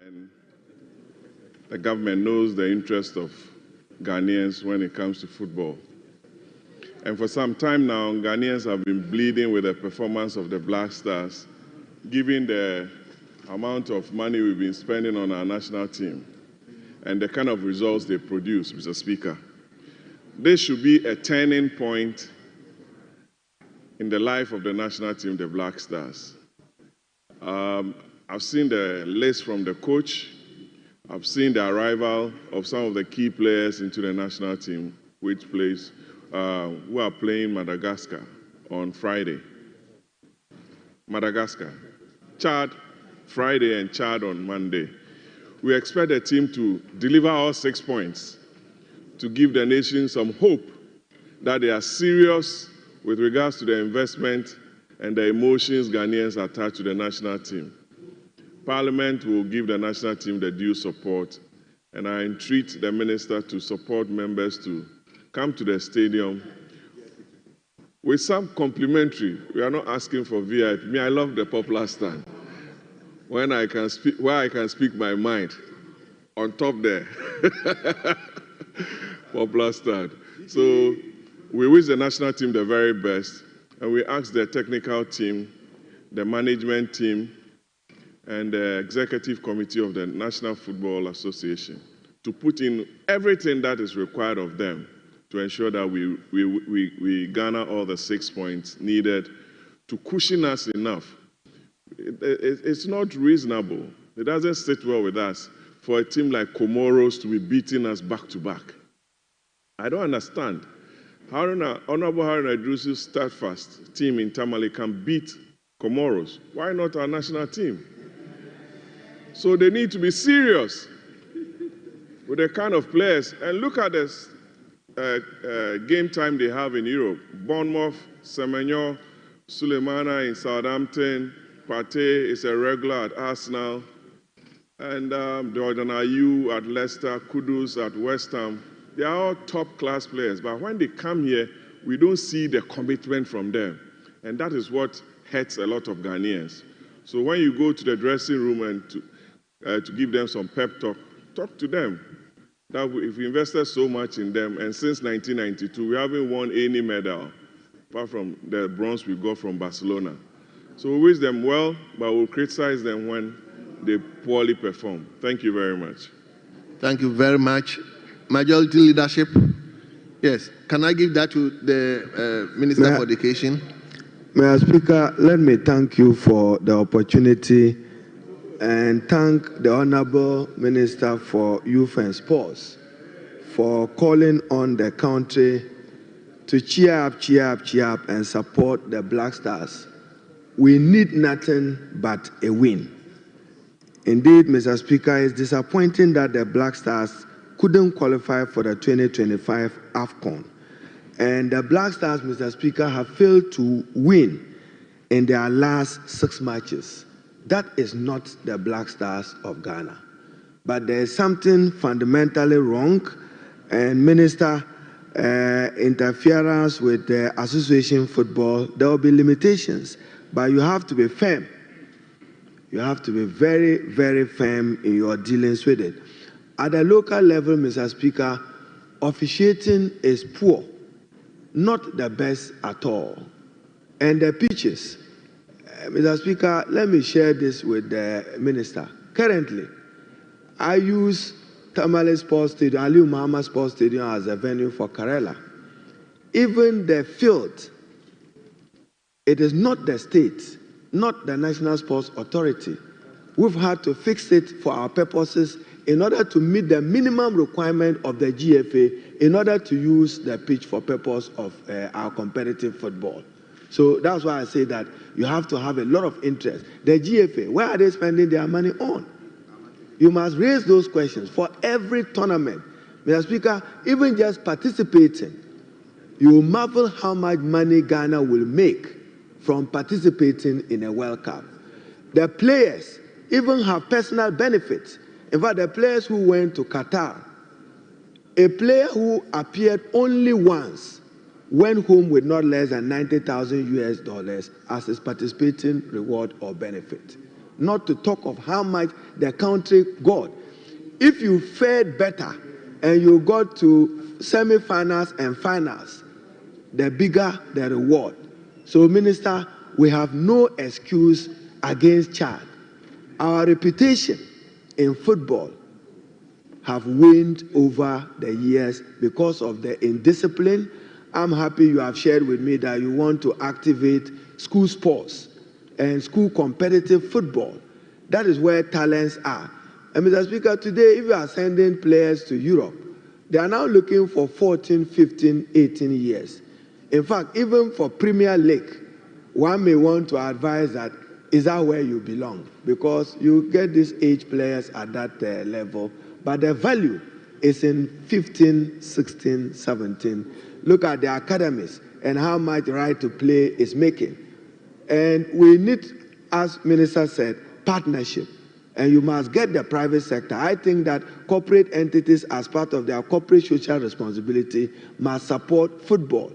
And the government knows the interest of Ghanaians when it comes to football. And for some time now, Ghanaians have been bleeding with the performance of the Black Stars, given the amount of money we've been spending on our national team and the kind of results they produce, Mr. Speaker. This should be a turning point in the life of the national team, the Black Stars. I've seen the list from the coach. I've seen the arrival of some of the key players into the national team, who are playing Madagascar on Friday. Madagascar. Chad Friday and Chad on Monday. We expect the team to deliver all 6 points to give the nation some hope that they are serious with regards to the investment and the emotions Ghanaians attach to the national team. Parliament will give the national team the due support, and I entreat the minister to support members to come to the stadium with some complimentary. We are not asking for VIP. Me, I love the popular stand. Where I can speak my mind on top there. Popular stand. So we wish the national team the very best, and we ask the technical team, the management team, and the executive committee of the National Football Association to put in everything that is required of them to ensure that we garner all the 6 points needed to cushion us enough. It's not reasonable. It doesn't sit well with us for a team like Comoros to be beating us back to back. I don't understand. Honorable Haruna Idrisu's steadfast team in Tamale can beat Comoros. Why not our national team? So they need to be serious with the kind of players. And look at this game time they have in Europe. Bournemouth, Semenyo, Sulemana in Southampton, Partey is a regular at Arsenal, and Jordan Ayew at Leicester, Kudus at West Ham. They are all top-class players, but when they come here, we don't see the commitment from them. And that is what hurts a lot of Ghanaians. So when you go to the dressing room and to give them some pep talk, talk to them. That if we invested so much in them, and since 1992, we haven't won any medal, apart from the bronze we got from Barcelona. So we wish them well, but we'll criticize them when they poorly perform. Thank you very much. Thank you very much. Majority leadership. Yes. Can I give that to the Minister for Education? Mr. Speaker, let me thank you for the opportunity and thank the Honorable Minister for Youth and Sports for calling on the country to cheer up, and support the Black Stars. We need nothing but a win. Indeed, Mr. Speaker, it's disappointing that the Black Stars couldn't qualify for the 2025 AFCON. And the Black Stars, Mr. Speaker, have failed to win in their last 6 matches. That is not the Black Stars of Ghana. But there is something fundamentally wrong, and Minister, interference with the association football, there will be limitations, but you have to be firm. You have to be very, very firm in your dealings with it. At the local level, Mr. Speaker, officiating is poor, not the best at all. And the pitches, Mr. Speaker, let me share this with the Minister. Currently, I use Tamale Sports Stadium, Aliu Muhammad Sports Stadium as a venue for Karela. Even the field, it is not the state, not the National Sports Authority. We've had to fix it for our purposes in order to meet the minimum requirement of the GFA in order to use the pitch for purpose of our competitive football. So that's why I say that you have to have a lot of interest. The GFA, where are they spending their money on? You must raise those questions for every tournament. Mr. Speaker, even just participating, you will marvel how much money Ghana will make from participating in a World Cup. The players even have personal benefits. In fact, the players who went to Qatar, a player who appeared only once went home with not less than $90,000 as his participating reward or benefit. not to talk of how much the country got. If you fared better and you got to semi-finals and finals, the bigger the reward. So, Minister, we have no excuse against Chad. Our reputation in football have waned over the years because of the indiscipline. I'm happy you have shared with me that you want to activate school sports and school competitive football. That is where talents are. And Mr. Speaker, today, if you are sending players to Europe, they are now looking for 14, 15, 18 years. In fact, even for Premier League, one may want to advise that, is that where you belong? Because you get these age players at that level, but the value is in 15, 16, 17. Look at the academies and how much right to play is making. And we need, as Minister said, partnership. And you must get the private sector. I think that corporate entities, as part of their corporate social responsibility, must support football.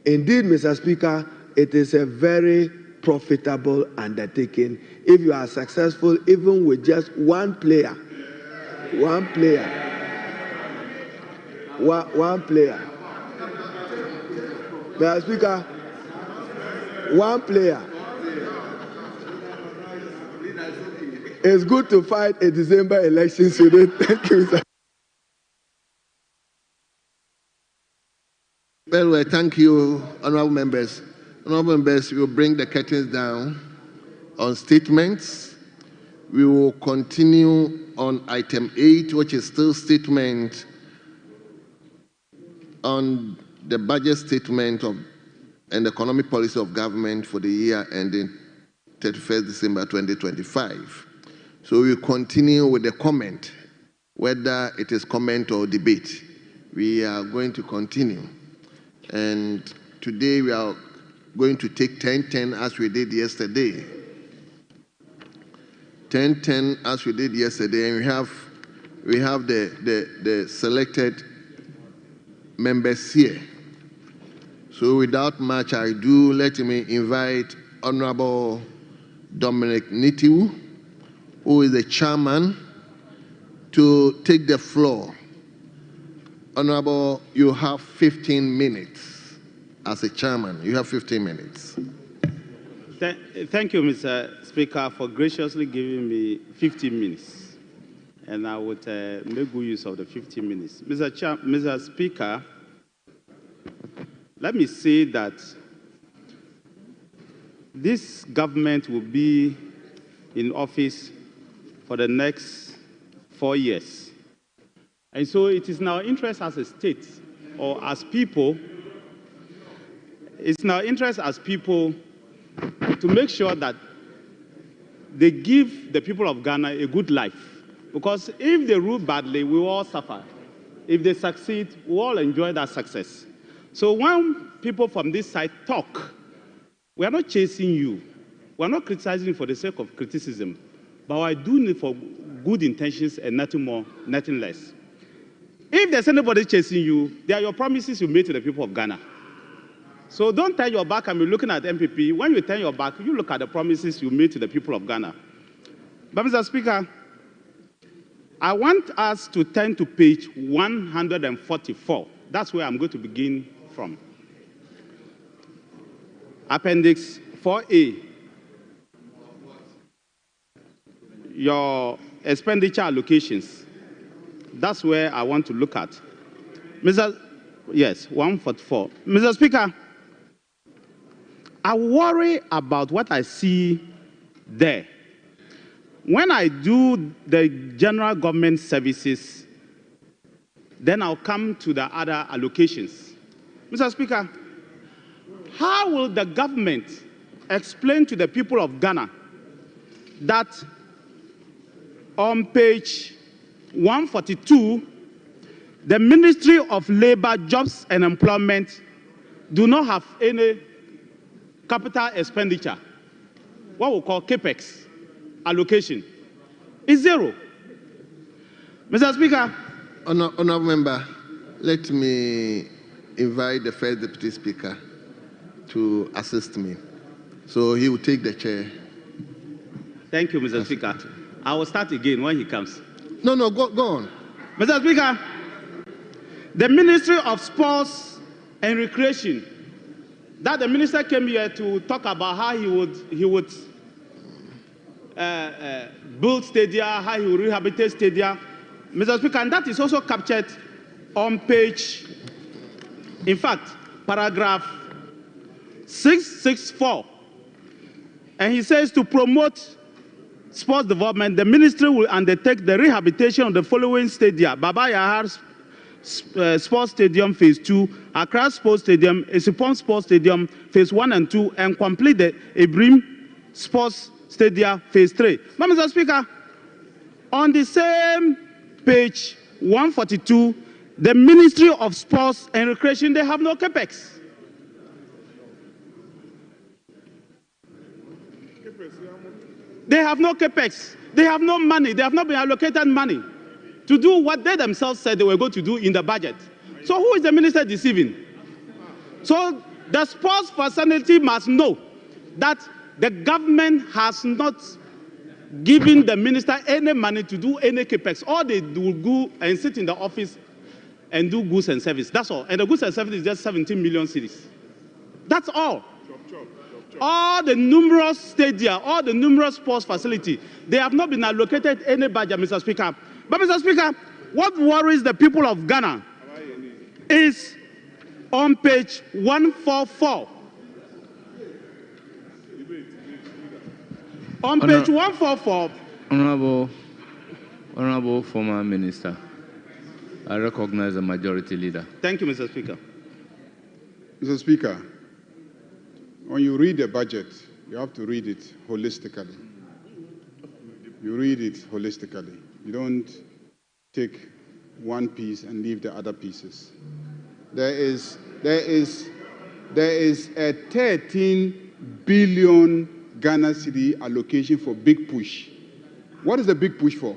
Indeed, Mr. Speaker, it is a very profitable undertaking if you are successful, even with just one player. One player. Mr. Speaker, one player. It's good to fight a December election today. Thank you, sir. Well, thank you, honorable members. Honorable members, we will bring the curtains down on statements. We will continue on item 8, which is still statement on the budget statement of and economic policy of government for the year ending 31st December 2025. So we continue with the comment, whether it is comment or debate. We are going to continue. And today we are going to take 10-10 as we did yesterday. 10-10 as we did yesterday, and we have the selected members here. So without much ado, let me invite Honorable Dominic Nitiu, who is the chairman, to take the floor. Honorable, you have 15 minutes. As a chairman, you have 15 minutes. Thank you, Mr. Speaker, for graciously giving me 15 minutes. And I would make good use of the 15 minutes. Mr. Speaker, let me say that this government will be in office for the next 4 years. And so it is in our interest as a state or as people, it's in our interest as people to make sure that they give the people of Ghana a good life. Because if they rule badly, we will all suffer. If they succeed, we will all enjoy that success. So when people from this side talk, we are not chasing you. We are not criticizing you for the sake of criticism. But I do need for good intentions and nothing more, nothing less. If there's anybody chasing you, they are your promises you made to the people of Ghana. So don't turn your back and be looking at MPP. When you turn your back, you look at the promises you made to the people of Ghana. But Mr. Speaker, I want us to turn to page 144. That's where I'm going to begin from. Appendix 4A. Your expenditure allocations. That's where I want to look at. Yes, 144. Mr. Speaker, I worry about what I see there. When I do the general government services, then I'll come to the other allocations. Mr. Speaker, how will the government explain to the people of Ghana that on page 142, the Ministry of Labor, Jobs and Employment do not have any capital expenditure, what we call CAPEX allocation, is zero. Mr. Speaker. Honourable member, let me invite the first deputy speaker to assist me. So he will take the chair. Thank you, Mr. Speaker. I will start again when he comes. No, go on. Mr. Speaker, the Ministry of Sports and Recreation, that the minister came here to talk about how he would build stadia, how he would rehabilitate stadia. Mr. Speaker, and that is also captured on page, in fact, paragraph 664. And he says to promote sports development, the ministry will undertake the rehabilitation of the following stadia: Baba Yahar Sports Stadium Phase 2, Accra Sports Stadium, Esipon Sports Stadium Phase 1 and 2, and complete the Ebrim Sports Stadium Phase 3. But Mr. Speaker, on the same page 142, the Ministry of Sports and Recreation, they have no capex. They have no capex. They have no money. They have not been allocated money to do what they themselves said they were going to do in the budget. So who is the minister deceiving? So the sports facility must know that the government has not given the minister any money to do any capex. All they do go and sit in the office and do goods and service. That's all. And the goods and service is just 17 million cedis. That's all. All the numerous stadia, all the numerous sports facilities, they have not been allocated any budget, Mr. Speaker. But, Mr. Speaker, what worries the people of Ghana is on page 144. On page 144. Honorable former minister, I recognize the majority leader. Thank you, Mr. Speaker. Mr. Speaker, when you read the budget, you have to read it holistically. You read it holistically. You don't take one piece and leave the other pieces. There is a 13 billion Ghana cedi allocation for big push. What is the big push for?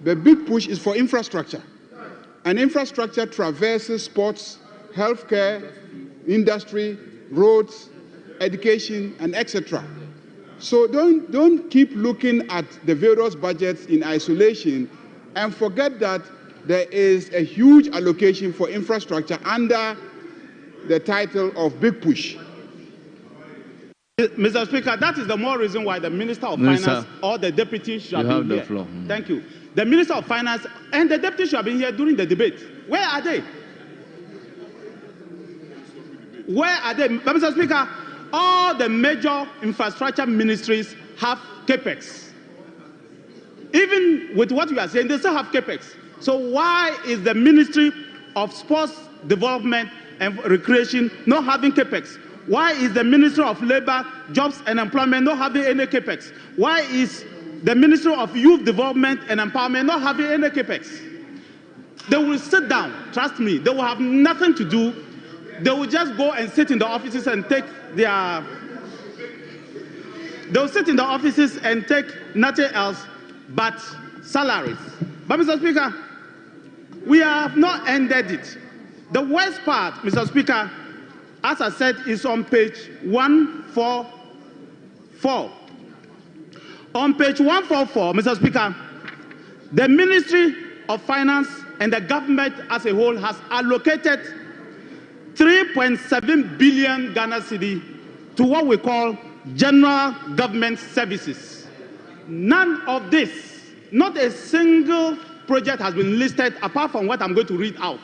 The big push is for infrastructure. And infrastructure traverses sports, healthcare, industry, roads, education, and etc. So don't keep looking at the various budgets in isolation and forget that there is a huge allocation for infrastructure under the title of Big Push. Mr. Speaker, that is the more reason why the Minister of Finance or the Deputy should have been here. Floor. Thank you. The Minister of Finance and the Deputy should have been here during the debate. Where are they? Where are they? Mr. Speaker, all the major infrastructure ministries have capex. Even with what you are saying, they still have capex. So why is the Ministry of Sports Development and Recreation not having capex? Why is the Ministry of Labor, Jobs and Employment not having any capex? Why is the Ministry of Youth Development and Empowerment not having any capex? They will sit down, trust me, they will have nothing to do. They will just go and sit in the offices and take their... They'll sit in the offices and take nothing else but salaries. But, Mr. Speaker, we have not ended it. The worst part, Mr. Speaker, as I said, is on page 144. On page 144, Mr. Speaker, the Ministry of Finance and the government as a whole has allocated 3.7 billion Ghana cedi to what we call general government services. None of this, not a single project has been listed apart from what I'm going to read out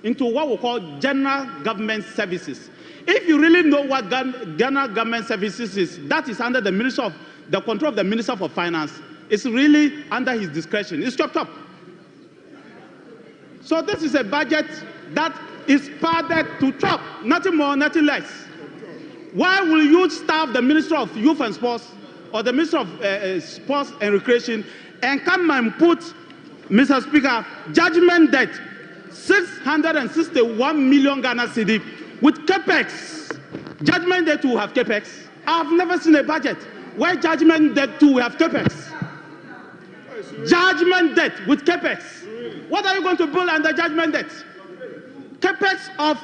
into what we call general government services. If you really know what Ghana government services is, that is under the control of the Minister for Finance. It's really under his discretion. It's chopped up. So this is a budget that is padded to chop, nothing more, nothing less. Why will you staff the Minister of Youth and Sports or the Minister of Sports and Recreation and come and put, Mr. Speaker, judgment debt, 661 million Ghana cedi with capex? Judgment debt will have capex. I've never seen a budget where judgment debt will have capex. Judgment debt with capex. What are you going to build under judgment debt? Capex of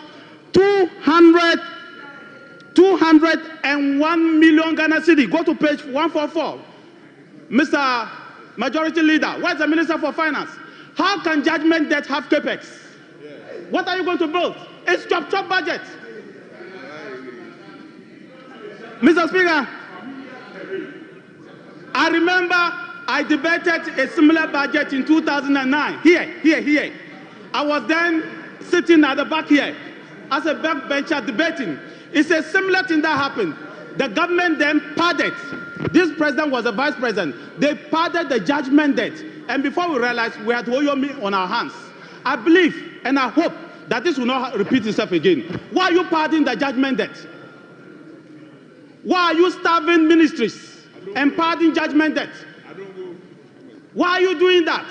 201 million Ghana cedi. Go to page 144. Mr. Majority Leader, where's the Minister for Finance? How can judgment debt have capex? What are you going to build? It's chop budget. Mr. Speaker, I remember I debated a similar budget in 2009. Here. I was then sitting at the back here as a backbencher debating. It's a similar thing that happened. The government then padded. This president was the vice president. They padded the judgment debt. And before we realized, we had Oyomi on our hands. I believe and I hope that this will not repeat itself again. Why are you padding the judgment debt? Why are you starving ministries and padding judgment debt? Why are you doing that?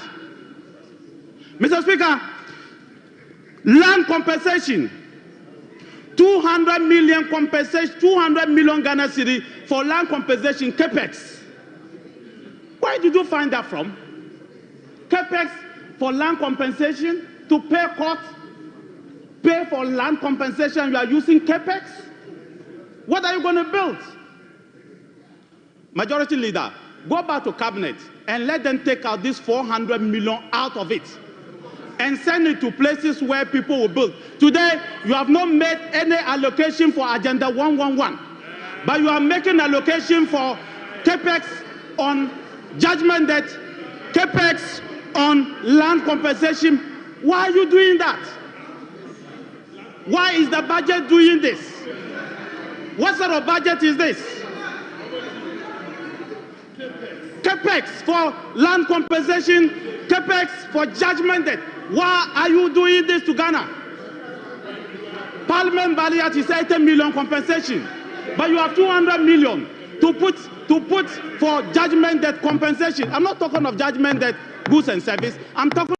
Mr. Speaker, land compensation, 200 million compensation, 200 million Ghana cedi for land compensation, capex. Where did you find that from? Capex for land compensation to pay court, pay for land compensation, you are using capex? What are you going to build? Majority Leader, go back to cabinet and let them take out this 400 million out of it and send it to places where people will build. Today, you have not made any allocation for Agenda 111, but you are making allocation for capex on judgment debt, capex on land compensation. Why are you doing that? Why is the budget doing this? What sort of budget is this? Capex for land compensation, capex for judgment debt. Why are you doing this to Ghana? Parliament Baliat is 80 million compensation, but you have 200 million to put for judgment debt compensation. I'm not talking of judgment debt goods and service. I'm talking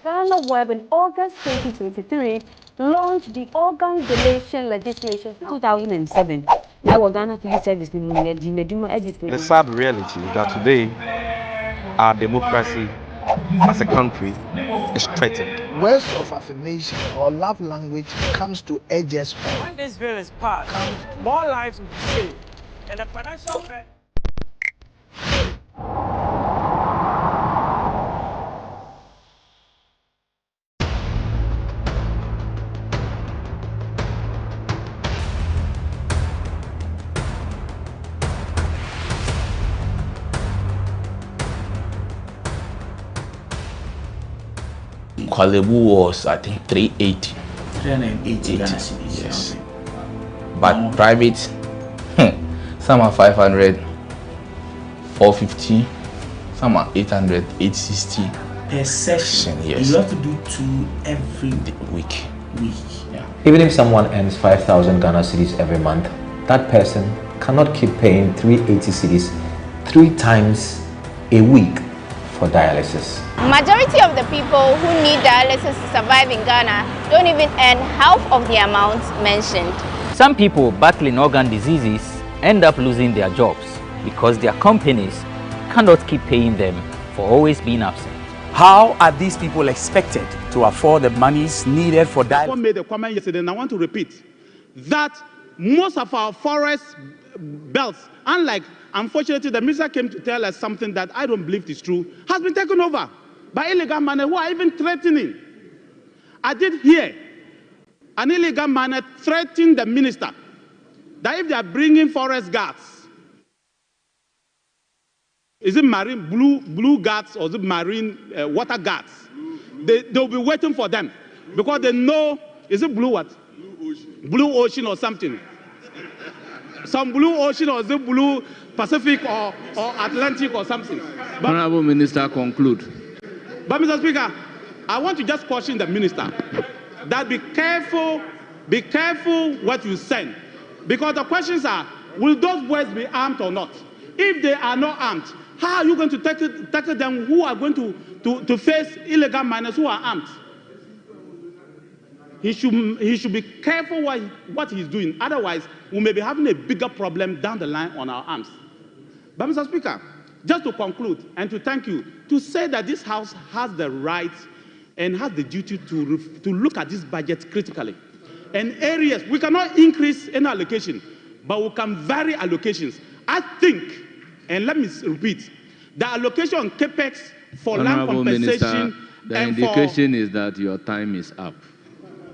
GhanaWeb in August 2023 launched the Organ Donation Legislation 2007. The sad reality is that today our democracy as a country is threatened. Words of affirmation or love language comes to edges. When this bill is passed, more lives will be saved, and the financial Kwalebu was, I think, 380. 380 Ghana cedis. Yes. But private, some are 500, 450, some are 800, 860. Per session, yes. You have to do 2 every week. Yeah. Even if someone earns 5,000 Ghana cedis every month, that person cannot keep paying 380 cedis 3 times a week for dialysis. Majority of the people who need dialysis to survive in Ghana don't even earn half of the amount mentioned. Some people battling organ diseases end up losing their jobs because their companies cannot keep paying them for always being absent. How are these people expected to afford the monies needed for dialysis? Someone made a comment yesterday, and I want to repeat that most of our forest belts, unlike, unfortunately, the minister came to tell us something that I don't believe is true, has been taken over by illegal miners who are even threatening. I did hear an illegal miner threatening the minister that if they are bringing forest guards, is it marine blue guards or is it marine water guards? They'll be waiting for them because they know, is it blue what? Blue ocean or something. Some blue ocean or is it blue Pacific or Atlantic or something. But, Honorable Minister, conclude. But Mr. Speaker, I want to just caution the minister that be careful what you send. Because the questions are, will those boys be armed or not? If they are not armed, how are you going to tackle them who are going to face illegal miners who are armed? He should be careful what he's doing. Otherwise, we may be having a bigger problem down the line on our arms. But Mr. Speaker, just to conclude and to thank you, to say that this House has the right and has the duty to look at this budget critically. And areas, we cannot increase any allocation, but we can vary allocations. I think, and let me repeat, the allocation on CAPEX for land compensation Minister, the indication is that your time is up.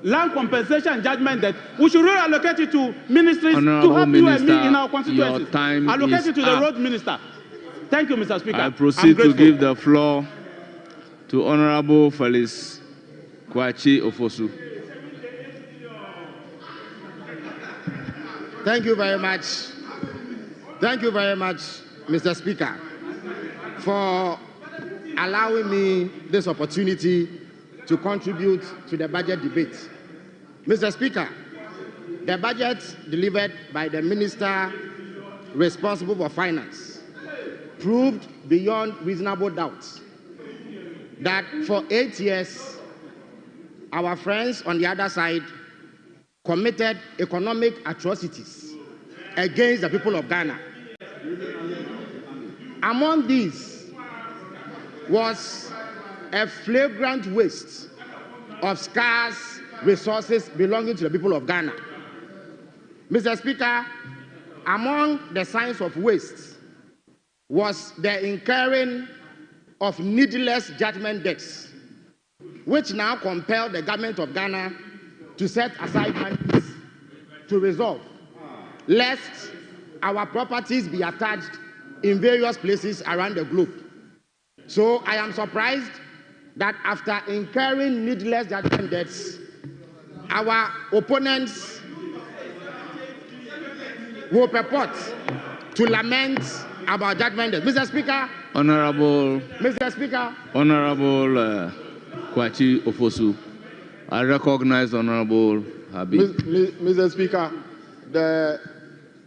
Land compensation judgment that we should reallocate it to ministries Honorable to help Minister, you and me in our constituencies. your time allocate is it to the up. road minister. Thank you, Mr. Speaker. I proceed to give the floor to Honorable Felix Kwachi Ofosu. Thank you very much. Thank you very much, Mr. Speaker, for allowing me this opportunity to contribute to the budget debate. Mr. Speaker, the budget delivered by the minister responsible for finance proved beyond reasonable doubt that for 8 years, our friends on the other side committed economic atrocities against the people of Ghana. Among these was a flagrant waste of scarce resources belonging to the people of Ghana. Mr. Speaker, among the signs of waste was the incurring of needless judgment debts, which now compel the government of Ghana to set aside monies to resolve, lest our properties be attached in various places around the globe. So I am surprised that after incurring needless judgment debts, our opponents will purport to lament about judgment. Mr. Speaker. Honorable. Mr. Speaker. Honorable Kwachi Ofosu. I recognize Honorable Habib. Mr. Speaker, the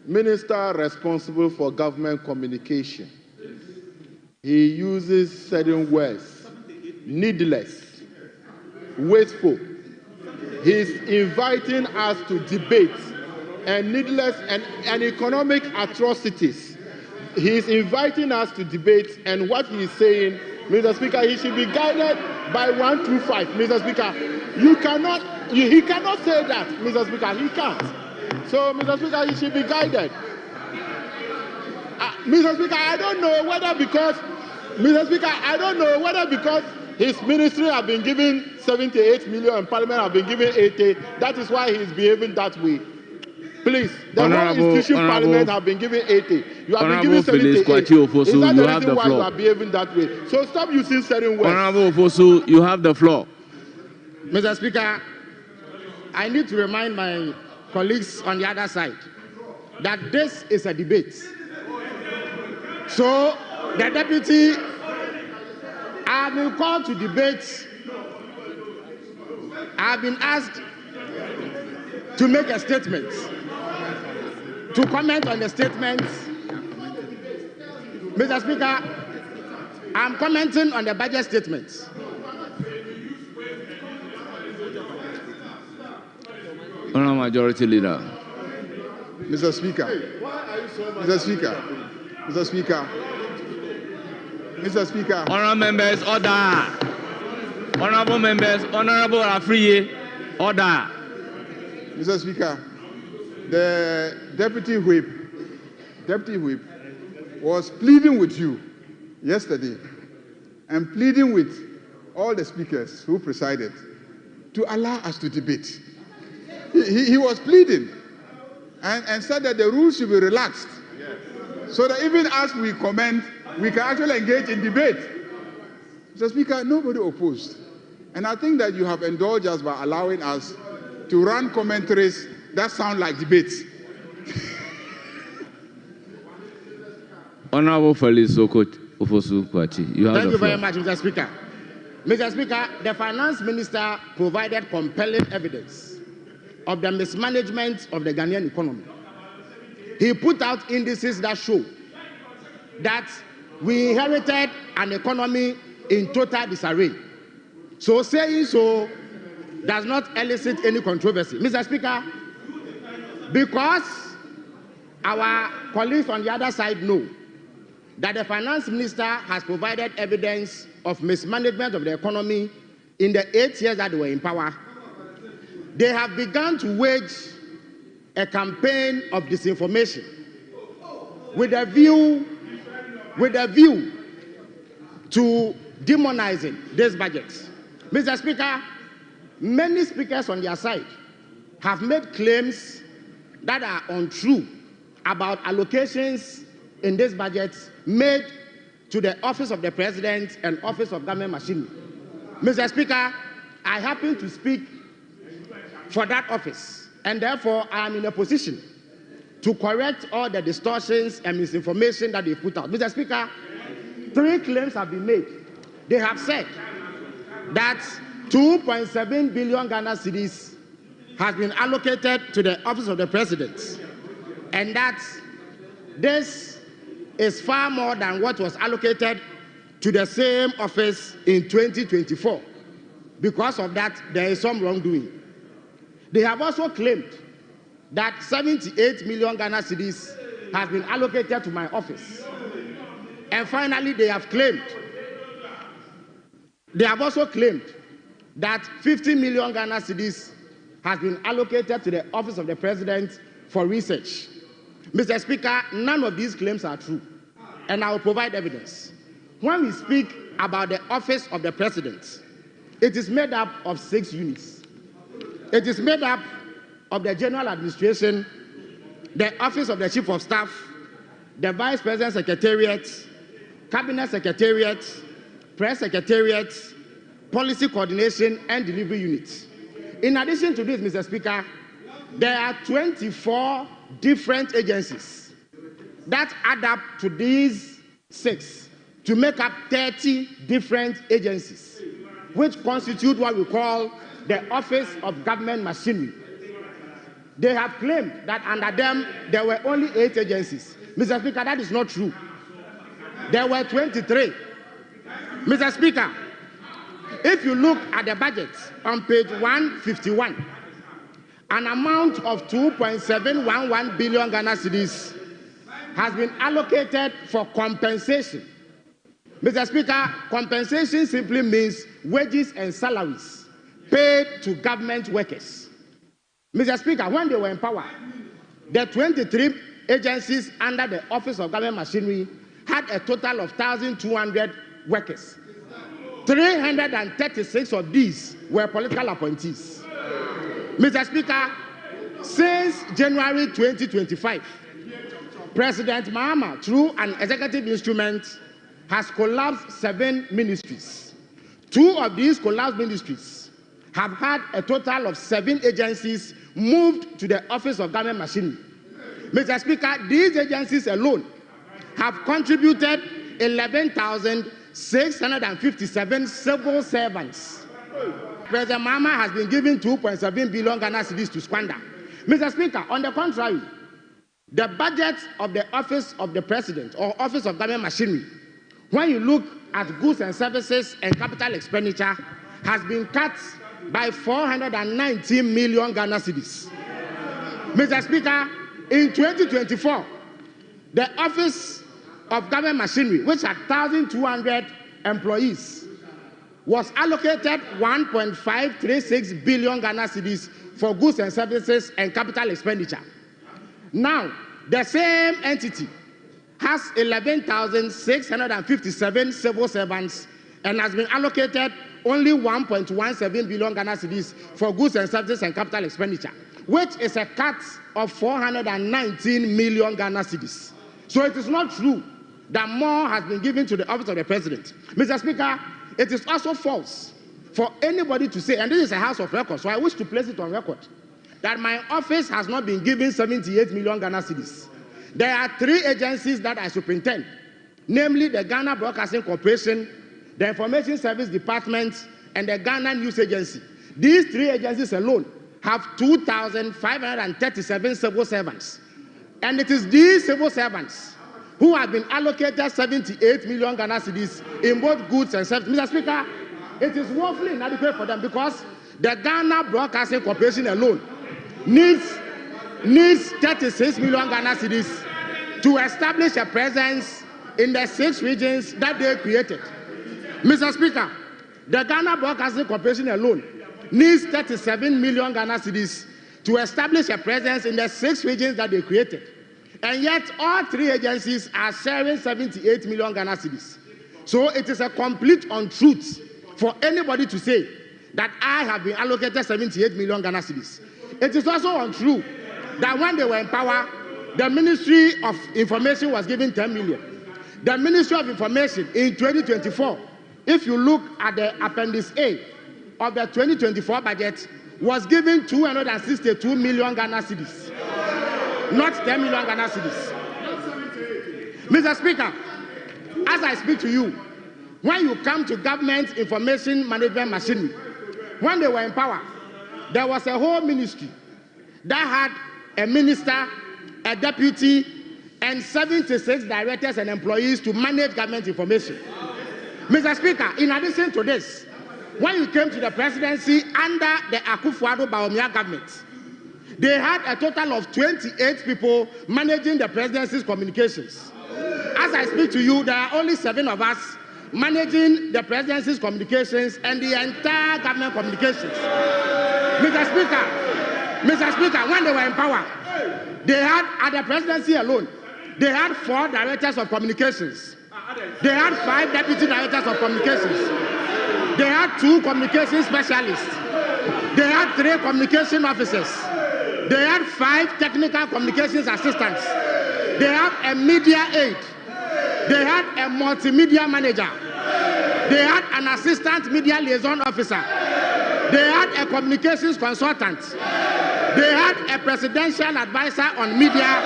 minister responsible for government communication, he uses certain words, needless, wasteful. He's inviting us to debate and needless and economic atrocities. He's inviting us to debate, and what he's saying, Mr. Speaker, he should be guided by 1 through 5. Mr. Speaker, he cannot say that, Mr. Speaker, he can't. So, Mr. Speaker, he should be guided. Mr. Speaker, I don't know whether because, Mr. Speaker, I don't know whether because his ministry have been given 78 million and Parliament have been given 80, that is why he's behaving that way. Please, the whole institution Parliament have been given 80. You have been given 78. Is that the reason why you are behaving that way? So stop using certain words. Honorable Ofosu, you have the floor. Mr. Speaker, I need to remind my colleagues on the other side that this is a debate. So the deputy, I have been called to debate. I have been asked to make a statement, to comment on the statement. Mr. Speaker, I'm commenting on the budget statement. Honorable Majority Leader. Mr. Speaker, Mr. Speaker, Mr. Speaker, Mr. Speaker. Honorable members, order. Honorable members, Honorable Afriye, order. Mr. Speaker, the Deputy Whip was pleading with you yesterday and pleading with all the speakers who presided to allow us to debate. He was pleading and said that the rules should be relaxed so that even as we comment, we can actually engage in debate. Mr. Speaker, nobody opposed. And I think that you have indulged us by allowing us to run commentaries that sound like debates. Honorable Felix Ofosu Kwachi, you have the floor. Thank you very much, Mr. Speaker. Mr. Speaker, the Finance Minister provided compelling evidence of the mismanagement of the Ghanaian economy. He put out indices that show that we inherited an economy in total disarray. So saying so does not elicit any controversy. Mr. Speaker, because our colleagues on the other side know that the Finance Minister has provided evidence of mismanagement of the economy in the 8 years that they were in power, they have begun to wage a campaign of disinformation with a view to demonizing this budget. Mr. Speaker, many speakers on their side have made claims that are untrue about allocations in this budget made to the Office of the President and Office of Government Machinery. Mr. Speaker, I happen to speak for that office, and therefore I am in a position to correct all the distortions and misinformation that they put out. Mr. Speaker, 3 claims have been made. They have said that 2.7 billion Ghana cedis has been allocated to the Office of the President, and that this is far more than what was allocated to the same office in 2024. Because of that, there is some wrongdoing. They have also claimed that 78 million Ghana cedis has been allocated to my office. And finally, they have also claimed that 50 million Ghana cedis has been allocated to the Office of the President for research. Mr. Speaker, none of these claims are true, and I will provide evidence. When we speak about the Office of the President, it is made up of 6 units. It is made up of the General Administration, the Office of the Chief of Staff, the Vice President Secretariat, Cabinet Secretariat, Press Secretariat, Policy Coordination and Delivery Unit. In addition to this, Mr. Speaker, there are 24 different agencies that add up to these 6 to make up 30 different agencies, which constitute what we call the Office of Government Machinery. They have claimed that under them there were only 8 agencies. Mr. Speaker, that is not true. There were 23. Mr. Speaker, if you look at the budget on page 151, an amount of 2.711 billion Ghana cedis has been allocated for compensation. Mr. Speaker, compensation simply means wages and salaries paid to government workers. Mr. Speaker, when they were in power, the 23 agencies under the Office of Government Machinery had a total of 1,200 workers. 336 of these were political appointees. Mr. Speaker, since January 2025, President Mahama, through an executive instrument, has collapsed 7 ministries. 2 of these collapsed ministries have had a total of 7 agencies moved to the Office of Government Machinery. Mr. Speaker, these agencies alone have contributed 11,657 civil servants. President Mahama has been given 2.7 billion Ghana cedis to squander. Mr. Speaker, on the contrary, the budget of the Office of the President or Office of Government Machinery, when you look at goods and services and capital expenditure, has been cut by 419 million Ghana cedis. Mr. Speaker, in 2024, the Office of Government Machinery, which had 1,200 employees, was allocated 1.536 billion Ghana cedis for goods and services and capital expenditure. Now, the same entity has 11,657 civil servants and has been allocated only 1.17 billion Ghana cedis for goods and services and capital expenditure, which is a cut of 419 million Ghana cedis. So it is not true that more has been given to the Office of the President. Mr. Speaker, it is also false for anybody to say, and this is a House of Records, so I wish to place it on record, that my office has not been given 78 million Ghana cedis. There are 3 agencies that I superintend, namely the Ghana Broadcasting Corporation, the Information Service Department, and the Ghana News Agency. These 3 agencies alone have 2,537 civil servants. And it is these civil servants who have been allocated 78 million Ghana cedis in both goods and services. Mr. Speaker, it is woefully inadequate for them because the Ghana Broadcasting Corporation alone needs 36 million Ghana cedis to establish a presence in the 6 regions that they created. Mr. Speaker, the Ghana Broadcasting Corporation alone needs 37 million Ghana cedis to establish a presence in the 6 regions that they created. And yet, all 3 agencies are sharing 78 million Ghana cedis. So it is a complete untruth for anybody to say that I have been allocated 78 million Ghana cedis. It is also untrue that when they were in power, the Ministry of Information was given 10 million. The Ministry of Information in 2024, if you look at the Appendix A of the 2024 budget, was given 262 million Ghana cedis, not 10 million Ghana cedis. Mr. Speaker, as I speak to you, when you come to government information management machinery, when they were in power, there was a whole ministry that had a minister, a deputy, and 76 directors and employees to manage government information. Mr. Speaker, in addition to this, when you came to the presidency under the Akufo-Addo-Bawumia government, they had a total of 28 people managing the presidency's communications. As I speak to you, there are only 7 of us managing the presidency's communications and the entire government communications. Mr. Speaker, when they were in power, they had, at the presidency alone, they had 4 directors of communications. They had 5 deputy directors of communications. They had 2 communication specialists. They had 3 communication officers. They had 5 technical communications assistants. They had a media aide. They had a multimedia manager. They had an assistant media liaison officer. They had a communications consultant. They had a presidential advisor on media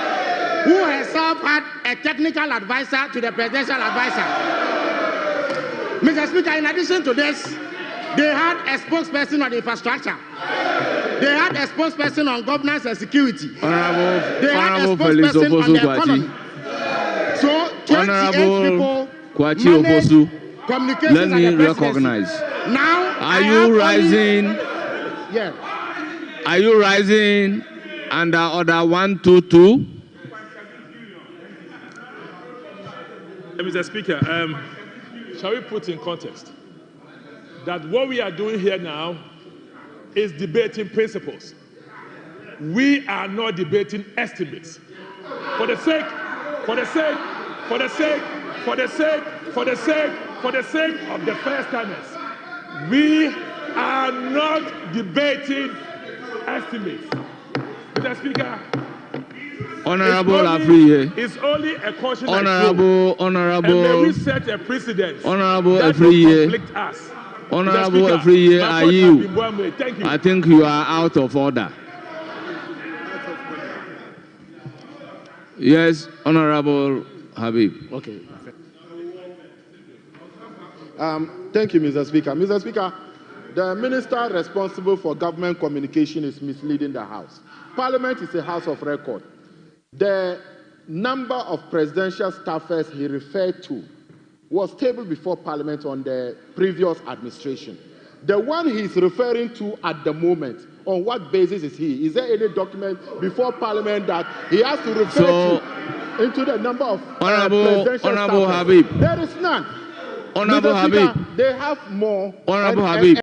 who herself had a technical advisor to the presidential advisor. Mr. Speaker, in addition to this, they had a spokesperson on infrastructure. They had a spokesperson on governance and security. They had a spokesperson on the economy. So 28 people managed communications. Let me recognize. Now, are you rising? Yeah. Are you rising under order 122? Mr. Speaker, shall we put in context that what we are doing here now is debating principles. We are not debating estimates. For the sake of the first timers, we are not debating estimates. Mr. Speaker, Honorable Afriye. It's only a caution. Honorable. And may we set a precedent. Honorable that Afriye. will conflict us. Honorable Afriye, are you? Thank you. I think you are out of order. Yes, Honorable Habib. Okay. Thank you, Mr. Speaker. Mr. Speaker, the minister responsible for government communication is misleading the House. Parliament is a house of record. The number of presidential staffers he referred to was tabled before Parliament on the previous administration. The one he's referring to at the moment, on what basis is he? Is there any document before Parliament that he has to refer to into the number of presidential Honorable staffers? Habib. There is none. Honorable Mr. Speaker, Habib. they have more. Honorable Habib.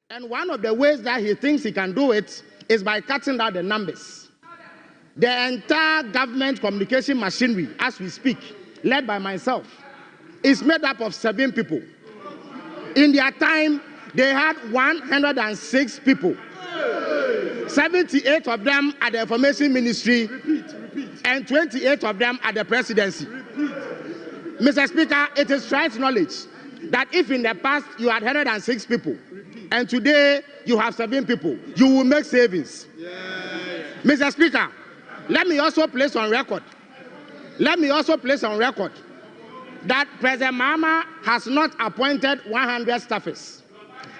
And one of the ways that he thinks he can do it is by cutting down the numbers. The entire government communication machinery, as we speak, led by myself, is made up of 7 people. In their time, they had 106 people. 78 of them at the Information Ministry, and 28 of them at the Presidency. Mr. Speaker, it is trite knowledge that if in the past you had 106 people, and today you have 7 people, you will make savings. Mr. Speaker, let me also place on record that President Mahama has not appointed 100 staffers.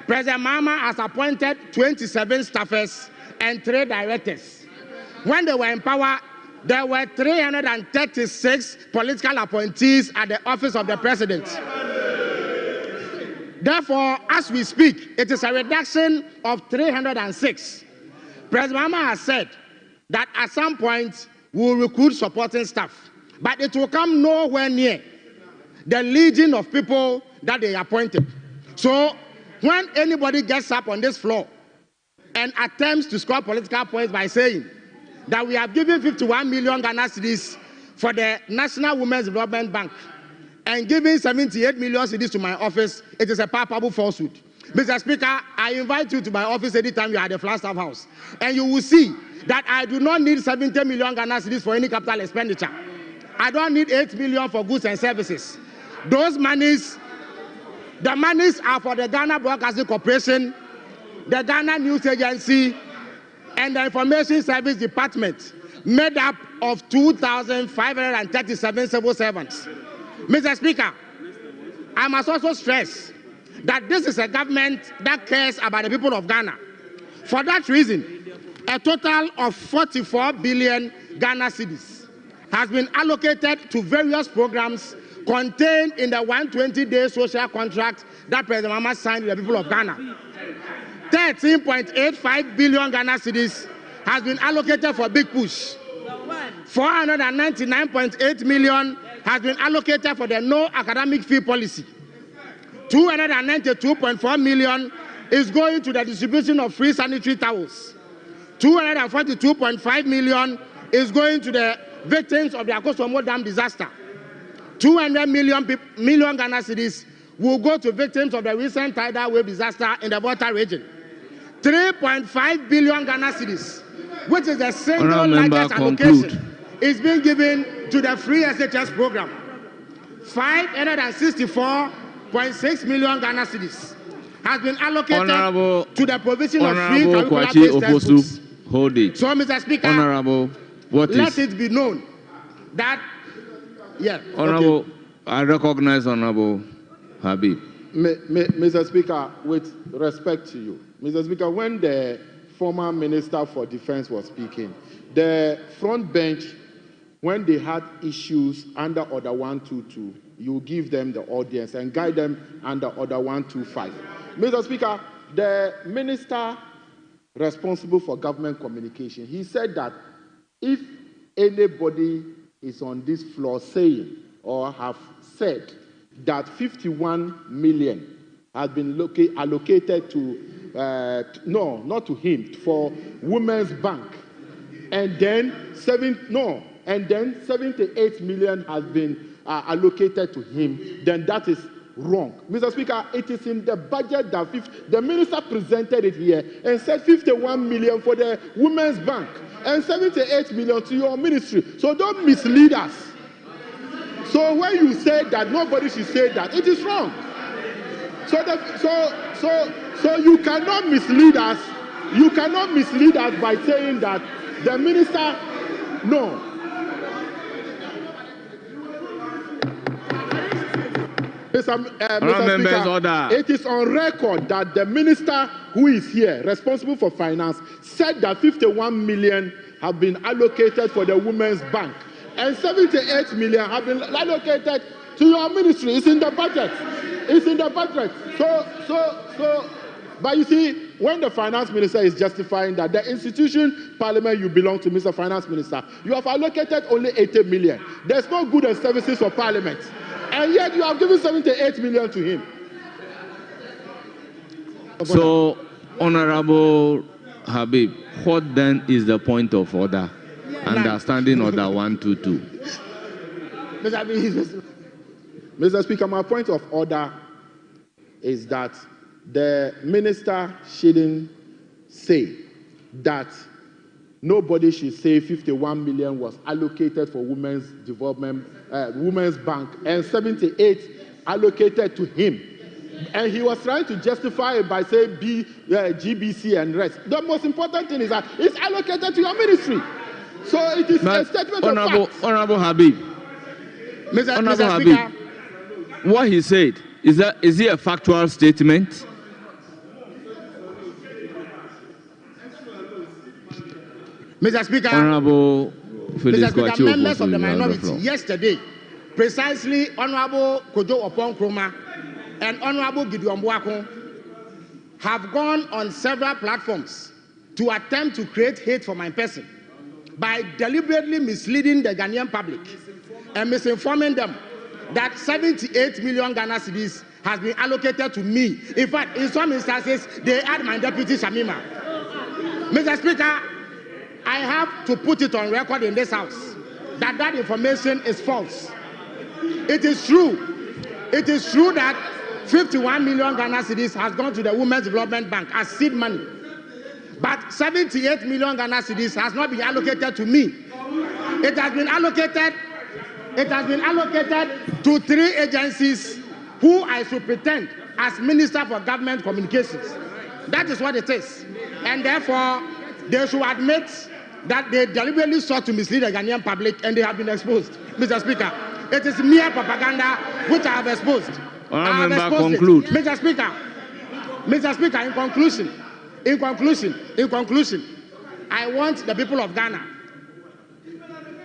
President Mahama has appointed 27 staffers and 3 directors. When they were in power, there were 336 political appointees at the office of the president. Therefore, as we speak, it is a reduction of 306. President Mahama has said that at some point we will recruit supporting staff, but it will come nowhere near the legion of people that they appointed. So when anybody gets up on this floor and attempts to score political points by saying that we have given 51 million Ghana cedis for the National Women's Development Bank and giving 78 million cedis to my office, it is a palpable falsehood. Mr. Speaker, I invite you to my office anytime you are at the Flagstaff House, and you will see that I do not need 70 million Ghana cedis for any capital expenditure. I don't need 8 million for goods and services. Those monies, the monies are for the Ghana Broadcasting Corporation, the Ghana News Agency, and the Information Service Department, made up of 2,537 civil servants. Mr. Speaker, I must also stress that this is a government that cares about the people of Ghana. For that reason, a total of 44 billion Ghana cedis has been allocated to various programs contained in the 120-day social contract that President Mahama signed with the people of Ghana. 13.85 billion Ghana cedis has been allocated for Big Push. 499.8 million has been allocated for the no academic fee policy. 292.4 million is going to the distribution of free sanitary towels. 242.5 million is going to the victims of the Akosomo Dam disaster. 200 million Ghana cedis will go to victims of the recent tidal wave disaster in the Volta region. 3.5 billion Ghana cedis, which is the single largest allocation, is being given to the free SHS program. 564.6 million Ghana cedis has been allocated to the provision of free curricular-based textbooks. Hold it. So, Mr. Speaker, let it be known that, Honorable, okay. I recognize Honorable Habib. Mr. Speaker, with respect to you, Mr. Speaker, when the former Minister for Defense was speaking, the front bench, when they had issues under Order 122, you give them the audience and guide them under Order 125. Mr. Speaker, the minister responsible for government communication, he said that if anybody is on this floor saying or have said that 51 million has been allocated to, no, not to him, for Women's Bank, and then 78 million has been allocated to him, then that is wrong. Mr. Speaker, it is in the budget that the minister presented it here and said 51 million for the Women's Bank and 78 million to your ministry. So don't mislead us. So when you say that nobody should say that, it is wrong. So you cannot mislead us. You cannot mislead us by saying that the minister, no. Mr. Speaker, it is on record that the minister who is here, responsible for finance, said that 51 million have been allocated for the Women's Bank and 78 million have been allocated to your ministry. It's in the budget. It's in the budget. But you see, when the finance minister is justifying that the institution, Parliament, you belong to, Mr. Finance Minister, you have allocated only 80 million. There's no goods and services for Parliament. And yet you have given 78 million to him. So, Honorable Habib, what then is the point of order? Understanding Order 122. Mr. Speaker, my point of order is that the minister shouldn't say that nobody should say 51 million was allocated for Women's Development, Women's Bank, and 78 allocated to him. And he was trying to justify it by saying GBC and rest. The most important thing is that it's allocated to your ministry. So it is a statement of fact. Honorable Habib. Mr. Speaker, what he said, is it a factual statement? Mr. Speaker, Honorable Mr. Speaker, members of the minority, yesterday, precisely Honorable Kojo Opon Kroma and Honorable Gideon Boakon have gone on several platforms to attempt to create hate for my person by deliberately misleading the Ghanaian public and misinforming them that 78 million Ghana cedis has been allocated to me. In fact, in some instances, they add my deputy Shamima. Mr. Speaker, I have to put it on record in this house that that information is false. It is true. It is true that 51 million Ghana cedis has gone to the Women's Development Bank as seed money. But 78 million Ghana cedis has not been allocated to me. It has been allocated to 3 agencies who I should pretend as Minister for Government Communications. That is what it is. And therefore, they should admit that they deliberately sought to mislead the Ghanaian public and they have been exposed. Mr. Speaker, it is mere propaganda which I have exposed. I have exposed it. Mr. Speaker, in conclusion, I want the people of Ghana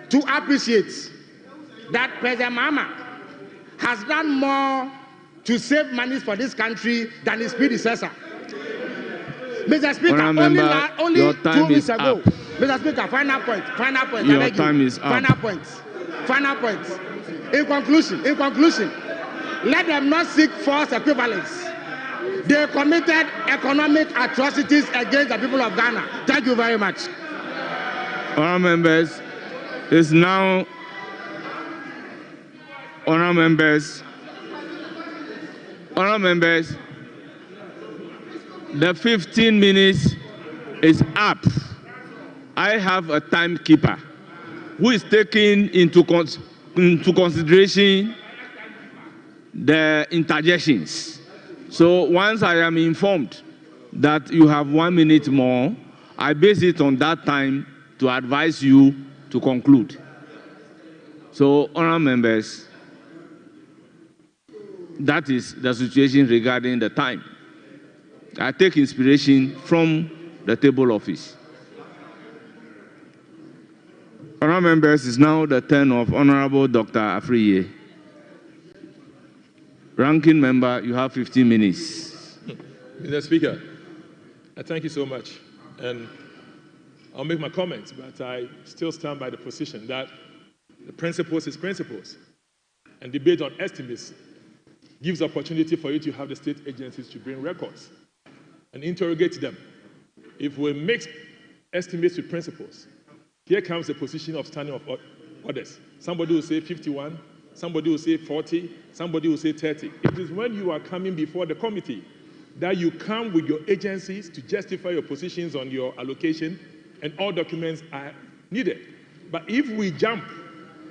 to appreciate that President Mahama has done more to save money for this country than his predecessor. Mr. Speaker, only 2 weeks ago, Mr. Speaker, final point. Your time is up. Final point. In conclusion, let them not seek false equivalence. They committed economic atrocities against the people of Ghana. Thank you very much. Honourable members, is now. Honourable members, the 15 minutes is up. I have a timekeeper who is taking into consideration the interjections. So once I am informed that you have 1 minute more, I base it on that time to advise you to conclude. So, honourable members, that is the situation regarding the time. I take inspiration from the table office. Honourable members, it's now the turn of Honourable Dr. Afriye. Ranking member, you have 15 minutes. Mr. Speaker, I thank you so much. And I'll make my comments, but I still stand by the position that the principles is principles. And debate on estimates gives opportunity for you to have the state agencies to bring records and interrogate them. If we mix estimates with principles, here comes the position of standing of others. Somebody will say 51, somebody will say 40, somebody will say 30. It is when you are coming before the committee that you come with your agencies to justify your positions on your allocation, and all documents are needed. But if we jump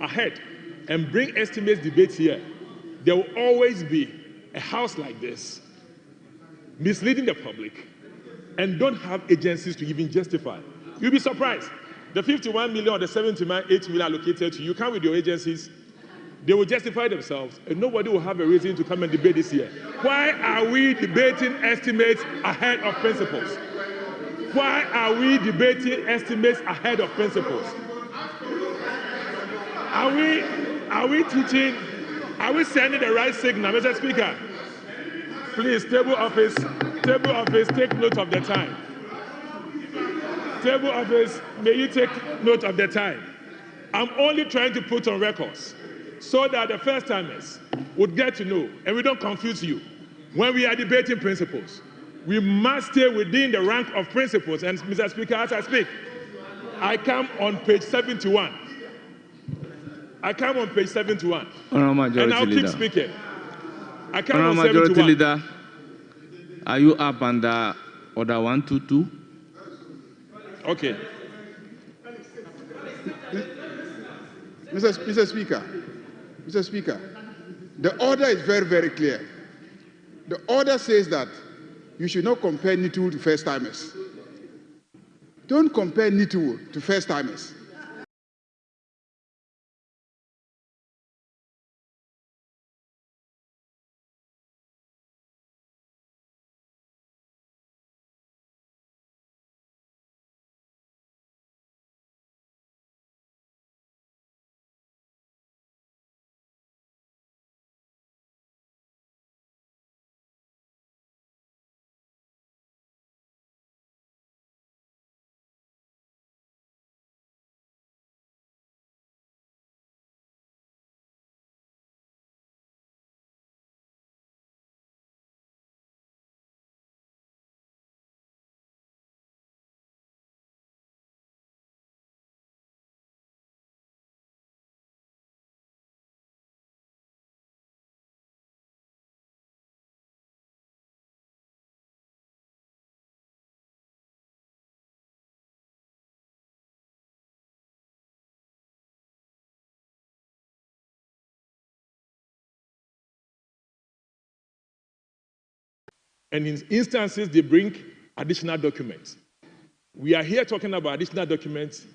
ahead and bring estimates debates here, there will always be a house like this misleading the public and don't have agencies to even justify. You'll be surprised. The 51 million or the 78 million allocated to you, come with your agencies, they will justify themselves and nobody will have a reason to come and debate this year. Why are we debating estimates ahead of principles? Why are we debating estimates ahead of principles? Are we teaching? Are we sending the right signal, Mr. Speaker? Please, table office, take note of the time. Table office, may you take note of the time. I'm only trying to put on records so that the first timers would get to know, and we don't confuse you. When we are debating principles, we must stay within the rank of principles. And Mr. Speaker, as I speak, I come on page 71. And I'll keep speaking. I come on 71. Majority Leader, are you up under order 122? Okay. Mr. Speaker, the order is very, very clear. The order says that you should not compare Nitu to first-timers. Don't compare Nitu to first-timers. And in instances, they bring additional documents. We are here talking about additional documents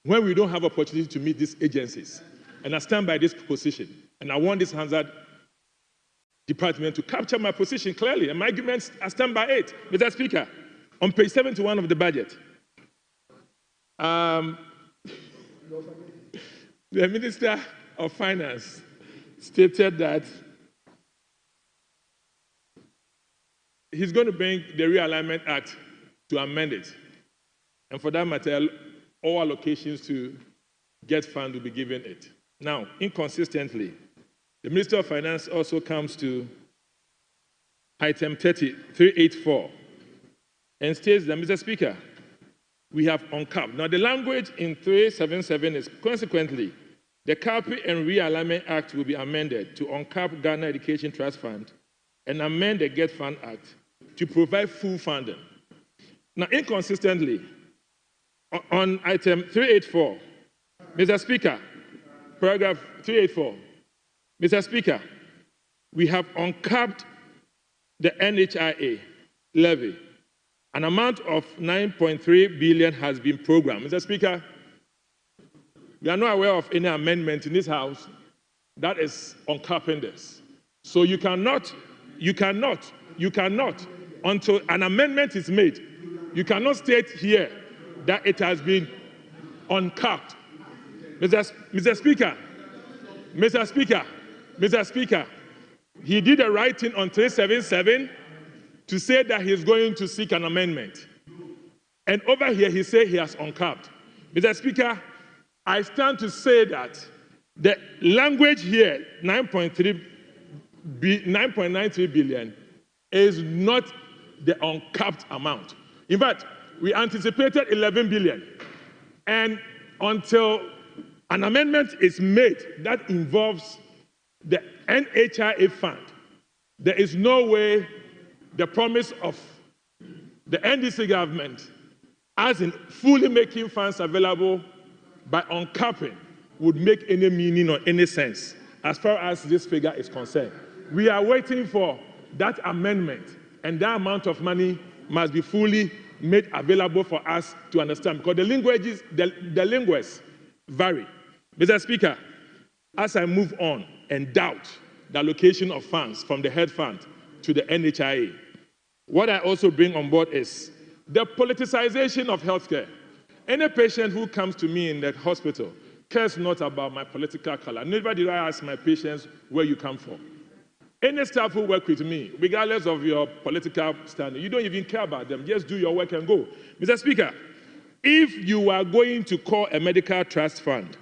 when we don't have opportunity to meet these agencies. And I stand by this position. And I want this Hansard department to capture my position clearly. And my arguments, I stand by it. Mr. Speaker, on page 71 of the budget, the Minister of Finance stated that he's going to bring the Realignment Act to amend it. And for that matter, all allocations to get fund will be given it. Now, inconsistently, the Minister of Finance also comes to item 384 and states that, Mr. Speaker, we have uncapped. Now, the language in 377 is, consequently, the Carpi and Realignment Act will be amended to uncap Ghana Education Trust Fund and amend the Get Fund Act to provide full funding. Now, inconsistently, on item 384, Mr. Speaker, paragraph 384, Mr. Speaker, we have uncapped the NHIA levy. An amount of 9.3 billion has been programmed. Mr. Speaker, we are not aware of any amendment in this House that is uncapping this. So you cannot, until an amendment is made, you cannot state here that it has been uncapped. Mr. Speaker, he did a writing on 377 to say that he's going to seek an amendment. And over here, he said he has uncapped. Mr. Speaker, I stand to say that the language here, 9.93 billion, is not the uncapped amount. In fact, we anticipated 11 billion. And until an amendment is made that involves the NHIA fund, there is no way the promise of the NDC government, as in fully making funds available by uncapping, would make any meaning or any sense as far as this figure is concerned. We are waiting for that amendment, and that amount of money must be fully made available for us to understand, because the linguists vary. Mr. Speaker, as I move on and doubt the allocation of funds from the head fund to the NHIA, what I also bring on board is the politicization of healthcare. Any patient who comes to me in the hospital cares not about my political color. Never did I ask my patients where you come from. Any staff who work with me, regardless of your political standing, you don't even care about them. Just do your work and go. Mr. Speaker, if you are going to call a medical trust fund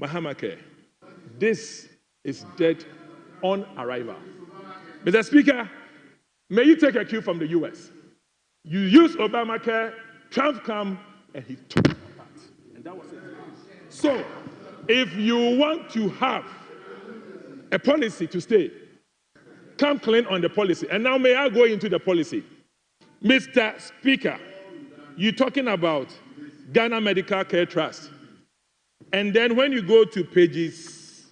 Mahamake, this is dead on arrival. Mr. Speaker, may you take a cue from the US. You use Obamacare, Trump come, and he took it apart. And that was it. So, if you want to have a policy to stay, come clean on the policy. And now may I go into the policy. Mr. Speaker, you're talking about Ghana Medical Care Trust. And then when you go to pages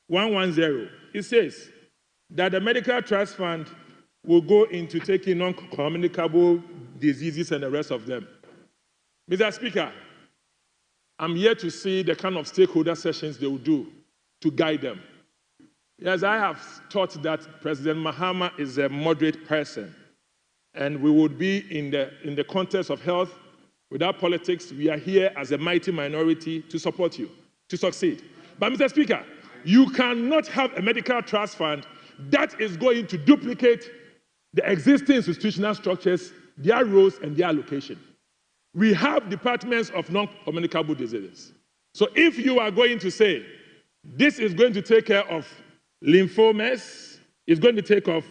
110, it says that the Medical Trust Fund will go into taking non-communicable diseases and the rest of them. Mr. Speaker, I'm here to see the kind of stakeholder sessions they will do to guide them. Yes, I have thought that President Mahama is a moderate person, and we would be in the context of health. Without politics, we are here as a mighty minority to support you, to succeed. But Mr. Speaker, you cannot have a medical trust fund that is going to duplicate the existing institutional structures, their roles, and their allocation. We have departments of non-communicable diseases. So if you are going to say, this is going to take care of lymphomas, it's going to take care of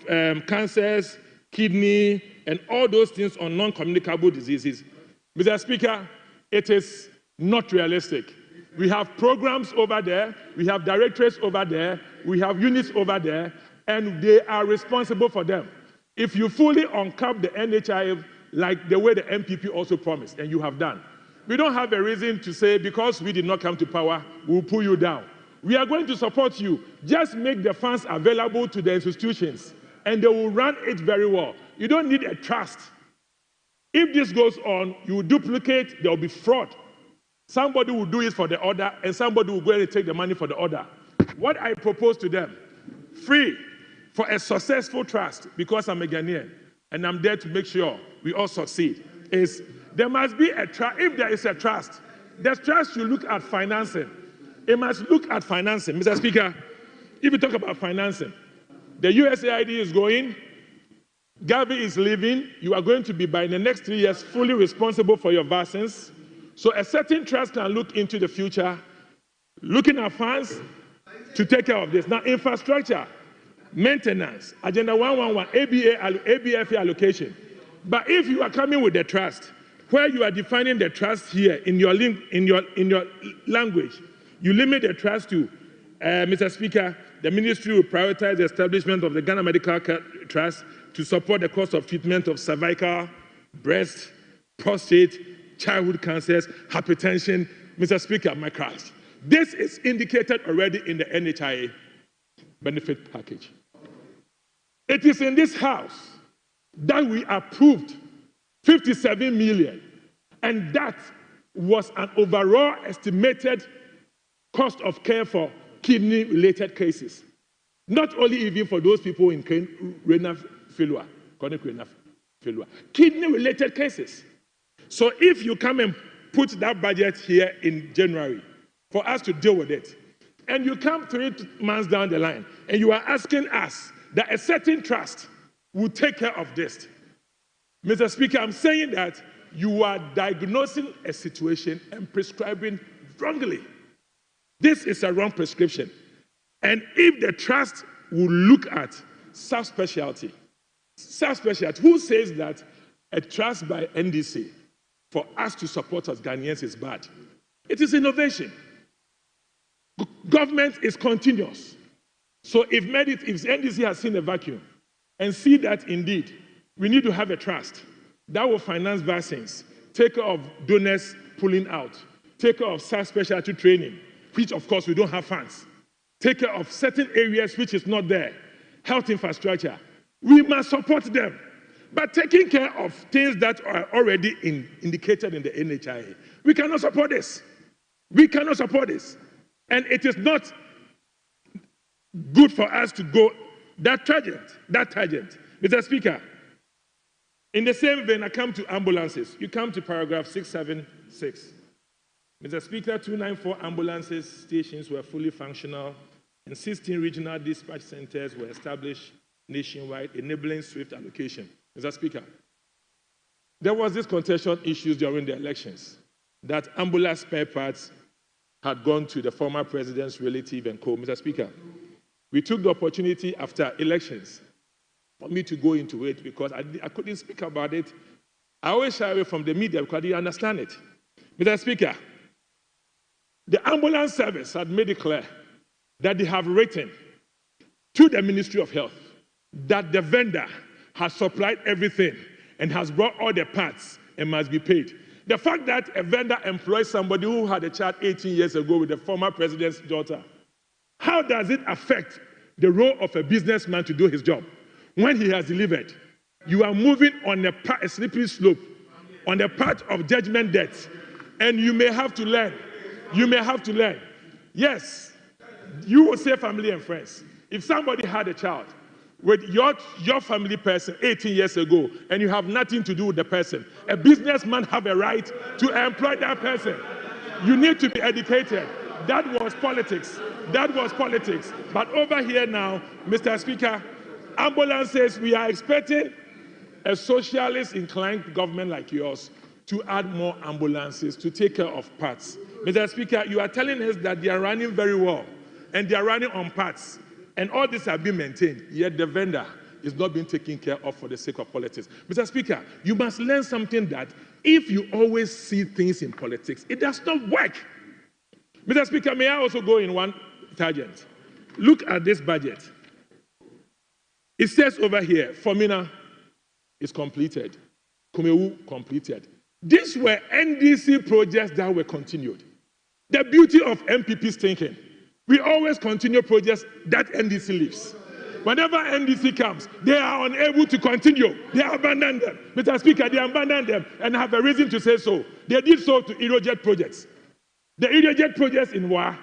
cancers, kidney, and all those things on non-communicable diseases, Mr. Speaker, it is not realistic. We have programs over there, we have directorates over there, we have units over there, and they are responsible for them. If you fully uncap the NHIF like the way the MPP also promised, and you have done, we don't have a reason to say because we did not come to power, we'll pull you down. We are going to support you. Just make the funds available to the institutions and they will run it very well. You don't need a trust. If this goes on, you will duplicate, there will be fraud. Somebody will do it for the order, and somebody will go and take the money for the order. What I propose to them, free for a successful trust, because I'm a Ghanaian, and I'm there to make sure we all succeed, is there must be a trust. If there is a trust, the trust should look at financing. It must look at financing. Mr. Speaker, if you talk about financing, the USAID is going, Gavi is leaving, you are going to be, by the next 3 years, fully responsible for your vaccines. So a certain trust can look into the future, looking at funds to take care of this. Now, infrastructure, maintenance, Agenda 111, ABFA allocation. But if you are coming with the trust, where you are defining the trust here in your language, you limit the trust to, Mr. Speaker, the ministry will prioritize the establishment of the Ghana Medical Trust to support the cost of treatment of cervical, breast, prostate, childhood cancers, hypertension. Mr. Speaker, my trust. This is indicated already in the NHIA benefit package. It is in this house that we approved 57 million, and that was an overall estimated cost of care for kidney-related cases. Not only even for those people in renal failure, chronic renal failure, kidney-related cases. So if you come and put that budget here in January for us to deal with it, and you come 3 months down the line, and you are asking us that a certain trust will take care of this. Mr. Speaker, I'm saying that you are diagnosing a situation and prescribing wrongly. This is a wrong prescription. And if the trust will look at subspecialty, who says that a trust by NDC for us to support us Ghanaians is bad? It is innovation. Government is continuous. So if NDC has seen a vacuum and see that indeed we need to have a trust that will finance vaccines, take care of donors pulling out, take care of subspecialty training, which of course we don't have funds, take care of certain areas which is not there, health infrastructure, we must support them. But taking care of things that are already indicated in the NHIA, we cannot support this. We cannot support this. And it is not good for us to go that tangent. Mr. Speaker, in the same vein, I come to ambulances. You come to paragraph 676. Mr. Speaker, 294 ambulances stations were fully functional, and 16 regional dispatch centers were established nationwide, enabling swift allocation. Mr. Speaker, there was this contention issues during the elections that ambulance spare parts had gone to the former president's relative and co. Mr. Speaker, we took the opportunity after elections for me to go into it because I couldn't speak about it. I always shy away from the media because I didn't understand it. Mr. Speaker, the ambulance service had made it clear that they have written to the Ministry of Health that the vendor has supplied everything and has brought all the parts and must be paid. The fact that a vendor employs somebody who had a child 18 years ago with the former president's daughter, how does it affect the role of a businessman to do his job? When he has delivered, you are moving on a slippery slope, on the path of judgment debt, and you may have to learn. You may have to learn. Yes, you will say family and friends. If somebody had a child with your family person 18 years ago and you have nothing to do with the person, a businessman have a right to employ that person. You need to be educated. That was politics. That was politics. But over here now, Mr. Speaker, ambulances, we are expecting a socialist inclined government like yours to add more ambulances to take care of parts. Mr. Speaker, you are telling us that they are running very well and they are running on parts. And all this have been maintained, yet the vendor is not being taken care of for the sake of politics. Mr. Speaker, you must learn something that if you always see things in politics, it does not work. Mr. Speaker, may I also go in one tangent? Look at this budget. It says over here, Formina is completed, Kumewu completed. These were NDC projects that were continued. The beauty of MPP's thinking, we always continue projects that NDC leaves. Whenever NDC comes, they are unable to continue. They abandon them. Mr. Speaker, they abandon them and have a reason to say so. They did so to Irojet projects. The Irojet projects in Wa,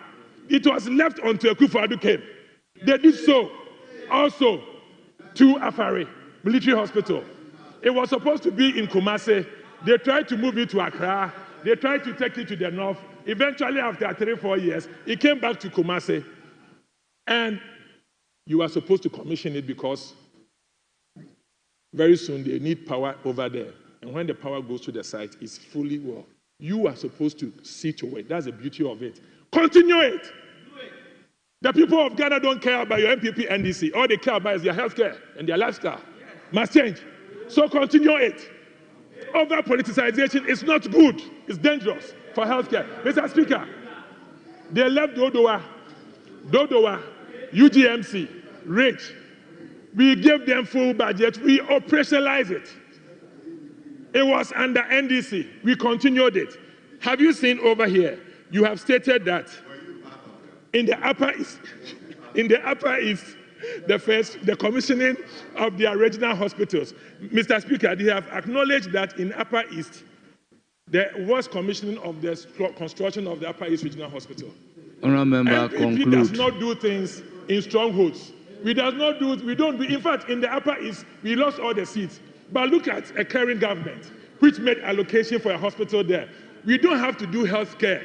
it was left until Akufo-Addo came. They did so also to Afari Military Hospital. It was supposed to be in Kumasi. They tried to move it to Accra. They tried to take it to the north. Eventually, after 3-4 years, it came back to Kumasi. And you are supposed to commission it because very soon they need power over there. And when the power goes to the site, it's fully well. You are supposed to see to it. That's the beauty of it. Continue it. The people of Ghana don't care about your MPP NDC. All they care about is their healthcare and their lifestyle. Must change. So continue it. Over politicization is not good. It's dangerous for healthcare. Mr. Speaker, they left Dodowa, UGMC, rich. We gave them full budget. We operationalized it. It was under NDC. We continued it. Have you seen over here? You have stated that in the Upper East, the commissioning of the regional hospitals. Mr. Speaker, they have acknowledged that in Upper East, there was commissioning of the construction of the Upper East Regional Hospital. Honourable Member, MPP conclude. does not do things in strongholds. We don't do, in fact, in the Upper East, we lost all the seats. But look at a current government, which made allocation for a hospital there. We don't have to do health care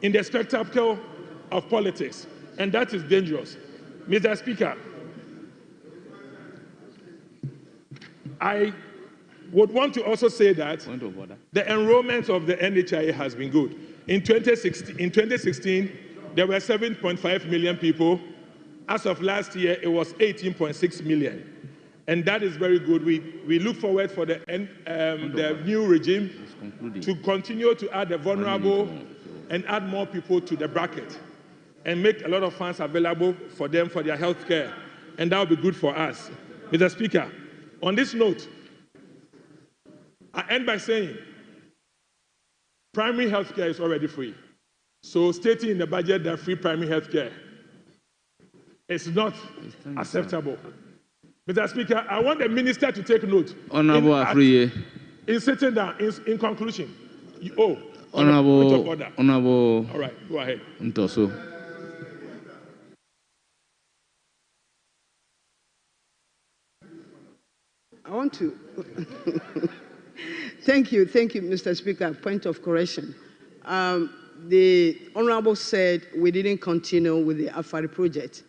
in the spectacle of politics, and that is dangerous. Mr. Speaker, I would want to also say that the enrollment of the NHIA has been good. In 2016, there were 7.5 million people. As of last year, it was 18.6 million. And that is very good. We look forward for the new regime to continue to add the vulnerable and add more people to the bracket and make a lot of funds available for them for their health care. And that will be good for us. Mr. Speaker, on this note, I end by saying primary health care is already free. So stating in the budget that free primary health care is not acceptable. Mr. Speaker, I want the minister to take note. Honorable Afriye. In sitting down, in conclusion. Honorable. All right, go ahead. Ntoso. I want to. Thank you, Mr. Speaker. Point of correction. The Honorable said we didn't continue with the Afari project.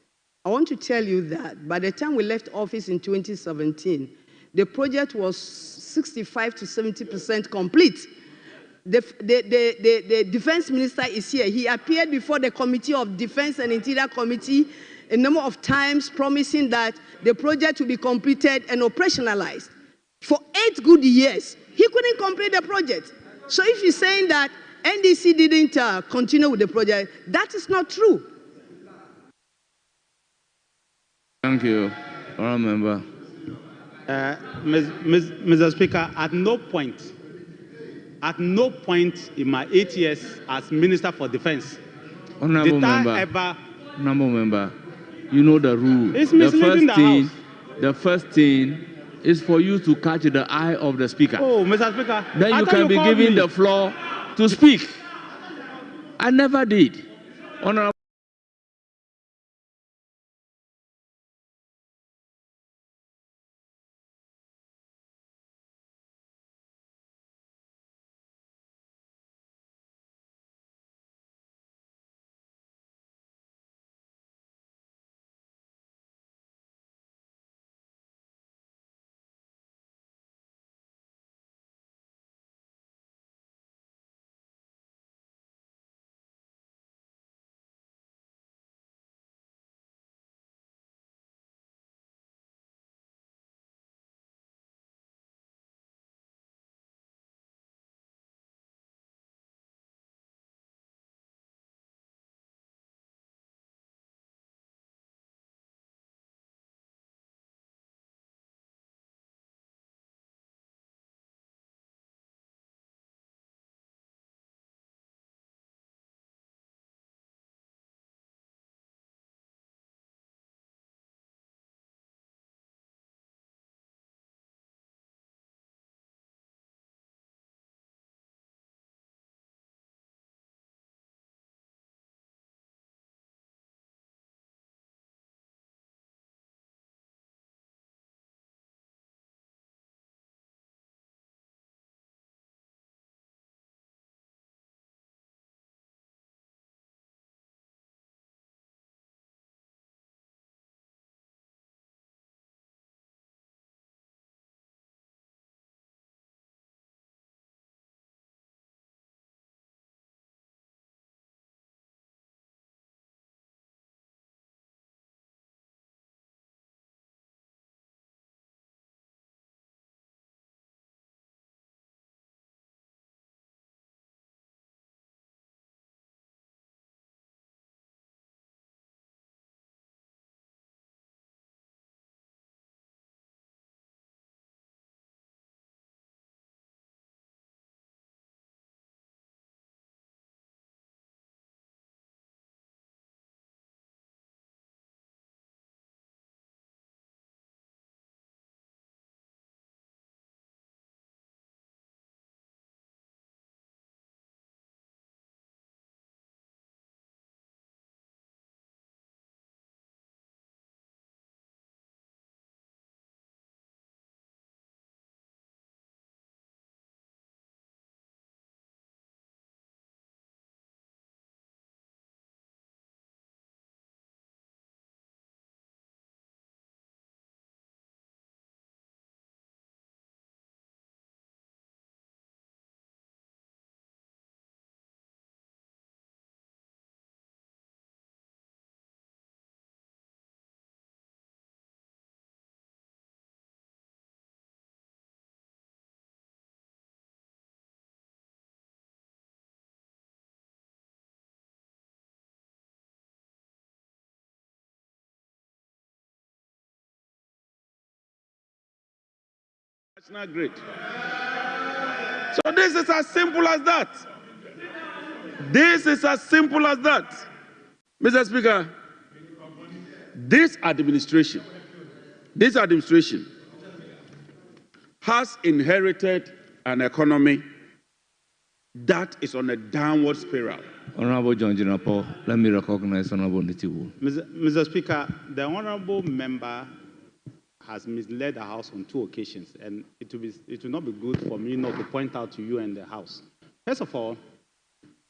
I want to tell you that by the time we left office in 2017, the project was 65 to 70% complete. The defense minister is here. He appeared before the Committee of Defense and Interior Committee a number of times promising that the project will be completed and operationalized. For 8 good years, he couldn't complete the project. So if you're saying that NDC didn't continue with the project, that is not true. Thank you, Honourable Member. Mr. Speaker, at no point in my 8 years as Minister for Defense Honourable Member, you know the rule. It's misleading the House. The first thing is for you to catch the eye of the Speaker. Oh, Mr. Speaker. Then you can be given the floor to speak. I never did. Honourable national grid. So this is as simple as that. This is as simple as that. Mr. Speaker, this administration has inherited an economy that is on a downward spiral. Honorable John Jinapo, let me recognize Honorable Nitiwu. Mr. Speaker, the honorable member has misled the House on 2 occasions, and it will not be good for me not to point out to you and the House. First of all,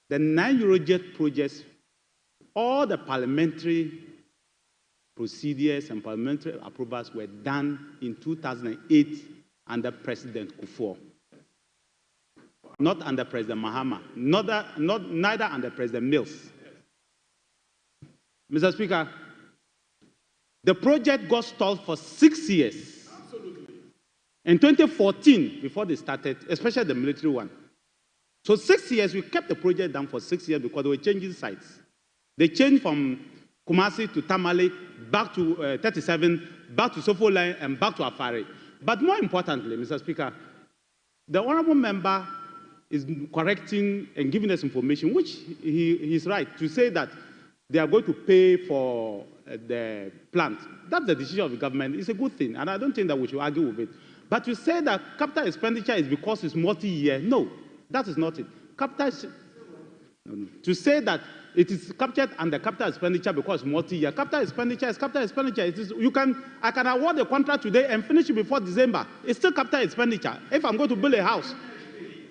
the 9 Eurojet projects, all the parliamentary procedures and parliamentary approvals were done in 2008 under President Kufuor. Not under President Mahama, neither under President Mills. Mr. Speaker, the project got stalled for 6 years. Absolutely. In 2014, before they started, especially the military one. So 6 years, we kept the project down for 6 years because they were changing sites. They changed from Kumasi to Tamale, back to 37, back to Sofo Line, and back to Afari. But more importantly, Mr. Speaker, the honorable member is correcting and giving us information, which he's right, to say that they are going to pay for the plant. That's the decision of the government. It's a good thing, and I don't think that we should argue with it. But to say that capital expenditure is because it's multi-year, no, that is not it. To say that it is captured under capital expenditure because it's multi-year, capital expenditure is capital expenditure. I can award a contract today and finish it before December. It's still capital expenditure. If I'm going to build a house,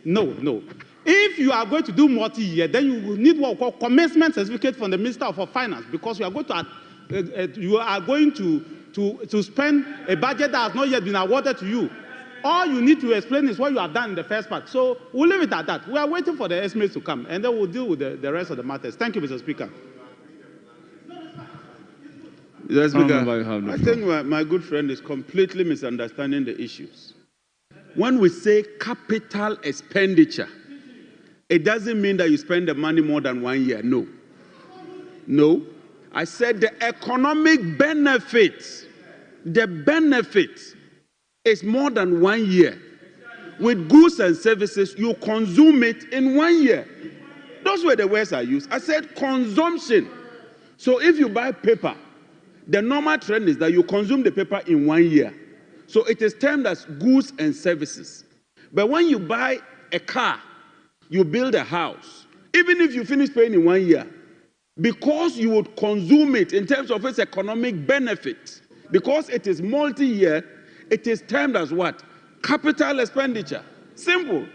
no. If you are going to do multi-year, then you will need what we call commencement certificate from the Minister of Finance, because you are going to spend a budget that has not yet been awarded to you. All you need to explain is what you have done in the first part. So we'll leave it at that. We are waiting for the estimates to come, and then we'll deal with the rest of the matters. Thank you, Mr. Speaker. Mr. Speaker, I think my good friend is completely misunderstanding the issues. When we say capital expenditure, it doesn't mean that you spend the money more than 1 year. No. I said the economic benefit, is more than 1 year. With goods and services, you consume it in 1 year. Those were the words I used. I said consumption. So if you buy paper, the normal trend is that you consume the paper in 1 year. So it is termed as goods and services. But when you buy a car, you build a house, even if you finish paying in 1 year, because you would consume it in terms of its economic benefit, because it is multi-year, it is termed as what? Capital expenditure. Simple.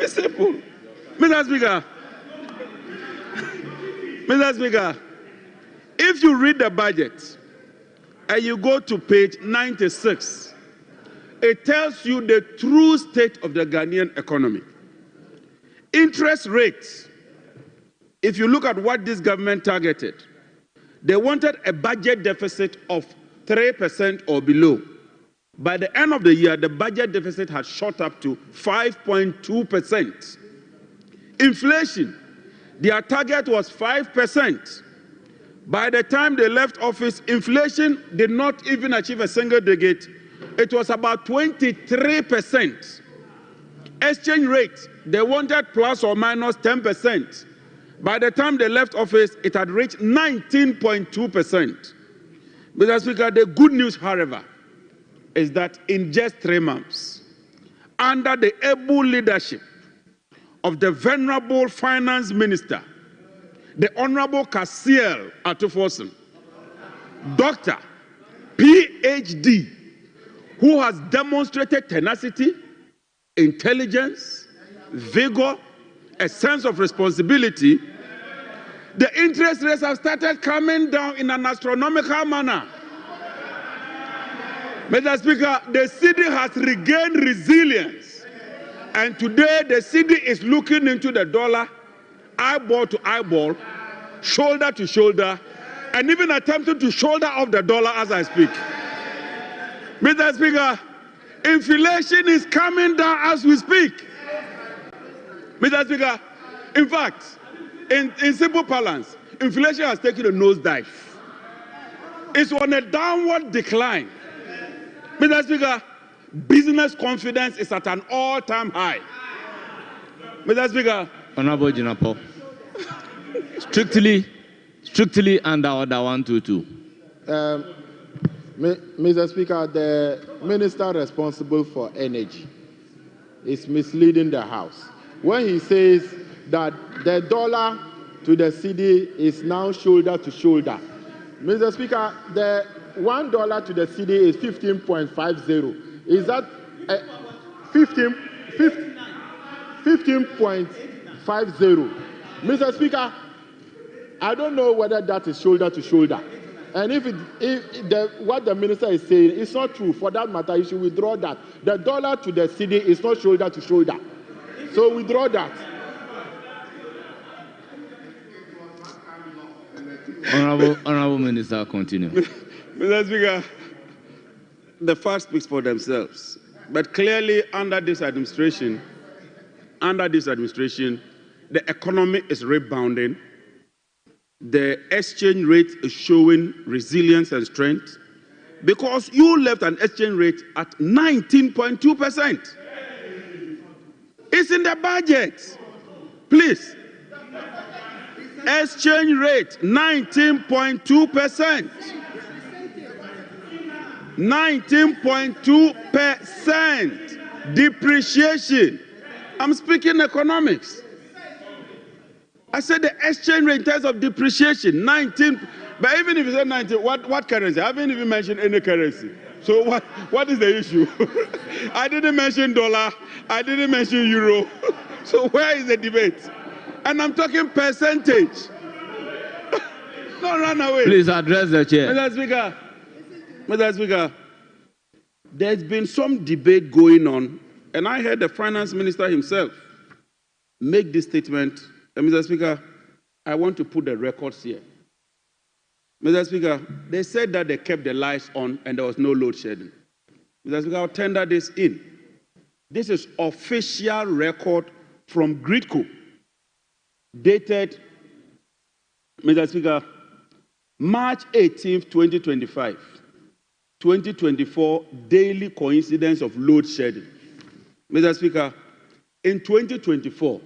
Simple. Mr. Speaker, if you read the budget and you go to page 96, it tells you the true state of the Ghanaian economy. Interest rates, if you look at what this government targeted, they wanted a budget deficit of 3% or below. By the end of the year, the budget deficit had shot up to 5.2%. Inflation, their target was 5%. By the time they left office, inflation did not even achieve a single digit. It was about 23%. Exchange rate, they wanted plus or minus 10%. By the time they left office, it had reached 19.2%. Mr. Speaker, the good news, however, is that in just 3 months, under the able leadership of the venerable finance minister, the Honorable Kasiel Atufosin, Doctor, PhD, who has demonstrated tenacity, intelligence, vigor, a sense of responsibility, the interest rates have started coming down in an astronomical manner. Mr. Speaker, the city has regained resilience. And today, the city is looking into the dollar, eyeball to eyeball, shoulder to shoulder, and even attempting to shoulder off the dollar as I speak. Mr. Speaker, inflation is coming down as we speak. Mr. Speaker, in fact, in simple parlance, inflation has taken a nosedive. It's on a downward decline. Mr. Speaker, Business confidence is at an all-time high. Mr. Speaker. Honorable Jinapo. Strictly under Order 122. Mr. Speaker, the minister responsible for energy is misleading the House when he says that the dollar to the cedi is now shoulder to shoulder. Mr. Speaker, the $1 to the cedi is 15.50. Is that 15.50? Mr. Speaker, I don't know whether that is shoulder to shoulder. And if what the minister is saying is not true, for that matter, you should withdraw that. The dollar to the cedi is not shoulder to shoulder. So withdraw that. Honorable Minister, continue. Mr. Speaker, the facts speak for themselves. But clearly, under this administration, the economy is rebounding. The exchange rate is showing resilience and strength because you left an exchange rate at 19.2%. It's in the budget. Please. Exchange rate 19.2%. 19.2% depreciation. I'm speaking economics. I said the exchange rate in terms of depreciation, 19. But even if you say 19, what currency? I haven't even mentioned any currency. So what is the issue? I didn't mention dollar. I didn't mention euro. So where is the debate? And I'm talking percentage. Don't run away. Please address the chair. Mr. Speaker, there's been some debate going on, and I heard the finance minister himself make this statement. Mr. Speaker, I want to put the records here. Mr. Speaker, they said that they kept the lights on and there was no load shedding. Mr. Speaker, I'll tender this in. This is official record from Gridco, dated, Mr. Speaker, March 18th, 2025. 2024 daily coincidence of load shedding. Mr. Speaker, in 2024,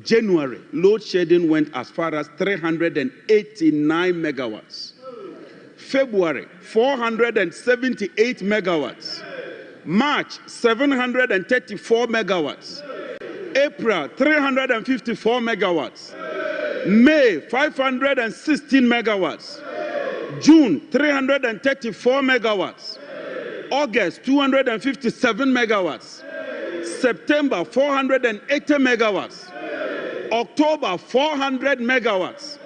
January, load shedding went as far as 389 megawatts. February, 478 megawatts. March, 734 megawatts. April, 354 megawatts. May, 516 megawatts. June, 334 megawatts. August, 257 megawatts. September, 480 megawatts. October, 400 megawatts.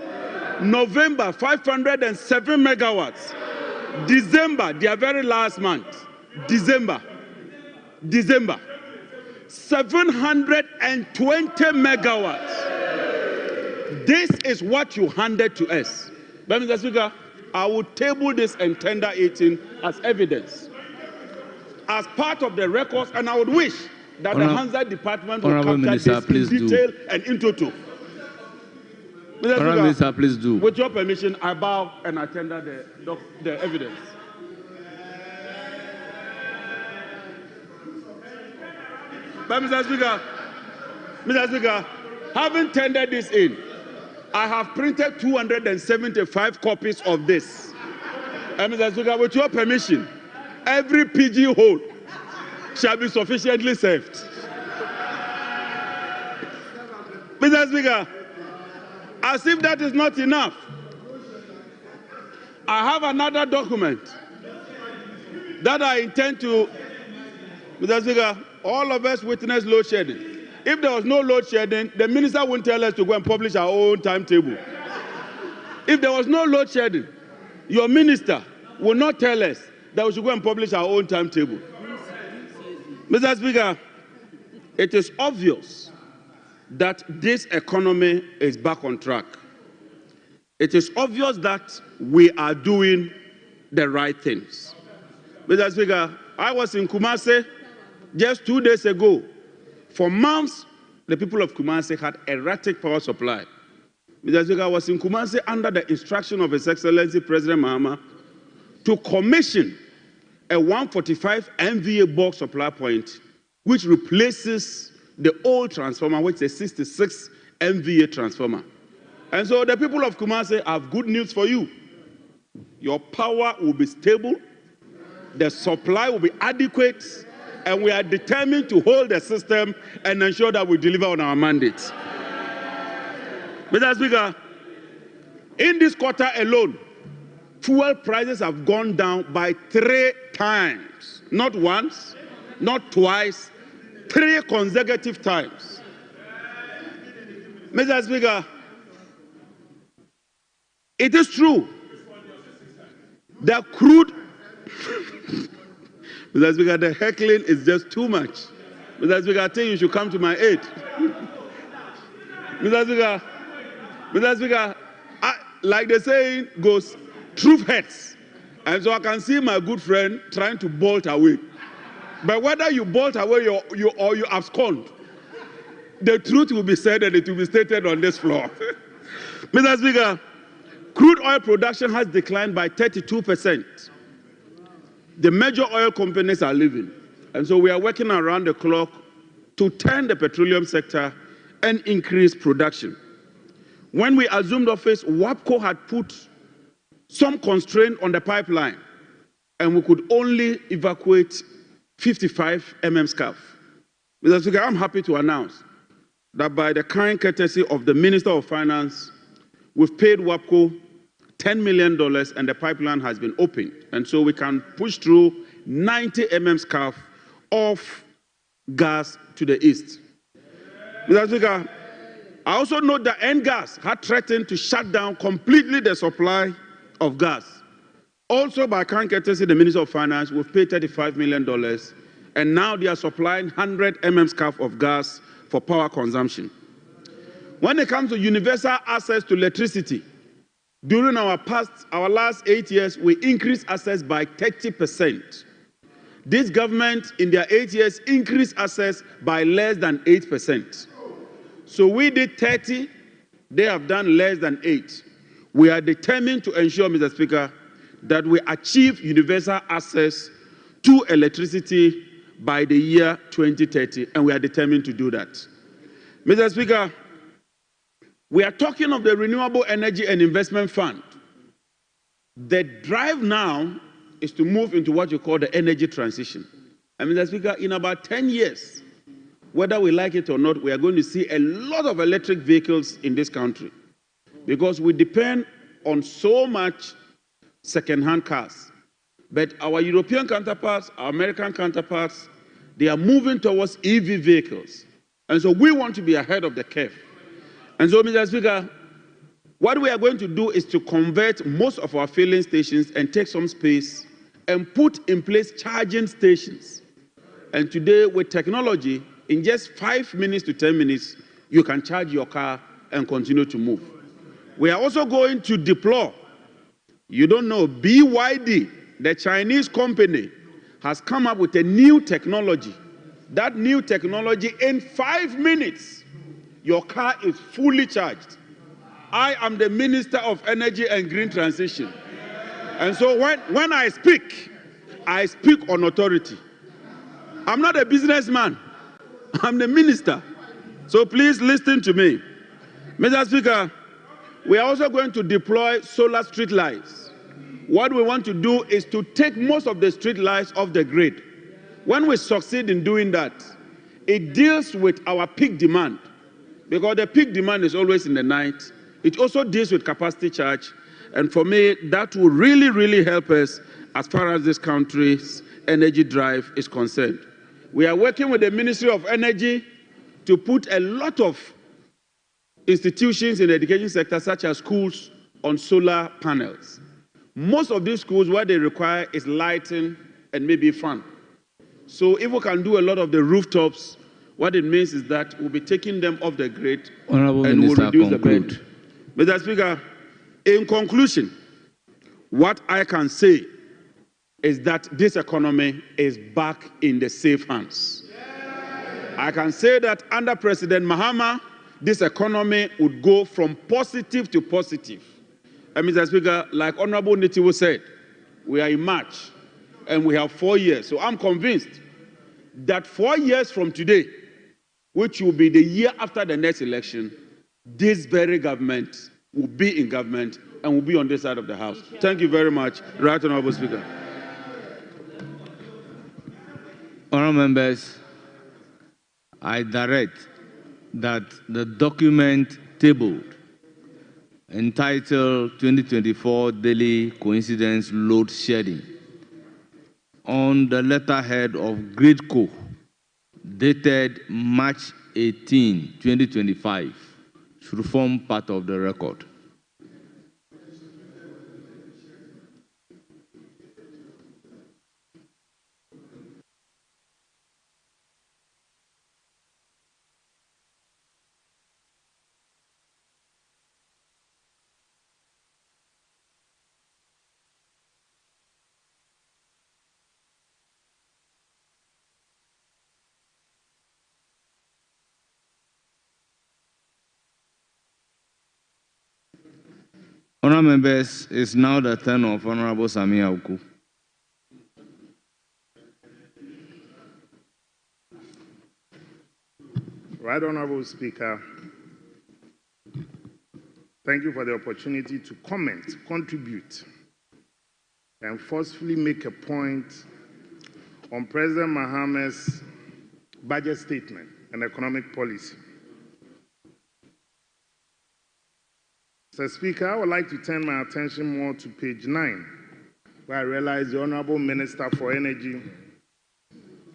November, 507 megawatts. December, their very last month, December, 720 megawatts. This is what you handed to us. But Mr. Speaker, I will table this and tender it in as evidence, as part of the records, and I would wish that the Hansard department will capture this in detail and in total. Mr. Minister, please do. With your permission, I bow and I tender the evidence. But Mr. Speaker, having tendered this in, I have printed 275 copies of this. And Mr. Speaker, with your permission, every PG hole shall be sufficiently served. Mr. Speaker, as if that is not enough, I have another document that I intend to, Mr. Speaker, all of us witness load shedding. If there was no load shedding, the minister wouldn't tell us to go and publish our own timetable. If there was no load shedding, your minister would not tell us that we should go and publish our own timetable. Mr. Speaker, it is obvious that this economy is back on track. It is obvious that we are doing the right things. Mr. Speaker, I was in Kumasi just 2 days ago. For months, the people of Kumasi had erratic power supply. Mr. Speaker, I was in Kumasi under the instruction of His Excellency President Mahama to commission a 145 MVA bulk supply point, which replaces the old transformer, which is a 66 MVA transformer. And so the people of Kumasi have good news for you. Your power will be stable, the supply will be adequate, and we are determined to hold the system and ensure that we deliver on our mandates. Mr. Speaker, in this quarter alone, fuel prices have gone down by 3 times. Not once, not twice, 3 consecutive times. Mr. Speaker, it is true. The crude, Mr. Speaker, the heckling is just too much. Mr. Speaker, I think you should come to my aid. Mr. Speaker, like the saying goes, truth hurts. And so I can see my good friend trying to bolt away. But whether you bolt away or you abscond, the truth will be said and it will be stated on this floor. Mr. Speaker, crude oil production has declined by 32%. The major oil companies are leaving. And so we are working around the clock to turn the petroleum sector and increase production. When we assumed office, WAPCO had put some constraint on the pipeline, and we could only evacuate 55 SCF. Mr. Speaker, I'm happy to announce that by the kind courtesy of the Minister of Finance, we've paid WAPCO $10 million and the pipeline has been opened. And so we can push through 90 SCF of gas to the east. Mr. Speaker, I also note that NGAS had threatened to shut down completely the supply of gas. Also, by kind courtesy, the Minister of Finance, we've paid $35 million, and now they are supplying 100 SCF of gas for power consumption. When it comes to universal access to electricity, during our last 8 years, we increased access by 30%. This government, in their 8 years, increased access by less than 8%. So we did 30, they have done less than 8. We are determined to ensure, Mr. Speaker, that we achieve universal access to electricity by the year 2030, and we are determined to do that. Mr. Speaker, we are talking of the Renewable Energy and Investment Fund. The drive now is to move into what you call the energy transition. And Mr. Speaker, in about 10 years, whether we like it or not, we are going to see a lot of electric vehicles in this country because we depend on so much second-hand cars. But our European counterparts, our American counterparts, they are moving towards EV vehicles. And so we want to be ahead of the curve. And so, Mr. Speaker, what we are going to do is to convert most of our filling stations and take some space and put in place charging stations. And today, with technology, in just 5 minutes to 10 minutes, you can charge your car and continue to move. We are also going to deploy, you don't know, BYD, the Chinese company, has come up with a new technology. That new technology, in 5 minutes, your car is fully charged. I am the Minister of Energy and Green Transition. And so when I speak on authority. I'm not a businessman. I'm the minister. So please listen to me. Mr. Speaker, we are also going to deploy solar street lights. What we want to do is to take most of the street lights off the grid. When we succeed in doing that, it deals with our peak demand, because the peak demand is always in the night. It also deals with capacity charge. And for me, that will really, really help us as far as this country's energy drive is concerned. We are working with the Ministry of Energy to put a lot of institutions in the education sector, such as schools, on solar panels. Most of these schools, what they require is lighting and maybe fan. So if we can do a lot of the rooftops, what it means is that we'll be taking them off the grid and we'll reduce the burden. Mr. Speaker, in conclusion, what I can say is that this economy is back in the safe hands. I can say that under President Mahama, this economy would go from positive to positive. And Mr. Speaker, like Honorable Nitiwo said, we are in March. and we have 4 years. So I'm convinced that 4 years from today, which will be the year after the next election, this very government will be in government and will be on this side of the House. Thank you very much, Right Honourable Speaker. Honourable members, I direct that the document tabled entitled 2024 Daily Coincidence Load Shedding on the letterhead of GridCo dated March 18, 2025 should form part of the record. Honourable members, it's now the turn of Honourable Samia Oku. Right Honourable Speaker, thank you for the opportunity to comment, contribute, and forcefully make a point on President Mahama's budget statement and economic policy. Mr. Speaker, I would like to turn my attention more to page 9, where I realize the Honourable Minister for Energy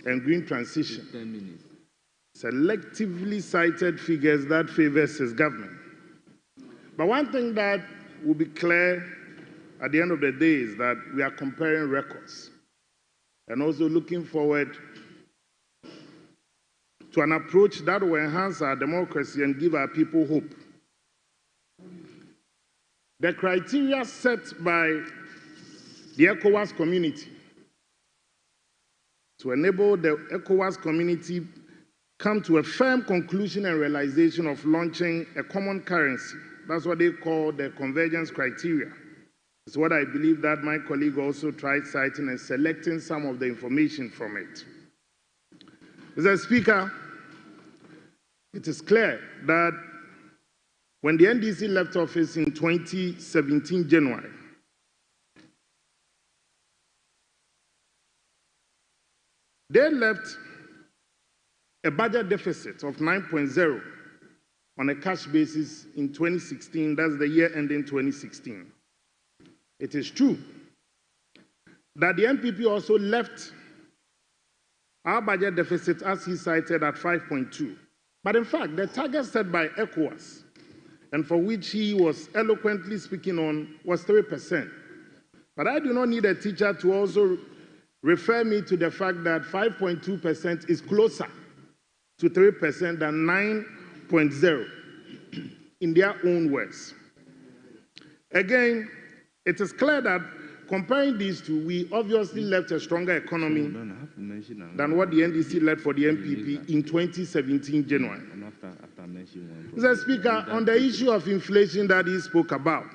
and Green Transition selectively cited figures that favors his government. But one thing that will be clear at the end of the day is that we are comparing records and also looking forward to an approach that will enhance our democracy and give our people hope. The criteria set by the ECOWAS community to enable the ECOWAS community come to a firm conclusion and realization of launching a common currency. That's what they call the convergence criteria. It's what I believe that my colleague also tried citing and selecting some of the information from it. Mr. Speaker, it is clear that when the NDC left office in 2017 January, they left a budget deficit of 9.0 on a cash basis in 2016. That's the year ending 2016. It is true that the NPP also left our budget deficit, as he cited, at 5.2. But in fact, the target set by ECOWAS, and for which he was eloquently speaking on, was 3%. But I do not need a teacher to also refer me to the fact that 5.2% is closer to 3% than 9.0 in their own words. Again, it is clear that comparing these two, we obviously left a stronger economy than what the NDC led for the NPP in 2017 January. Mr. Speaker, on the issue of inflation that he spoke about,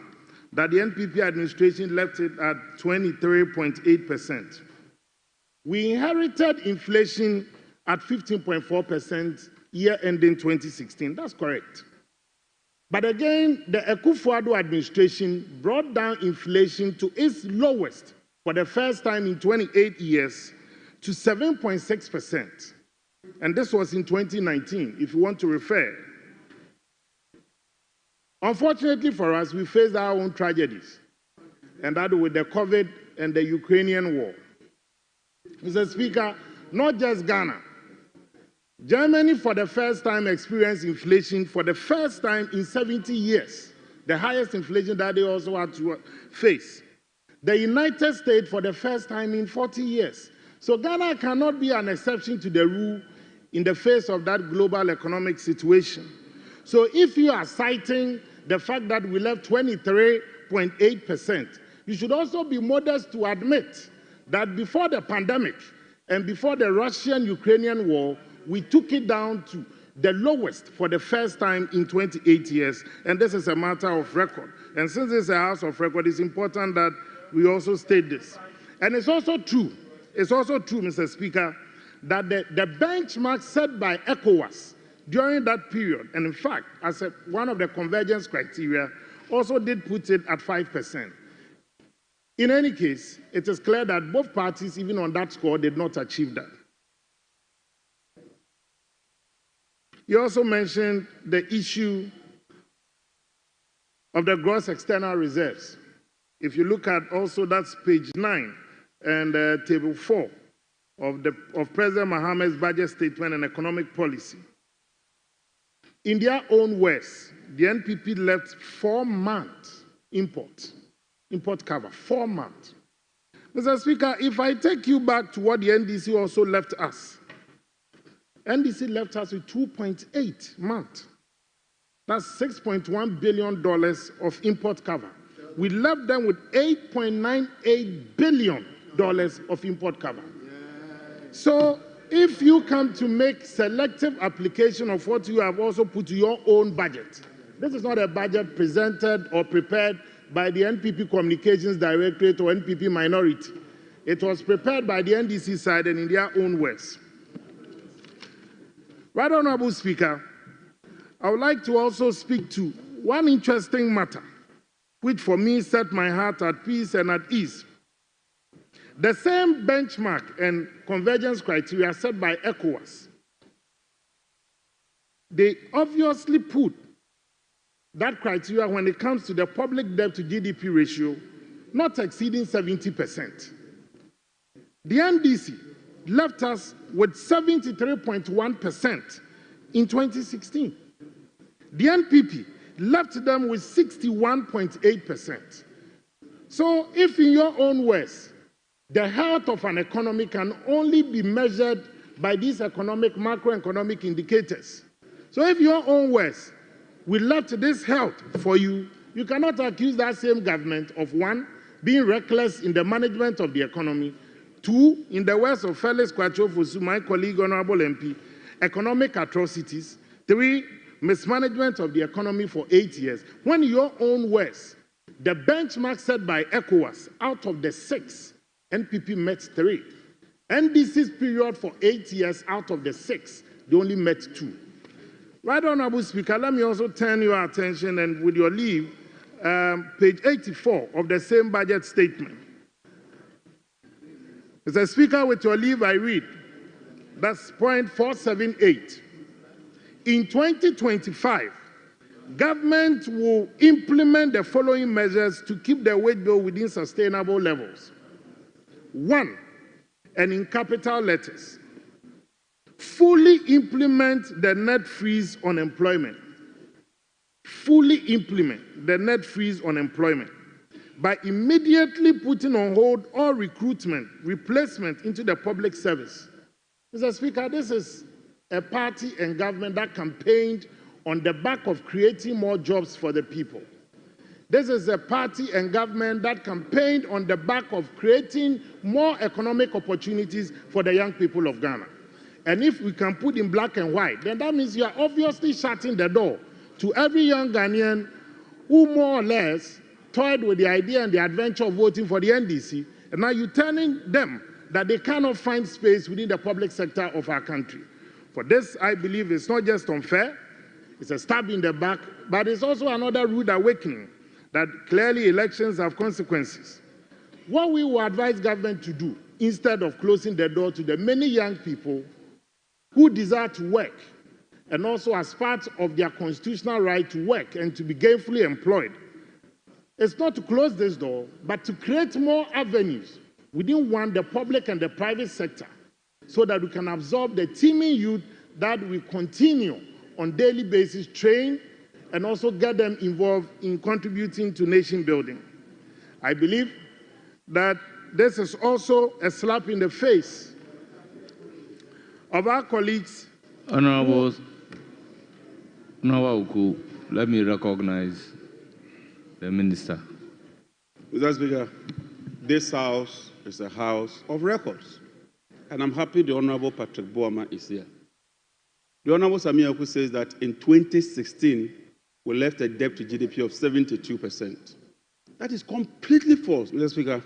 that the NPP administration left it at 23.8%. We inherited inflation at 15.4% year ending 2016. That's correct. But again, the Akufo-Addo administration brought down inflation to its lowest for the first time in 28 years to 7.6%. And this was in 2019, if you want to refer. Unfortunately for us, we faced our own tragedies, and that with the COVID and the Ukrainian war. Mr. Speaker, not just Ghana. Germany, for the first time, experienced inflation for the first time in 70 years, the highest inflation that they also had to face. The United States, for the first time in 40 years. So Ghana cannot be an exception to the rule in the face of that global economic situation. So if you are citing the fact that we left 23.8%, you should also be modest to admit that before the pandemic and before the Russian-Ukrainian war, we took it down to the lowest for the first time in 28 years, and this is a matter of record. And since it's a house of record, it's important that we also state this. And it's also true it's also true, Mr. Speaker, that the benchmark set by ECOWAS during that period, and in fact, as one of the convergence criteria, also did put it at 5%. In any case, it is clear that both parties, even on that score, did not achieve that. You also mentioned the issue of the gross external reserves. If you look at also, that's page 9 and table 4 of President Mohammed's budget statement and economic policy. In their own words, the NPP left 4 months import cover, 4 months. Mr. Speaker, if I take you back to what the NDC also left us, NDC left us with 2.8 months. That's $6.1 billion of import cover. We left them with $8.98 billion of import cover. So if you come to make selective application of what you have also put to your own budget, this is not a budget presented or prepared by the NPP Communications Directorate or NPP minority. It was prepared by the NDC side and in their own words. Right Honorable Speaker, I would like to also speak to one interesting matter, which for me set my heart at peace and at ease. The same benchmark and convergence criteria set by ECOWAS, they obviously put that criteria when it comes to the public debt to GDP ratio not exceeding 70%. The NDC left us with 73.1% in 2016. The NPP left them with 61.8%. So if in your own words, the health of an economy can only be measured by these macroeconomic indicators. So if your own words, we left this health for you, you cannot accuse that same government of 1, being reckless in the management of the economy, 2, in the words of Felix Kwachofosu, my colleague, Honorable MP, economic atrocities, 3, mismanagement of the economy for 8 years. When in your own words, the benchmark set by ECOWAS, out of the 6, NPP met 3. NDC's period for 8 years, out of the 6, they only met 2. Right Honorable Speaker, let me also turn your attention, and with your leave, page 84 of the same budget statement. Mr. Speaker, with your leave, I read, that's point 478. In 2025, government will implement the following measures to keep the wage bill within sustainable levels. 1, and in capital letters, fully implement the net freeze on employment. Fully implement the net freeze on employment by immediately putting on hold all recruitment, replacement into the public service. Mr. Speaker, this is a party and government that campaigned on the back of creating more jobs for the people. This is a party and government that campaigned on the back of creating more economic opportunities for the young people of Ghana. And if we can put in black and white, then that means you are obviously shutting the door to every young Ghanaian who more or less toyed with the idea and the adventure of voting for the NDC, and now you're telling them that they cannot find space within the public sector of our country. For this, I believe it's not just unfair, it's a stab in the back, but it's also another rude awakening that clearly elections have consequences. What we will advise government to do, instead of closing the door to the many young people who desire to work, and also as part of their constitutional right to work and to be gainfully employed, it's not to close this door, but to create more avenues within the public and the private sector, so that we can absorb the teeming youth that we continue on daily basis, train, and also get them involved in contributing to nation building. I believe that this is also a slap in the face of our colleagues. Honorable Uku, let me recognize the minister. Mr. Speaker, this house is a house of records, and I'm happy the Honorable Patrick Boama is here. The Honorable Samia Oku says that in 2016, we left a debt to GDP of 72%. That is completely false, Mr. Speaker.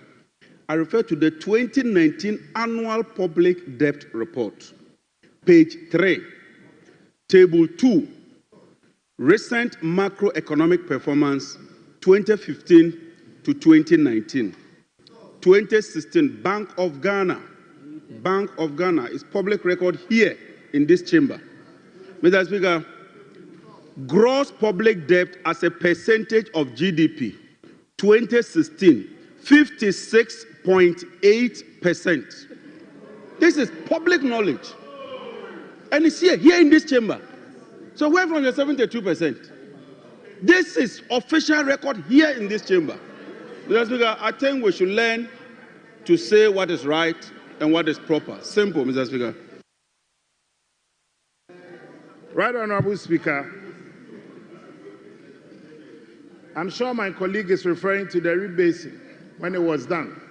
I refer to the 2019 Annual Public Debt Report, page 3, table 2, recent macroeconomic performance 2015 to 2019. 2016, Bank of Ghana is public record here in this chamber. Mr. Speaker, gross public debt as a percentage of GDP, 2016, 56.8%. This is public knowledge. And it's here in this chamber. So where from the 72%? This is official record here in this chamber. Mr. Speaker, I think we should learn to say what is right and what is proper. Simple, Mr. Speaker. Right Honorable Speaker, I'm sure my colleague is referring to the rebasing when it was done.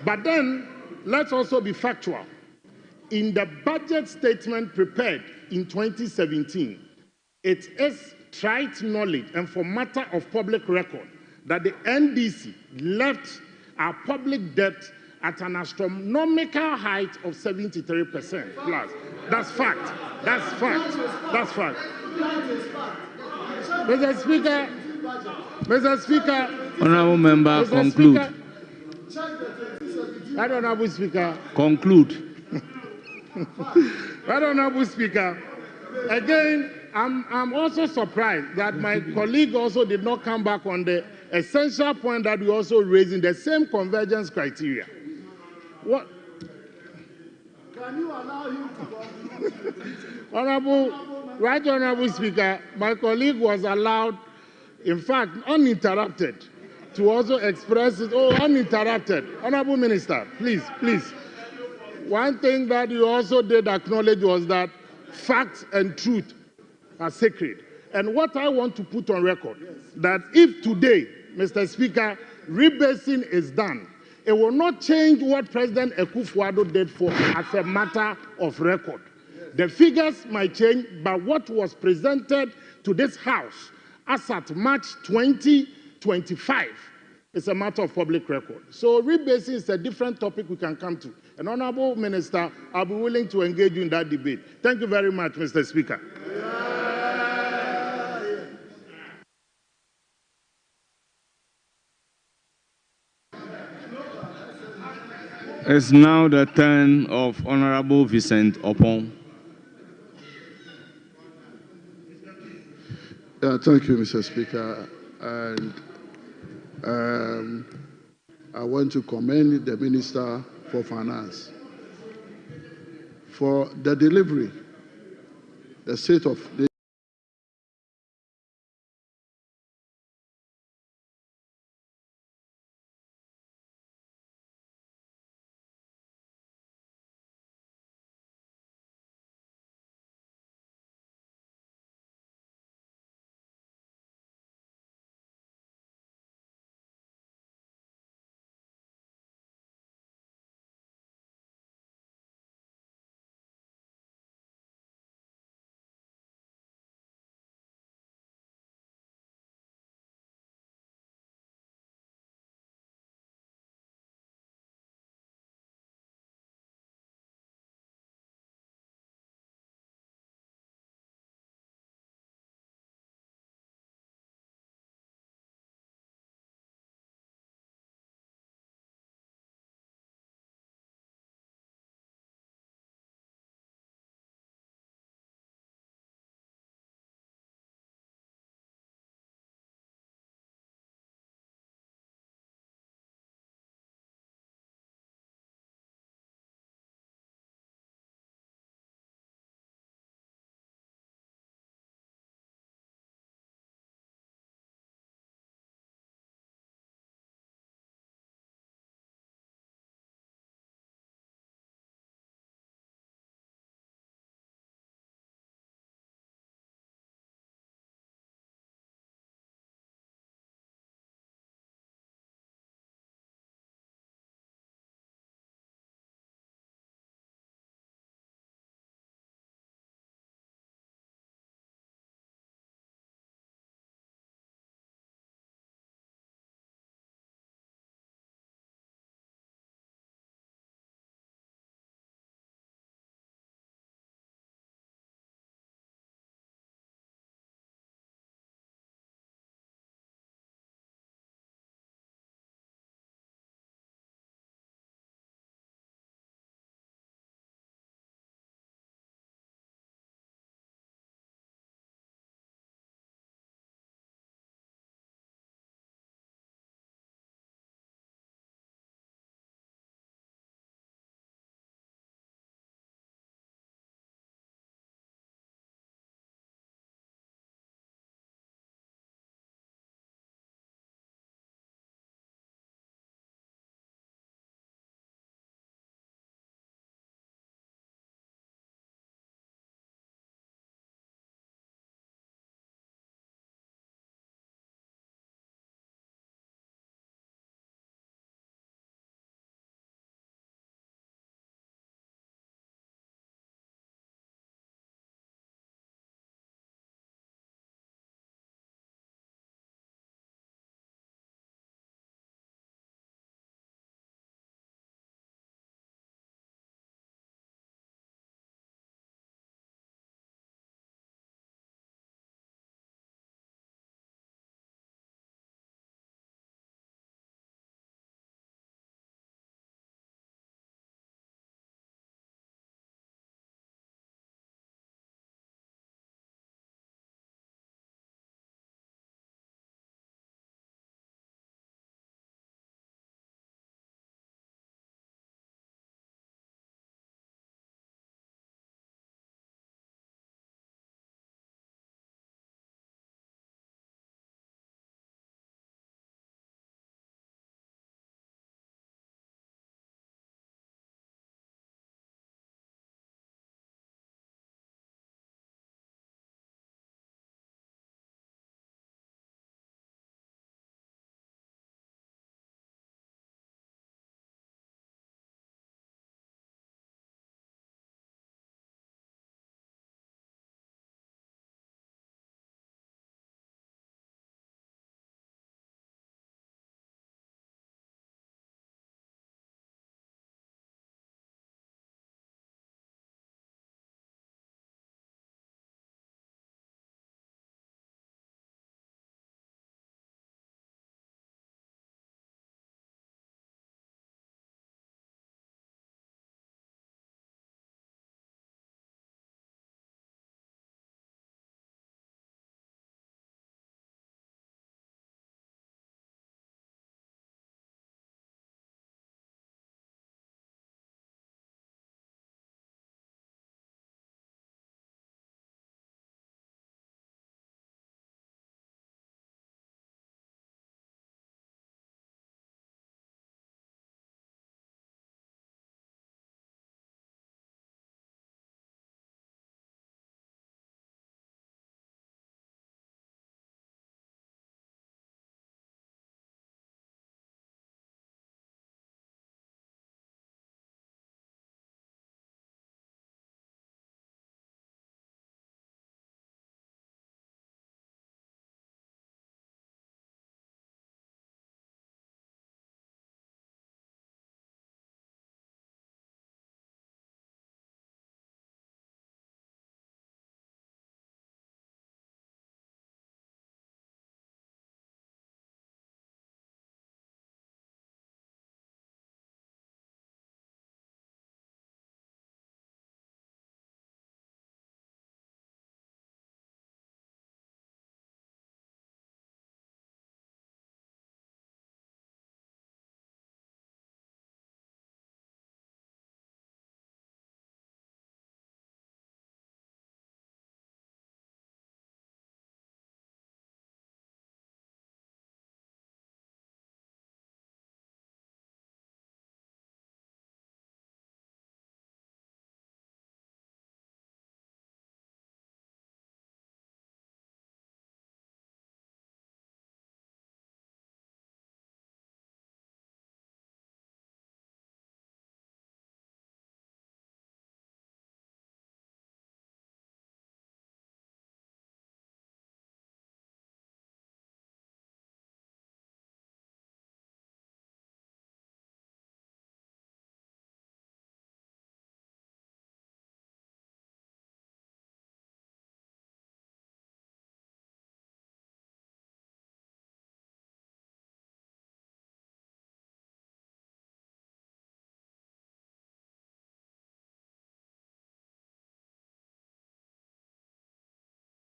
But then, let's also be factual. In the budget statement prepared in 2017, it is trite knowledge and for matter of public record that the NDC left our public debt at an astronomical height of 73% plus. That's fact. That's fact. That's fact. Mr. Speaker, Honourable Member, conclude. Right Honourable Speaker. Conclude. Right Honourable Speaker. Again, I'm also surprised that my colleague also did not come back on the essential point that we also raised in the same convergence criteria. What? Can you allow him to Honourable Speaker, my colleague was allowed, in fact, uninterrupted, to also express it. Oh, uninterrupted. Honourable Minister, please. One thing that you also did acknowledge was that facts and truth are sacred. And what I want to put on record, that if today, Mr. Speaker, rebasing is done, it will not change what President Akufo-Addo did for as a matter of record. The figures might change, but what was presented to this House as at March 2025 is a matter of public record. So rebasing is a different topic we can come to. And Honourable Minister, I'll be willing to engage you in that debate. Thank you very much, Mr. Speaker. It's now the turn of Honourable Vincent Opon. Thank you, Mr. Speaker. And I want to commend the Minister for Finance for the delivery, the state of the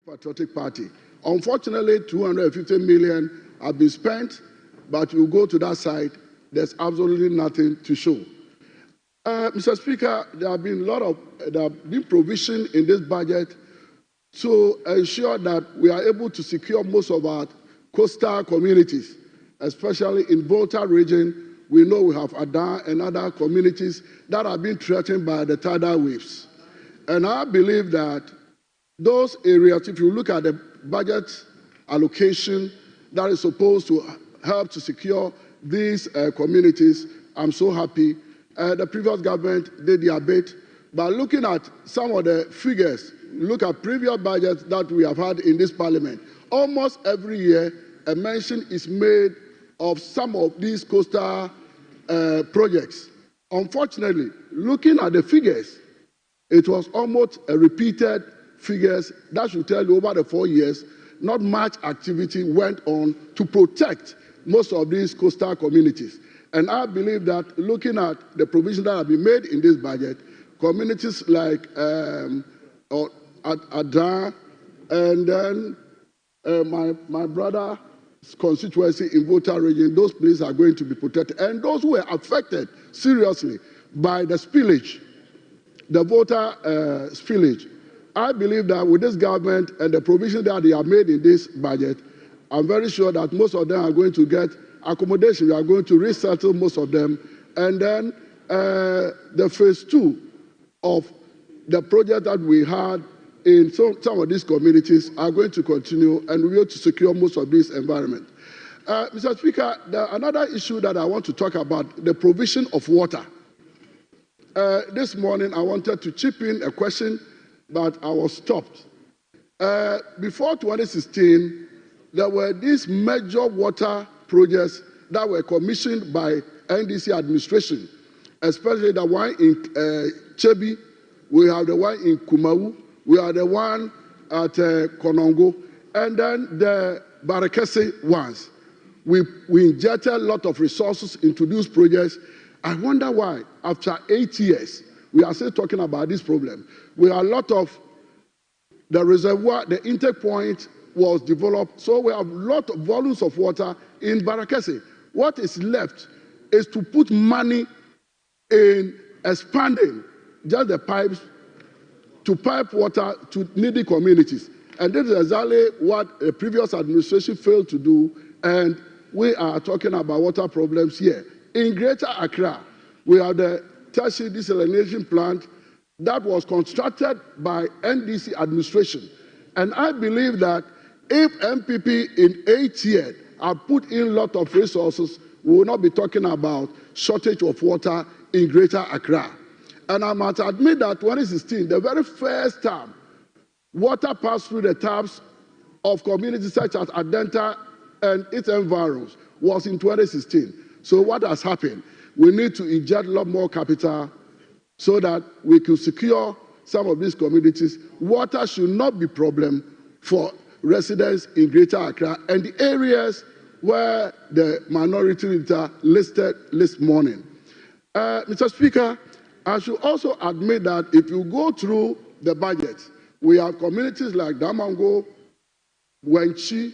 Patriotic Party. Unfortunately, 250 million have been spent, but you go to that side, there's absolutely nothing to show. Mr. Speaker, there have been provision in this budget to ensure that we are able to secure most of our coastal communities, especially in Volta region. We know we have Ada and other communities that are being threatened by the tidal waves. And I believe that those areas, if you look at the budget allocation that is supposed to help to secure these communities, I'm so happy. The previous government did their bit, but looking at some of the figures, look at previous budgets that we have had in this parliament, almost every year a mention is made of some of these coastal projects. Unfortunately, looking at the figures, it was almost a repeated figures. That should tell you over the 4 years, not much activity went on to protect most of these coastal communities. And I believe that looking at the provisions that have been made in this budget, communities like Ada and then my brother's constituency in Volta region, those places are going to be protected. And those who were affected seriously by the spillage, the Volta spillage, I believe that with this government and the provision that they have made in this budget, I'm very sure that most of them are going to get accommodation. We are going to resettle most of them. And then the phase 2 of the project that we had in some of these communities are going to continue, and we will to secure most of this environment. Mr. Speaker, another issue that I want to talk about, the provision of water. This morning I wanted to chip in a question, but I was stopped. Before 2016, there were these major water projects that were commissioned by NDC administration, especially the one in Chebi, we have the one in Kumau, we have the one at Konongo, and then the Barakese ones. We injected a lot of resources into these projects. I wonder why, after 8 years, we are still talking about this problem. We have a lot of the reservoir, the intake point was developed, so we have a lot of volumes of water in Barakese. What is left is to put money in expanding just the pipes to pipe water to needy communities. And this is exactly what the previous administration failed to do, and we are talking about water problems here. In Greater Accra, we have the tertiary desalination plant that was constructed by NDC administration. And I believe that if MPP in 8 years have put in a lot of resources, we will not be talking about shortage of water in Greater Accra. And I must admit that 2016, the very first time water passed through the taps of communities such as Adenta and its environs was in 2016. So what has happened? We need to inject a lot more capital so that we can secure some of these communities. Water should not be a problem for residents in Greater Accra and the areas where the minority leader listed this morning. Mr. Speaker, I should also admit that if you go through the budget, we have communities like Damango, Wenchi,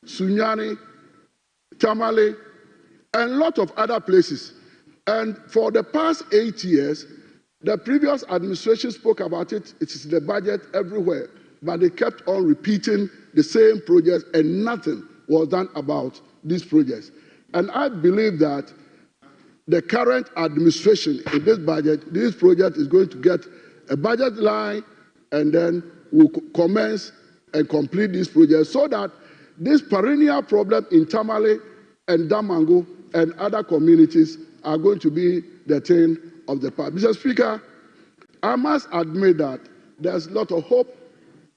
Sunyani, Tamale, and a lot of other places. And for the past 8 years, the previous administration spoke about it. It is in the budget everywhere, but they kept on repeating the same projects and nothing was done about these projects. And I believe that the current administration in this budget, this project is going to get a budget line, and then we'll commence and complete this project so that this perennial problem in Tamale and Damango and other communities are going to be the thing of the past. Mr. Speaker, I must admit that there's a lot of hope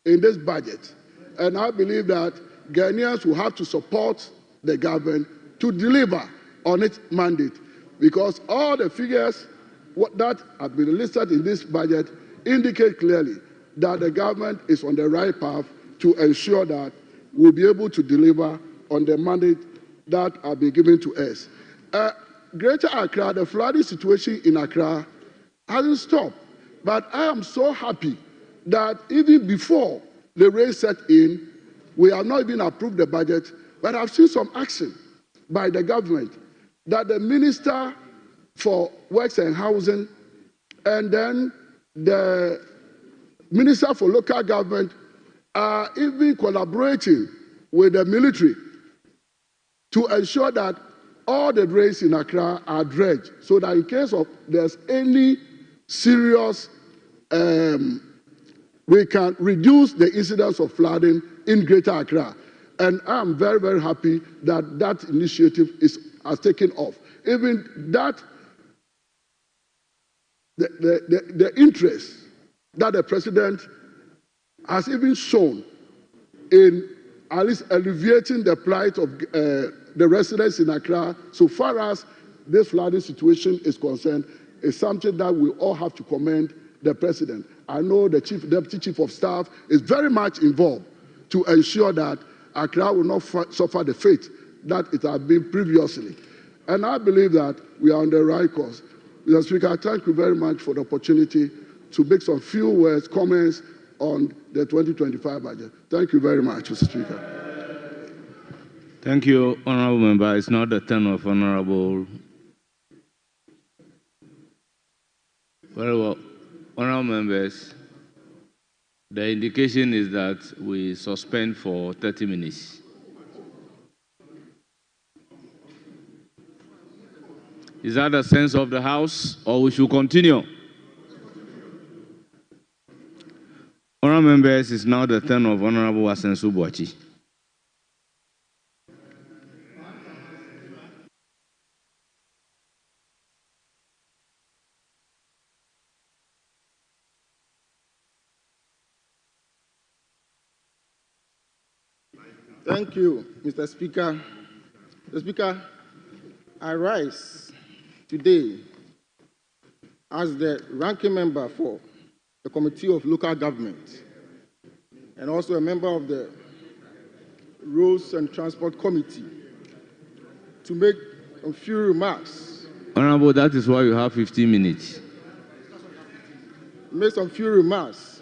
in this budget, and I believe that Ghanaians will have to support the government to deliver on its mandate, because all the figures that have been listed in this budget indicate clearly that the government is on the right path to ensure that we'll be able to deliver on the mandate that have been given to us. Greater Accra, the flooding situation in Accra hasn't stopped, but I am so happy that even before the rain set in. We have not even approved the budget, but I've seen some action by the government that the Minister for Works and Housing and then the Minister for Local Government are even collaborating with the military to ensure that all the drains in Accra are dredged, so that in case of there's any serious, we can reduce the incidence of flooding in Greater Accra. And I'm very, very happy that that initiative has taken off. Even that, the interest that the president has even shown in at least alleviating the plight of the residents in Accra, so far as this flooding situation is concerned, is something that we all have to commend the president. I know the deputy chief of staff is very much involved to ensure that Accra will not suffer the fate that it has been previously. And I believe that we are on the right course. Mr. Speaker, thank you very much for the opportunity to make some few words, comments on the 2025 budget. Thank you very much, Mr. Speaker. Thank you, Honorable Member. It's now the turn of Honorable. Very well. Honorable Members, the indication is that we suspend for 30 minutes. Is that the sense of the House, or we should continue? Honorable Members, it's now the turn of Honorable Asensu Boachi. Thank you, Mr. Speaker. Mr. Speaker, I rise today as the ranking member for the Committee of Local Government and also a member of the Roads and Transport Committee to make a few remarks. Honorable, that is why you have 15 minutes. Make some few remarks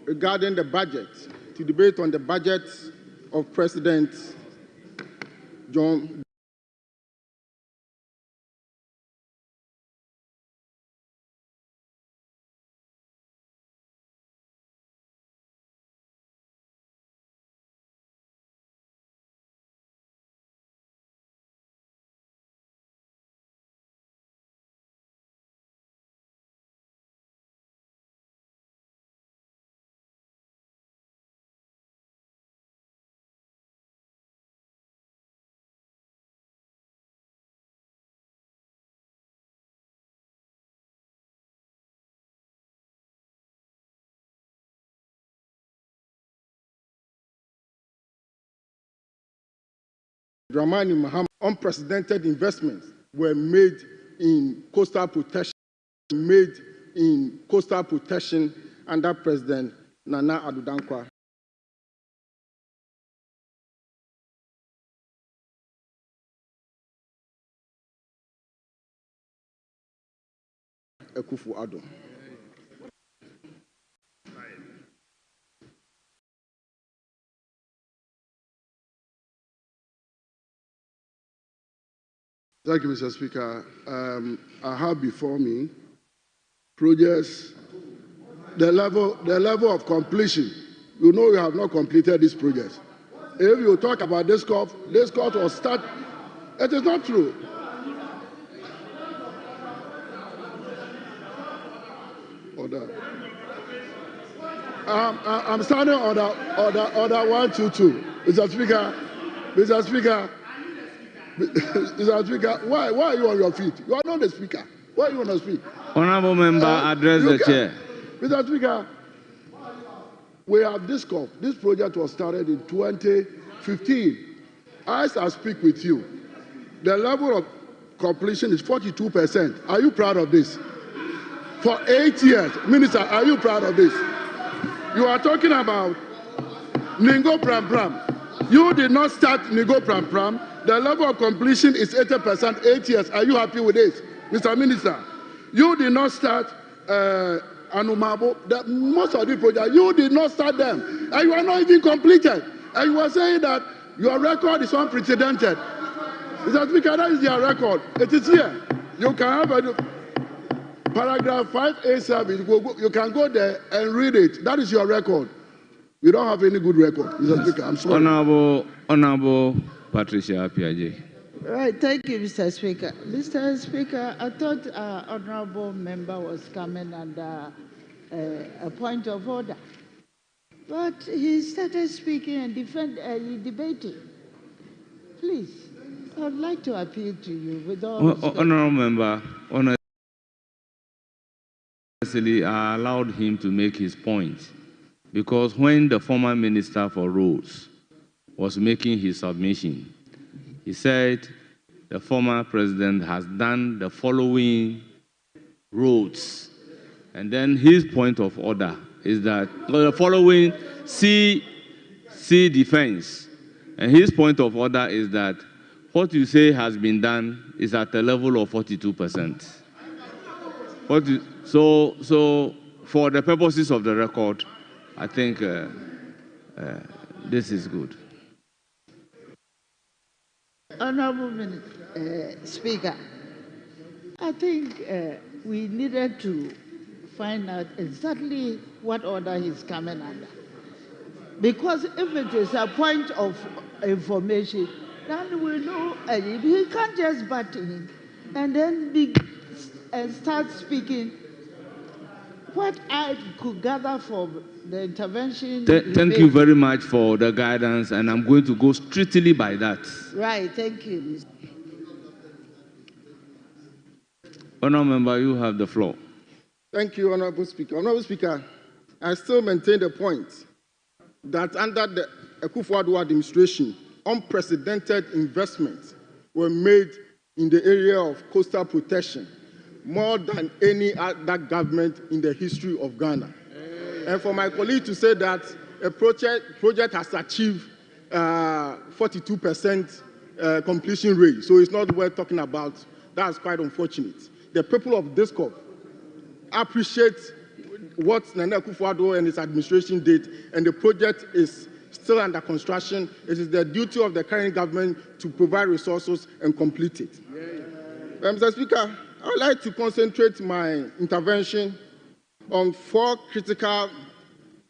regarding the budget, to debate on the budget of President John. Dramani Mahama, unprecedented investments were made in coastal protection, under President Nana Addo Dankwa. Akufo-Addo. Thank you, Mr. Speaker. I have before me projects, the level of completion. You know we have not completed these projects. If you talk about this court will start. It is not true. Order. I'm starting order 122. Mr. Speaker. Mr. Speaker, why are you on your feet? You are not the Speaker. Why are you on the speak? Honorable Member, address the chair. Mr. Speaker, we have this project was started in 2015. As I speak with you, the level of completion is 42%. Are you proud of this? For 8 years, Minister, are you proud of this? You are talking about Ningo Pram Pram. You did not start Ningo Pram Pram. The level of completion is 80%, 8 years. Are you happy with this, Mr. Minister? You did not start Anumabo, that most of the projects, you did not start them, and you are not even completed. And you were saying that your record is unprecedented. Mr. Speaker, that is your record. It is here. You can have a paragraph 5A7. You can go there and read it. That is your record. You don't have any good record, Mr. Speaker. I'm sorry. Honorable Patricia Piaget. Right, thank you, Mr. Speaker. Mr. Speaker, I thought honorable member was coming under a point of order, but he started speaking and debating. Please, I would like to appeal to you with all respect. Honorable member, honestly, I allowed him to make his point because when the former Minister for Roads was making his submission, he said the former president has done the following roads. And then his point of order is that the following sea defense. And his point of order is that what you say has been done is at a level of 42%. So for the purposes of the record, I think this is good. Honorable Speaker, I think we needed to find out exactly what order he's coming under. Because if it is a point of information, then we know he can't just butt in and then start speaking. What I could gather from the intervention. Thank you very much for the guidance, and I'm going to go strictly by that. Right, thank you. Honourable Member, you have the floor. Thank you, Honourable Speaker. Honourable Speaker, I still maintain the point that under the Akufo-Addo administration, unprecedented investments were made in the area of coastal protection, more than any other government in the history of Ghana. And for my colleague to say that a project has achieved 42% completion rate, so it's not worth talking about, that's quite unfortunate. The people of Discoff appreciate what Nana Akufo-Addo and his administration did, and the project is still under construction. It is the duty of the current government to provide resources and complete it. Mr. Speaker, I would like to concentrate my intervention on 4 critical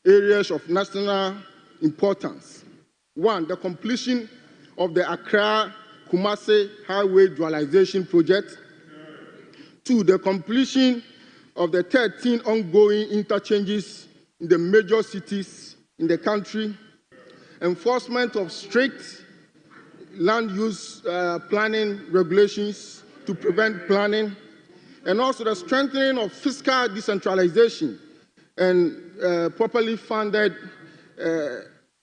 areas of national importance. 1, the completion of the Accra-Kumasi Highway Dualization Project. 2, the completion of the 13 ongoing interchanges in the major cities in the country. Enforcement of strict land use planning regulations to prevent planning, and also the strengthening of fiscal decentralization and properly funded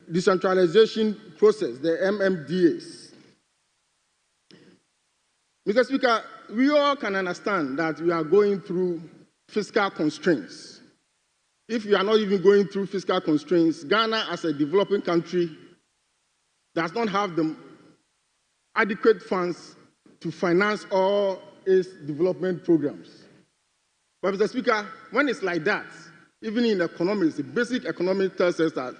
decentralization process, the MMDAs. Mr. Speaker, we all can understand that we are going through fiscal constraints. If we are not even going through fiscal constraints, Ghana as a developing country does not have the adequate funds to finance all its development programs. But Mr. Speaker, when it's like that, even in economics, the basic economics tells us that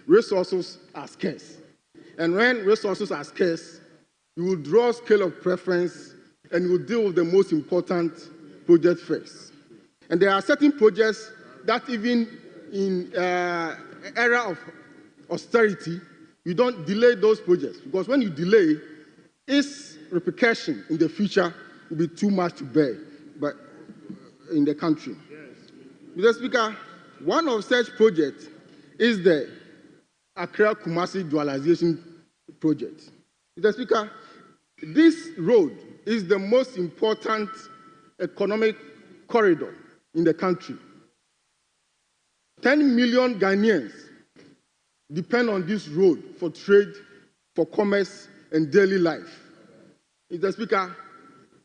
resources are scarce. And when resources are scarce, you will draw scale of preference and you will deal with the most important project first. And there are certain projects that even in era of austerity, you don't delay those projects, because when you delay, its repercussion in the future will be too much to bear in the country. Mr. Speaker, one of such projects is the Accra-Kumasi Dualization Project. Mr. Speaker, this road is the most important economic corridor in the country. 10 million Ghanaians depend on this road for trade, for commerce, and daily life. Mr. Speaker,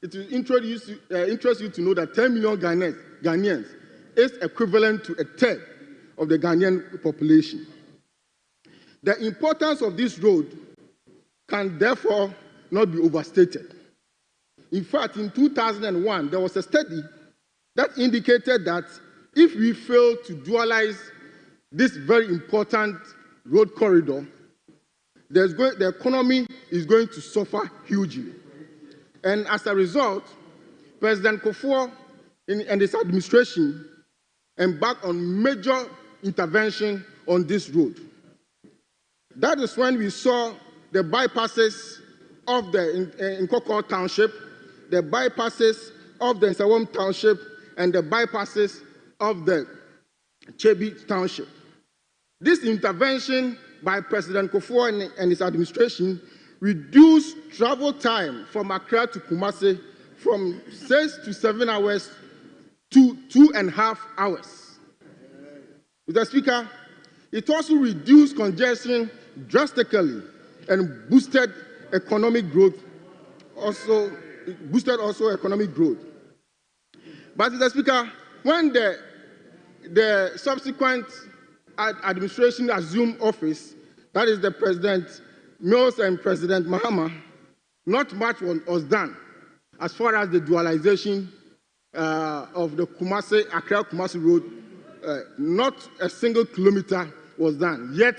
it will interest you to know that 10 million Ghanaians is equivalent to a third of the Ghanaian population. The importance of this road can therefore not be overstated. In fact, in 2001, there was a study that indicated that if we fail to dualize this very important road corridor, the economy is going to suffer hugely. And as a result, President Kufuor and his administration embarked on major intervention on this road. That is when we saw the bypasses of the Nkoko Township, the bypasses of the Nsawam Township, and the bypasses of the Chebi Township. This intervention by President Kufuor and his administration reduced travel time from Accra to Kumasi from 6 to 7 hours to 2.5 hours. Mr. Speaker, it also reduced congestion drastically and boosted economic growth. Economic growth. But Mr. Speaker, when the subsequent administration assumed office, that is the President Mills and President Mahama, not much was done as far as the dualization of the Accra-Kumasi road. Not a single kilometer was done. Yet,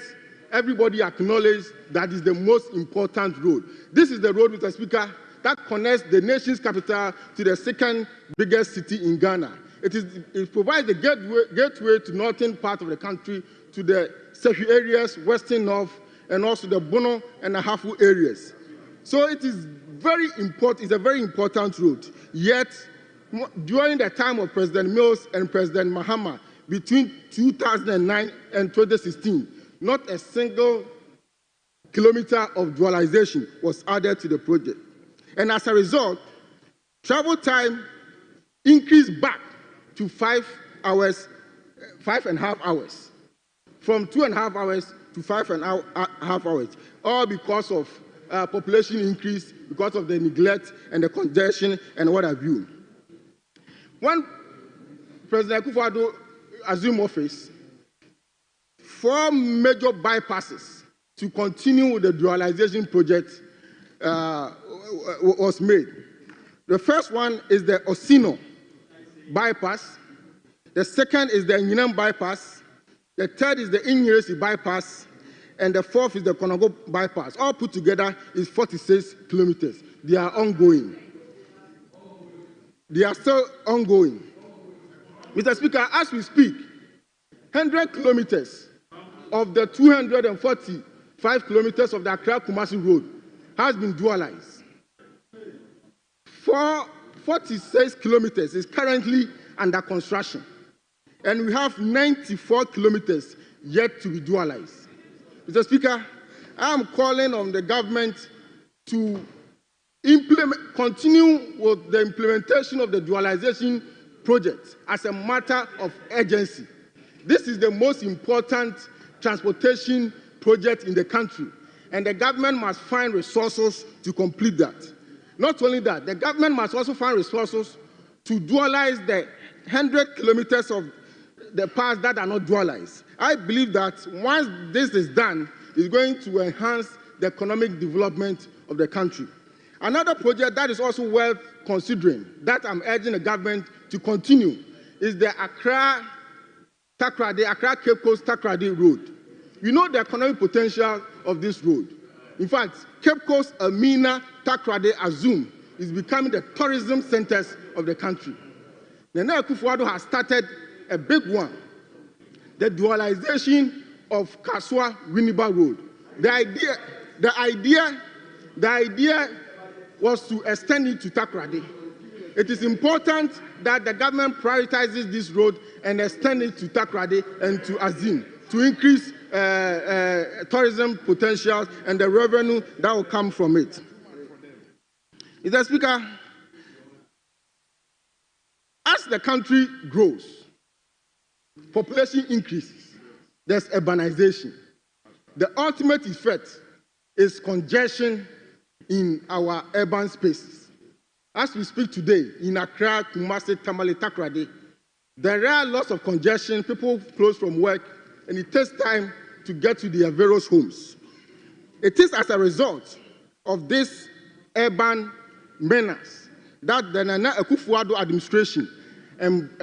everybody acknowledged that is the most important road. This is the road, Mr. Speaker, that connects the nation's capital to the second biggest city in Ghana. It provides the gateway to northern part of the country, to the Sehu areas, western north, and also the Bono and the Hafu areas. So it is very important. It's a very important road. Yet, during the time of President Mills and President Mahama, between 2009 and 2016, not a single kilometer of dualization was added to the project. And as a result, travel time increased back to 5 hours, 5.5 hours, from 2.5 hours to 5.5 hours, all because of population increase, because of the neglect and the congestion and what have you. When President Akufo-Addo assumed office, 4 major bypasses to continue with the dualization project was made. The first one is the Osino bypass. The second is the Nyinam bypass. The third is the Inyiresi bypass. And the fourth is the Konago bypass. All put together is 46 kilometers. They are ongoing. They are still ongoing. Mr. Speaker, as we speak, 100 kilometers of the 245 kilometers of the Accra-Kumasi road has been dualized. 46 kilometers is currently under construction, and we have 94 kilometers yet to be dualized. Mr. Speaker, I am calling on the government to continue with the implementation of the dualization project as a matter of urgency. This is the most important transportation project in the country, and the government must find resources to complete that. Not only that, the government must also find resources to dualize the 100 kilometers of the parts that are not dualized. I believe that once this is done, it's going to enhance the economic development of the country. Another project that is also worth considering, that I'm urging the government to continue, is the Accra-Cape Coast-Takoradi road. We know the economic potential of this road. In fact, Cape Coast, Amina, Takoradi, Azum is becoming the tourism centers of the country. Nana Akufo-Addo has started a big one, the dualization of Kaswa-Winneba Road. The idea was to extend it to Takoradi. It is important that the government prioritizes this road and extend it to Takoradi and to Azim to increase tourism potential and the revenue that will come from it. Mr. Speaker, as the country grows, population increases, there's urbanization. The ultimate effect is congestion in our urban spaces. As we speak today, in Accra, Kumasi, Tamale, Takoradi, there are lots of congestion, people close from work, and it takes time to get to their various homes. It is as a result of this urban menace that the Nana Akufo-Addo administration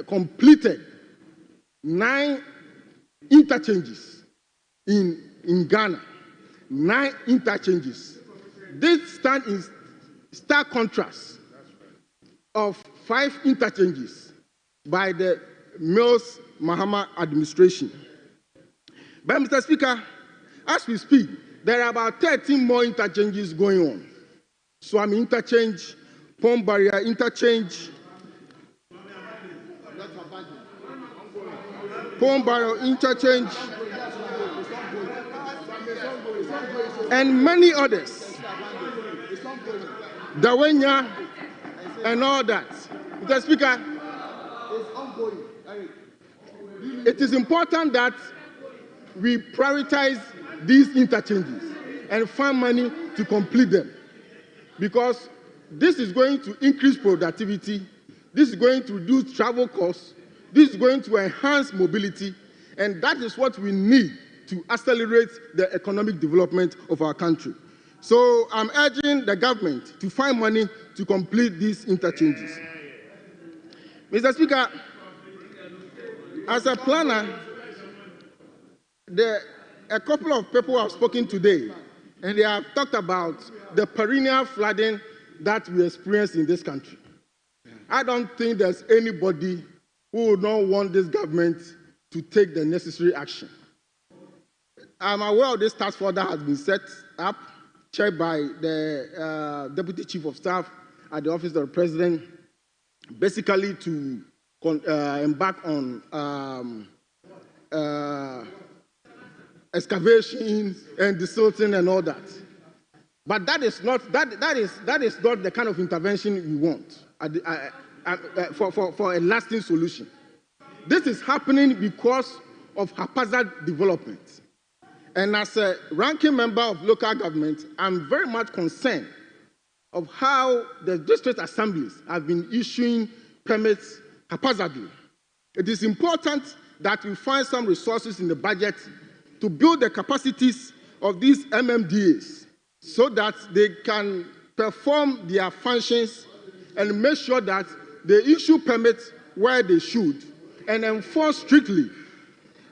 completed 9 interchanges in Ghana. 9 interchanges. This stand in stark contrast of 5 interchanges by the Mills Mahama administration. But Mr. Speaker, as we speak, there are about 13 more interchanges going on. Swami interchange, Pond Barrier interchange, Pond Barrier interchange, and many others. Dawenya and all that. Mr. Speaker, it is important that we prioritize these interchanges and find money to complete them, because this is going to increase productivity, this is going to reduce travel costs, this is going to enhance mobility, and that is what we need to accelerate the economic development of our country. So I'm urging the government to find money to complete these interchanges. Mr. Speaker, as a planner, a couple of people have spoken today, and they have talked about the perennial flooding that we experience in this country. I don't think there's anybody who would not want this government to take the necessary action. I'm aware of this task force that has been set up, chaired by the Deputy Chief of Staff at the Office of the President, basically to embark on excavations and desilting and all that. But that is not the kind of intervention we want for a lasting solution. This is happening because of haphazard development. And as a ranking member of local government, I'm very much concerned of how the district assemblies have been issuing permits haphazardly. It is important that we find some resources in the budget to build the capacities of these MMDAs so that they can perform their functions and make sure that they issue permits where they should and enforce strictly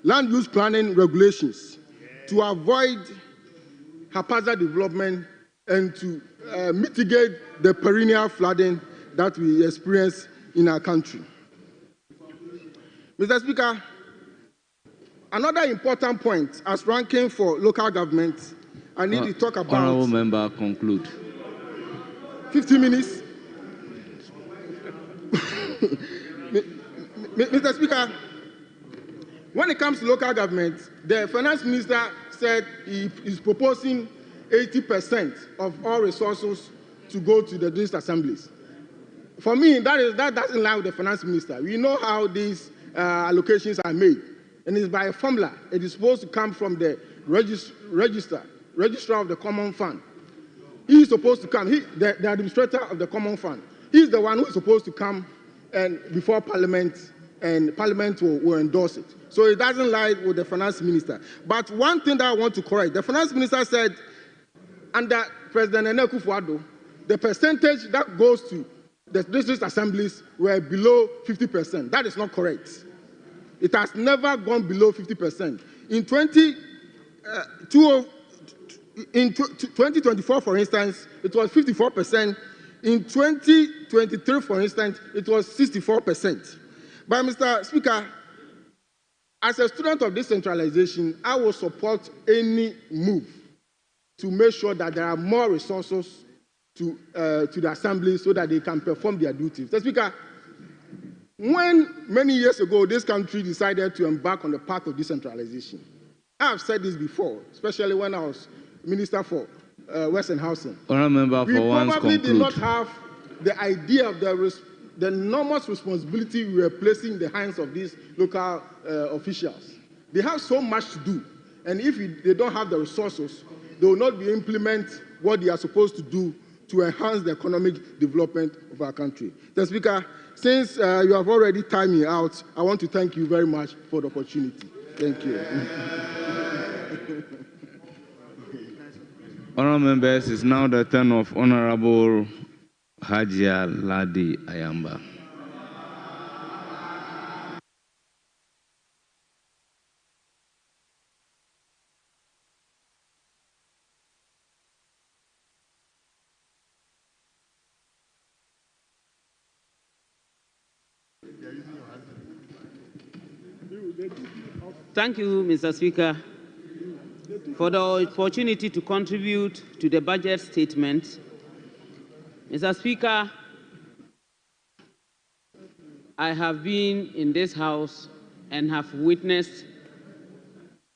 land use planning regulations to avoid haphazard development and to mitigate the perennial flooding that we experience in our country. Mr. Speaker, another important point as ranking for local government, I need to talk about... Honourable member, conclude. 15 minutes. Mr. Speaker, when it comes to local government, the finance minister said he is proposing 80% of all resources to go to the district assemblies. For me, that doesn't lie with the finance minister. We know how these allocations are made, and it's by a formula. It is supposed to come from the registrar of the common fund. He is supposed to come, the administrator of the common fund. He's the one who is supposed to come and before Parliament, and Parliament will endorse it. So it doesn't lie with the finance minister. But one thing that I want to correct, the finance minister said under President Nana Akufo-Addo, the percentage that goes to the district assemblies were below 50%. That is not correct. It has never gone below 50%. In 2024, for instance, it was 54%. In 2023, for instance, it was 64%. But Mr. Speaker, as a student of decentralization, I will support any move to make sure that there are more resources to the assembly so that they can perform their duties. Mr. Speaker, when many years ago this country decided to embark on the path of decentralization, I have said this before, especially when I was Minister for Western Housing. Member we for once probably conclude. did not have the idea of the enormous responsibility we were placing in the hands of these local officials. They have so much to do, and if they don't have the resources, they will not be implement what they are supposed to do to enhance the economic development of our country. Mr. Speaker, since you have already timed me out, I want to thank you very much for the opportunity. Thank you. Honourable members, it's now the turn of Honourable Hajia Ladi Ayamba. Thank you, Mr. Speaker, for the opportunity to contribute to the budget statement. Mr. Speaker, I have been in this House and have witnessed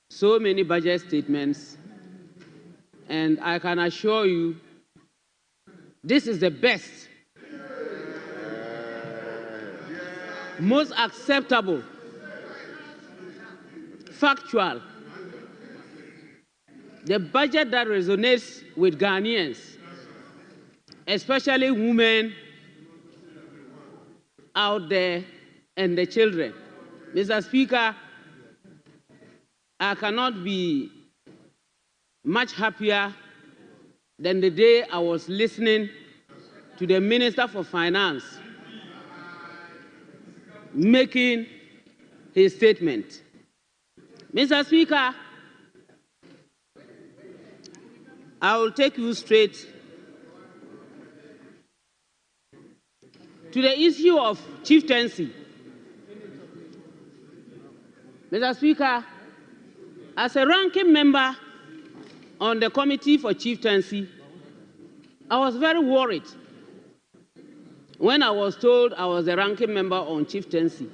so many budget statements, and I can assure you this is the best, most acceptable, factual, the budget that resonates with Ghanaians, especially women out there and the children. Mr. Speaker, I cannot be much happier than the day I was listening to the Minister for Finance making his statement. Mr. Speaker, I will take you straight to the issue of chieftaincy. Mr. Speaker, as a ranking member on the Committee for Chieftaincy, I was very worried when I was told I was the ranking member on chieftaincy.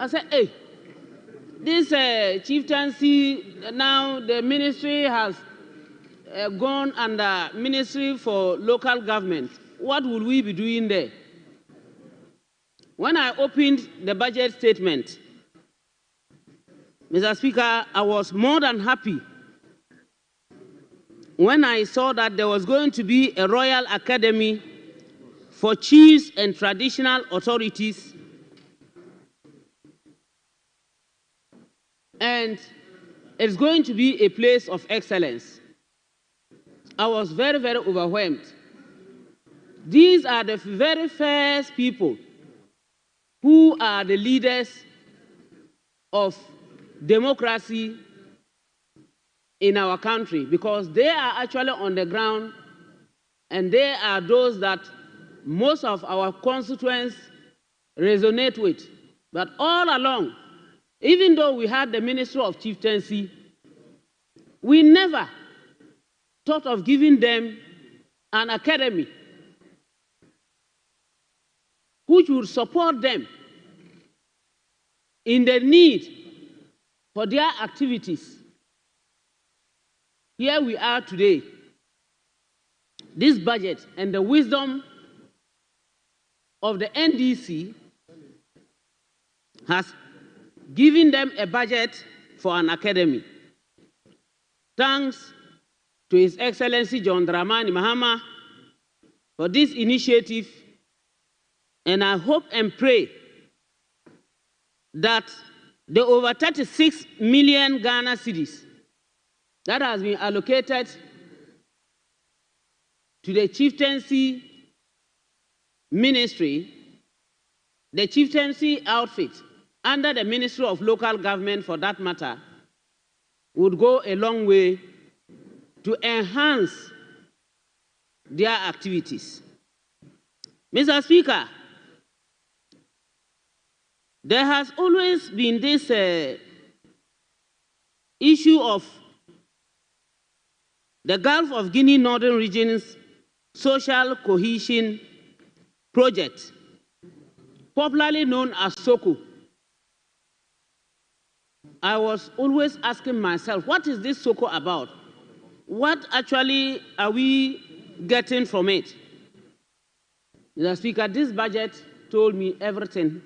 I said, hey, this chieftaincy, now the ministry has gone under Ministry for Local Government. What will we be doing there? When I opened the budget statement, Mr. Speaker, I was more than happy when I saw that there was going to be a Royal Academy for chiefs and traditional authorities, and it's going to be a place of excellence. I was very, very overwhelmed. These are the very first people who are the leaders of democracy in our country, because they are actually on the ground, and they are those that most of our constituents resonate with. But all along, even though we had the Ministry of Chieftaincy, we never thought of giving them an academy which would support them in the need for their activities. Here we are today. This budget and the wisdom of the NDC has given them a budget for an academy. Thanks to His Excellency John Dramani Mahama for this initiative, and I hope and pray that the over 36 million Ghana cedis that has been allocated to the chieftaincy ministry, the chieftaincy outfit, under the Ministry of Local Government for that matter, would go a long way to enhance their activities. Mr. Speaker, there has always been this issue of the Gulf of Guinea Northern Region's Social Cohesion Project, popularly known as SOCO. I was always asking myself, what is this SOCO about? What actually are we getting from it? Mr. Speaker, this budget told me everything.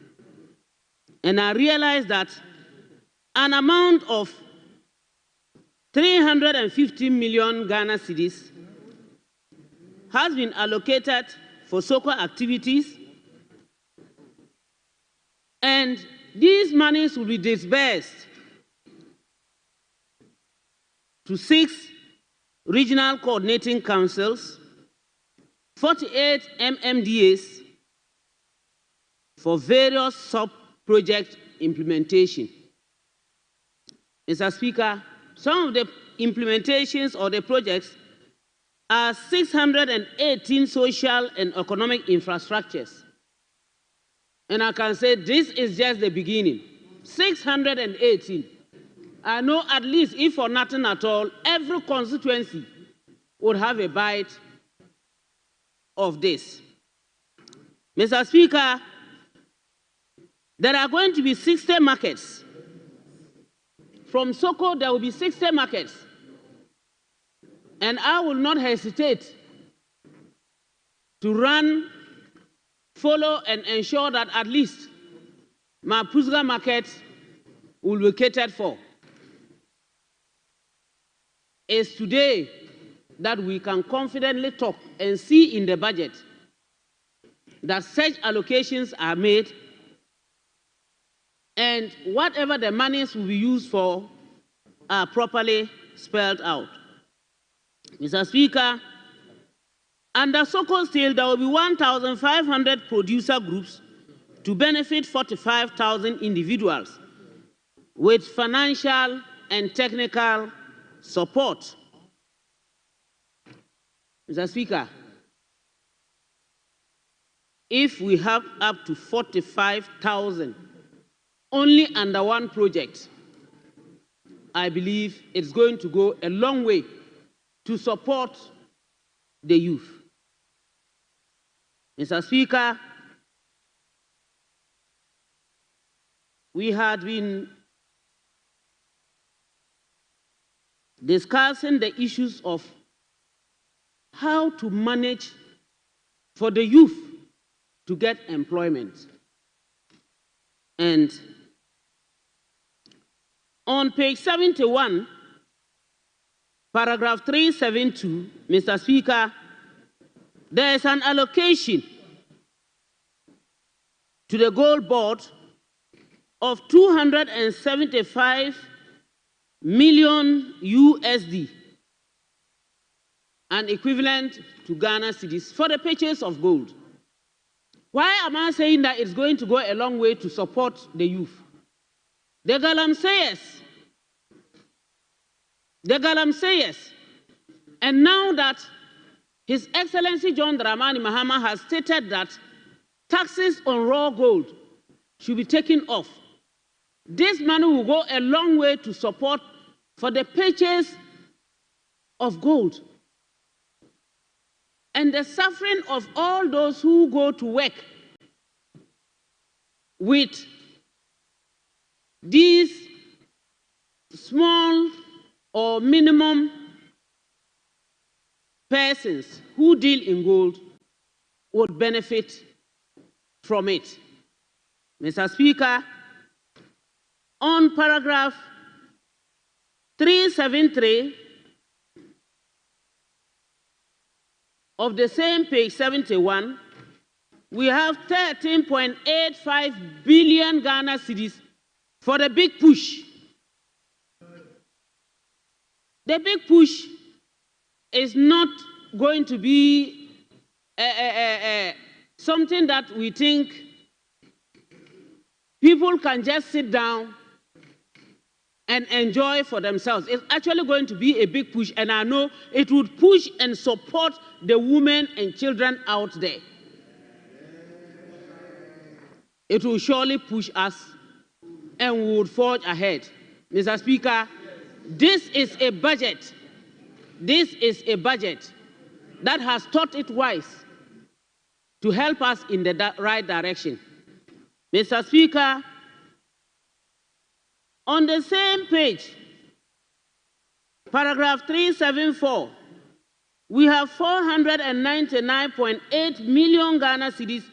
And I realized that an amount of 350 million Ghana cedis has been allocated for SOCO activities, and these monies will be disbursed to 6 regional coordinating councils, 48 MMDAs for various sub-project implementation. Mr. Speaker, some of the implementations or the projects are 618 social and economic infrastructures. And I can say this is just the beginning. 618. I know at least, if for nothing at all, every constituency would have a bite of this. Mr. Speaker, there are going to be 60 markets. From Soko, there will be 60 markets. And I will not hesitate to follow and ensure that at least my Pusga market will be catered for. It's today that we can confidently talk and see in the budget that such allocations are made, and whatever the monies will be used for are properly spelled out. Mr. Speaker, under Soko Steel, there will be 1,500 producer groups to benefit 45,000 individuals with financial and technical support. Mr. Speaker, if we have up to 45,000 only under one project, I believe it's going to go a long way to support the youth. Mr. Speaker, we had been discussing the issues of how to manage for the youth to get employment. And on page 71, paragraph 372, Mr. Speaker, there is an allocation to the Gold Board of 275 million USD, an equivalent to Ghana cedis, for the purchase of gold. Why am I saying that it's going to go a long way to support the youth? The Galamseyers, and now that His Excellency John Dramani Mahama has stated that taxes on raw gold should be taken off, this money will go a long way to support for the purchase of gold. And the suffering of all those who go to work with these small or minimum persons who deal in gold would benefit from it. Mr. Speaker, on paragraph 373 of the same page 71, we have 13.85 billion Ghana cedis for the big push. The big push is not going to be something that we think people can just sit down and enjoy for themselves. It's actually going to be a big push, and I know it would push and support the women and children out there. It will surely push us, and we would forge ahead. Mr. Speaker, this is a budget. This is a budget that has thought it wise to help us in the right direction. Mr. Speaker, on the same page, paragraph 374, we have 499.8 million Ghana cedis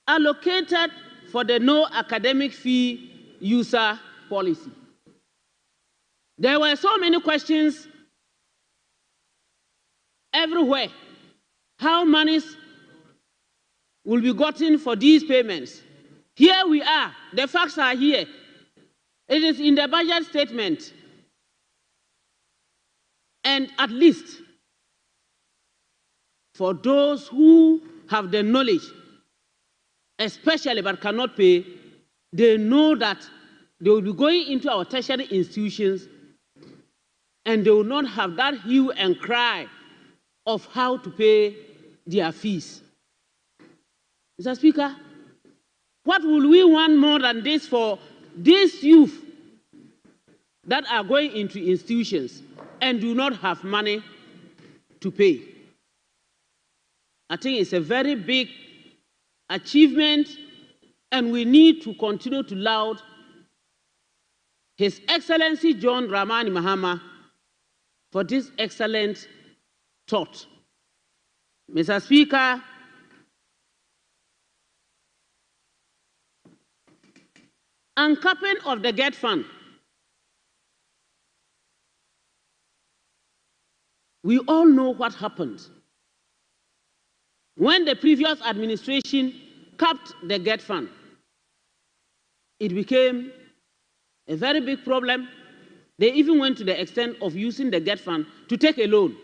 allocated for the no academic fee user policy. There were so many questions everywhere. How monies will be gotten for these payments? Here we are. The facts are here. It is in the budget statement. And at least for those who have the knowledge, especially but cannot pay, they know that they will be going into our tertiary institutions and they will not have that hue and cry of how to pay their fees. Mr. Speaker, what will we want more than this for these youth that are going into institutions and do not have money to pay. I think it's a very big achievement, and we need to continue to laud His Excellency John Dramani Mahama for this excellent thought. Mr. Speaker, uncapping of the GET fund. We all know what happened when the previous administration capped the GET fund. It became a very big problem. They even went to the extent of using the GET fund to take a loan.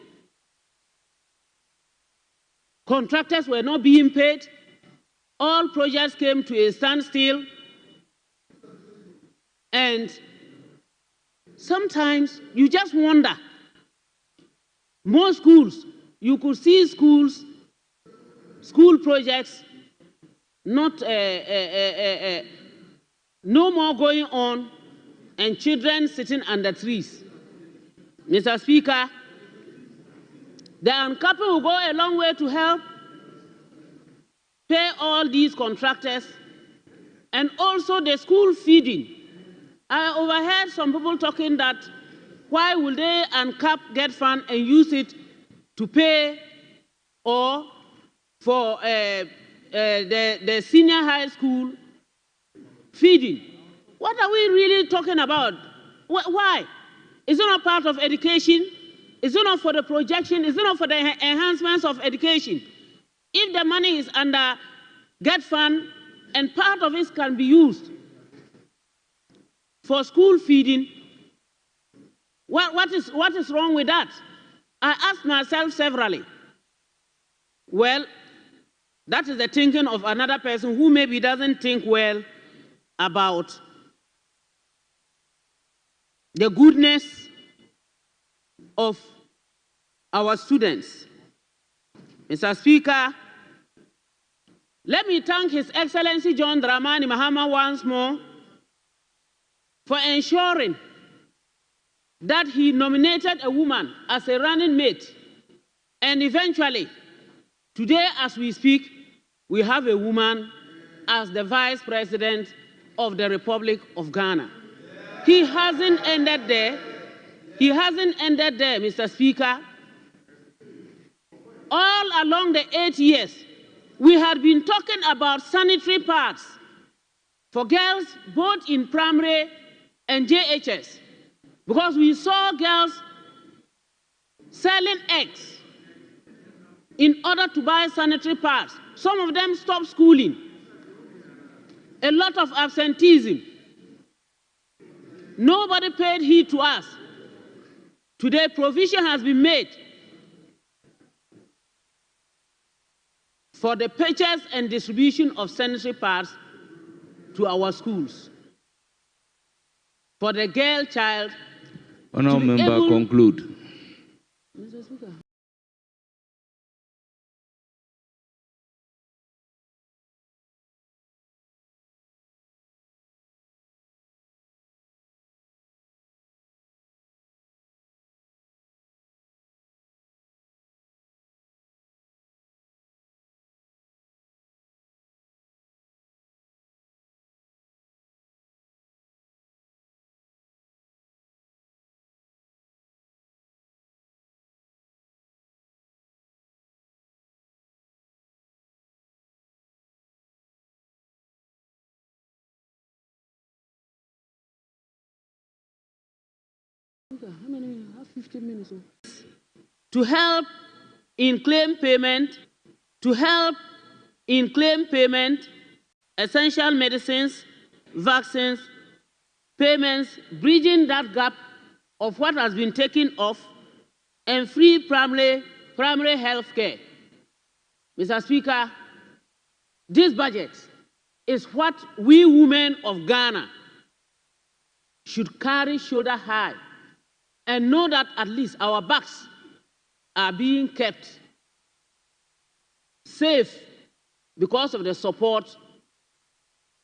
Contractors were not being paid. All projects came to a standstill. And sometimes you just wonder. Most schools, you could see school projects not no more going on, and children sitting under trees. Mr. Speaker, the uncapping will go a long way to help pay all these contractors, and also the school feeding. I overheard some people talking that why will they uncap GET fund and use it to pay or for the senior high school feeding? What are we really talking about? Why? Is it not part of education? Is it not for the projection? Is it not for the enhancements of education? If the money is under GET fund and part of it can be used for school feeding, what is wrong with that? I asked myself severally. Well, that is the thinking of another person who maybe doesn't think well about the goodness of our students. Mr. Speaker, let me thank His Excellency John Dramani Mahama once more for ensuring that he nominated a woman as a running mate. And eventually, today as we speak, we have a woman as the Vice President of the Republic of Ghana. He hasn't ended there. He hasn't ended there, Mr. Speaker. All along the 8 years, we had been talking about sanitary pads for girls both in primary and JHS, because we saw girls selling eggs in order to buy sanitary pads. Some of them stopped schooling. A lot of absenteeism. Nobody paid heed to us. Today, provision has been made for the purchase and distribution of sanitary pads to our schools. For the girl child. Honourable Member, conclude. Mr. Speaker. How many minutes? I have 15 minutes. To help in claim payment, essential medicines, vaccines, payments, bridging that gap of what has been taken off, and free primary health care. Mr. Speaker, this budget is what we women of Ghana should carry shoulder high and know that at least our backs are being kept safe because of the support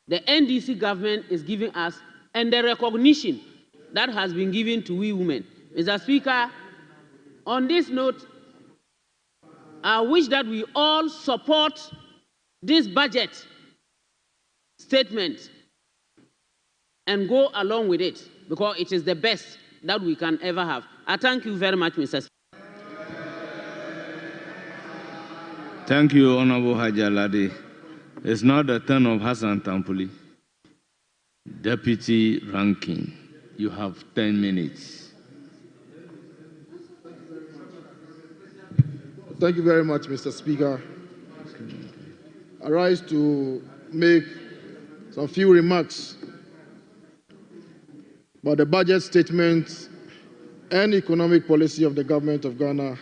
the NDC government is giving us and the recognition that has been given to we women. Mr. Speaker, on this note, I wish that we all support this budget statement and go along with it, because it is the best that we can ever have. I thank you very much, Mr. Speaker. Thank you, Honorable Hajalade. It's now the turn of Hassan Tampuli. Deputy Ranking, you have 10 minutes. Thank you very much, Mr. Speaker. I rise to make some few remarks about the budget statement and economic policy of the government of Ghana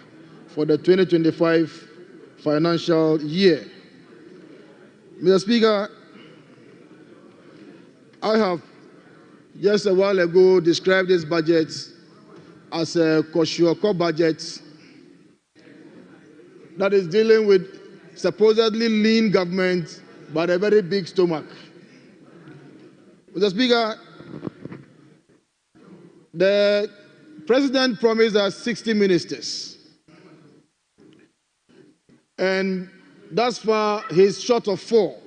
for the 2025 financial year. Mr. Speaker, I have just a while ago described this budget as a Kosciuszko budget that is dealing with supposedly lean government but a very big stomach. Mr. Speaker, the President promised us 60 ministers. And thus far, he's short of 4.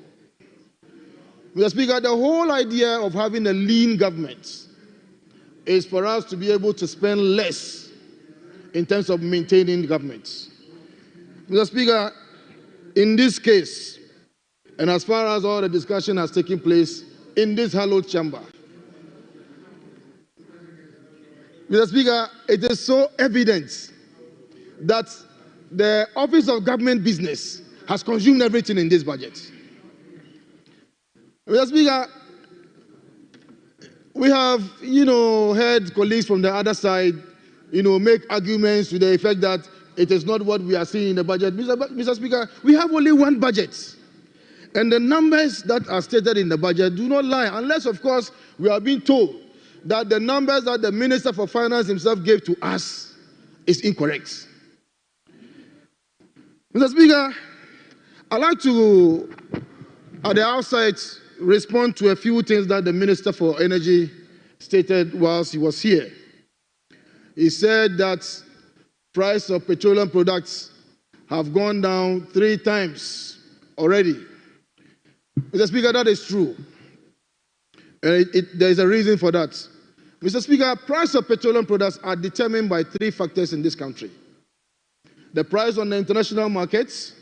Mr. Speaker, the whole idea of having a lean government is for us to be able to spend less in terms of maintaining governments. Mr. Speaker, in this case, and as far as all the discussion has taken place in this hallowed chamber, Mr. Speaker, it is so evident that the Office of Government Business has consumed everything in this budget. Mr. Speaker, we have, heard colleagues from the other side, make arguments to the effect that it is not what we are seeing in the budget. Mr. Speaker, we have only one budget. And the numbers that are stated in the budget do not lie, unless, of course, we are being told that the numbers that the Minister for Finance himself gave to us is incorrect. Mr. Speaker, I'd like to, at the outset, respond to a few things that the Minister for Energy stated whilst he was here. He said that price of petroleum products have gone down 3 times already. Mr. Speaker, that is true. There is a reason for that. Mr. Speaker, price of petroleum products are determined by 3 factors in this country: the price on the international markets,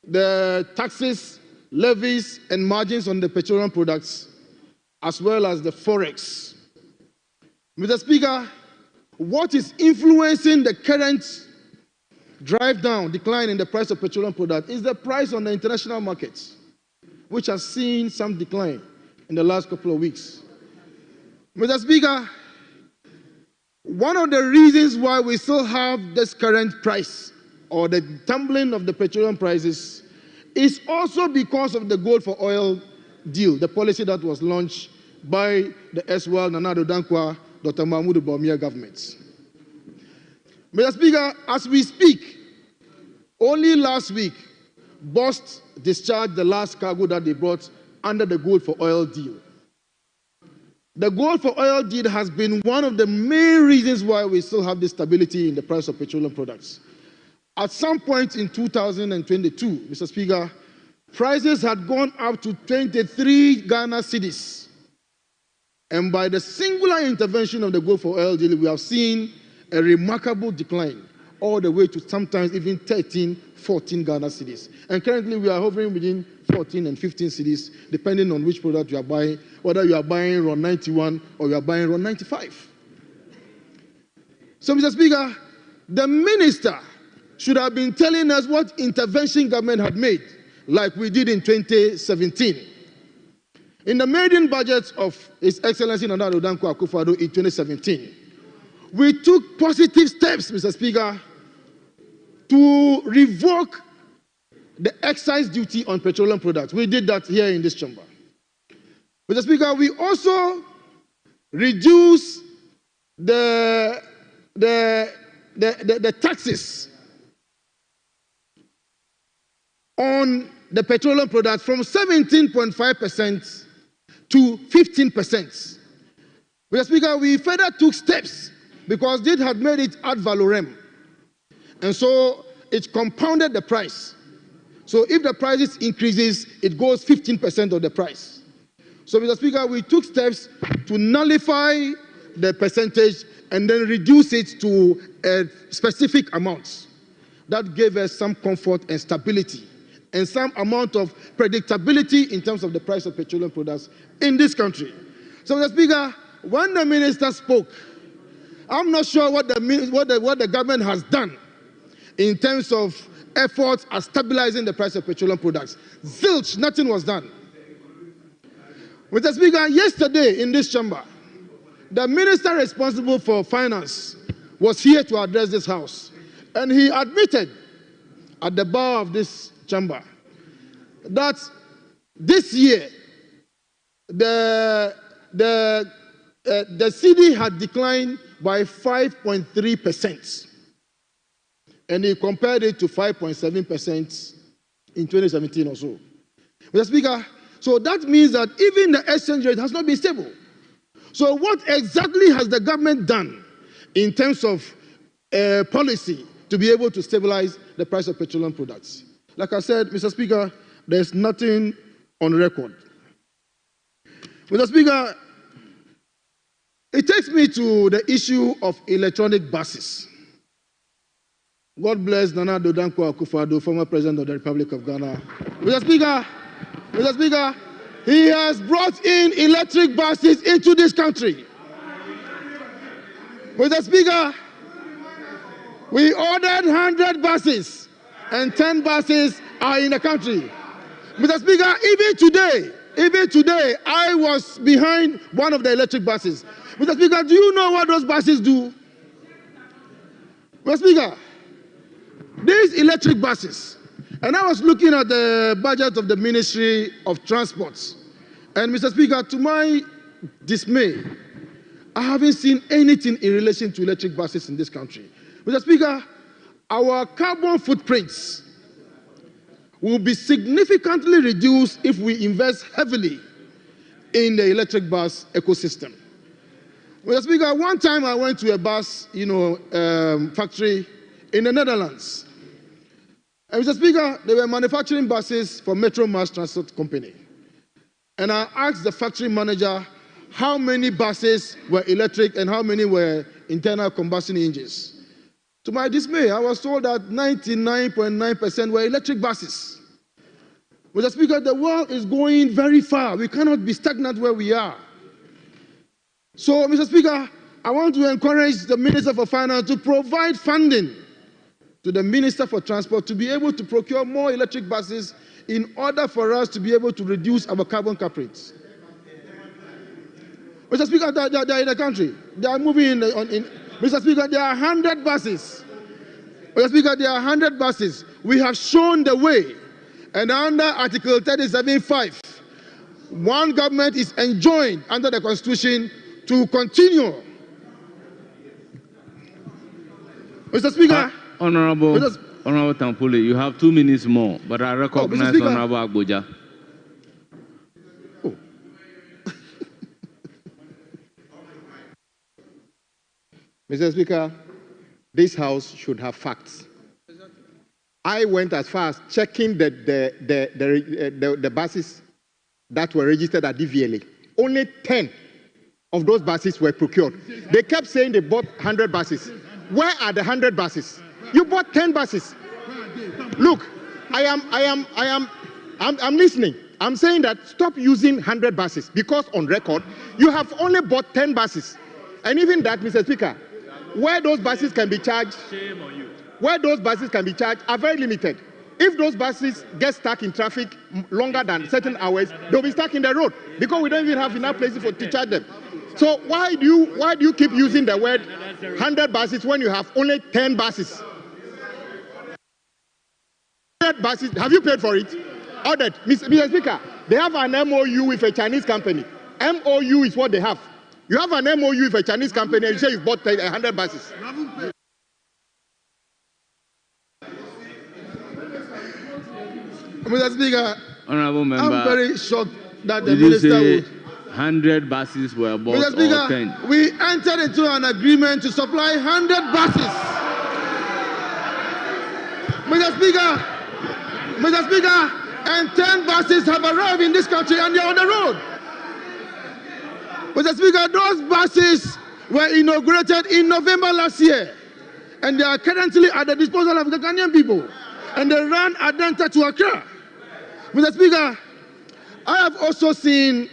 the taxes, levies, and margins on the petroleum products, as well as the forex. Mr. Speaker, what is influencing the current decline in the price of petroleum products is the price on the international markets, which has seen some decline in the last couple of weeks. Mr. Speaker, one of the reasons why we still have this current price or the tumbling of the petroleum prices is also because of the gold for oil deal, the policy that was launched by the S.W.L. Nana Addo Dankwa, Dr. Mahmoud Bawumia governments. Mr. Speaker, as we speak, only last week, BOST discharged the last cargo that they brought under the gold for oil deal. The gold for oil deal has been one of the main reasons why we still have this stability in the price of petroleum products. At some point in 2022, Mr. Speaker, prices had gone up to 23 Ghana cedis. And by the singular intervention of the gold for oil deal, we have seen a remarkable decline, all the way to sometimes even 13, 14 Ghana cedis. And currently we are hovering within 14 and 15 cedis, depending on which product you are buying, whether you are buying RON 91 or you are buying RON 95. So, Mr. Speaker, the minister should have been telling us what intervention government had made, like we did in 2017. In the maiden budget of His Excellency Nana Addo Dankwa Akufo-Addo in 2017, we took positive steps, Mr. Speaker, to revoke the excise duty on petroleum products. We did that here in this chamber. Mr. Speaker, we also reduced the taxes on the petroleum products from 17.5% to 15%. Mr. Speaker, we further took steps because this had made it ad valorem. And so it compounded the price. So if the price increases, it goes 15% of the price. So, Mr. Speaker, we took steps to nullify the percentage and then reduce it to specific amounts. That gave us some comfort and stability and some amount of predictability in terms of the price of petroleum products in this country. So, Mr. Speaker, when the minister spoke, I'm not sure what the government has done in terms of efforts at stabilizing the price of petroleum products. Zilch, nothing was done. Mr. Speaker, yesterday in this chamber, the minister responsible for finance was here to address this house, and he admitted at the bar of this chamber that this year the cedi had declined by 5.3%, and he compared it to 5.7% in 2017 or so. Mr. Speaker, so that means that even the exchange rate has not been stable. So what exactly has the government done in terms of policy to be able to stabilize the price of petroleum products? Like I said, Mr. Speaker, there's nothing on record. Mr. Speaker, it takes me to the issue of electronic buses. God bless Nana Addo Dankwa Akufo-Addo, former President of the Republic of Ghana. Mr. Speaker, he has brought in electric buses into this country. Mr. Speaker, we ordered 100 buses and 10 buses are in the country. Mr. Speaker, even today, I was behind one of the electric buses. Mr. Speaker, do you know what those buses do? Mr. Speaker, these electric buses, and I was looking at the budget of the Ministry of Transports, and Mr. Speaker, to my dismay, I haven't seen anything in relation to electric buses in this country. Mr. Speaker, our carbon footprints will be significantly reduced if we invest heavily in the electric bus ecosystem. Mr. Speaker, one time I went to a bus, factory in the Netherlands. And Mr. Speaker, they were manufacturing buses for Metro Mass Transport Company. And I asked the factory manager how many buses were electric and how many were internal combustion engines. To my dismay, I was told that 99.9% were electric buses. Mr. Speaker, the world is going very far. We cannot be stagnant where we are. So, Mr. Speaker, I want to encourage the Minister for Finance to provide funding to the Minister for Transport to be able to procure more electric buses in order for us to be able to reduce our carbon footprints. Mr. Speaker, they are in the country. They are moving Mr. Speaker, there are 100 buses. Mr. Speaker, there are 100 buses. We have shown the way. And under Article 37.5, one government is enjoined under the Constitution to continue. Mr. Speaker. Honorable Tampule, you have 2 minutes more, but I recognize Honorable Agboja. Mr. Speaker, this House should have facts. I went as far as checking the buses that were registered at DVLA. Only 10 of those buses were procured. They kept saying they bought 100 buses. Where are the 100 buses? You bought 10 buses. Look, I'm listening. I'm saying that stop using 100 buses because on record, you have only bought 10 buses. And even that, Mr. Speaker, where those buses can be charged, where those buses can be charged are very limited. If those buses get stuck in traffic longer than certain hours, they'll be stuck in the road because we don't even have enough places to charge them. So why do you keep using the word 100 buses when you have only 10 buses? 100 buses, have you paid for it? Ordered. Mr. Speaker, they have an MOU with a Chinese company. MOU is what they have. You have an MOU with a Chinese company and you say you bought 100 buses. Mr. Speaker, Honorable Member, I'm very shocked that the minister would. 100 buses were bought Mr. Speaker, or 10. we entered into an agreement to supply 100 buses. Mr. Speaker, and 10 buses have arrived in this country and they are on the road. Mr. Speaker, those buses were inaugurated in November last year, and they are currently at the disposal of the Ghanaian people, and they ran Adenta to Accra. Mr. Speaker, I have also seen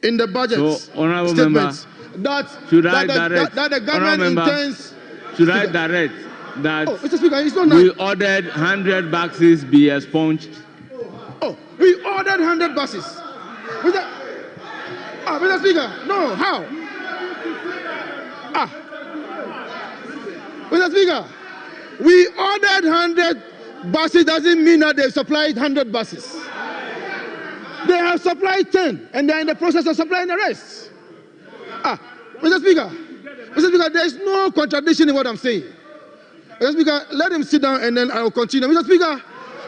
in the budget statements that the government intends. Should I direct that Mr. Speaker, it's not we ordered 100 buses be expunged? Oh, we ordered 100 buses. Mr. Speaker, no, how? Mr. Speaker, we ordered 100 buses doesn't mean that they supplied 100 buses. They have supplied 10, and they're in the process of supplying the rest. Mr. Speaker, there is no contradiction in what I'm saying. Mr. Speaker, let him sit down and then I will continue. Mr. Speaker,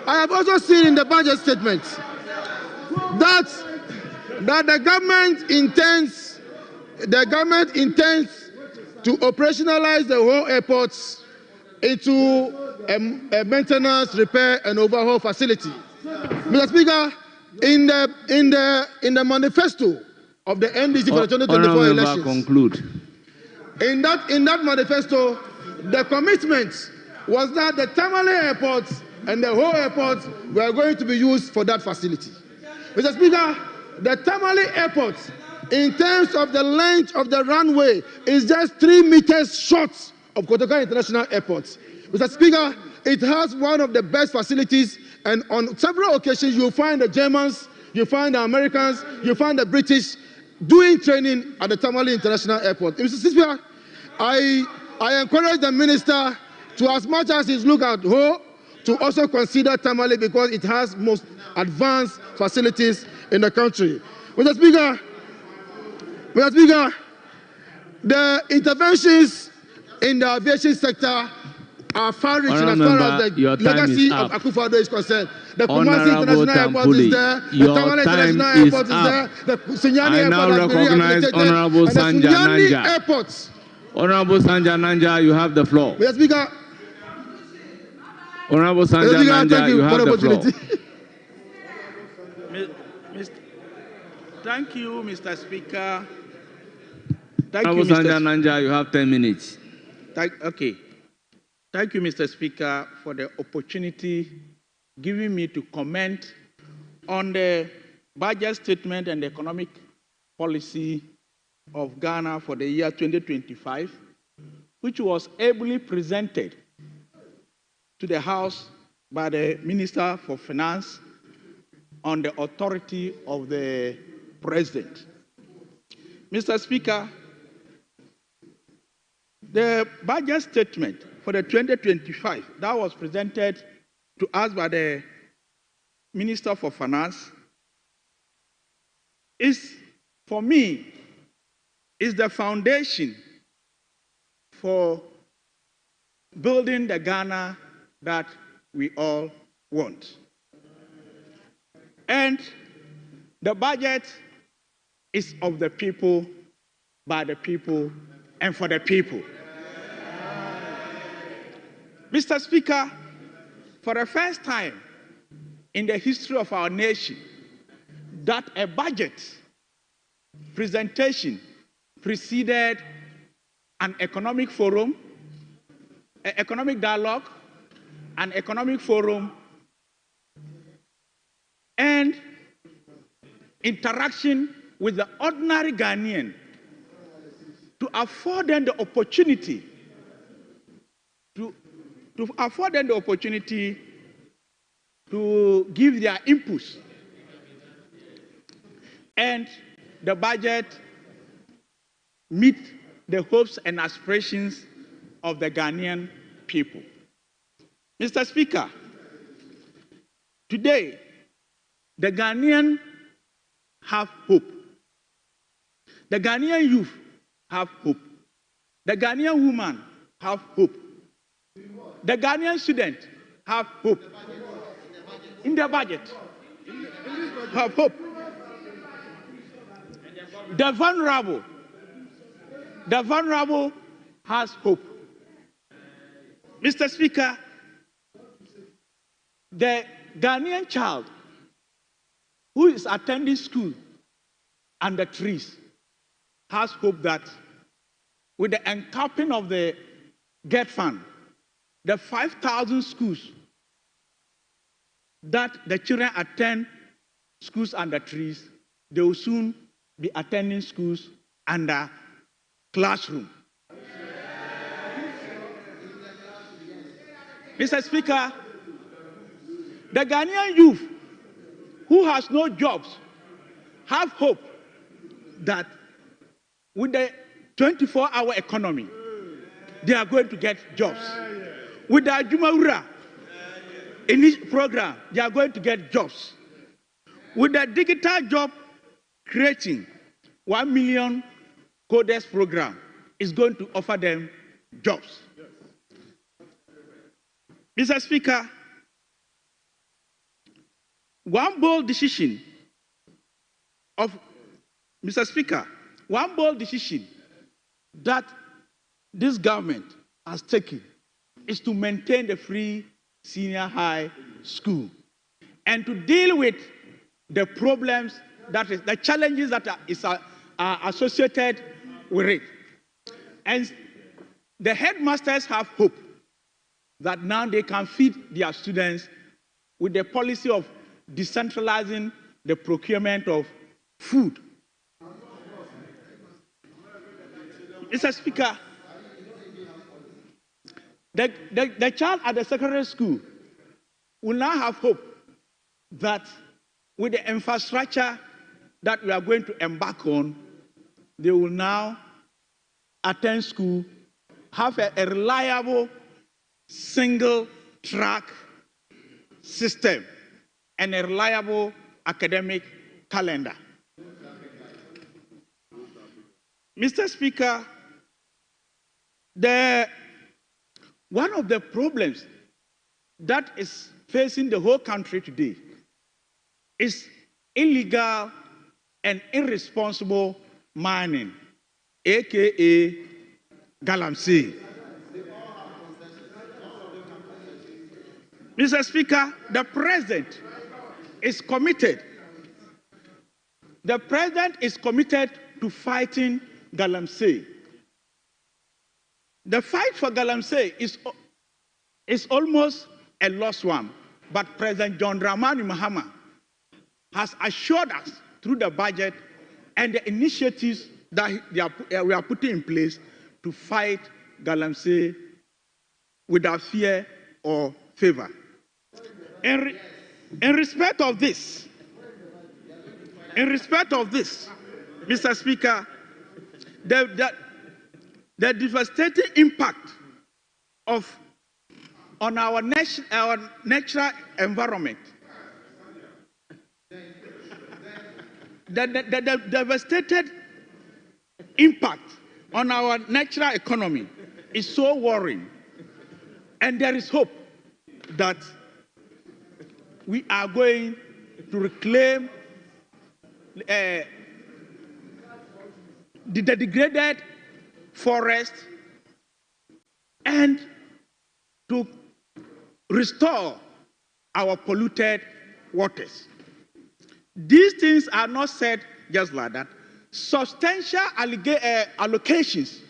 I have also seen in the budget statement that the government intends to operationalize the whole airports into a maintenance, repair, and overhaul facility. Mr. Speaker, in the manifesto of the NDC for the 2024 elections, conclude. In that manifesto, the commitment was that the Tamale airports and the whole airports were going to be used for that facility. Mr. Speaker, the Tamale airport, in terms of the length of the runway, is just 3 meters short of Kotoka International Airport. Mr. Speaker, it has one of the best facilities, and on several occasions you'll find the Germans, you find the Americans, you find the British doing training at the Tamale International Airport. Mr. Speaker, I encourage the minister to, as much as he's looked at Ho, to also consider Tamale because it has most advanced facilities in the country. Mr. Speaker, the interventions in the aviation sector are far-reaching as far as the legacy of Akufo-Addo is concerned. The Kumasi International Airport is there, the Tamale International Airport is there, the Sunyani Airport has been rehabilitated, and the Sunyani Airports. Honorable Sanja Nanja, you have the floor. Mr. Speaker, Honorable Sanja Nanja, you have the floor. Thank you, Mr. Speaker. Honorable Sanja Nanja, you have 10 minutes. Okay. Thank you, Mr. Speaker, for the opportunity given me to comment on the budget statement and the economic policy of Ghana for the year 2025, which was ably presented to the House by the Minister for Finance on the authority of the President. Mr. Speaker, the budget statement for the 2025 that was presented to us by the Minister for Finance is, for me, is the foundation for building the Ghana that we all want. And the budget is of the people, by the people, and for the people. Mr. Speaker, for the first time in the history of our nation, that a budget presentation preceded an economic forum, an economic dialogue, an economic forum, and interaction with the ordinary Ghanaian to afford them the opportunity to give their inputs. And the budget meet the hopes and aspirations of the Ghanaian people. Mr. Speaker, today, the Ghanaian have hope. The Ghanaian youth have hope. The Ghanaian woman have hope. The Ghanaian student have hope. In their budget, have hope. The vulnerable has hope. Mr. Speaker, the Ghanaian child who is attending school under trees has hope that with the encapping of the GET fund, the 5,000 schools that the children attend schools under trees, they will soon be attending schools under classroom. Mr. Speaker, the Ghanaian youth who has no jobs have hope that with the 24-hour economy, they are going to get jobs. With the Ajumawura in this program, they are going to get jobs. With the digital job creating 1 million coders program, is going to offer them jobs. Mr. Speaker, one bold decision that this government has taken is to maintain the free senior high school and to deal with the problems, that is, the challenges that are associated with it. And the headmasters have hope that now they can feed their students with the policy of decentralizing the procurement of food. Mr. Speaker, the child at the secondary school will now have hope that with the infrastructure that we are going to embark on, they will now attend school, have a reliable single-track system and a reliable academic calendar. Mr. Speaker, one of the problems that is facing the whole country today is illegal and irresponsible mining, aka galamsey. Mr. Speaker, the president is committed. The president is committed to fighting galamsey. The fight for galamsey is almost a lost one, but President John Dramani Mahama has assured us through the budget and the initiatives that we are putting in place to fight galamsey without fear or favor. In respect of this, Mr. Speaker, the devastating impact on our natural environment, the devastated impact on our natural economy is so worrying, and there is hope that we are going to reclaim the degraded forest and to restore our polluted waters. These things are not said just like that. Substantial allocations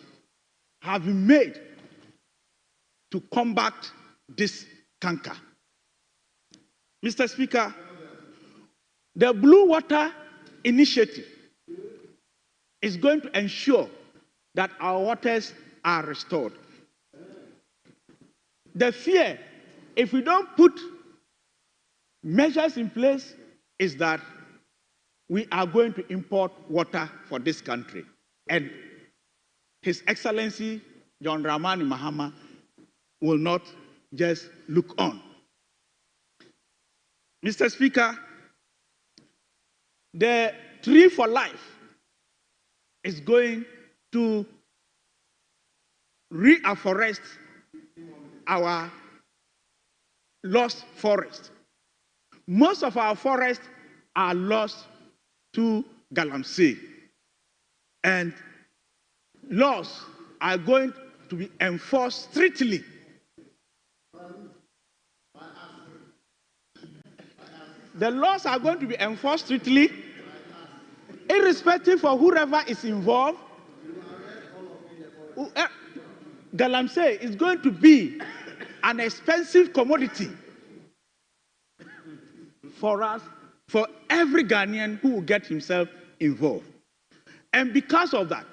have been made to combat this canker. Mr. Speaker, the Blue Water Initiative is going to ensure that our waters are restored. The fear, if we don't put measures in place, is that we are going to import water for this country. And His Excellency John Dramani Mahama will not just look on. Mr. Speaker, the Tree for Life is going to reforest our lost forest. Most of our forests are lost to galamsey. and laws are going to be enforced strictly. The laws are going to be enforced strictly, irrespective of whoever is involved. Galamsey is going to be an expensive commodity for us, for every Ghanaian who will get himself involved. And because of that,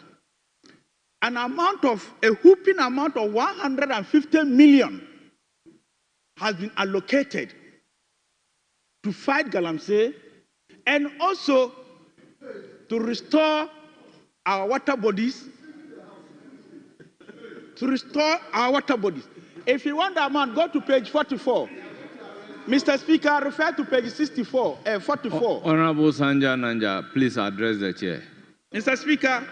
a whooping amount of 150 million has been allocated to fight Galamsey and also to restore our water bodies. If you want the amount, go to page 44. Mr. Speaker, refer to page 44. Honorable Sanja Nanja, please address the chair. Mr. Speaker,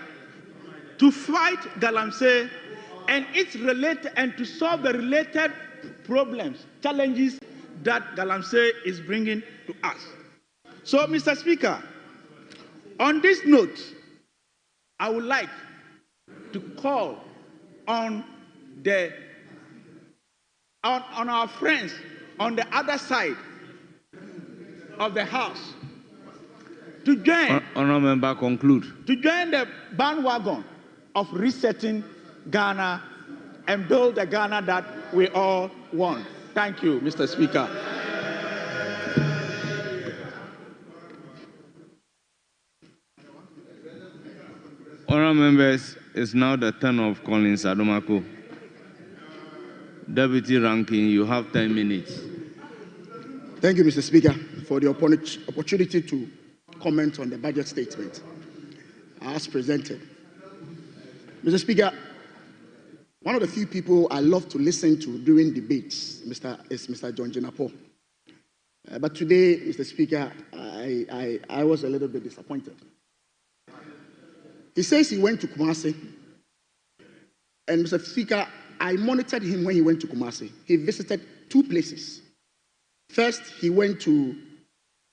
to fight Galamsey and its related and to solve the related problems, challenges that Galamsey is bringing to us. So, Mr. Speaker, on this note, I would like to call on our friends on the other side of the House to join. Honourable Member, conclude. To join the bandwagon of resetting Ghana and build the Ghana that we all want. Thank you, Mr. Speaker. Honourable members, it's now the turn of Collins Adomako. Deputy Ranking, you have 10 minutes. Thank you, Mr. Speaker, for the opportunity to comment on the budget statement as presented. Mr. Speaker, one of the few people I love to listen to during debates is Mr. John Jenapo. But today, Mr. Speaker, I was a little bit disappointed. He says he went to Kumasi, and Mr. Speaker, I monitored him when he went to Kumasi. He visited two places. First, he went to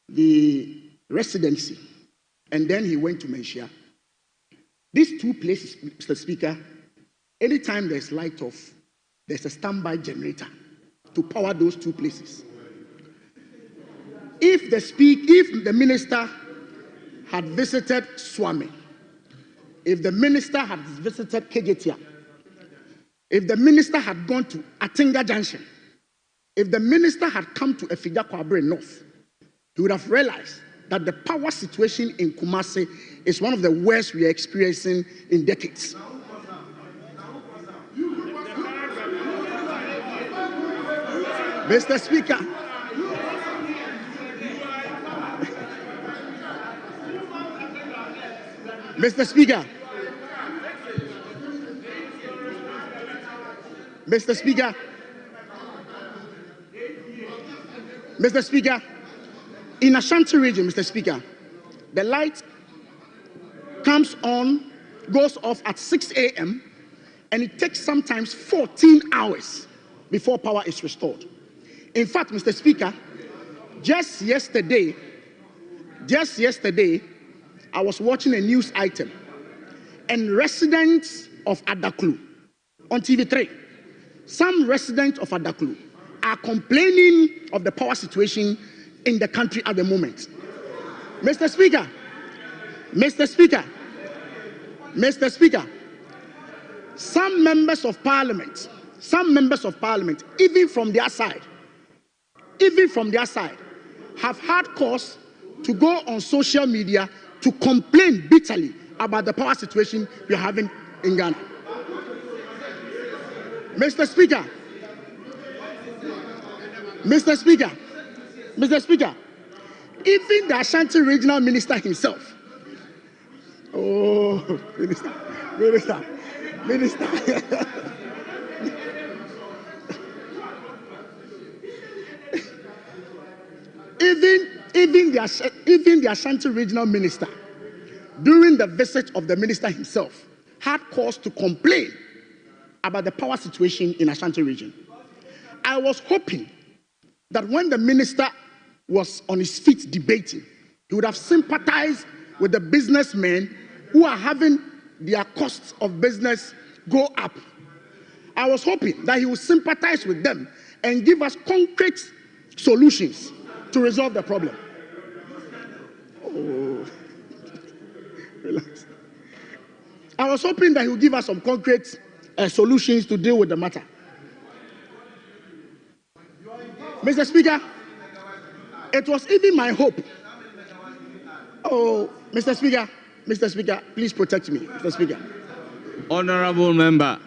the residency, and then he went to Menchia. These two places, Mr. Speaker, anytime there's light off, there's a standby generator to power those two places. If the minister had visited Swami, if the minister had visited Kegetia, if the minister had gone to Atinga Junction, if the minister had come to Efija Kwabre North, he would have realized that the power situation in Kumasi is one of the worst we are experiencing in decades. Mr. Speaker, Mr. Speaker, Mr. Speaker, Mr. Speaker, in Ashanti region, Mr. Speaker, the light comes on, goes off at 6 a.m., and it takes sometimes 14 hours before power is restored. In fact, Mr. Speaker, just yesterday, I was watching a news item, and residents of Adaklu on TV3, some residents of Adaklu are complaining of the power situation in the country at the moment. Mr. Speaker, some members of parliament, even from their side, have had cause to go on social media to complain bitterly about the power situation we are having in Ghana. Mr. Speaker, even the Ashanti regional minister himself, minister, even the Ashanti regional minister, during the visit of the minister himself, had cause to complain about the power situation in Ashanti region. I was hoping that when the minister was on his feet debating, he would have sympathized with the businessmen who are having their costs of business go up. I was hoping that he would sympathize with them and give us concrete solutions to resolve the problem. Oh, relax. I was hoping that he would give us some concrete solutions to deal with the matter. Mr. Speaker, it was even my hope. Oh, Mr. Speaker, please protect me, Mr. Speaker. Honorable member,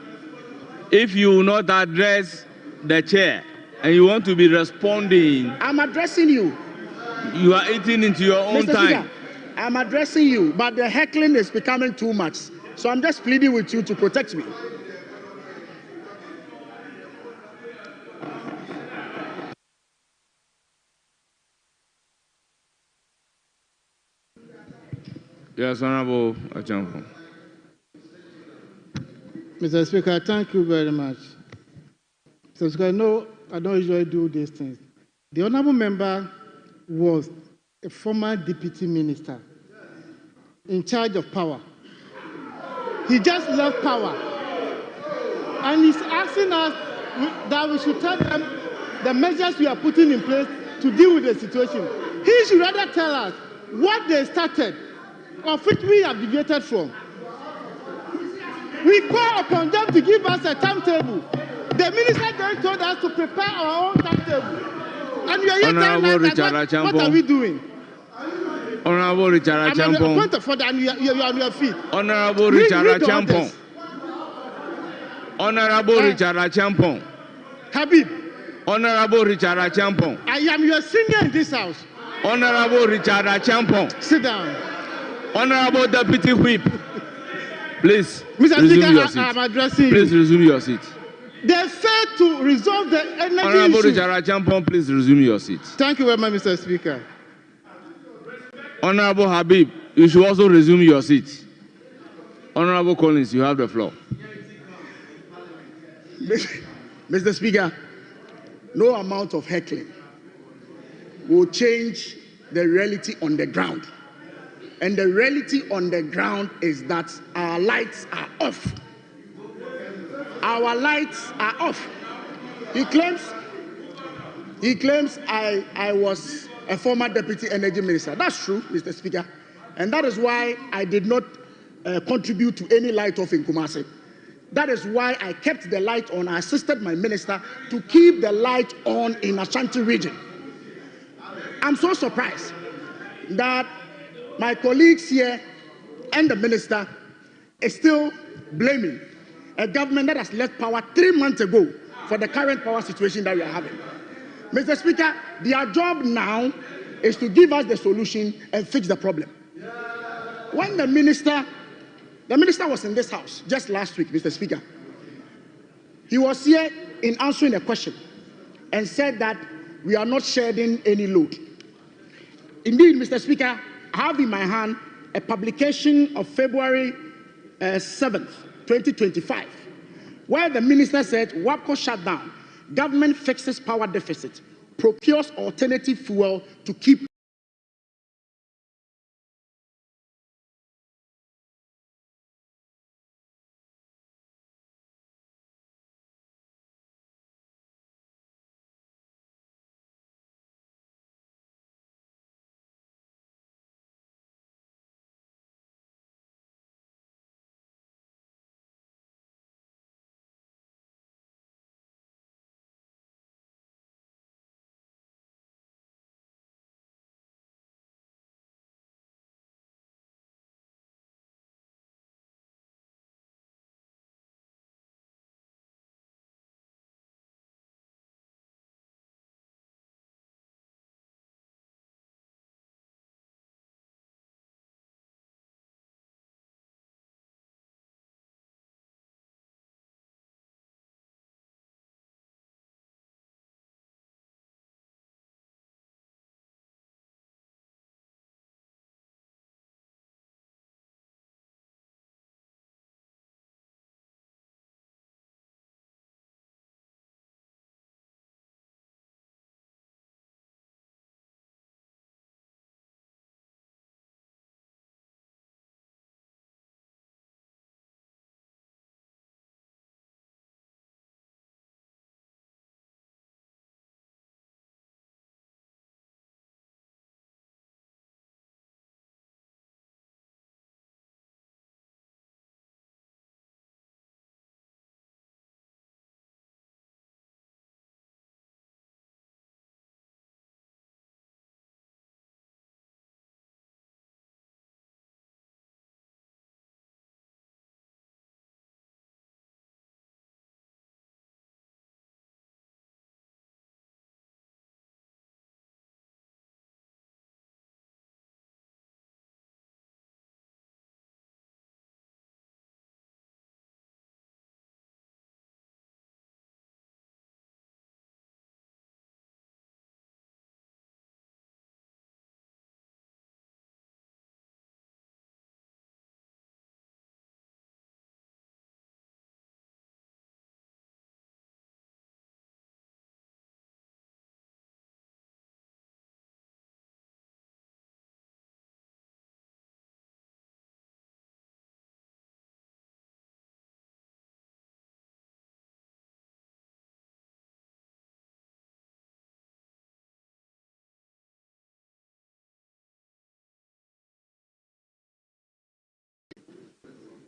if you will not address the chair and you want to be responding, I'm addressing you. You are eating into your own Mr. time. Speaker, I'm addressing you, but the heckling is becoming too much. So I'm just pleading with you to protect me. Yes, Honorable Achampo. Mr. Speaker, thank you very much. Mr. Speaker, no, I don't usually do these things. The honorable member was a former deputy minister in charge of power. He just left power. And he's asking us that we should tell them the measures we are putting in place to deal with the situation. He should rather tell us what they started, of which we have deviated from. We call upon them to give us a timetable. The minister then told us to prepare our own timetable. And we are here telling us that what are we doing? Honorable Richard I'm Achampong. on the front and you're on your feet. Honorable Richard Achampong. Honorable Richard Achampong. Habib. Honorable Richard Achampong. I am your senior in this house. Honorable Richard Achampong. Sit down. Honorable Deputy Whip. Please, Mr. resume your Speaker, seat. I'm addressing you. Please resume your seat. They failed to resolve the energy Honorable issue. Richard Achampong, please resume your seat. Thank you very much, Mr. Speaker. Honorable Habib, you should also resume your seat. Honorable Collins, you have the floor. Mr. Speaker, no amount of heckling will change the reality on the ground. And the reality on the ground is that our lights are off. Our lights are off. He claims I was a former deputy energy minister. That's true, Mr. Speaker. And that is why I did not contribute to any light off in Kumasi. That is why I kept the light on. I assisted my minister to keep the light on in Ashanti region. I'm so surprised that my colleagues here and the minister is still blaming a government that has left power 3 months ago for the current power situation that we are having. Mr. Speaker, their job now is to give us the solution and fix the problem. When the minister was in this house just last week, Mr. Speaker, he was here in answering a question and said that we are not shedding any load. Indeed, Mr. Speaker, I have in my hand a publication of February 7th, 2025, where the minister said, WAPCO shut down, government fixes power deficit, procures alternative fuel to keep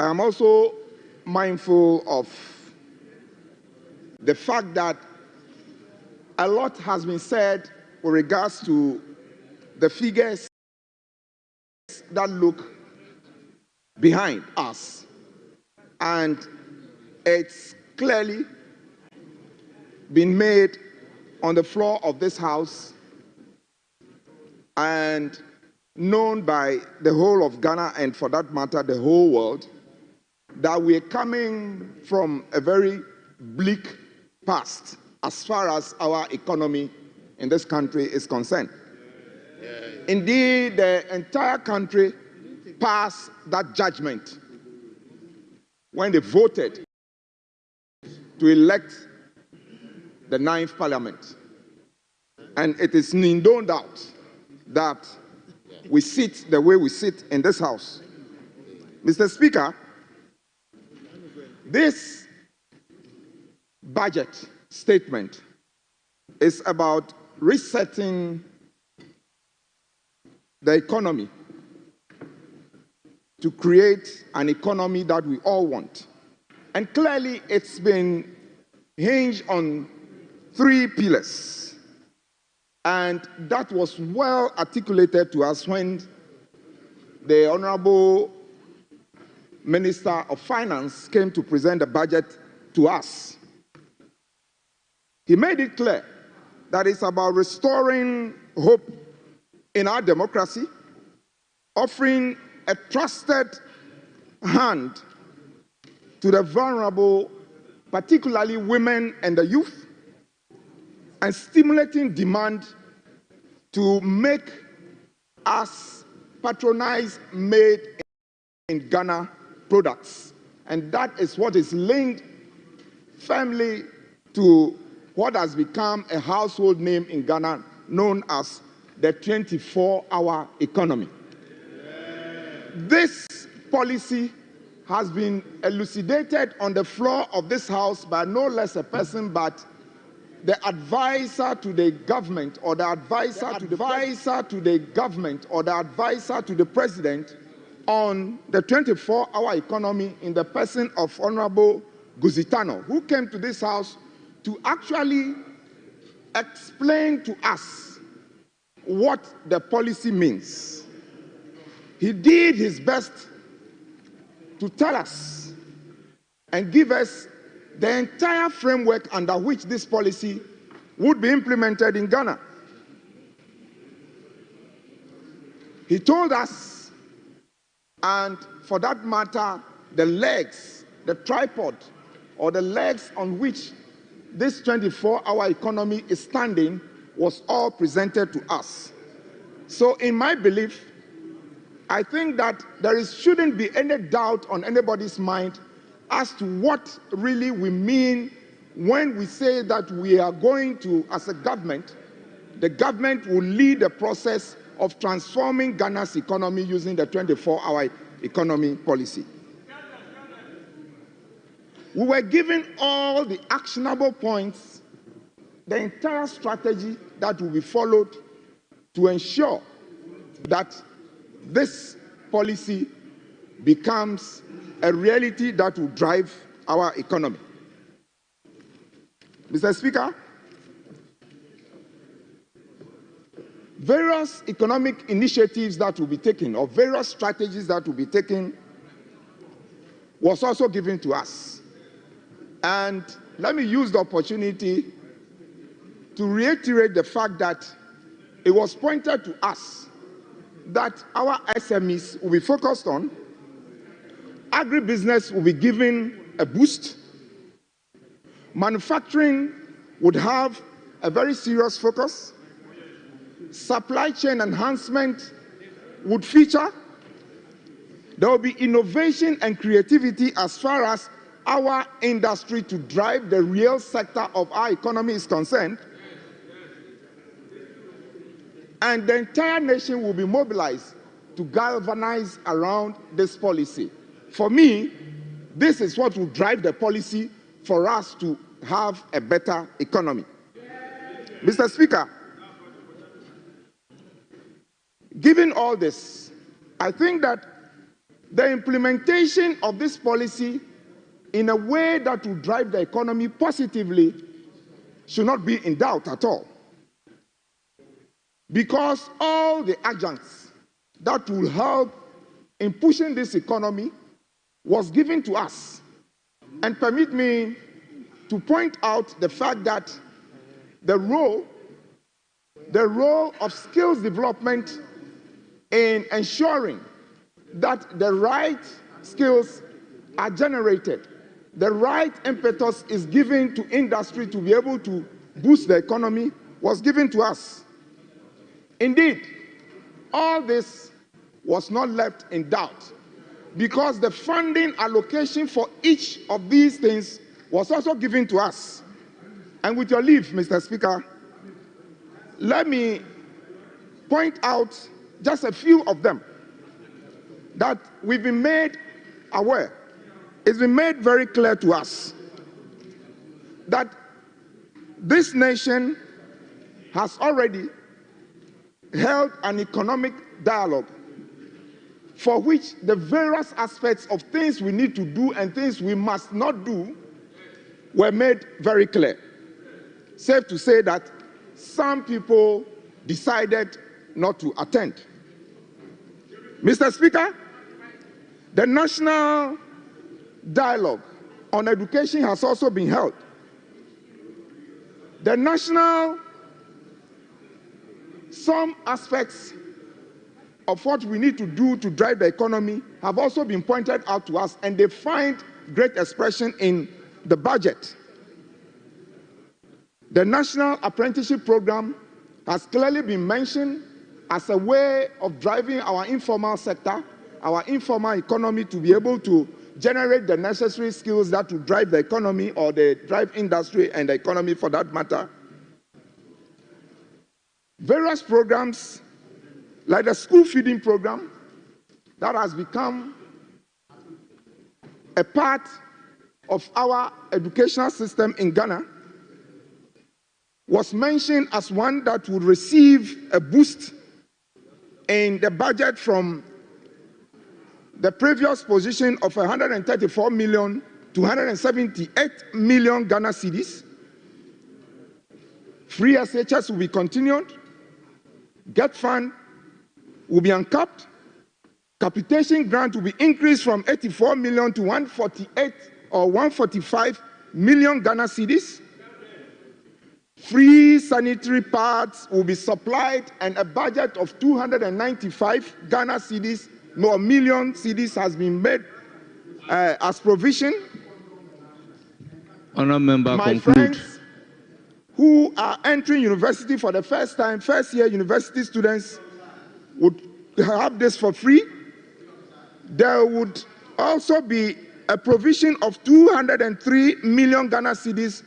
I am also mindful of the fact that a lot has been said with regards to the figures that look behind us. And it's clearly been made on the floor of this House and known by the whole of Ghana and, for that matter, the whole world, that we're coming from a very bleak past as far as our economy in this country is concerned. Indeed, the entire country passed that judgment when they voted to elect the 9th Parliament. And it is in no doubt that we sit the way we sit in this House. Mr. Speaker, this budget statement is about resetting the economy to create an economy that we all want. And clearly, it's been hinged on 3 pillars. And that was well articulated to us when the Honorable Minister of Finance came to present the budget to us. He made it clear that it's about restoring hope in our democracy, offering a trusted hand to the vulnerable, particularly women and the youth, and stimulating demand to make us patronize made in Ghana products. And that is what is linked firmly to what has become a household name in Ghana, known as the 24-hour economy. This policy has been elucidated on the floor of this House by no less a person but the advisor to the government, or the advisor to the government, or the advisor to the president on the 24-hour economy, in the person of Honorable Guzitano, who came to this House to actually explain to us what the policy means. He did his best to tell us and give us the entire framework under which this policy would be implemented in Ghana. He told us, and for that matter, the legs, the tripod, or the legs on which this 24-hour economy is standing was all presented to us. So in my belief, I think that there shouldn't be any doubt on anybody's mind as to what really we mean when we say that we are going to, as a government, the government will lead the process of transforming Ghana's economy using the 24-hour economy policy. We were given all the actionable points, the entire strategy that will be followed to ensure that this policy becomes a reality that will drive our economy. Mr. Speaker, various economic initiatives that will be taken, or various strategies that will be taken, was also given to us. And let me use the opportunity to reiterate the fact that it was pointed to us that our SMEs will be focused on, agribusiness will be given a boost, manufacturing would have a very serious focus, supply chain enhancement would feature, there will be innovation and creativity as far as our industry to drive the real sector of our economy is concerned, and the entire nation will be mobilized to galvanize around this policy. For me, this is what will drive the policy for us to have a better economy. Mr. Speaker, given all this, I think that the implementation of this policy in a way that will drive the economy positively should not be in doubt at all. Because all the adjuncts that will help in pushing this economy was given to us. And permit me to point out the fact that the role of skills development in ensuring that the right skills are generated, the right impetus is given to industry to be able to boost the economy was given to us. Indeed, all this was not left in doubt because the funding allocation for each of these things was also given to us. And with your leave, Mr. Speaker, let me point out just a few of them that we've been made aware. It's been made very clear to us that this nation has already held an economic dialogue for which the various aspects of things we need to do and things we must not do were made very clear. Safe to say that some people decided not to attend. Mr. Speaker, the national dialogue on education has also been held. Some aspects of what we need to do to drive the economy have also been pointed out to us, and they find great expression in the budget. The National Apprenticeship Program has clearly been mentioned as a way of driving our informal sector, our informal economy to be able to generate the necessary skills that will drive the economy or the drive industry and the economy for that matter. Various programs like the school feeding program that has become a part of our educational system in Ghana was mentioned as one that would receive a boost in the budget from the previous position of 134 million to 178 million Ghana cedis. Free SHS will be continued. Get fund will be uncapped. Capitation grant will be increased from 84 million to 148 or 145 million Ghana cedis. Free sanitary pads will be supplied, and a budget of 295 Ghana cedis, no million cedis, has been made as provision. Honourable Member, my conclude. Friends who are entering university for the first time, first-year university students, would have this for free. There would also be a provision of 203 million Ghana cedis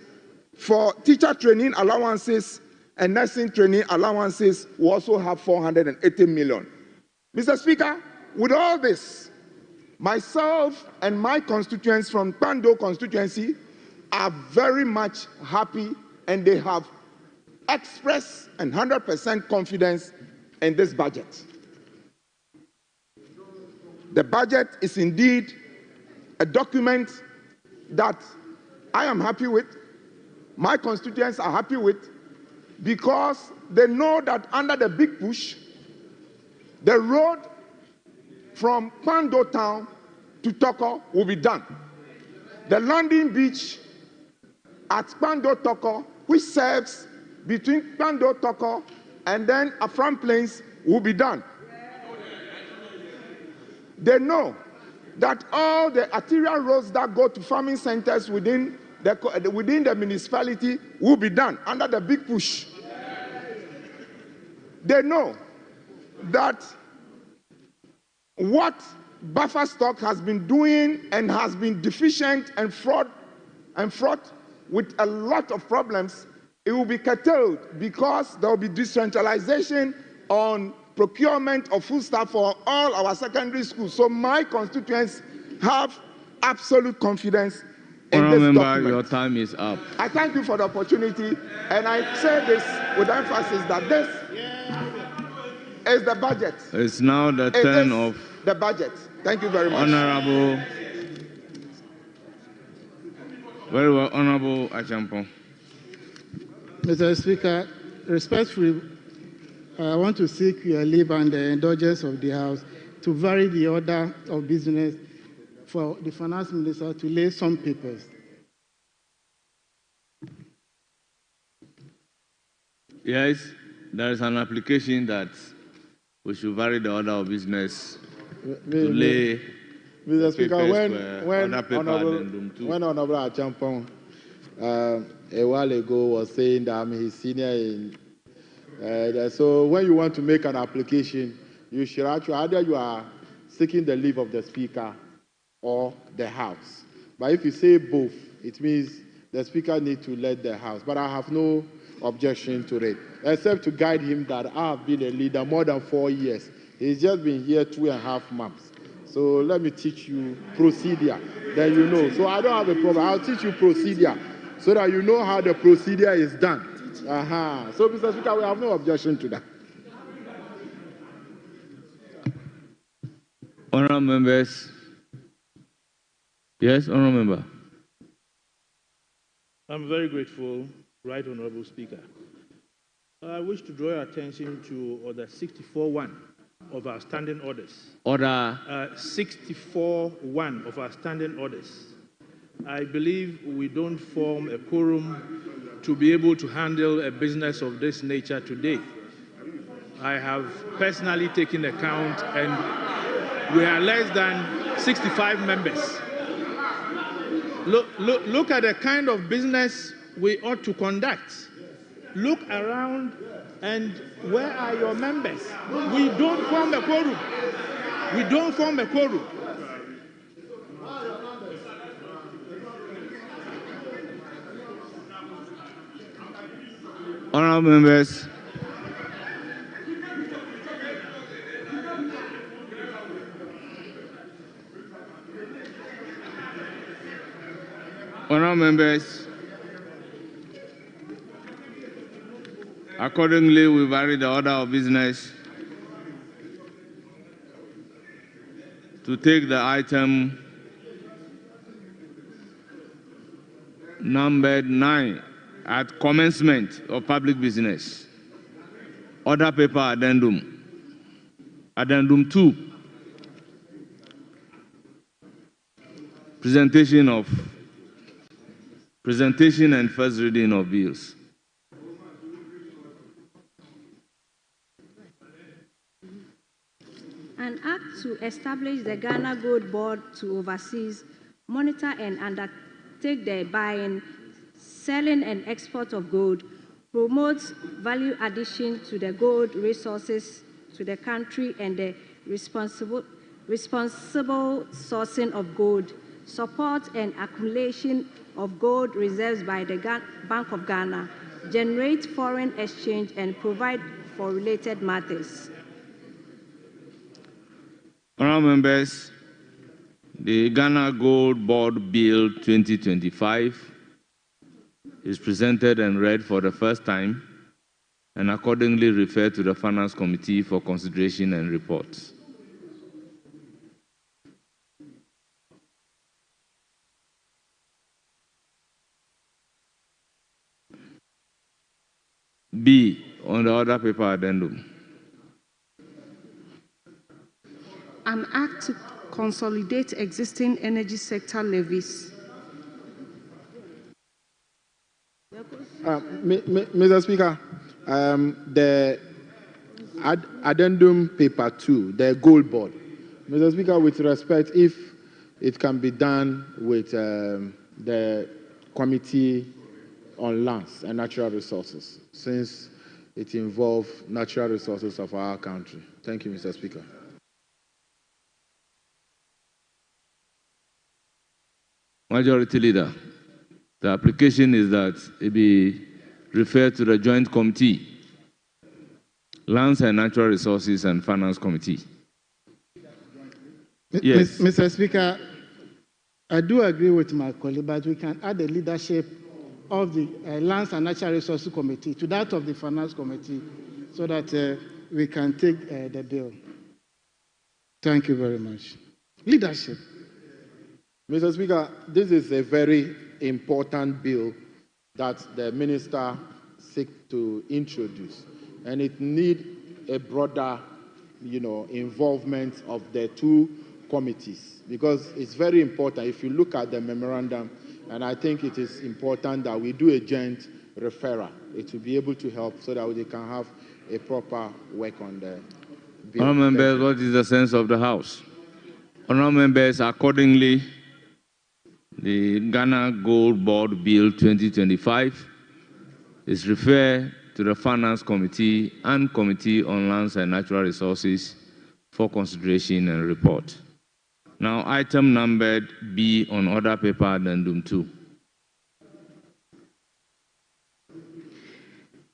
for teacher training allowances, and nursing training allowances will also have 480 million. Mr. Speaker, with all this, myself and my constituents from Pando constituency are very much happy, and they have expressed 100% confidence in this budget. The budget is indeed a document that I am happy with, my constituents are happy with, because they know that under the big push, the road from Pando town to Toko will be done. The landing beach at Pando Toko, which serves between Pando Toko and then Afram Plains, will be done. They know that all the arterial roads that go to farming centers within the municipality will be done under the big push. They know that what buffer stock has been doing and has been deficient and fraught with a lot of problems, it will be curtailed because there will be decentralization on procurement of food stuff for all our secondary schools. So my constituents have absolute confidence in this document. Your time is up. I thank you for the opportunity, and I say this with emphasis that this is the budget. It's now the turn of the budget. Thank you very much. Honorable. Very well, Honorable Achampong. Mr. Speaker, respectfully, I want to seek your leave and the indulgence of the House to vary the order of business for the Finance Minister to lay some papers. Yes, there is an application that we should vary the order of business to lay. Mr. Speaker, when Honorable Achampong a while ago was saying that I'm his senior in, so when you want to make an application, you should actually either you are seeking the leave of the Speaker or the House. But if you say both, it means the Speaker needs to let the House. But I have no objection to it, except to guide him that I have been a leader more than 4 years. He's just been here 2.5 months. So let me teach you procedure, then you know. So I don't have a problem. I'll teach you procedure so that you know how the procedure is done. So, Mr. Speaker, we have no objection to that. Honourable members. Yes, Honourable member. I'm very grateful, Right Honourable Speaker. I wish to draw your attention to Order 64.1 of our standing orders. Order 64.1 of our standing orders. I believe we don't form a quorum to be able to handle a business of this nature today. I have personally taken account, and we are less than 65 members. Look at the kind of business we ought to conduct. Look around, and where are your members? We don't form a quorum. We don't form a quorum. Honourable members. Honourable members. Accordingly, we vary the order of business to take the item numbered 9 at commencement of public business. Order paper addendum. Addendum 2. Presentation and first reading of bills. An act to establish the Ghana Gold Board to oversee, monitor, and undertake the buying, selling, and export of gold, promotes value addition to the gold resources to the country and the responsible sourcing of gold, support and accumulation of gold reserves by the Bank of Ghana, generate foreign exchange, and provide for related matters. Honourable members, the Ghana Gold Board Bill 2025 is presented and read for the first time and accordingly referred to the Finance Committee for consideration and reports. B, on the order paper addendum. An act to consolidate existing energy sector levies. Mr. Speaker, the addendum paper 2, the gold board. Mr. Speaker, with respect, if it can be done with the Committee on Lands and Natural Resources, since it involves natural resources of our country. Thank you, Mr. Speaker. Majority Leader, the application is that it be referred to the Joint Committee, Lands and Natural Resources and Finance Committee. Yes. Mr. Speaker, I do agree with my colleague, but we can add the leadership of the Lands and Natural Resources Committee to that of the Finance Committee so that we can take the bill. Thank you very much. Leadership. Mr. Speaker, this is a very important bill that the minister seeks to introduce, and it needs a broader, involvement of the two committees, because it's very important. If you look at the memorandum, and I think it is important that we do a joint referral, it will be able to help so that they can have a proper work on the bill. Honourable members, what is the sense of the House? Honourable members, accordingly, the Ghana Gold Board Bill 2025 is referred to the Finance Committee and Committee on Lands and Natural Resources for consideration and report. Now, item numbered B on order paper addendum 2.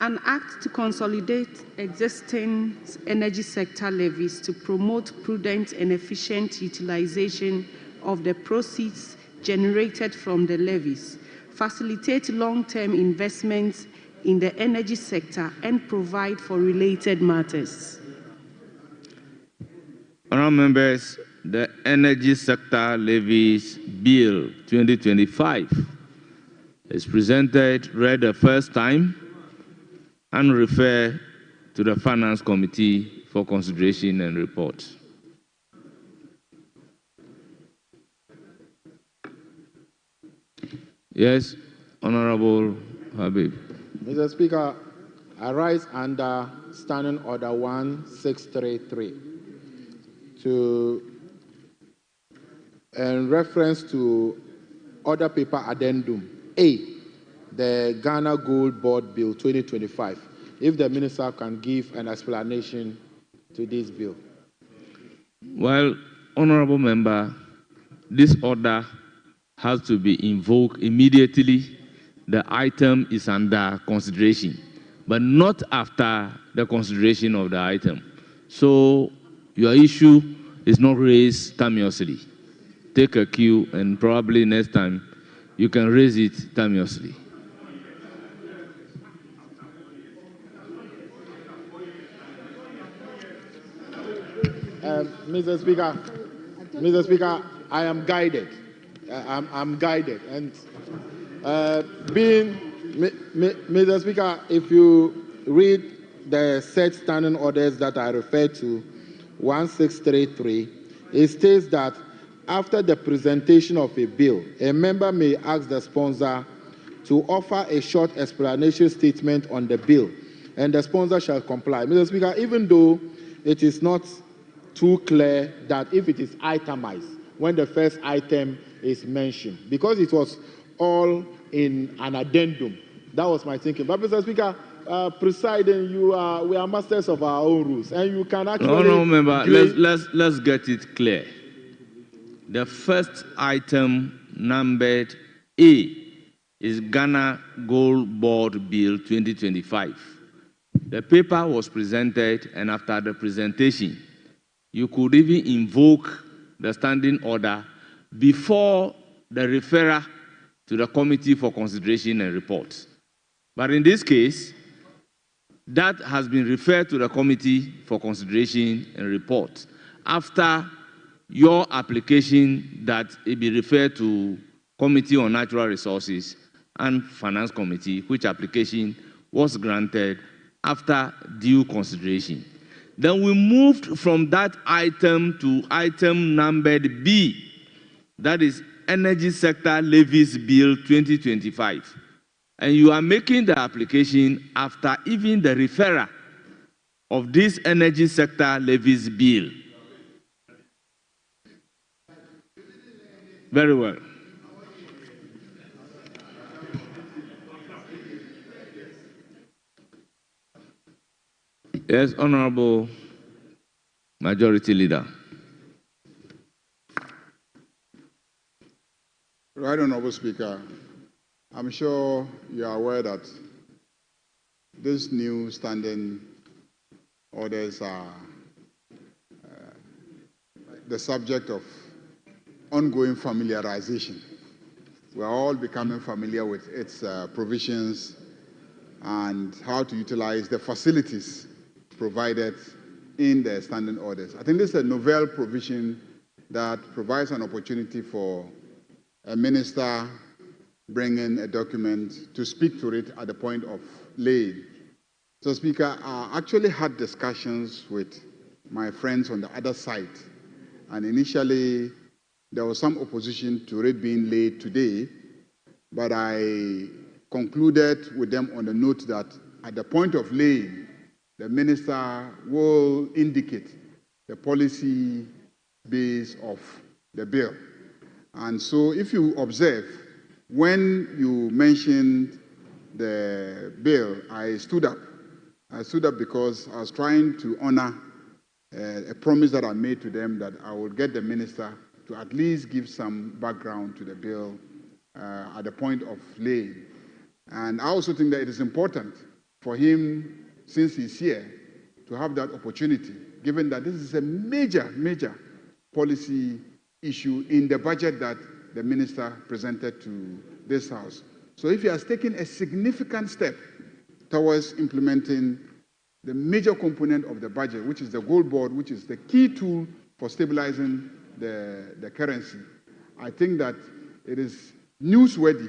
An act to consolidate existing energy sector levies to promote prudent and efficient utilization of the proceeds generated from the levies, facilitate long-term investments in the energy sector, and provide for related matters. Honourable members, the Energy Sector Levies Bill 2025 is presented, read the first time, and referred to the Finance Committee for consideration and report. Yes, Honourable Habib. Mr. Speaker, I rise under Standing Order 1633 in reference to Order Paper Addendum A, the Ghana Gold Board Bill 2025. If the Minister can give an explanation to this bill. Well, Honourable Member, this order has to be invoked immediately. The item is under consideration, but not after the consideration of the item. So your issue is not raised timeously. Take a cue, and probably next time you can raise it timeously. Mr. Speaker, I am guided. I'm guided, and Mr. Speaker, if you read the set standing orders that I referred to, 1633, it states that after the presentation of a bill, a member may ask the sponsor to offer a short explanation statement on the bill, and the sponsor shall comply. Mr. Speaker, even though it is not too clear that if it is itemized, when the first item is mentioned, because it was all in an addendum. That was my thinking. But Mr. Speaker, presiding, we are masters of our own rules, and you can actually. No, member. Let's get it clear. The first item numbered A is Ghana Gold Board Bill 2025. The paper was presented, and after the presentation, you could even invoke the standing order before the referral to the Committee for Consideration and Report. But in this case, that has been referred to the Committee for Consideration and Report after your application that it be referred to Committee on Natural Resources and Finance Committee, which application was granted after due consideration. Then we moved from that item to item numbered B, that is Energy Sector Levies Bill 2025. And you are making the application after even the referral of this Energy Sector Levies Bill. Very well. Yes, Honourable Majority Leader. Right, Honourable Speaker, I'm sure you are aware that these new standing orders are the subject of ongoing familiarization. We're all becoming familiar with its provisions and how to utilize the facilities provided in the standing orders. I think this is a novel provision that provides an opportunity for a minister bringing a document to speak to it at the point of laying. So, Speaker, I actually had discussions with my friends on the other side, and initially there was some opposition to it being laid today, but I concluded with them on the note that at the point of laying, the minister will indicate the policy base of the bill. And so if you observe, when you mentioned the bill, I stood up. I stood up because I was trying to honor a promise that I made to them that I would get the minister to at least give some background to the bill at the point of laying. And I also think that it is important for him, since he's here, to have that opportunity, given that this is a major, major policy issue in the budget that the minister presented to this House. So if he has taken a significant step towards implementing the major component of the budget, which is the gold board, which is the key tool for stabilizing the currency, I think that it is newsworthy.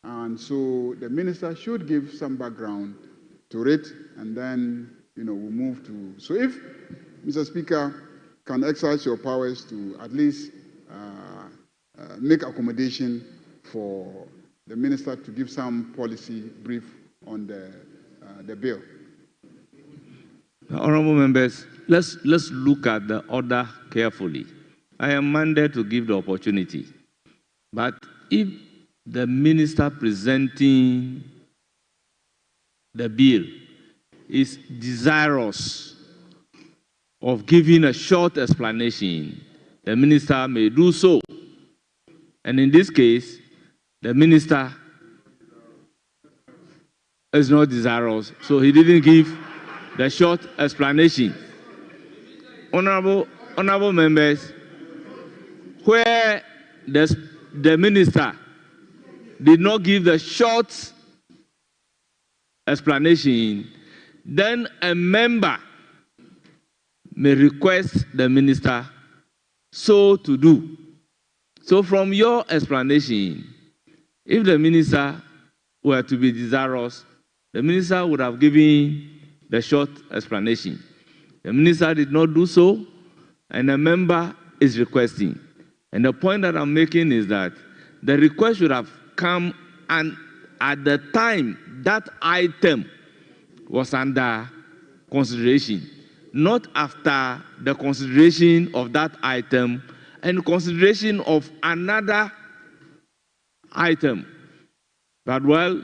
And so the minister should give some background to it, and then we'll move to. So if Mr. Speaker can exercise your powers to at least make accommodation for the minister to give some policy brief on the bill. Honorable members, let's look at the order carefully. I am mandated to give the opportunity, but if the minister presenting the bill is desirous of giving a short explanation, the minister may do so. And in this case, the minister is not desirous, so he didn't give the short explanation. Honorable members, where the minister did not give the short explanation, then a member may request the minister so to do. So from your explanation, if the minister were to be desirous, the minister would have given the short explanation. The minister did not do so, and a member is requesting. And the point that I'm making is that the request should have come and at the time that item was under consideration, not after the consideration of that item and consideration of another item. But well,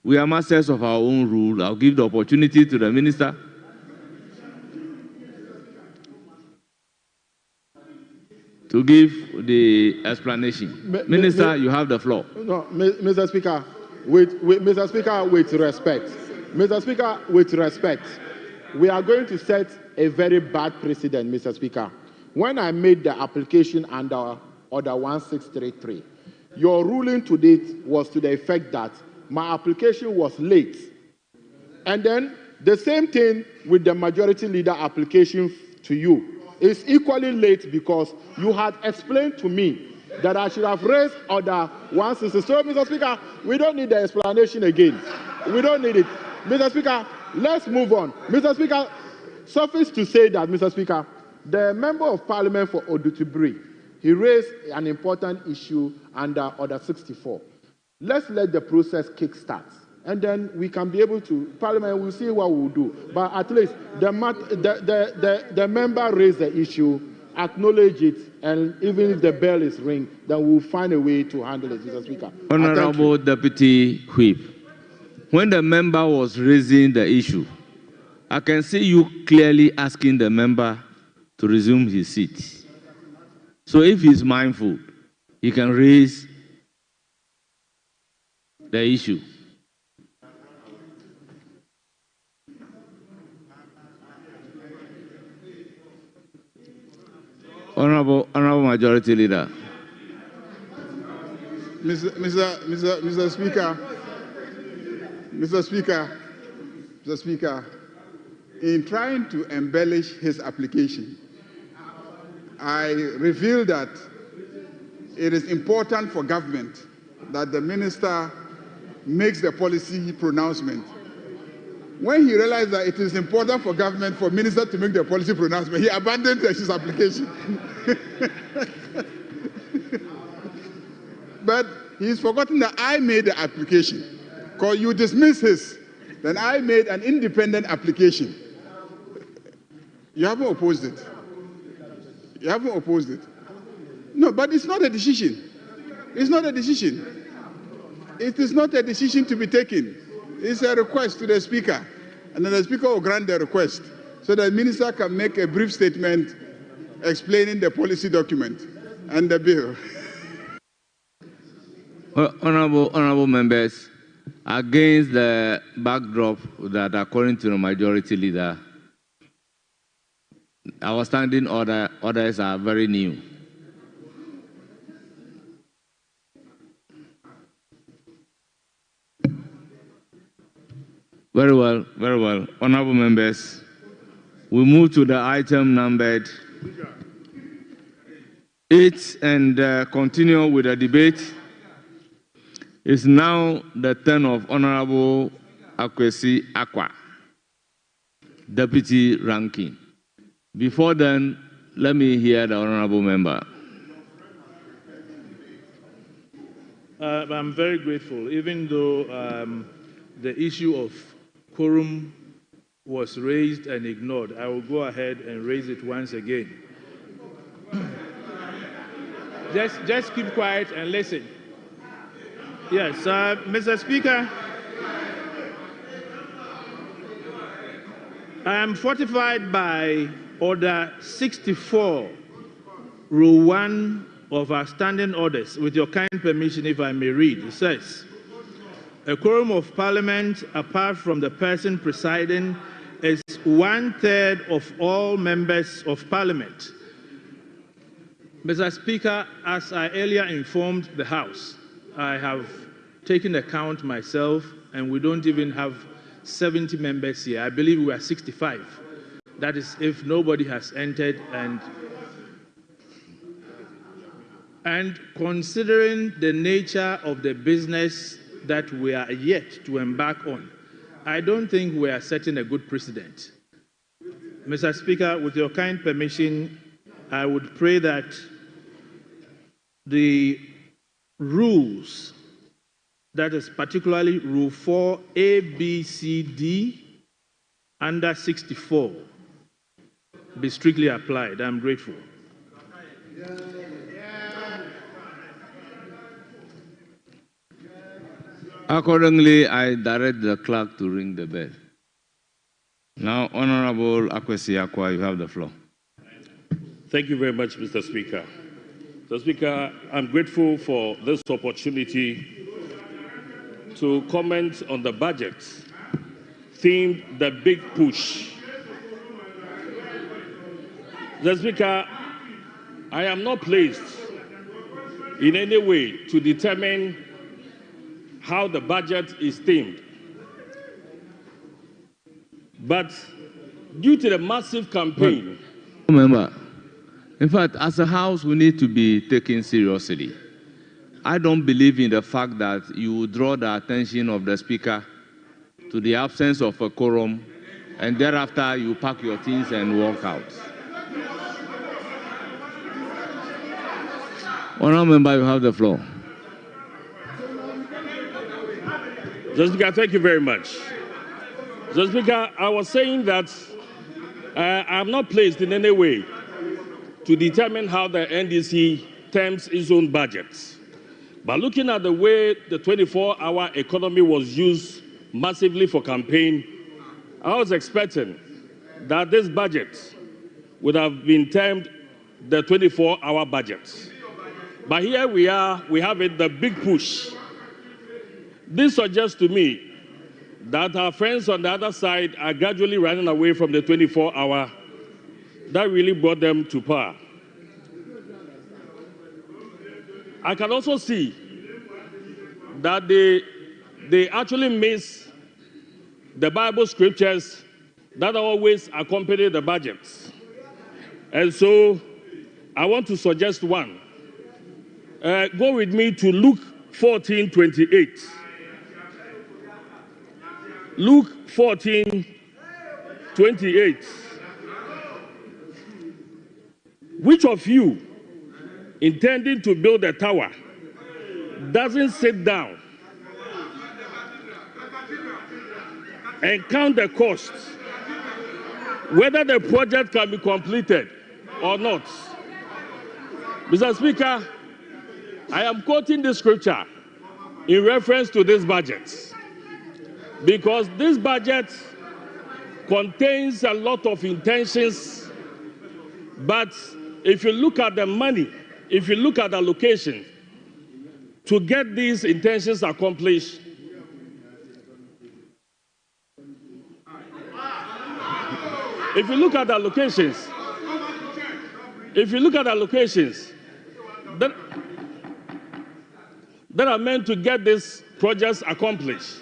we are masters of our own rule. I'll give the opportunity to the minister. To give the explanation. Minister, you have the floor. No, Mr. Speaker, Mr. Speaker, with respect. Mr. Speaker, with respect, we are going to set a very bad precedent, Mr. Speaker. When I made the application under Order 1633, your ruling to date was to the effect that my application was late. And then the same thing with the majority leader application to you. It's equally late because you had explained to me that I should have raised Order 160. So, Mr. Speaker, we don't need the explanation again. We don't need it. Mr. Speaker, let's move on. Mr. Speaker, suffice to say that, Mr. Speaker, the Member of Parliament for Odutubri, he raised an important issue under Order 64. Let's let the process kickstart, and then we can be able to, Parliament will see what we'll do. But at least the member raised the issue, acknowledge it, and even if the bell is ring, then we'll find a way to handle it, Mr. Speaker. Honorable Deputy Whip, when the member was raising the issue, I can see you clearly asking the member to resume his seat. So if he's mindful, he can raise the issue. Honorable Majority Leader. Mr. Speaker, in trying to embellish his application, I revealed that it is important for government that the minister makes the policy pronouncement. When he realized that it is important for government for minister to make the policy pronouncement, he abandoned his application. But he's forgotten that I made the application. Because you dismiss his, then I made an independent application. You haven't opposed it. You haven't opposed it. No, but it's not a decision. It's not a decision. It is not a decision to be taken. It's a request to the Speaker. And then the Speaker will grant the request so that the Minister can make a brief statement explaining the policy document and the bill. Honorable members, against the backdrop that according to the majority leader, our standing orders are very new. Very well, very well. Honorable members, we move to the item numbered 8 and continue with the debate. It's now the turn of Honorable Akwesi Akwa, Deputy Ranking. Before then, let me hear the Honorable Member. I'm very grateful, even though the issue of quorum was raised and ignored. I will go ahead and raise it once again. Just keep quiet and listen. Yes, Mr. Speaker, I am fortified by Order 64, Rule 1 of our standing orders. With your kind permission, if I may read, it says, a quorum of Parliament, apart from the person presiding, is 1/3 of all members of Parliament. Mr. Speaker, as I earlier informed the House, I have taken account myself, and we don't even have 70 members here. I believe we are 65. That is if nobody has entered, and considering the nature of the business that we are yet to embark on, I don't think we are setting a good precedent. Mr. Speaker, with your kind permission, I would pray that the rules, that is particularly Rule 4, A, B, C, D, under 64, be strictly applied. I'm grateful. Accordingly, I direct the clerk to ring the bell. Now, Honorable Akwesi Akwa, you have the floor. Thank you very much, Mr. Speaker. Mr. Speaker, I'm grateful for this opportunity to comment on the budget themed The Big Push. Mr. Speaker, I am not placed in any way to determine how the budget is themed. But due to the massive campaign... Remember, in fact, as a House, we need to be taken seriously. I don't believe in the fact that you draw the attention of the Speaker to the absence of a quorum, and thereafter you pack your things and walk out. Honourable Member, you have the floor. Mr. Speaker, thank you very much. Mr. Speaker, I was saying that I am not placed in any way to determine how the NDC terms its own budget. But looking at the way the 24-hour economy was used massively for campaign, I was expecting that this budget would have been termed the 24-hour budget. But here we are, we have it, the big push. This suggests to me that our friends on the other side are gradually running away from the 24-hour that really brought them to power. I can also see that they actually miss the Bible scriptures that always accompany the budgets. And so I want to suggest one. Go with me to Luke 14:28. Luke 14:28. Which of you, intending to build a tower, doesn't sit down and count the costs, whether the project can be completed or not? Mr. Speaker, I am quoting this scripture in reference to this budget, because this budget contains a lot of intentions, but if you look at the money, if you look at the allocation to get these intentions accomplished, if you look at the allocations, that are meant to get these projects accomplished,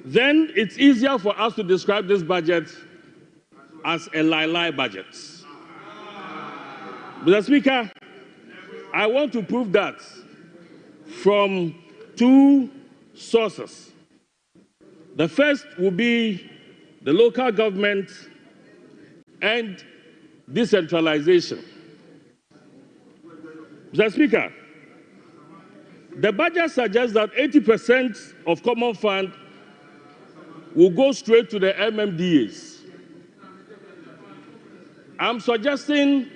then it's easier for us to describe this budget as a lie budget. Mr. Speaker, I want to prove that from two sources. The first will be the local government and decentralization. Mr. Speaker, the budget suggests that 80% of common fund will go straight to the MMDAs. I'm suggesting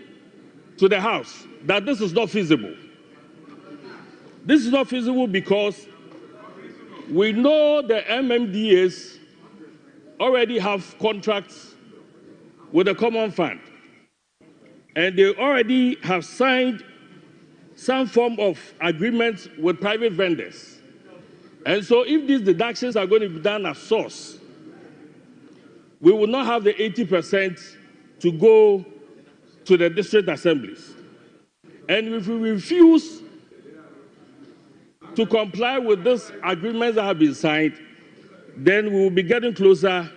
to the House that this is not feasible. This is not feasible because we know the MMDAs already have contracts with the common fund, and they already have signed some form of agreement with private vendors. And so if these deductions are going to be done at source, we will not have the 80% to go to the district assemblies. And if we refuse to comply with these agreements that have been signed, then we will be getting closer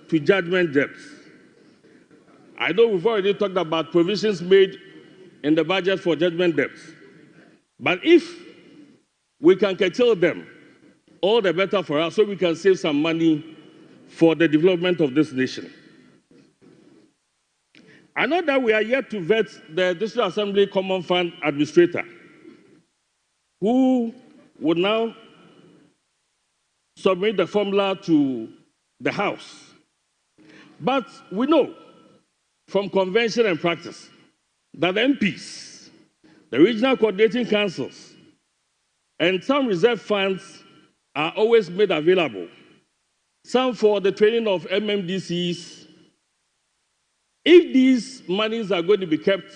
to judgment debts. I know we've already talked about provisions made in the budget for judgment debts. But if we can curtail them, all the better for us, so we can save some money for the development of this nation. I know that we are yet to vet the District Assembly Common Fund Administrator, who would now submit the formula to the House. But we know from convention and practice that MPs, the regional coordinating councils, and some reserve funds are always made available, some for the training of MMDCs. If these monies are going to be kept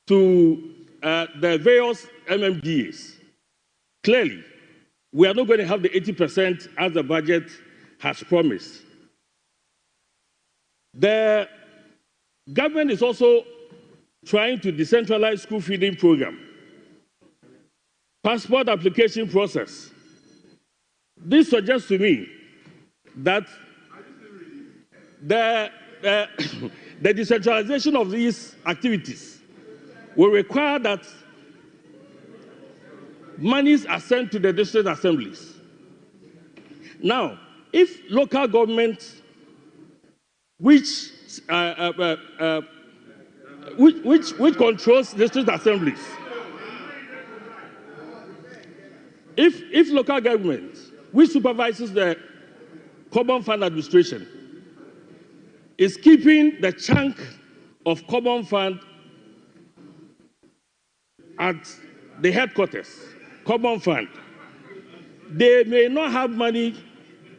to the various MMDAs, clearly, we are not going to have the 80% as the budget has promised. The government is also trying to decentralize school feeding program, passport application process. This suggests to me that the decentralization of these activities will require that monies are sent to the district assemblies. Now, if local government, which controls district assemblies, if local government, which supervises the common fund administration, is keeping the chunk of common fund at the headquarters, common fund, they may not have money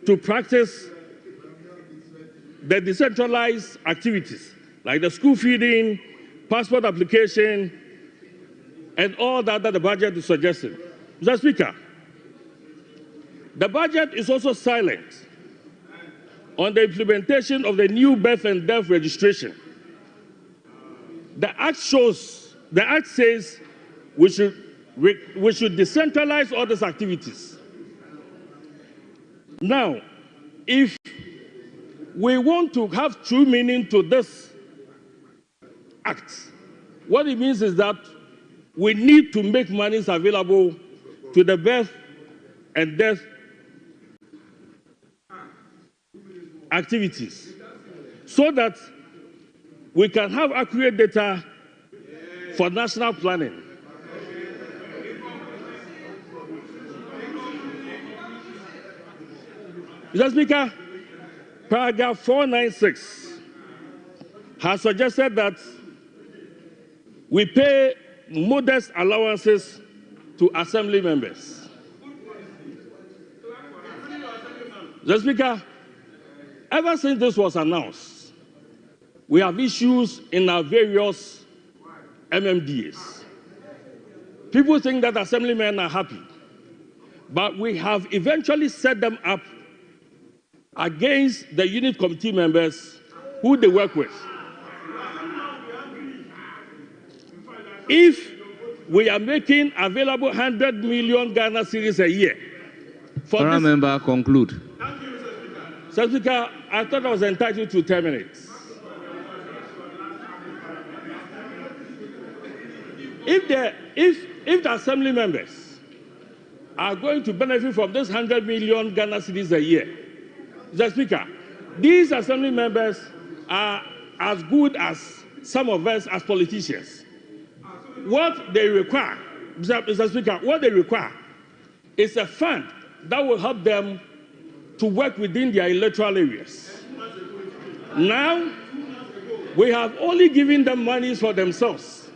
to practice the decentralized activities, like the school feeding, passport application, and all that the budget is suggesting. Mr. Speaker, the budget is also silent on the implementation of the new birth and death registration. The Act says we should decentralize all these activities. Now, if we want to have true meaning to this act. What it means is that we need to make monies available to the birth and death activities so that we can have accurate data for national planning. Mr. Speaker, paragraph 496 has suggested that we pay modest allowances to assembly members. Mr. Speaker, ever since this was announced, we have issues in our various MMDAs. People think that assemblymen are happy, but we have eventually set them up against the unit committee members who they work with. If we are making available 100 million Ghana cedis a year for Honourable member, conclude. Mr. Speaker, I thought I was entitled to 10 minutes. If the assembly members are going to benefit from this 100 million Ghana cedis a year, Mr. Speaker, these assembly members are as good as some of us as politicians. What they require, Mr. Speaker, what they require is a fund that will help them to work within their electoral areas. Now, we have only given them monies for themselves.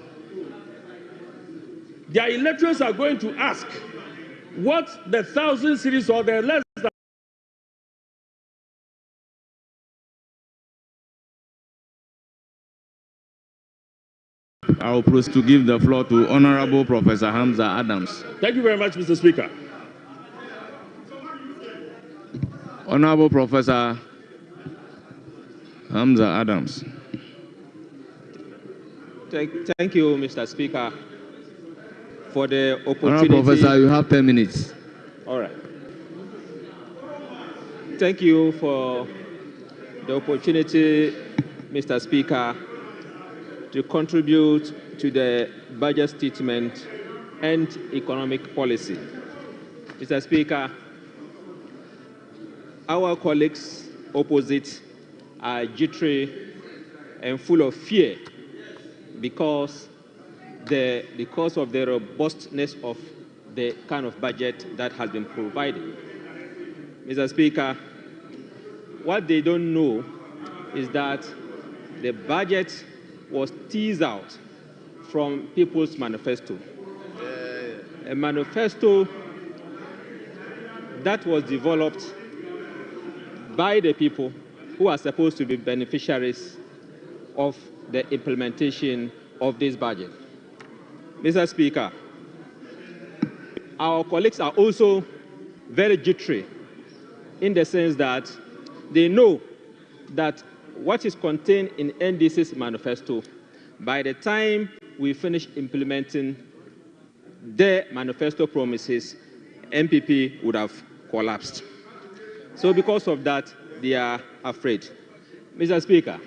Their electors are going to ask what the 1,000 cedis or the less than I will proceed to give the floor to Honorable Professor Hamza Adams. Thank you very much, Mr. Speaker. Honorable Professor Hamza Adams. Thank you, Mr. Speaker, for the opportunity. Honorable Professor, you have 10 minutes. All right. Thank you for the opportunity, Mr. Speaker, to contribute to the budget statement and economic policy. Mr. Speaker, our colleagues opposite are jittery and full of fear because of the robustness of the kind of budget that has been provided. Mr. Speaker, what they don't know is that the budget was teased out from People's Manifesto. A manifesto that was developed by the people who are supposed to be beneficiaries of the implementation of this budget. Mr. Speaker, our colleagues are also very jittery in the sense that they know that what is contained in NDC's manifesto, by the time we finish implementing the manifesto promises, MPP would have collapsed. So because of that, they are afraid. Mr. Speaker,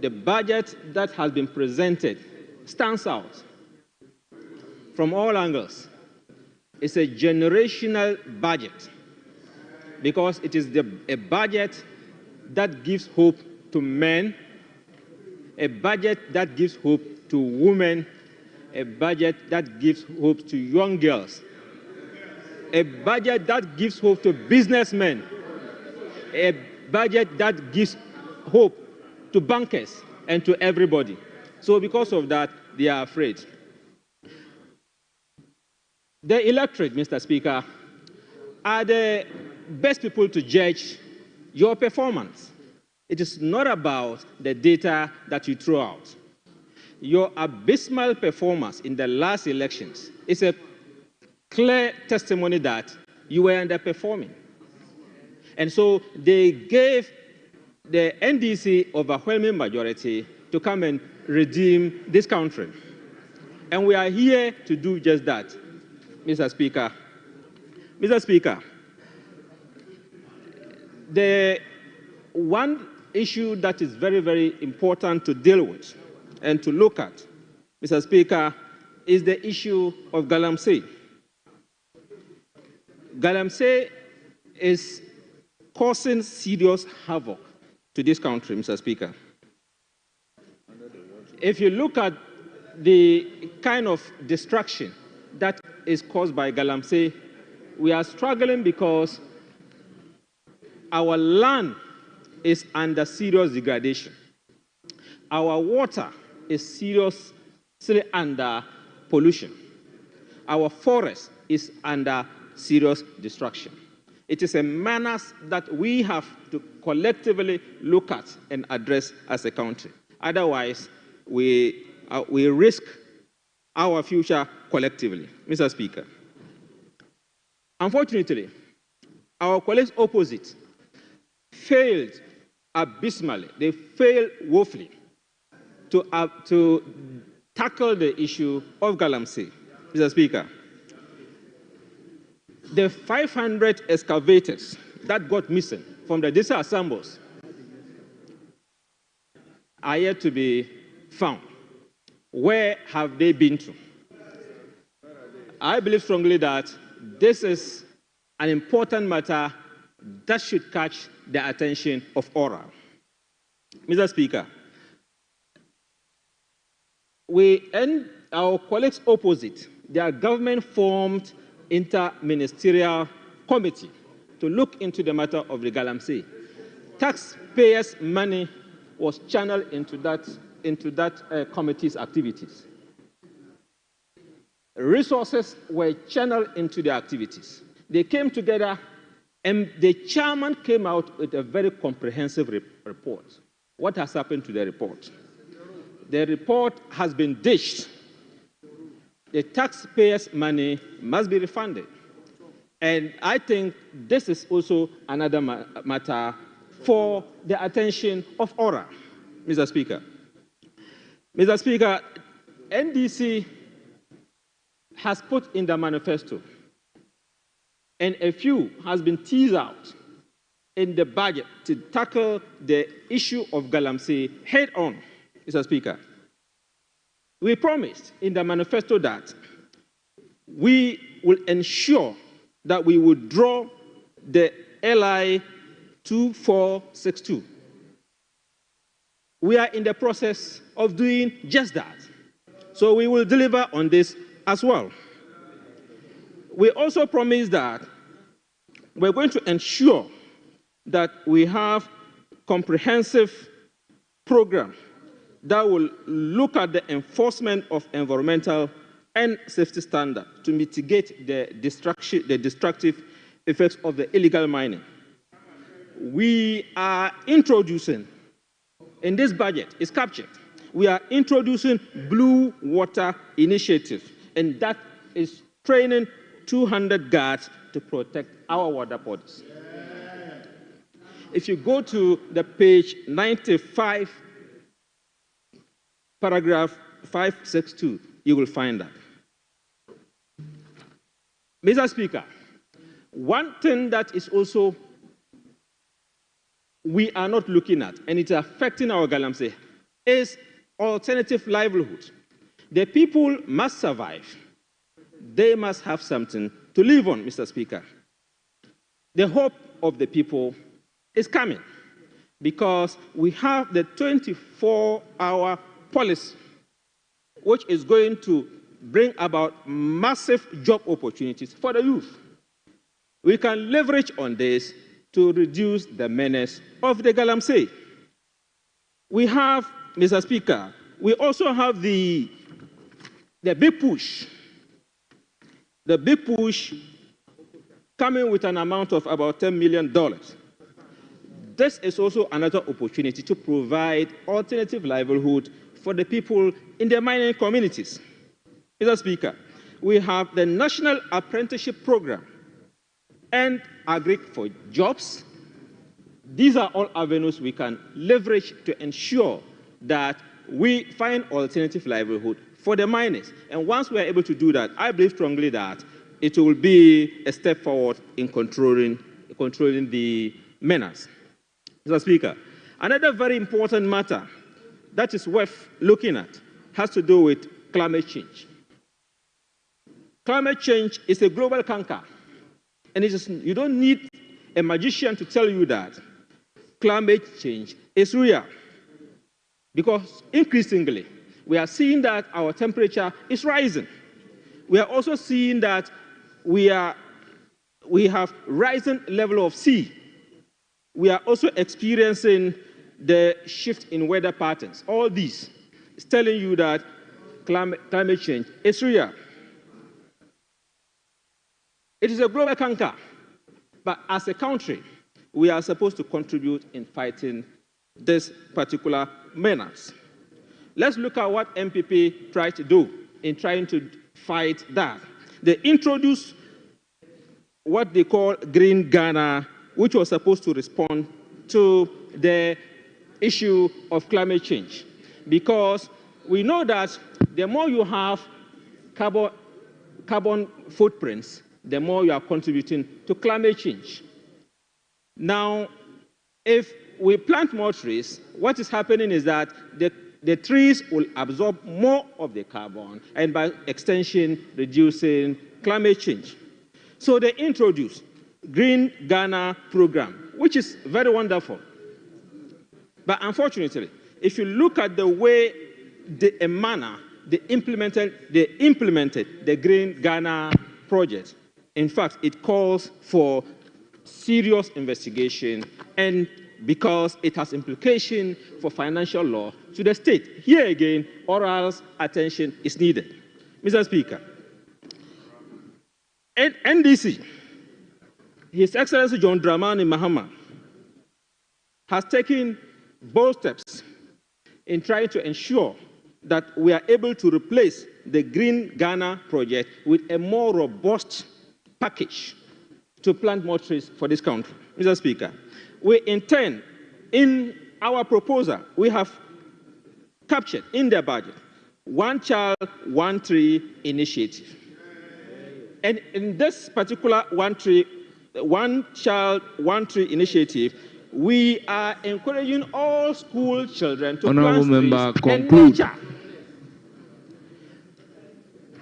the budget that has been presented stands out from all angles. It's a generational budget because it is a budget that gives hope to men, a budget that gives hope to women, a budget that gives hope to young girls, a budget that gives hope to businessmen, a budget that gives hope to bankers and to everybody. So because of that, they are afraid. The electorate, Mr. Speaker, are the best people to judge your performance. It is not about the data that you throw out. Your abysmal performance in the last elections is a clear testimony that you were underperforming. And so they gave the NDC overwhelming majority to come and redeem this country. And we are here to do just that, Mr. Speaker. Mr. Speaker, the one issue that is very, very important to deal with and to look at, Mr. Speaker, is the issue of Galamsey. Galamsey is causing serious havoc to this country, Mr. Speaker. If you look at the kind of destruction that is caused by Galamsey, we are struggling because our land is under serious degradation. Our water is seriously under pollution. Our forest is under serious destruction. It is a menace that we have to collectively look at and address as a country. Otherwise, we risk our future collectively. Mr. Speaker, unfortunately, our colleagues opposite failed abysmally. They failed woefully to tackle the issue of Galamsey. Mr. Speaker, the 500 excavators that got missing from the disassembles are yet to be found. Where have they been to? I believe strongly that this is an important matter that should catch the attention of ORA. Mr. Speaker, we and our colleagues opposite, their government formed inter-ministerial committee to look into the matter of the Galamsey. Taxpayers' money was channeled into that committee's activities. Resources were channeled into the activities. They came together, and the chairman came out with a very comprehensive report. What has happened to the report? The report has been ditched. The taxpayers' money must be refunded. And I think this is also another matter for the attention of ORA, Mr. Speaker. Mr. Speaker, NDC has put in the manifesto, and a few has been teased out in the budget to tackle the issue of Galamsey head on, Mr. Speaker. We promised in the manifesto that we will ensure that we would draw the LI 2462. We are in the process of doing just that. So we will deliver on this as well. We also promise that we're going to ensure that we have comprehensive program that will look at the enforcement of environmental and safety standards to mitigate the destructive effects of the illegal mining. We are introducing, in this budget, is captured, we are introducing Blue Water Initiative, and that is training 200 guards to protect our water bodies. If you go to the page 95, paragraph 562, you will find that. Mr. Speaker, one thing that is also we are not looking at, and it's affecting our Galamsey, is alternative livelihood. The people must survive. They must have something to live on, Mr. Speaker. The hope of the people is coming because we have the 24-hour policy, which is going to bring about massive job opportunities for the youth. We can leverage on this to reduce the menace of the Galamsey. We have, Mr. Speaker, we also have the big push. The big push coming with an amount of about $10 million. This is also another opportunity to provide alternative livelihood for the people in the mining communities. Mr. Speaker, we have the National Apprenticeship Program and Agri for Jobs. These are all avenues we can leverage to ensure that we find alternative livelihood for the miners. And once we are able to do that, I believe strongly that it will be a step forward in controlling the menace. Mr. Speaker, another very important matter that is worth looking at has to do with climate change. Climate change is a global canker, and you don't need a magician to tell you that climate change is real. Because increasingly, we are seeing that our temperature is rising. We are also seeing that we have rising level of sea. We are also experiencing the shift in weather patterns. All this is telling you that climate change is real. It is a global canker, but as a country, we are supposed to contribute in fighting this particular menace. Let's look at what MPP tried to do in trying to fight that. They introduced what they call Green Ghana, which was supposed to respond to the issue of climate change. Because we know that the more you have carbon footprints, the more you are contributing to climate change. Now, if we plant more trees, what is happening is that the trees will absorb more of the carbon and by extension, reducing climate change. So they introduced Green Ghana program, which is very wonderful. But unfortunately, if you look at the way they implemented the Green Ghana project, in fact, it calls for serious investigation, and because it has implication for financial law to the state. Here again, oral attention is needed. Mr. Speaker, NDC, His Excellency John Dramani Mahama, has taken bold steps in trying to ensure that we are able to replace the Green Ghana project with a more robust package to plant more trees for this country. Mr. Speaker, we intend, in our proposal, we have captured in the budget, One Child, One Tree initiative. And in this particular One Child, One Tree initiative, we are encouraging all school children to plant trees in nature.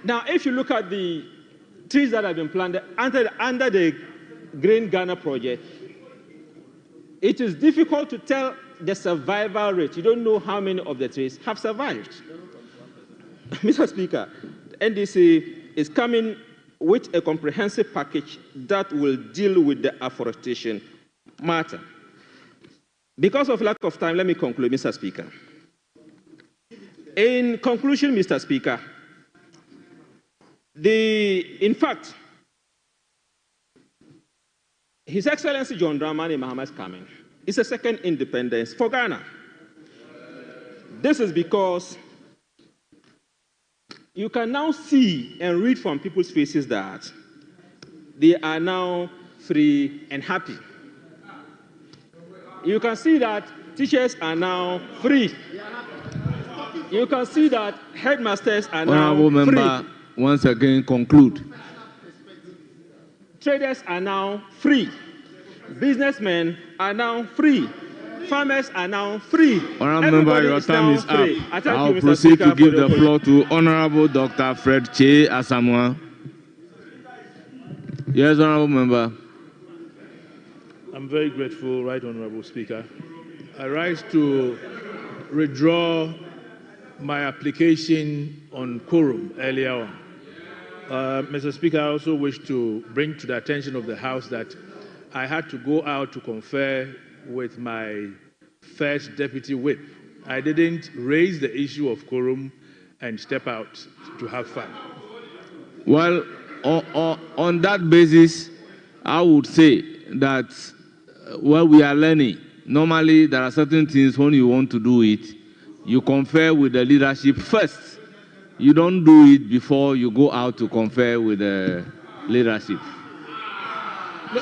Now, if you look at the trees that have been planted under the Green Ghana project, it is difficult to tell the survival rate. You don't know how many of the trees have survived. Mr. Speaker, the NDC is coming with a comprehensive package that will deal with the afforestation matter. Because of lack of time, let me conclude, Mr. Speaker. In conclusion, Mr. Speaker, in fact, His Excellency John Dramani Mahama's coming is a second independence for Ghana. This is because you can now see and read from people's faces that they are now free and happy. You can see that teachers are now free. You can see that headmasters are now free. Honorable Member, once again conclude. Traders are now free. Businessmen are now free. Farmers are now free. Honorable Member, your time is up. I'll proceed to give the floor to Honorable Dr. Fred Che Asamoah. Yes, Honorable Member. I'm very grateful, Right Honorable Speaker. I rise to withdraw my application on quorum earlier on. Mr. Speaker, I also wish to bring to the attention of the House that I had to go out to confer with my first deputy whip. I didn't raise the issue of quorum and step out to have fun. Well, on that basis, I would say that what we are learning, normally there are certain things when you want to do it, you confer with the leadership first. You don't do it before you go out to confer with the leadership.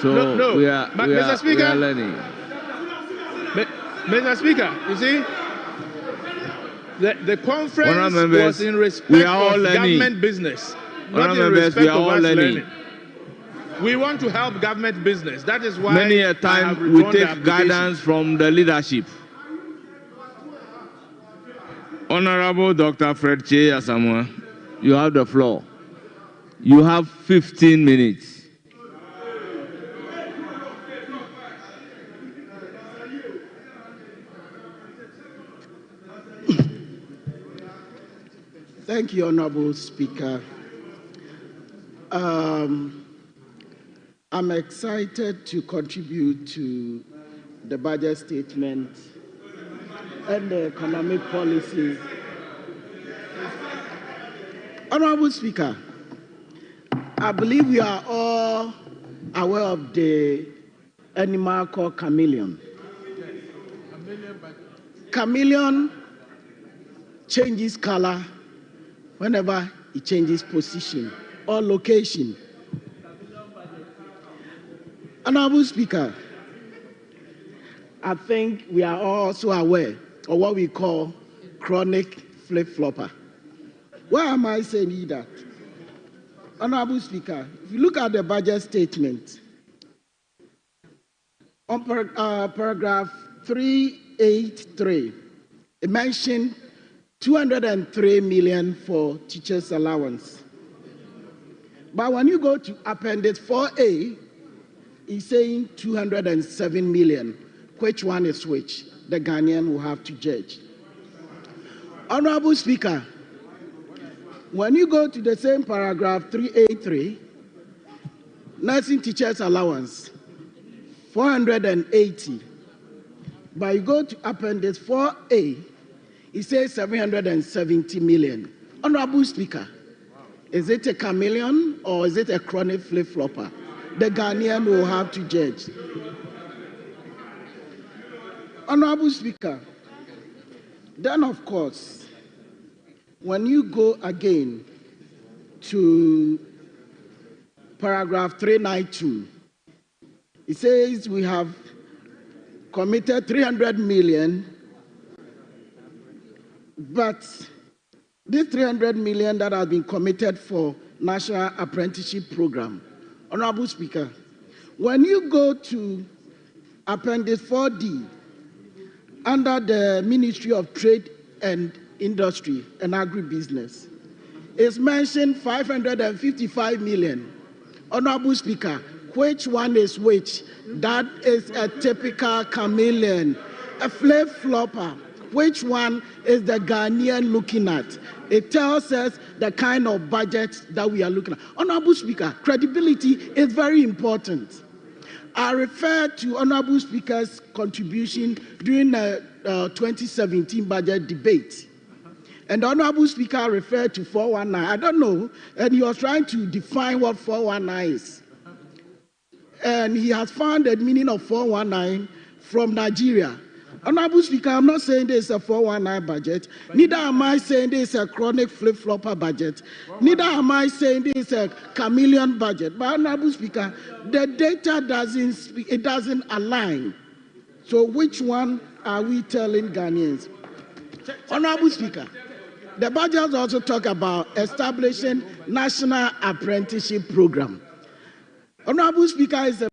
So we are learning. Mr. Speaker, you see, the conference was in respect of government business, not in respect of us learning. We want to help government business. That is why many a time we take guidance from the leadership. Honorable Dr. Fred Che Asamoah, you have the floor. You have 15 minutes. Thank you, Honorable Speaker. I'm excited to contribute to the budget statement and the economic policy. Honorable Speaker, I believe we are all aware of the animal called chameleon. Chameleon changes color whenever it changes position or location. Honorable Speaker, I think we are also aware of what we call chronic flip-flopper. Why am I saying that? Honorable Speaker, if you look at the budget statement, on paragraph 383, it mentioned 203 million for teachers' allowance. But when you go to Appendix 4A, it's saying 207 million. Which one is which? The Ghanaian will have to judge. Honorable Speaker, when you go to the same paragraph 383, nursing teachers' allowance, 480. But you go to Appendix 4A, it says 770 million. Honorable Speaker, is it a chameleon or is it a chronic flip-flopper? The Ghanaian will have to judge. Honorable Speaker, then of course, when you go again to paragraph 392, it says we have committed 300 million, but this 300 million that has been committed for National Apprenticeship Program. Honorable Speaker, when you go to Appendix 4D, under the Ministry of Trade and Industry and Agribusiness, it's mentioned 555 million. Honorable Speaker, which one is which? That is a typical chameleon, a flip-flopper. Which one is the Ghanaian looking at? It tells us the kind of budget that we are looking at. Honorable Speaker, credibility is very important. I refer to Honorable Speaker's contribution during the 2017 budget debate. And the Honorable Speaker referred to 419. I don't know, and he was trying to define what 419 is. And he has found the meaning of 419 from Nigeria. Honorable Speaker, I'm not saying this is a 419 budget. Neither am I saying this is a chronic flip-flopper budget. Neither am I saying this is a chameleon budget. But Honorable Speaker, the data doesn't align. So which one are we telling Ghanaians? Honorable Speaker, the budget also talk about establishing National Apprenticeship Program. Honorable Speaker is a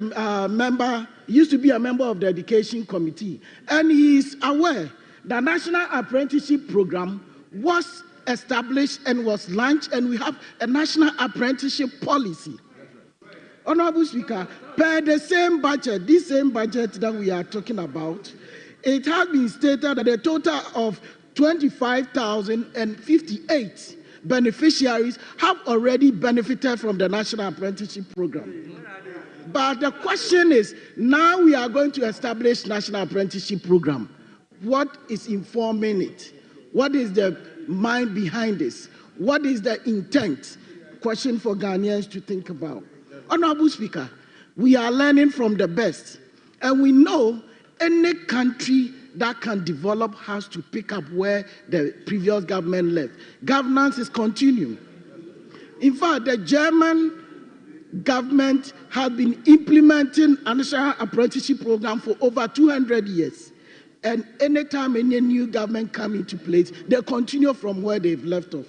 member, used to be a member of the Education Committee, and he is aware the National Apprenticeship Program was established and was launched, and we have a National Apprenticeship Policy. Honorable Speaker, per the same budget, this same budget that we are talking about, it has been stated that a total of 25,058 beneficiaries have already benefited from the National Apprenticeship Program. But the question is, now we are going to establish National Apprenticeship Program. What is informing it? What is the mind behind this? What is the intent? Question for Ghanaians to think about. Honorable Speaker, we are learning from the best, and we know any country that can develop has to pick up where the previous government left. Governance is continuing. In fact, the German government has been implementing a national apprenticeship program for over 200 years. And anytime any new government comes into place, they continue from where they've left off.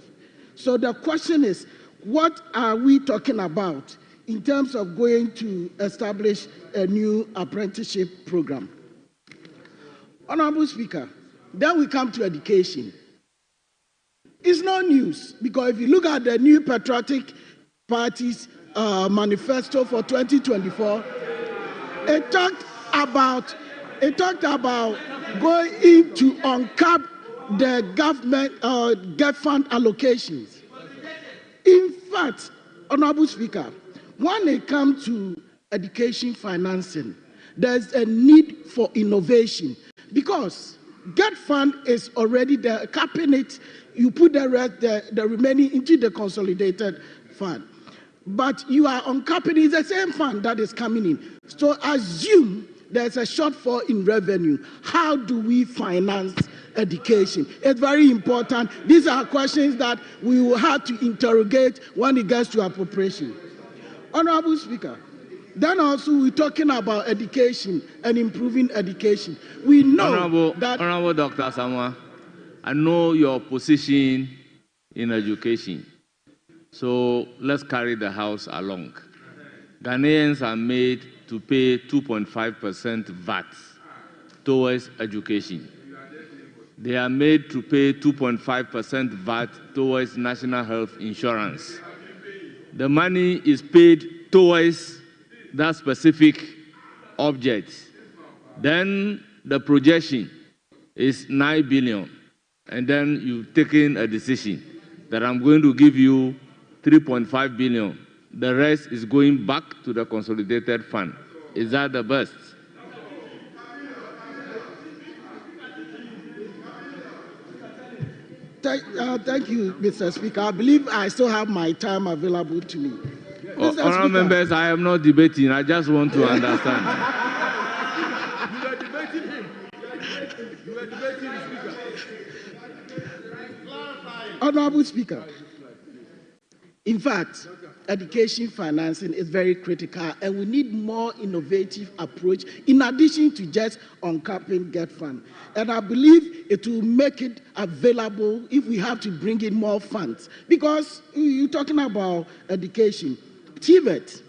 So the question is, what are we talking about in terms of going to establish a new apprenticeship program. Honorable Speaker, then we come to education. It's no news because if you look at the new Patriotic Party's manifesto for 2024, it talked about going to uncap the government get fund allocations. In fact, Honorable Speaker, when it comes to education financing, there's a need for innovation because get fund is already there, capping it. You put the rest, the remaining into the consolidated fund. But you are uncapping, it's the same fund that is coming in. So assume there's a shortfall in revenue. How do we finance education? It's very important. These are questions that we will have to interrogate when it gets to appropriation. Honorable Speaker, then also we're talking about education and improving education. We know Honorable Dr. Asamoah, I know your position in education. So let's carry the house along. Ghanaians are made to pay 2.5% VAT towards education. They are made to pay 2.5% VAT towards national health insurance. The money is paid towards that specific object. Then the projection is 9 billion. And then you've taken a decision that I'm going to give you 3.5 billion. The rest is going back to the consolidated fund. Is that the best? Thank you, Mr. Speaker. I believe I still have my time available to me. Honourable members, I am not debating. I just want to understand. You are debating him. You are debating the Speaker. Honorable Speaker, in fact, education financing is very critical and we need more innovative approach in addition to just uncapping get fund. And I believe it will make it available if we have to bring in more funds. Because you're talking about education. TVET,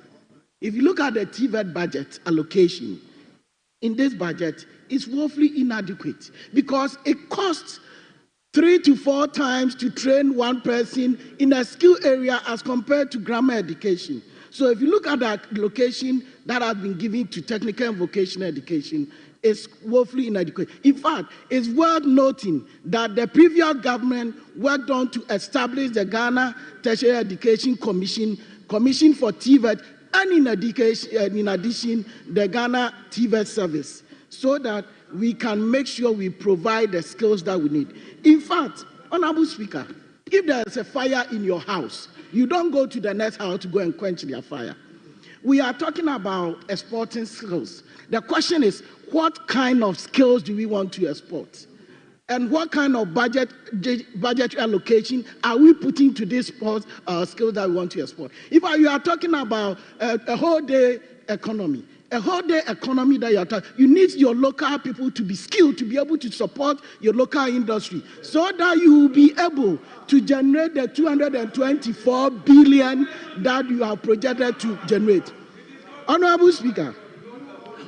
if you look at the TVET budget allocation, in this budget, it's woefully inadequate because it costs 3 to 4 times to train one person in a skill area as compared to grammar education. So if you look at that allocation that has been given to technical and vocational education, it's woefully inadequate. In fact, it's worth noting that the previous government worked on to establish the Ghana Tertiary Education Commission for TVET and in addition, the Ghana TVET service, so that we can make sure we provide the skills that we need. In fact, Honorable Speaker, if there's a fire in your house, you don't go to the next house to go and quench their fire. We are talking about exporting skills. The question is, what kind of skills do we want to export? And what kind of budget allocation are we putting to these skills that we want to export? If you are talking about a whole day economy, that you are talking, you need your local people to be skilled to be able to support your local industry so that you will be able to generate the 224 billion that you have projected to generate. Honorable Speaker,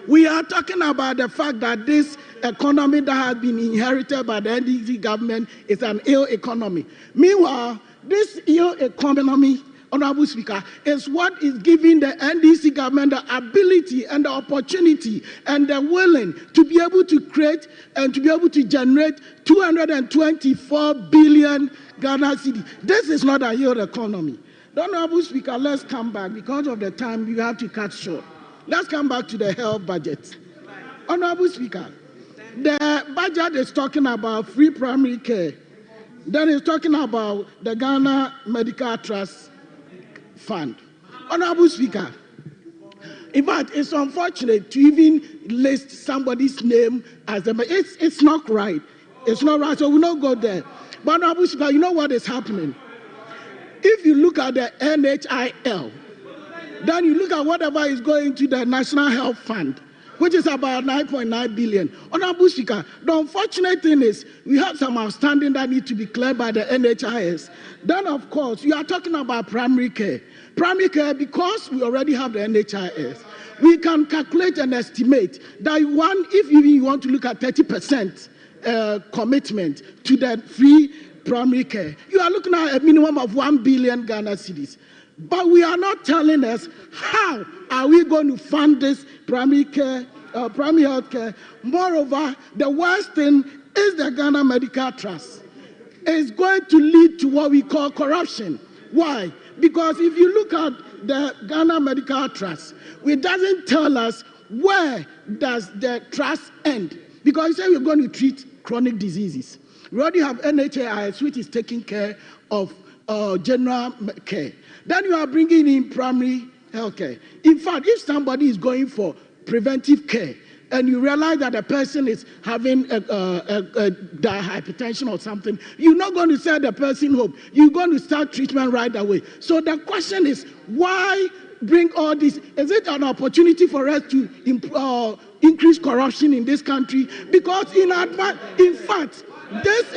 we are talking about the fact that this economy that has been inherited by the NDC government is an ill economy. Meanwhile, this ill economy, Honorable Speaker, is what is giving the NDC government the ability and the opportunity and the willing to be able to create and to be able to generate 224 billion Ghana cedi. This is not a ill economy. Honorable Speaker, let's come back. Because of the time, we have to cut short. Let's come back to the health budget. Honorable Speaker, the budget is talking about free primary care. Then it's talking about the Ghana Medical Trust Fund. Honorable Speaker, in fact, it's unfortunate to even list somebody's name as the. It's not right. It's not right, so we don't go there. But Honorable Speaker, you know what is happening? If you look at the NHIL, then you look at whatever is going to the National Health Fund, which is about 9.9 billion. Honorable Speaker, the unfortunate thing is we have some outstanding that need to be cleared by the NHIS. Then, of course, you are talking about primary care. Primary care, because we already have the NHIS, we can calculate and estimate that if you want to look at 30% commitment to the free primary care, you are looking at a minimum of 1 billion Ghana cedis. But we are not telling us how are we going to fund this primary care, primary health care. Moreover, the worst thing is the Ghana Medical Trust. It's going to lead to what we call corruption. Why? Because if you look at the Ghana Medical Trust, it doesn't tell us where does the trust end. Because you say we're going to treat chronic diseases. We already have NHIS, which is taking care of general care. Then you are bringing in primary health care. In fact, if somebody is going for preventive care and you realize that a person is having hypertension or something, you're not going to send the person home. You're going to start treatment right away. So the question is, why bring all this? Is it an opportunity for us to increase corruption in this country? Because in fact, this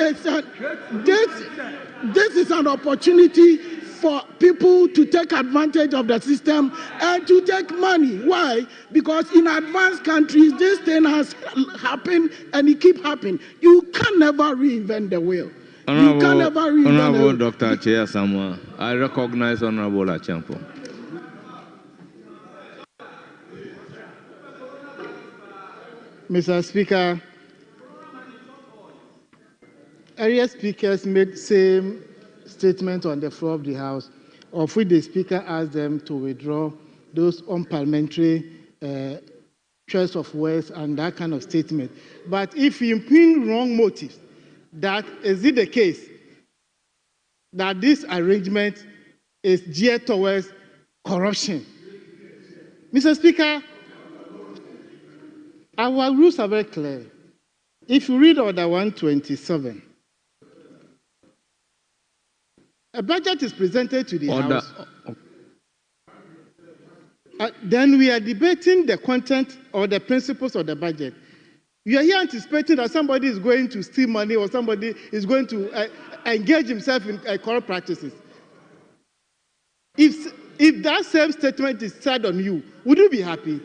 is an opportunity for people to take advantage of the system and to take money. Why? Because in advanced countries, this thing has happened and it keeps happening. You can never reinvent the wheel. You can never reinvent the wheel. Honorable Dr. Chair Samuel, I recognize Honorable Achampo. Mr. Speaker, area speakers made same statement on the floor of the House, of which the Speaker asked them to withdraw those unparliamentary choice of words and that kind of statement. But if you impugn wrong motives, that is it the case that this arrangement is geared towards corruption? Mr. Speaker, our rules are very clear. If you read Order 127, a budget is presented to the House. Then we are debating the content or the principles of the budget. You are here anticipating that somebody is going to steal money or somebody is going to engage himself in corrupt practices. If that same statement is said on you, would you be happy?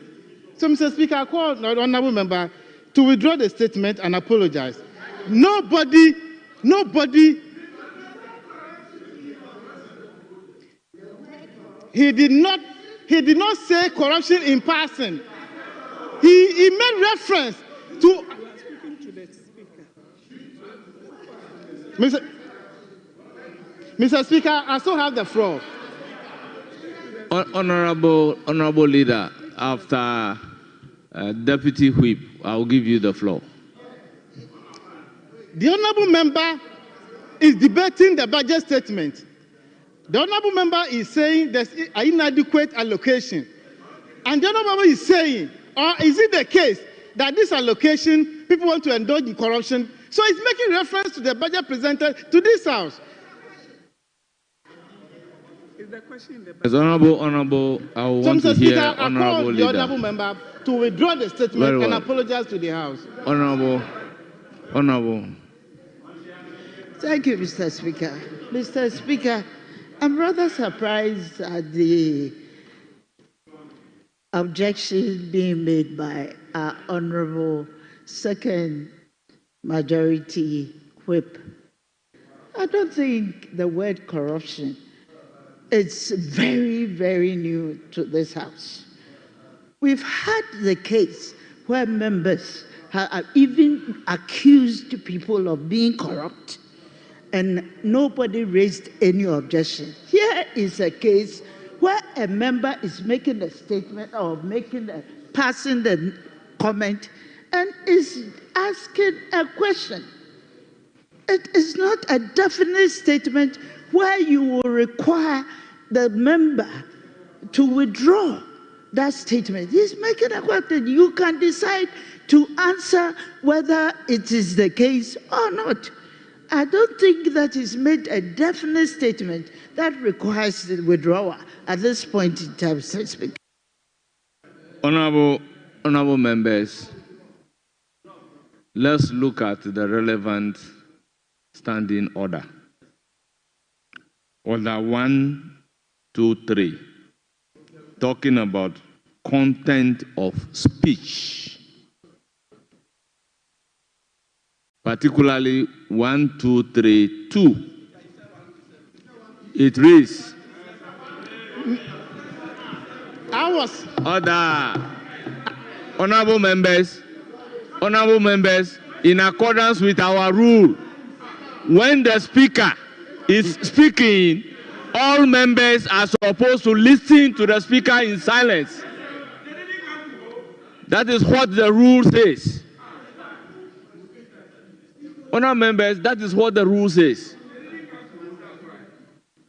So, Mr. Speaker, I call the honorable member to withdraw the statement and apologize. Nobody. He did not say corruption in passing. He made reference to. Mr. Speaker, I still have the floor. Honorable Leader, after Deputy Whip, I will give you the floor. The honorable member is debating the budget statement. The honorable member is saying there's an inadequate allocation. And the honorable member is saying, or is it the case that this allocation, people want to indulge in corruption? So it's making reference to the budget presented to this House. Is the question in the budget? Honorable, I want to hear Honorable Leader. The honorable member to withdraw the statement and apologize to the House. Honorable. Thank you, Mr. Speaker. Mr. Speaker, I'm rather surprised at the objection being made by our Honorable Second Majority Whip. I don't think the word corruption is very, very new to this House. We've had the case where members have even accused people of being corrupt, and nobody raised any objection. Here is a case where a member is making a statement or passing the comment and is asking a question. It is not a definite statement where you will require the member to withdraw that statement. He's making a question. You can decide to answer whether it is the case or not. I don't think that is made a definite statement that requires the withdrawal at this point in time, Mr. Speaker. Honorable Honorable members, let's look at the relevant standing order. Order 1, 2, 3, talking about content of speech, particularly 1, 2, 3, 2. It reads, order. Honorable members, in accordance with our rule, when the speaker is speaking, all members are supposed to listen to the speaker in silence. That is what the rule says. Honorable members, that is what the rule says.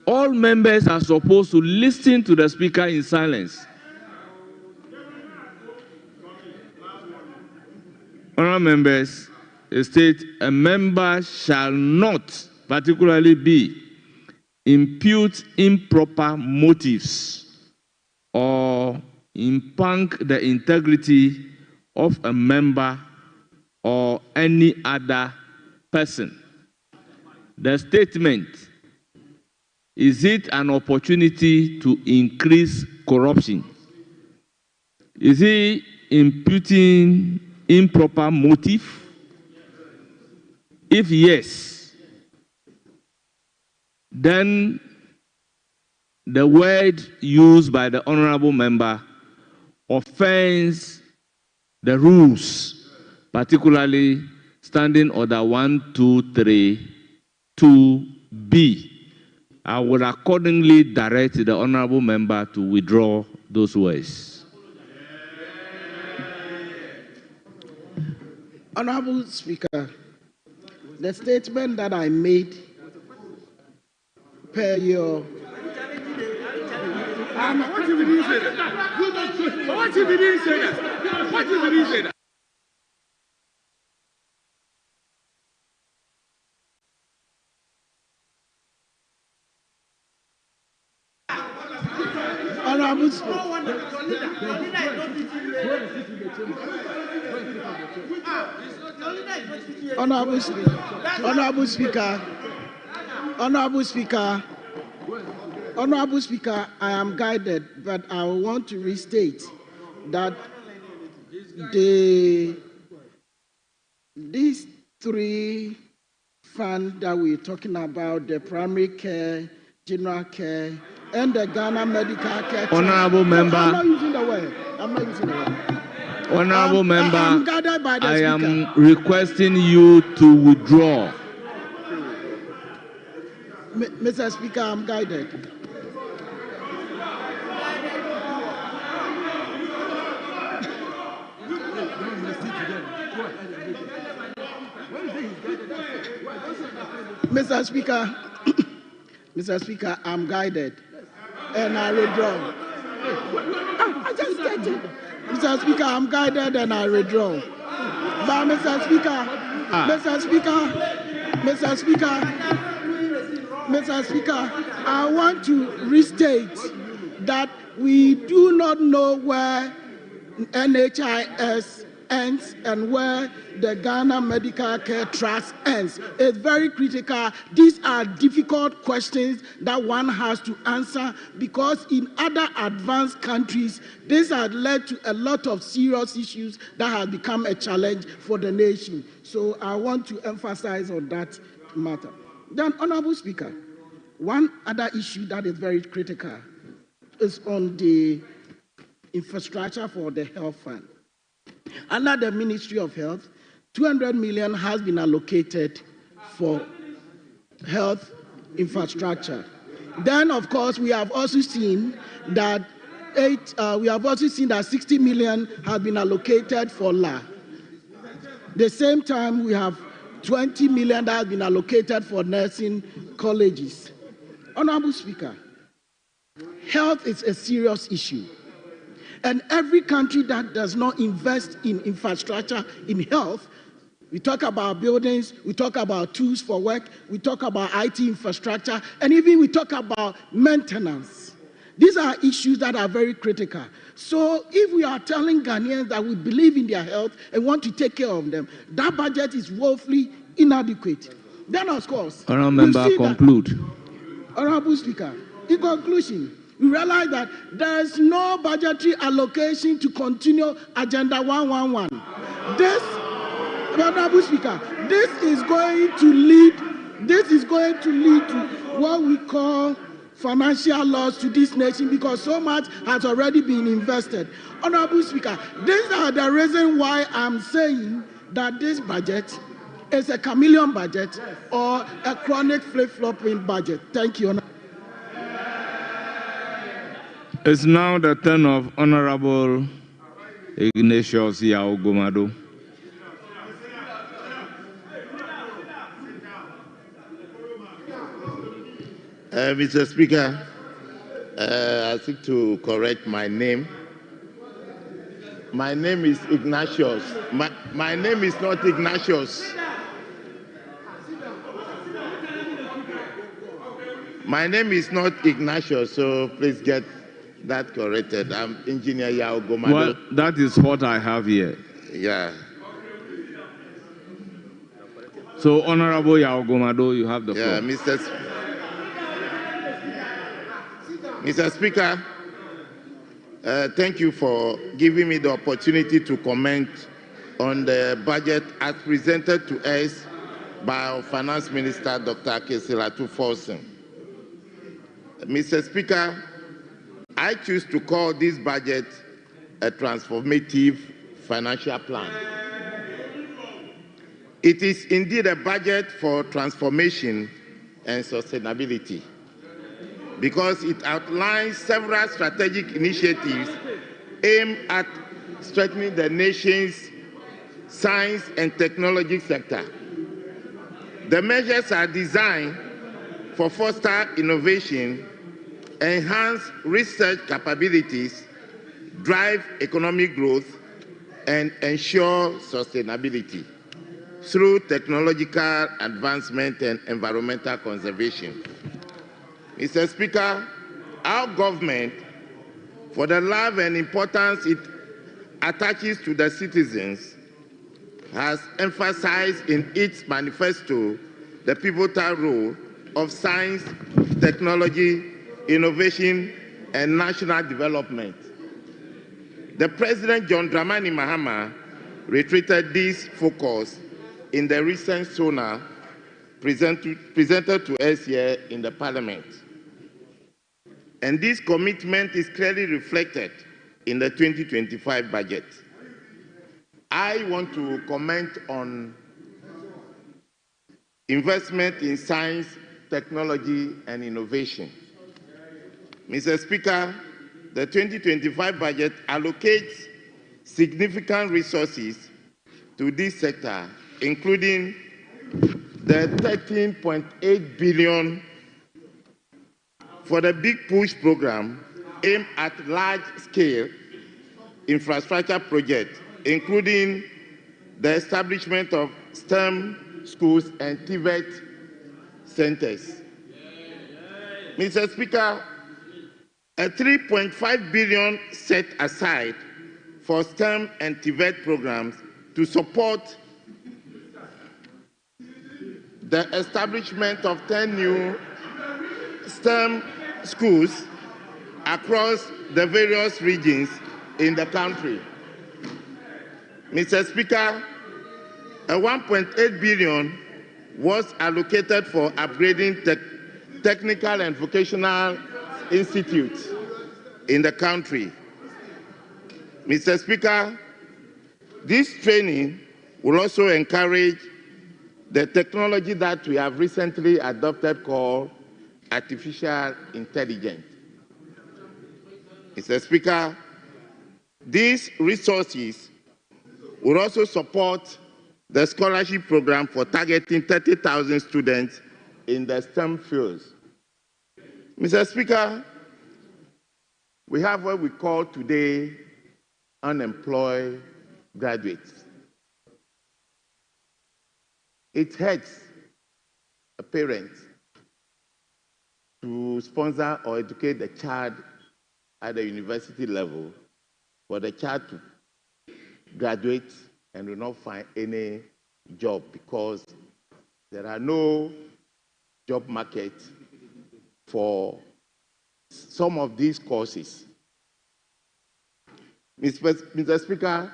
All members are supposed to listen to the speaker in silence. Honorable members, state a member shall not particularly be impute improper motives or impugn the integrity of a member or any other person. The statement, is it an opportunity to increase corruption? Is he imputing improper motive? If yes, then the word used by the honorable member offends the rules, particularly Standing Order 1, 2, 3, 2B. I will accordingly direct the honorable member to withdraw those words. Honorable Speaker, the statement that I made per your... What if he didn't say that? What if he didn't say that? What if he didn't say that? Honorable Speaker. Honorable Speaker, I am guided, but I want to restate that these three funds that we're talking about, the primary care, general care, and the Ghana medical care. Honorable member. I'm not using the word. Honorable member, I'm guided by the I speaker. am requesting you to withdraw. Mr. Speaker, I'm guided. Mr. Speaker, I'm guided, and I withdraw. I just stated, Mr. Speaker, I'm guided and I withdraw. But Mr. Speaker, I want to restate that we do not know where NHIS ends and where the Ghana Medical Care Trust ends. It's very critical. These are difficult questions that one has to answer because in other advanced countries, this has led to a lot of serious issues that have become a challenge for the nation. So I want to emphasize on that matter. Then, Honorable Speaker, one other issue that is very critical is on the infrastructure for the health fund. Under the Ministry of Health, 200 million has been allocated for health infrastructure. Then, of course, we have also seen that 60 million has been allocated for LA. The same time, we have 20 million that has been allocated for nursing colleges. Honorable Speaker, health is a serious issue. And every country that does not invest in infrastructure in health, we talk about buildings, we talk about tools for work, we talk about IT infrastructure, and even we talk about maintenance. These are issues that are very critical. So if we are telling Ghanaians that we believe in their health and want to take care of them, that budget is woefully inadequate. Then, of course, Honourable Member, conclude. Honourable Speaker, in conclusion, we realize that there is no budgetary allocation to continue Agenda 111. This, Honourable Speaker, this is going to lead to what we call financial loss to this nation because so much has already been invested. Honourable Speaker, these are the reasons why I'm saying that this budget is a chameleon budget or a chronic flip-flopping budget. Thank you, Honourable. It's now the turn of Honorable Ignatius Yao Gomado. Mr. Speaker, I seek to correct my name. My name is Ignatius. My name is not Ignatius. My name is not Ignatius, so please get that corrected. I'm Engineer Yao Gomado. Well, that is what I have here. Yeah. So, Honorable Yao Gomado, you have the floor. Yeah, Mr. Speaker, thank you for giving me the opportunity to comment on the budget as presented to us by our Finance Minister, Dr. Kesilatu Folsom. Mr. Speaker, I choose to call this budget a transformative financial plan. It is indeed a budget for transformation and sustainability because it outlines several strategic initiatives aimed at strengthening the nation's science and technology sector. The measures are designed for foster innovation, enhance research capabilities, drive economic growth, and ensure sustainability through technological advancement and environmental conservation. Mr. Speaker, our government, for the love and importance it attaches to the citizens, has emphasized in its manifesto the pivotal role of science, technology, innovation, and national development. The President John Dramani Mahama reiterated this focus in the recent SONA presented to us here in the Parliament. And this commitment is clearly reflected in the 2025 budget. I want to comment on investment in science, technology, and innovation. Mr. Speaker, the 2025 budget allocates significant resources to this sector, including the 13.8 billion for the Big Push program aimed at large-scale infrastructure projects, including the establishment of STEM schools and TVET centers. Mr. Speaker, a 3.5 billion set aside for STEM and TVET programs to support the establishment of 10 new STEM schools across the various regions in the country. Mr. Speaker, a 1.8 billion was allocated for upgrading technical and vocational institutes in the country. Mr. Speaker, this training will also encourage the technology that we have recently adopted called artificial intelligence. Mr. Speaker, these resources will also support the scholarship program for targeting 30,000 students in the STEM fields. Mr. Speaker, we have what we call today unemployed graduates. It hurts a parent to sponsor or educate the child at the university level for the child to graduate and will not find any job because there are no job markets for some of these courses. Mr. Speaker,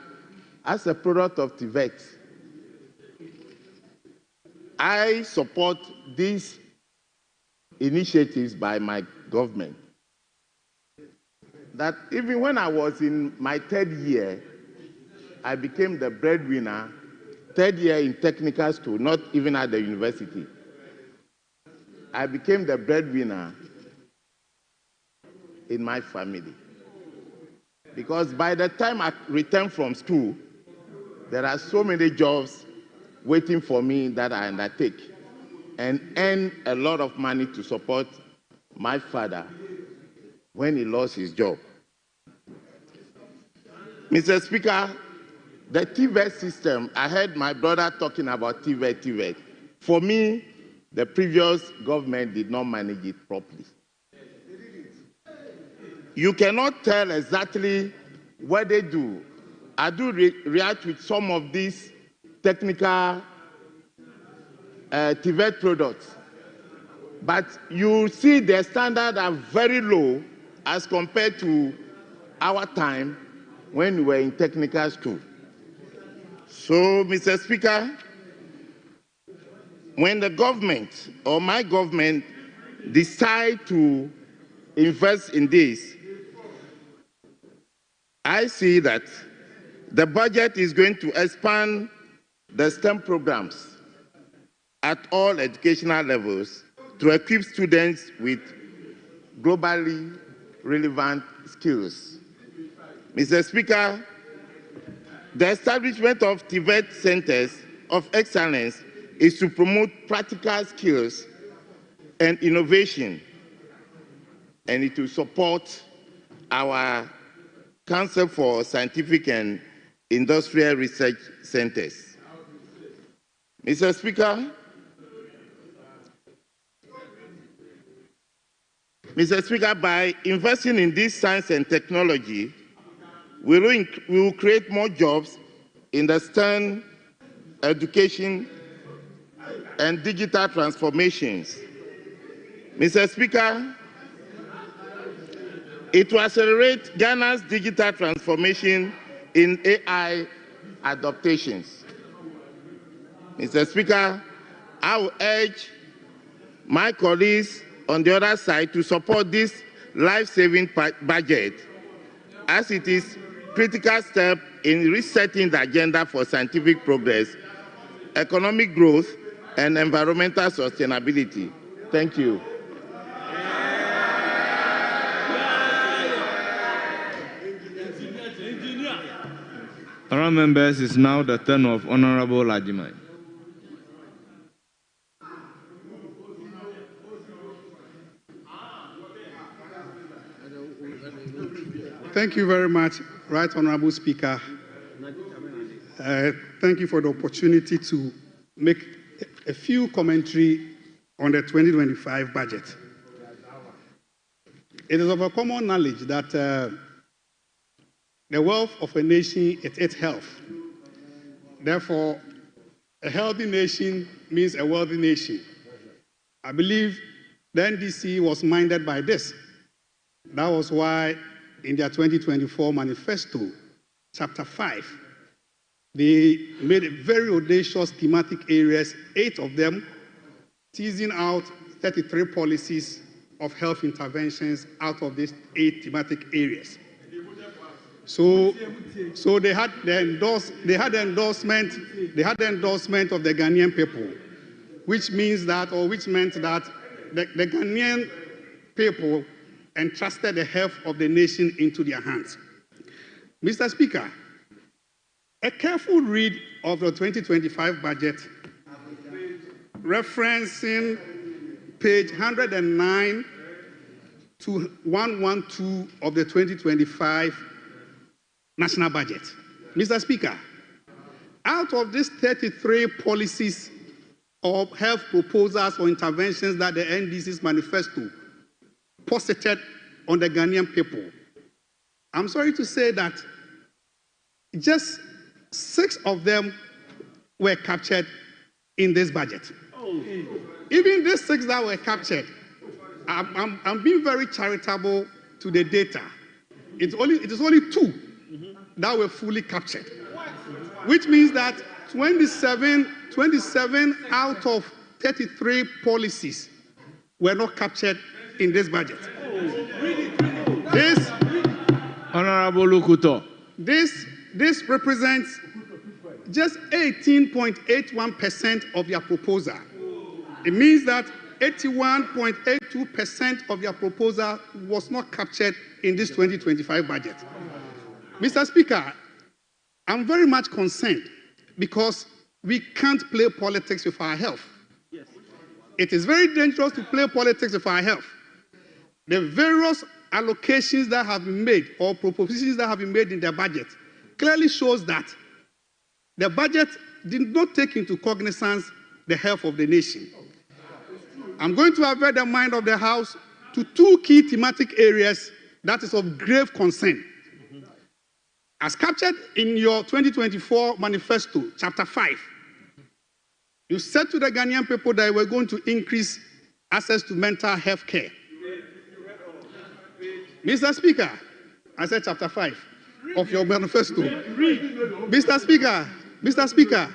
as a product of TVET, I support these initiatives by my government. That even when I was in my third year, I became the breadwinner, third year in technical school, not even at the university. I became the breadwinner in my family. Because by the time I returned from school, there are so many jobs waiting for me that I undertake and earn a lot of money to support my father when he lost his job. Mr. Speaker, the TVET system, I heard my brother talking about TVET. For me, the previous government did not manage it properly. You cannot tell exactly what they do. I do react with some of these technical TVET products, but you see their standards are very low as compared to our time when we were in technical school. So, Mr. Speaker, when the government or my government decide to invest in this, I see that the budget is going to expand the STEM programs at all educational levels to equip students with globally relevant skills. Mr. Speaker, the establishment of TVET centers of excellence is to promote practical skills and innovation, and it will support our Council for Scientific and Industrial Research Centers. Mr. Speaker, by investing in this science and technology, we will create more jobs in the STEM, education, and digital transformations. Mr. Speaker, it will accelerate Ghana's digital transformation in AI adaptations. Mr. Speaker, I will urge my colleagues on the other side to support this life-saving budget as it is a critical step in resetting the agenda for scientific progress, economic growth, and environmental sustainability. Thank you. Honourable members, it's now the turn of Honourable Ajimai. Thank you very much, Right Honourable Speaker. Thank you for the opportunity to make a few commentary on the 2025 budget. It is of a common knowledge that the wealth of a nation is its health. Therefore, a healthy nation means a wealthy nation. I believe the NDC was minded by this. That was why in their 2024 manifesto, chapter 5, they made very audacious thematic areas, 8 of them, teasing out 33 policies of health interventions out of these 8 thematic areas. So they had the endorsement of the Ghanaian people, which meant that the Ghanaian people entrusted the health of the nation into their hands. Mr. Speaker, a careful read of the 2025 budget, referencing page 109 to 112 of the 2025 national budget. Mr. Speaker, out of these 33 policies or health proposals or interventions that the NDC's manifesto posited on the Ghanaian people, I'm sorry to say that just 6 of them were captured in this budget. Even these 6 that were captured, I'm being very charitable to the data. It is only 2 that were fully captured, which means that 27 out of 33 policies were not captured in this budget. This, Honorable Lukuto. This represents just 18.81% of your proposal. It means that 81.82% of your proposal was not captured in this 2025 budget. Mr. Speaker, I'm very much concerned because we can't play politics with our health. Yes. It is very dangerous to play politics with our health. The various allocations that have been made or propositions that have been made in the budget clearly shows that the budget did not take into cognizance the health of the nation. I'm going to avert the mind of the House to 2 key thematic areas that is of grave concern. As captured in your 2024 manifesto, chapter 5, you said to the Ghanaian people that you were going to increase access to mental health care. Mr. Speaker, I said chapter 5 of your manifesto. Mr. Speaker,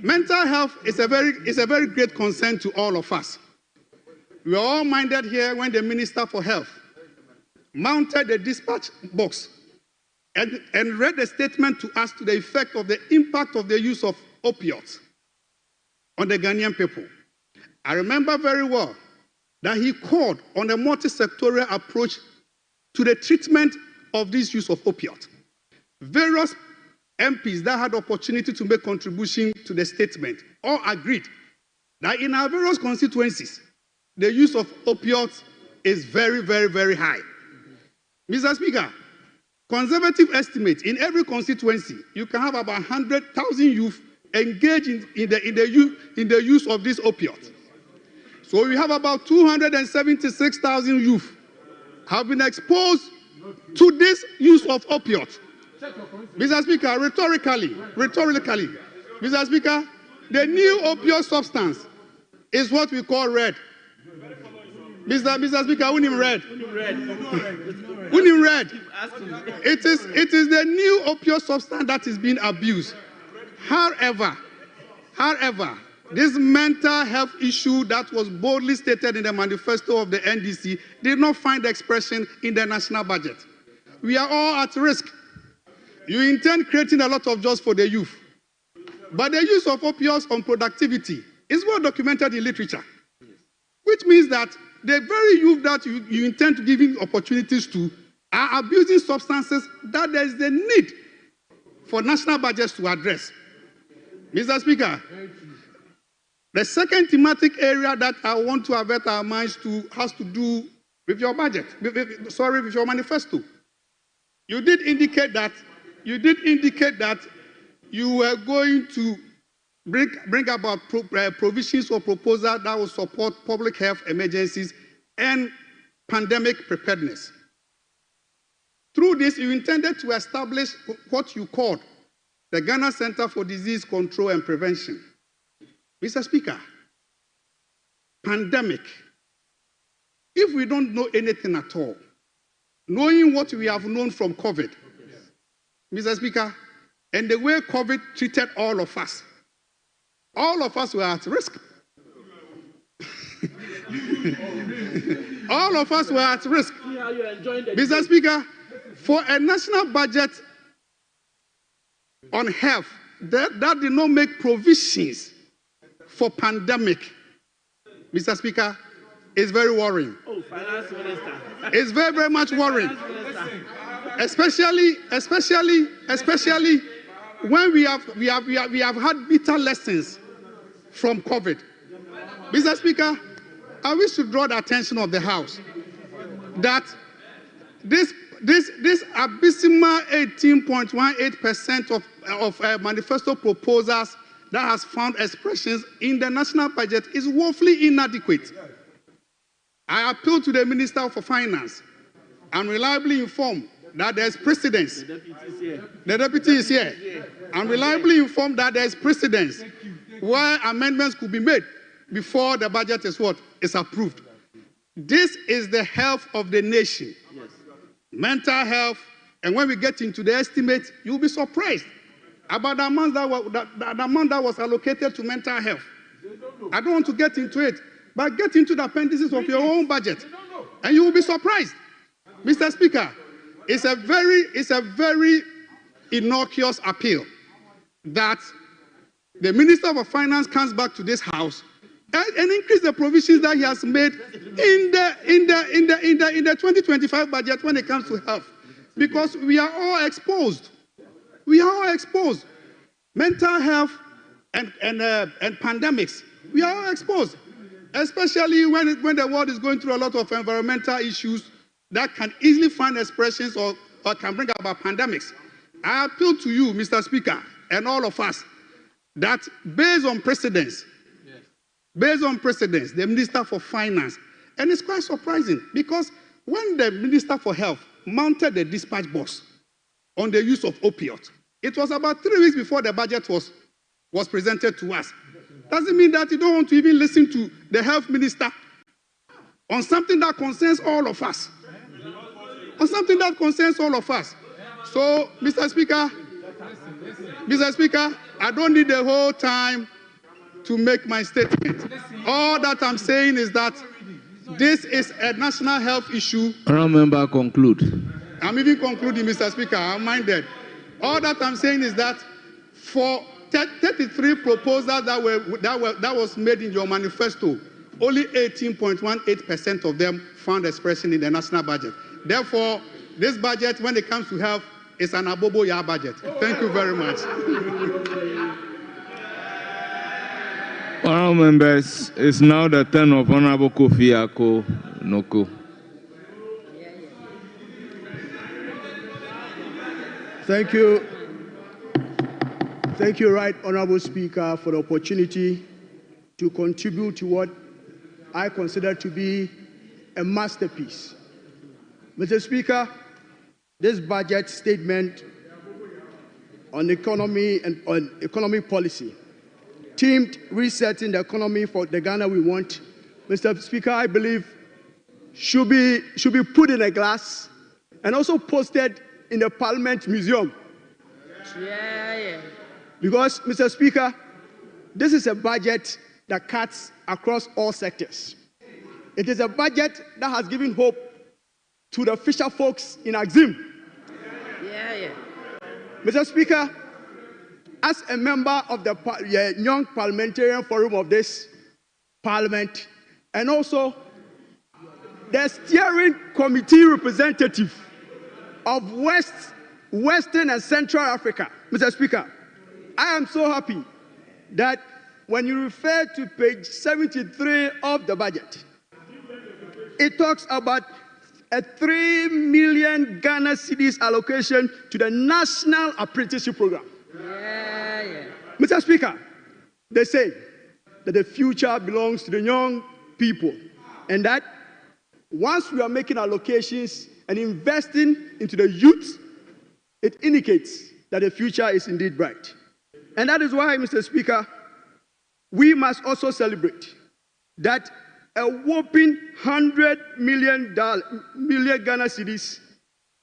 mental health is a very great concern to all of us. We are all minded here when the Minister for Health mounted the dispatch box and read a statement to us to the effect of the impact of the use of opioids on the Ghanaian people. I remember very well that he called on a multi-sectorial approach to the treatment of this use of opioids. Various MPs that had opportunity to make contribution to the statement all agreed that in our various constituencies, the use of opioids is very, very, very high. Mr. Speaker, conservative estimates in every constituency, you can have about 100,000 youth engaged in the use of these opioids. So we have about 276,000 youth have been exposed to this use of opioids. Mr. Speaker, rhetorically, Mr. Speaker, the new opioid substance is what we call red. Mr. Speaker, who named red? Who named red? It is the new opioid substance that is being abused. However, this mental health issue that was boldly stated in the manifesto of the NDC did not find expression in the national budget. We are all at risk. You intend creating a lot of jobs for the youth. But the use of opioids on productivity is well documented in literature, which means that the very youth that you intend to give opportunities to are abusing substances that there is the need for national budgets to address. Mr. Speaker, the second thematic area that I want to avert our minds to has to do with your budget, with your manifesto. You did indicate that you were going to bring about provisions or proposals that will support public health emergencies and pandemic preparedness. Through this, you intended to establish what you called the Ghana Center for Disease Control and Prevention. Mr. Speaker, pandemic, if we don't know anything at all, knowing what we have known from COVID, Mr. Speaker, and the way COVID treated all of us were at risk. All of us were at risk. Mr. Speaker, for a national budget on health that did not make provisions for pandemic, Mr. Speaker, is very worrying. Oh, Finance Minister. It's very, very much worrying. Especially when we have had bitter lessons from COVID. Mr. Speaker, I wish to draw the attention of the House that this abysmal 18.18% of manifesto proposals that has found expressions in the national budget is woefully inadequate. I appeal to the Minister for Finance I'm reliably informed that there's precedence. The deputy is here. I'm reliably informed that there's precedence where amendments could be made before the budget is what? Is approved. This is the health of the nation. Yes. Mental health. And when we get into the estimate, you'll be surprised about the amount that was allocated to mental health. I don't want to get into it, but get into the appendices of your own budget, and you will be surprised. Mr. Speaker, it's a very innocuous appeal that the Minister of Finance comes back to this House and increase the provisions that he has made in the 2025 budget when it comes to health, because we are all exposed. We are all exposed. Mental health and pandemics, we are all exposed, especially when the world is going through a lot of environmental issues that can easily find expressions or can bring about pandemics. I appeal to you, Mr. Speaker, and all of us, that based on precedents, the Minister for Finance, and it's quite surprising because when the Minister for Health mounted the dispatch box on the use of opioids, it was about 3 weeks before the budget was presented to us. Doesn't mean that you don't want to even listen to the health minister on something that concerns all of us. On something that concerns all of us. So, Mr. Speaker, I don't need the whole time to make my statement. All that I'm saying is that this is a national health issue. Honourable Member, conclude. I'm even concluding, Mr. Speaker. I'm minded. All that I'm saying is that for 33 proposals that was made in your manifesto, only 18.18% of them found expression in the national budget. Therefore, this budget, when it comes to health, is an abobo-ya budget. Thank you very much. Honourable members, it's now the turn of Honourable Kofi Ako Noko. Thank you. Thank you, Right Honourable Speaker, for the opportunity to contribute to what I consider to be a masterpiece. Mr. Speaker, this budget statement on economy and on economic policy, themed resetting the economy for the Ghana we want, Mr. Speaker, I believe should be put in a glass and also posted in the Parliament Museum. Because, Mr. Speaker, this is a budget that cuts across all sectors. It is a budget that has given hope to the fisher folks in Axim. Mr. Speaker, as a member of the Young Parliamentarian Forum of this Parliament, and also the steering committee representative of Western and Central Africa, Mr. Speaker, I am so happy that when you refer to page 73 of the budget, it talks about a 3 million Ghana cedis allocation to the National Apprenticeship Program. Mr. Speaker, they say that the future belongs to the young people, and that once we are making allocations and investing into the youth, it indicates that the future is indeed bright. And that is why, Mr. Speaker, we must also celebrate that a whopping 100 million Ghana cedis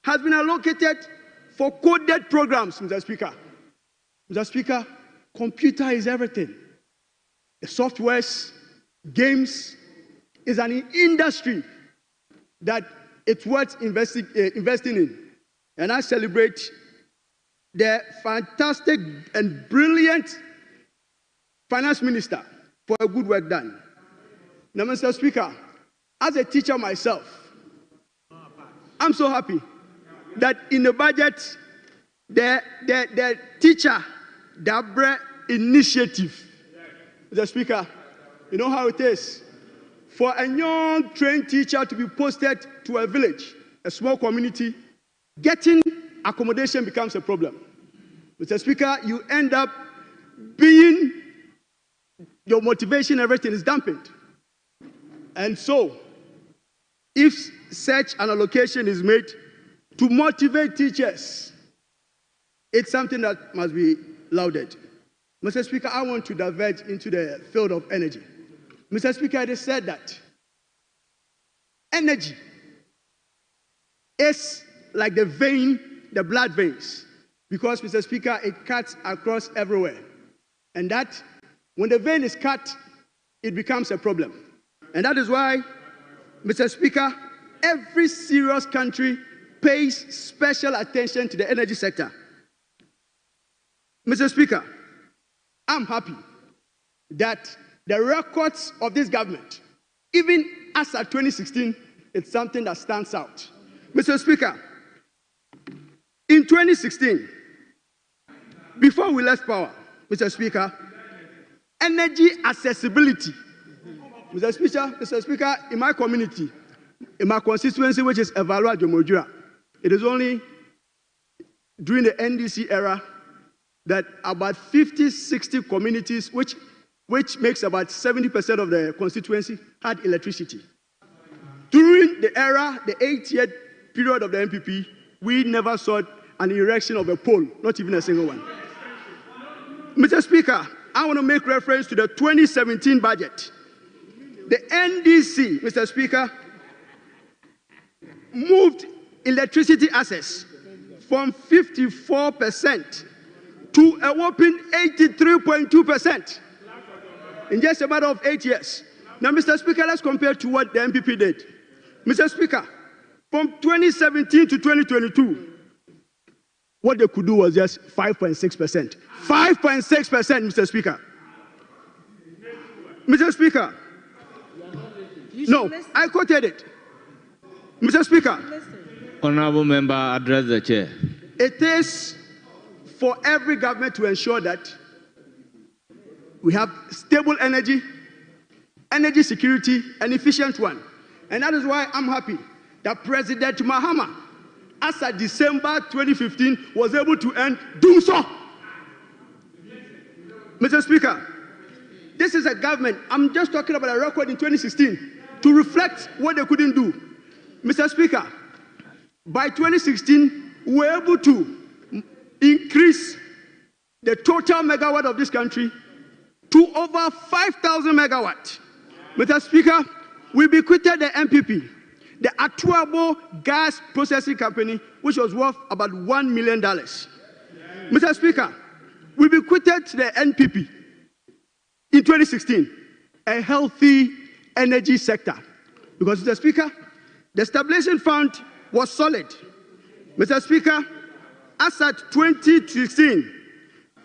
has been allocated for coded programs, Mr. Speaker. Mr. Speaker, computer is everything. The softwares, games is an industry that it's worth investing in. And I celebrate the fantastic and brilliant finance minister for a good work done. Now, Mr. Speaker, as a teacher myself, I'm so happy that in the budget, the teacher Dabre initiative, Mr. Speaker, you know how it is. For a young trained teacher to be posted to a village, a small community, getting accommodation becomes a problem. Mr. Speaker, you end up being, your motivation, everything is dampened. And so, if such an allocation is made to motivate teachers, it's something that must be lauded. Mr. Speaker, I want to diverge into the field of energy. Mr. Speaker, it is said that energy is like the vein, the blood veins, because, Mr. Speaker, it cuts across everywhere. And that, when the vein is cut, it becomes a problem. And that is why, Mr. Speaker, every serious country pays special attention to the energy sector. Mr. Speaker, I'm happy that the records of this government, even as at 2016, it's something that stands out. Mr. Speaker, in 2016, before we left power, Mr. Speaker, energy accessibility, Mr. Speaker, in my community, in my constituency, which is Evalua Jomojura, it is only during the NDC era that about 50, 60 communities, which makes about 70% of the constituency, had electricity. During the era, the 8-year period of the MPP, we never saw an erection of a pole, not even a single one. Mr. Speaker, I want to make reference to the 2017 budget. The NDC, Mr. Speaker, moved electricity access from 54% to a whopping 83.2% in just a matter of 8 years. Now, Mr. Speaker, let's compare to what the MPP did. Mr. Speaker, from 2017 to 2022, what they could do was just 5.6%. 5.6%, Mr. Speaker. Mr. Speaker, no, I quoted it. Mr. Speaker. Honorable member, address the chair. It is for every government to ensure that we have stable energy, energy security, and efficient one. And that is why I'm happy that President Mahama, as of December 2015, was able to do so. Mr. Speaker, this is a government, I'm just talking about a record in 2016, to reflect what they couldn't do. Mr. Speaker, by 2016, we were able to increase the total megawatt of this country to over 5,000 megawatts. Mr. Speaker, we bequeathed the MPP, the Atuabo Gas Processing Company, which was worth about $1 million. Mr. Speaker, we bequeathed the NPP in 2016 a healthy energy sector. Because, Mr. Speaker, the stabilization fund was solid. Mr. Speaker, as at 2016,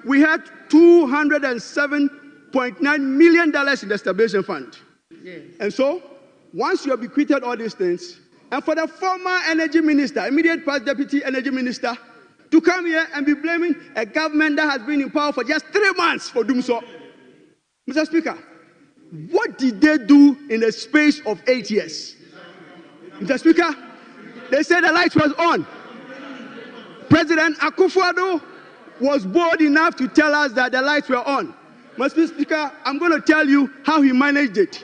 we had $207.9 million in the stabilization fund. Yes. And so, once you have bequeathed all these things, and for the former energy minister, immediate past deputy energy minister, to come here and be blaming a government that has been in power for just 3 months for doing so. Mr. Speaker, what did they do in the space of 8 years? Mr. Speaker, they said the lights was on. President Akufo-Addo was bold enough to tell us that the lights were on. Mr. Speaker, I'm going to tell you how he managed it.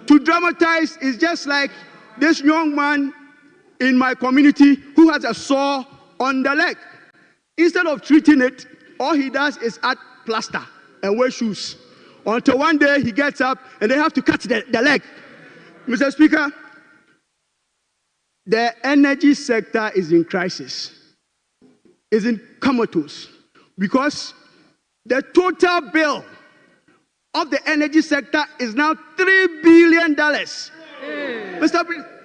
To dramatize is just like this young man in my community who has a sore on the leg. Instead of treating it, all he does is add plaster and wear shoes. Until one day he gets up and they have to cut the leg. Mr. Speaker, the energy sector is in crisis, is in comatose, because the total bill of the energy sector is now $3 billion. Mr.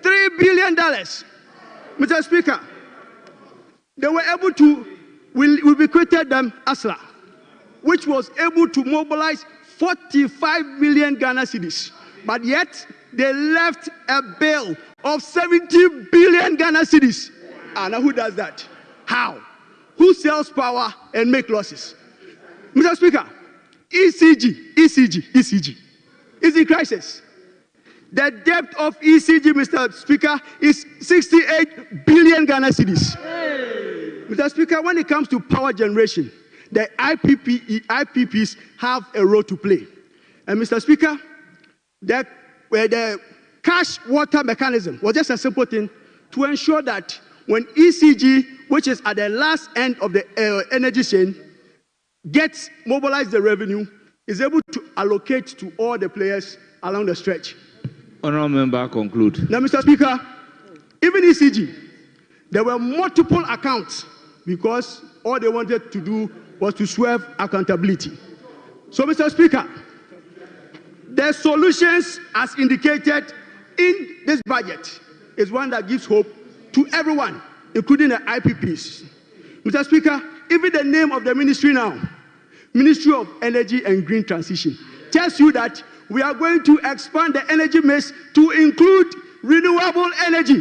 $3 billion. Mr. Speaker, they were able to, we bequeathed them ASLA, which was able to mobilize 45 million Ghana cedis, but yet they left a bill of 70 billion Ghana cedis. Now who does that? How? Who sells power and make losses? Mr. Speaker, ECG is in crisis. The debt of ECG, Mr. Speaker, is 68 billion Ghana cedis. Mr. Speaker, when it comes to power generation, the IPPs have a role to play. And Mr. Speaker, the cash water mechanism was just a simple thing to ensure that when ECG, which is at the last end of the energy chain, gets mobilized the revenue, is able to allocate to all the players along the stretch. Honourable member, conclude. Now, Mr. Speaker, even ECG, there were multiple accounts because all they wanted to do was to swerve accountability. So, Mr. Speaker, the solutions as indicated in this budget is one that gives hope to everyone, including the IPPs. Mr. Speaker, even the name of the ministry now, Ministry of Energy and Green Transition, tells you that we are going to expand the energy mix to include renewable energy,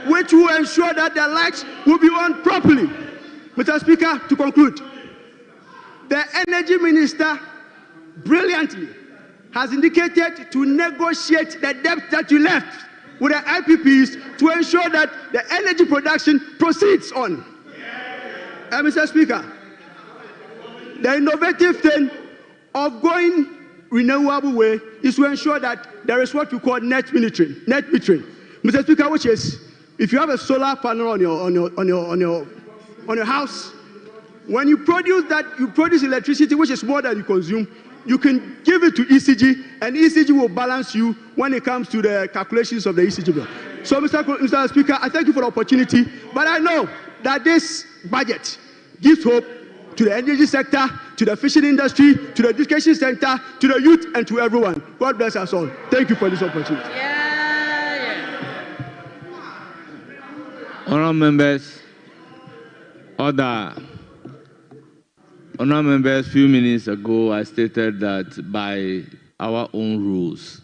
which will ensure that the lights will be on properly. Mr. Speaker, to conclude, the Energy Minister brilliantly has indicated to negotiate the debt that you left with the IPPs to ensure that the energy production proceeds on. And Mr. Speaker, the innovative thing of going renewable way is to ensure that there is what we call net metering. Mr. Speaker, which is if you have a solar panel on your house, when you produce that, you produce electricity which is more than you consume, you can give it to ECG, and ECG will balance you when it comes to the calculations of the ECG bill. So, Mr. Speaker, I thank you for the opportunity, but I know that this budget gives hope to the energy sector, to the fishing industry, to the education sector, to the youth, and to everyone. God bless us all. Thank you for this opportunity. Honourable members, order. Honourable members, a few minutes ago, I stated that by our own rules,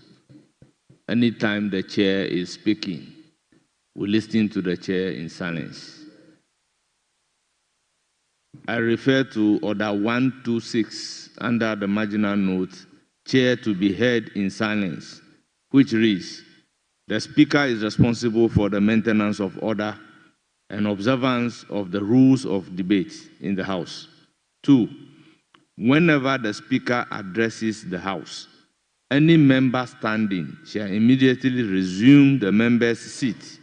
anytime the chair is speaking, we listen to the chair in silence. I refer to Order 126 under the marginal note, chair to be heard in silence, which reads, the Speaker is responsible for the maintenance of order and observance of the rules of debate in the House. 2, whenever the Speaker addresses the House, any member standing shall immediately resume the member's seat,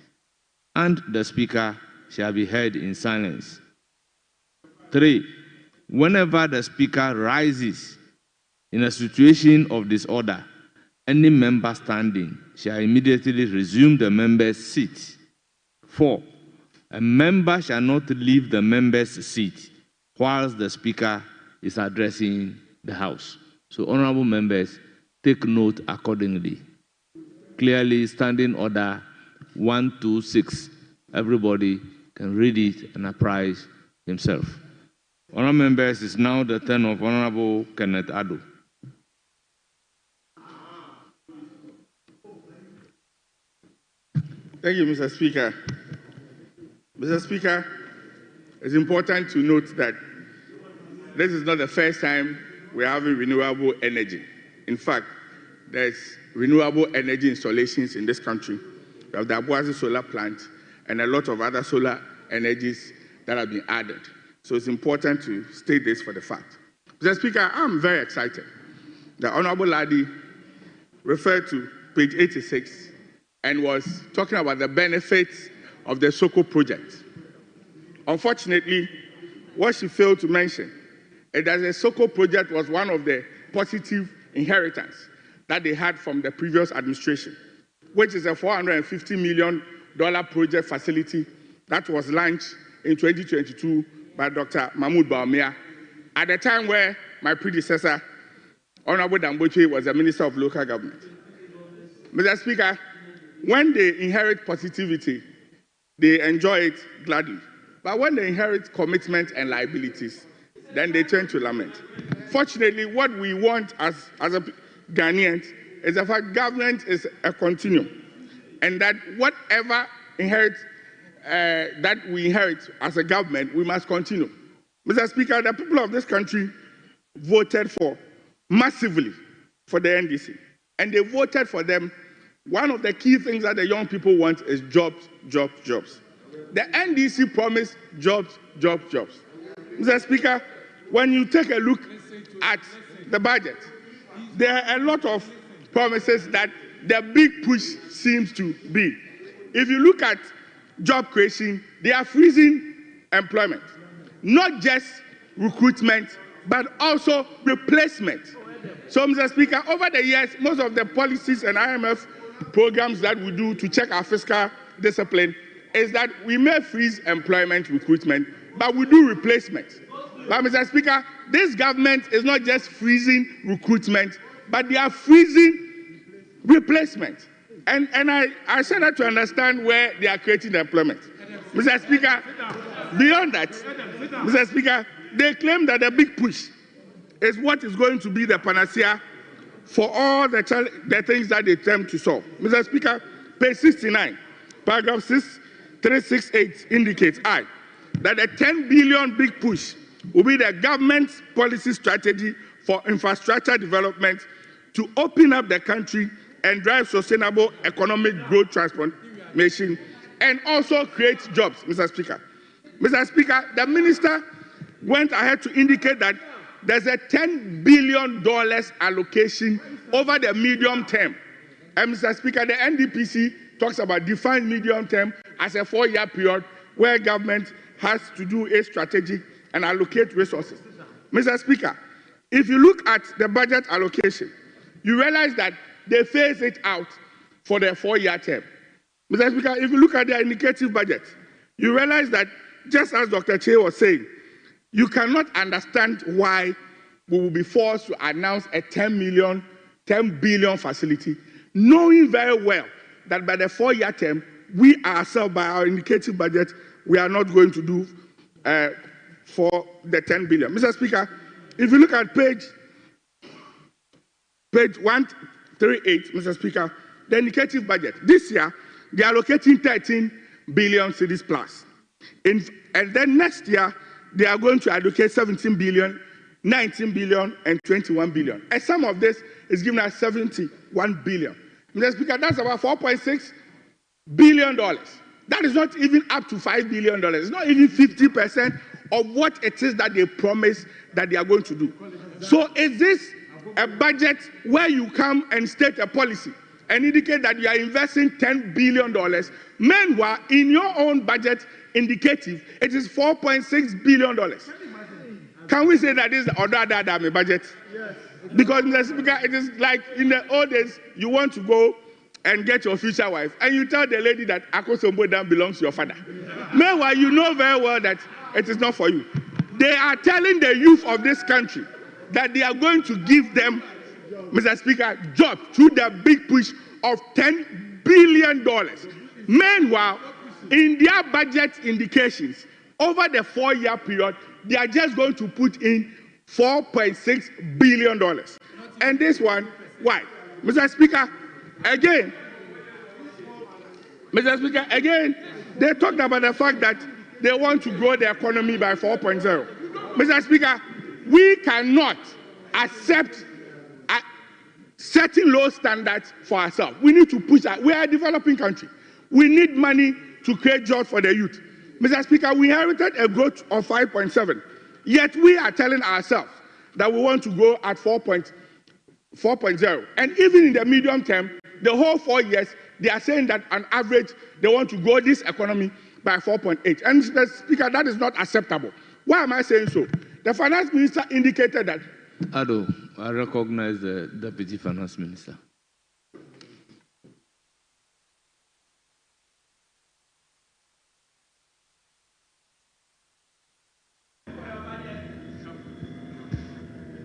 and the Speaker shall be heard in silence. 3, whenever the Speaker rises in a situation of disorder, any member standing shall immediately resume the member's seat. 4, a member shall not leave the member's seat whilst the Speaker is addressing the House. So, honourable members, take note accordingly. Clearly, Standing Order 126. Everybody can read it and apprise himself. Honourable members, it's now the turn of Honourable Kenneth Addo. Thank you, Mr. Speaker. Mr. Speaker, it's important to note that this is not the first time we're having renewable energy. In fact, there's renewable energy installations in this country. We have the Abuasi solar plant and a lot of other solar energies that have been added. So it's important to state this for the fact. Mr. Speaker, I'm very excited. The Honorable Ladi referred to page 86 and was talking about the benefits of the Soko project. Unfortunately, what she failed to mention is that the Soko project was one of the positive inheritance that they had from the previous administration, which is a $450 million project facility that was launched in 2022 by Dr. Mahmoud Bawumia, at the time where my predecessor, Honorable Damboche, was the Minister of Local Government. Mr. Speaker, when they inherit positivity, they enjoy it gladly. But when they inherit commitment and liabilities, then they turn to lament. Fortunately, what we want as a Ghanaians is the fact government is a continuum, and that whatever that we inherit as a government, we must continue. Mr. Speaker, the people of this country voted massively for the NDC, and they voted for them. One of the key things that the young people want is jobs, jobs, jobs. The NDC promised jobs, jobs, jobs. Mr. Speaker, when you take a look at the budget, there are a lot of promises that the big push seems to be. If you look at job creation, they are freezing employment, not just recruitment, but also replacement. So, Mr. Speaker, over the years, most of the policies and IMF programs that we do to check our fiscal discipline is that we may freeze employment recruitment, but we do replacement. But, Mr. Speaker, this government is not just freezing recruitment, but they are freezing replacement. And I said that to understand where they are creating the employment. Mr. Speaker, beyond that, Mr. Speaker, they claim that the big push is what is going to be the panacea for all the things that they attempt to solve. Mr. Speaker, page 69, paragraph 6368 indicates that the 10 billion big push will be the government's policy strategy for infrastructure development to open up the country and drive sustainable economic growth transformation and also create jobs, Mr. Speaker. Mr. Speaker, the minister went ahead to indicate that there's a $10 billion allocation over the medium term. And Mr. Speaker, the NDPC talks about defined medium term as a 4-year period where government has to do a strategy and allocate resources. Mr. Speaker, if you look at the budget allocation, you realize that they phase it out for the 4-year term. Mr. Speaker, if you look at their indicative budget, you realize that, just as Dr. Che was saying, you cannot understand why we will be forced to announce a 10 billion facility, knowing very well that by the 4-year term, we ourselves, by our indicative budget, we are not going to do for the 10 billion. Mr. Speaker, if you look at page 138, Mr. Speaker, the indicative budget, this year, they are allocating 13 billion cedis plus. And then next year, they are going to allocate 17 billion, 19 billion, and 21 billion. And some of this is giving us 71 billion. Mr. Speaker, that's about $4.6 billion. That is not even up to $5 billion. It's not even 50% of what it is that they promise that they are going to do. So is this a budget where you come and state a policy and indicate that you are investing $10 billion? Meanwhile, in your own budget indicative, it is $4.6 billion. Can we say that this is the Odadadame budget? Yes. Because, Mr. Speaker, it is like in the old days, you want to go and get your future wife, and you tell the lady that Akosombo belongs to your father. Meanwhile, you know very well that it is not for you. They are telling the youth of this country that they are going to give them, Mr. Speaker, jobs through the big push of $10 billion. Meanwhile, in their budget indications, over the 4-year period, they are just going to put in $4.6 billion. And this one, why? Mr. Speaker, again, they talked about the fact that they want to grow the economy by 4.0. Mr. Speaker, we cannot accept setting low standards for ourselves. We need to push that. We are a developing country. We need money to create jobs for the youth. Mr. Speaker, we inherited a growth of 5.7, yet we are telling ourselves that we want to grow at 4.0. And even in the medium term, the whole 4 years, they are saying that on average, they want to grow this economy by 4.8. And Mr. Speaker, that is not acceptable. Why am I saying so? The finance minister indicated that. Ado, I recognize the deputy finance minister.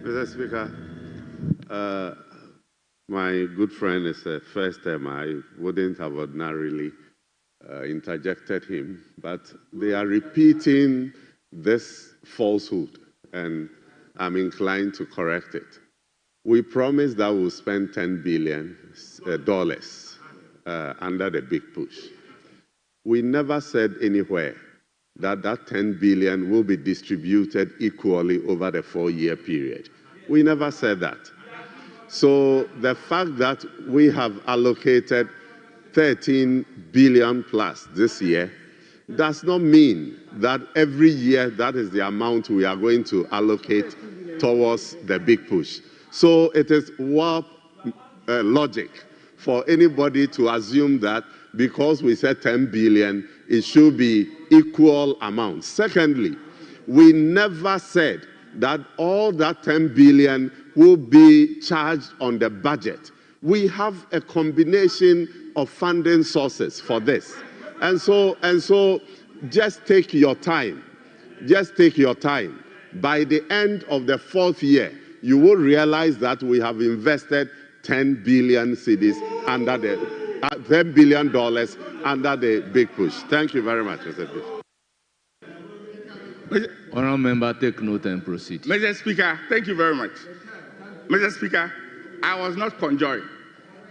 Mr. Speaker, my good friend is the first time I wouldn't have ordinarily interjected him, but they are repeating this falsehood, and I'm inclined to correct it. We promised that we'll spend $10 billion under the big push. We never said anywhere that that $10 billion will be distributed equally over the 4-year period. We never said that. So the fact that we have allocated 13 billion plus this year does not mean that every year that is the amount we are going to allocate towards the big push. So it is well logic for anybody to assume that because we said 10 billion, it should be equal amounts. Secondly, we never said that all that 10 billion will be charged on the budget. We have a combination of funding sources for this. And so just take your time. Just take your time. By the end of the 4th year, you will realize that we have invested 10 billion cedis under the $10 billion under the big push. Thank you very much, Mr. Speaker. Honourable member, take note and proceed. Mr. Speaker, thank you very much. Mr. Speaker, I was not conjoined,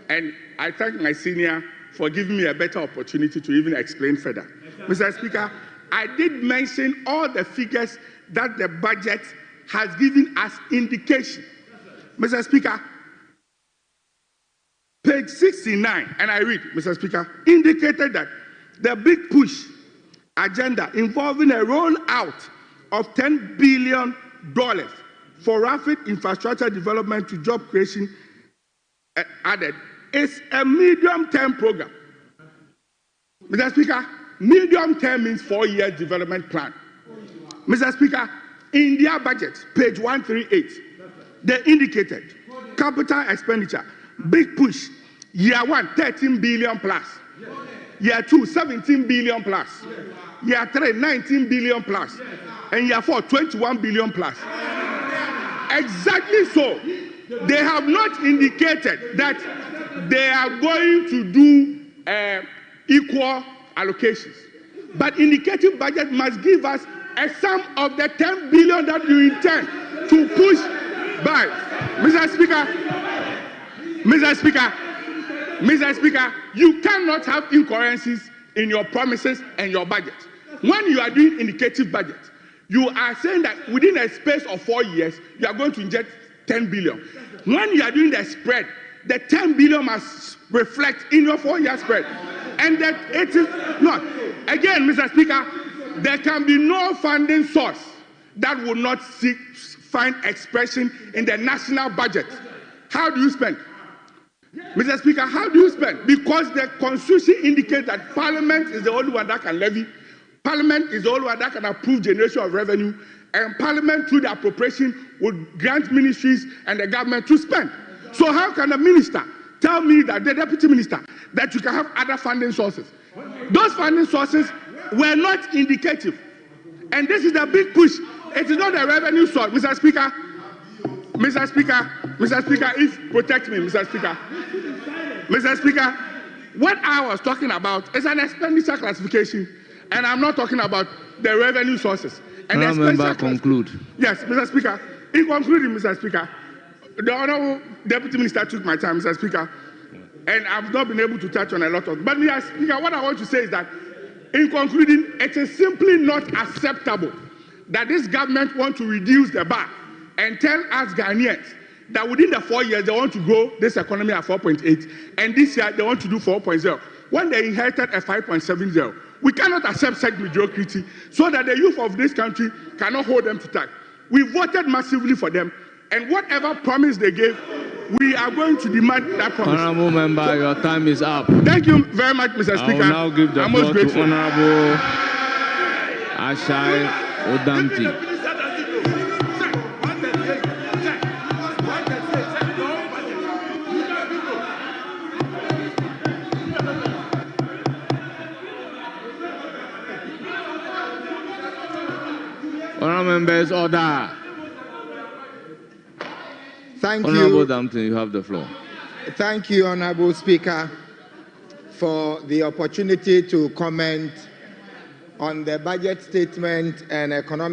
and I thank my senior for giving me a better opportunity to even explain further. Mr. Speaker, I did mention all the figures that the budget has given us indication. Mr. Speaker, page 69, and I read, Mr. Speaker, indicated that the big push agenda involving a rollout of $10 billion for rapid infrastructure development to job creation added is a medium-term program. Mr. Speaker, medium-term means 4 year development plan. Mr. Speaker, in their budget, page 138, they indicated capital expenditure, big push, year 1, 13 billion plus, year 2, 17 billion plus, year 3, 19 billion plus, and year 4, 21 billion plus. Exactly so. They have not indicated that they are going to do equal allocations. But indicative budget must give us a sum of the 10 billion that you intend to push by. Mr. Speaker, you cannot have incoherencies in your promises and your budget. When you are doing indicative budget, you are saying that within a space of 4 years, you are going to inject 10 billion. When you are doing the spread, the 10 billion must reflect in your 4 year spread. And that it is not. Again, Mr. Speaker, there can be no funding source that will not find expression in the national budget. How do you spend? Mr. Speaker, how do you spend? Because the Constitution indicates that Parliament is the only one that can levy, Parliament is the only one that can approve generation of revenue, and Parliament, through the appropriation, would grant ministries and the government to spend. So how can a minister tell me, that the deputy minister, that you can have other funding sources? Those funding sources were not indicative. And this is the big push. It is not a revenue source. Mr. Speaker, if protect me, Mr. Speaker, what I was talking about is an expenditure classification, and I'm not talking about the revenue sources. And the member conclude. Yes, Mr. Speaker. In concluding, Mr. Speaker, the Honourable Deputy Minister took my time, Mr. Speaker, and I've not been able to touch on a lot of. But, Mr. Speaker, what I want to say is that, in concluding, it is simply not acceptable that this government wants to reduce the bar and tell us Ghanaians that within the 4 years they want to grow this economy at 4.8, and this year they want to do 4.0, when they inherited a 5.70. We cannot accept such mediocrity so that the youth of this country cannot hold them to task. We voted massively for them, and whatever promise they gave, we are going to demand that promise. Honourable member, your time is up. Thank you very much, Mr. Speaker. I will now give the floor to Honourable Ashai Odamti. Honourable members, order. Thank Honourable you. Dampton, you have the floor. Thank you, Honourable Speaker, for the opportunity to comment on the budget statement and economic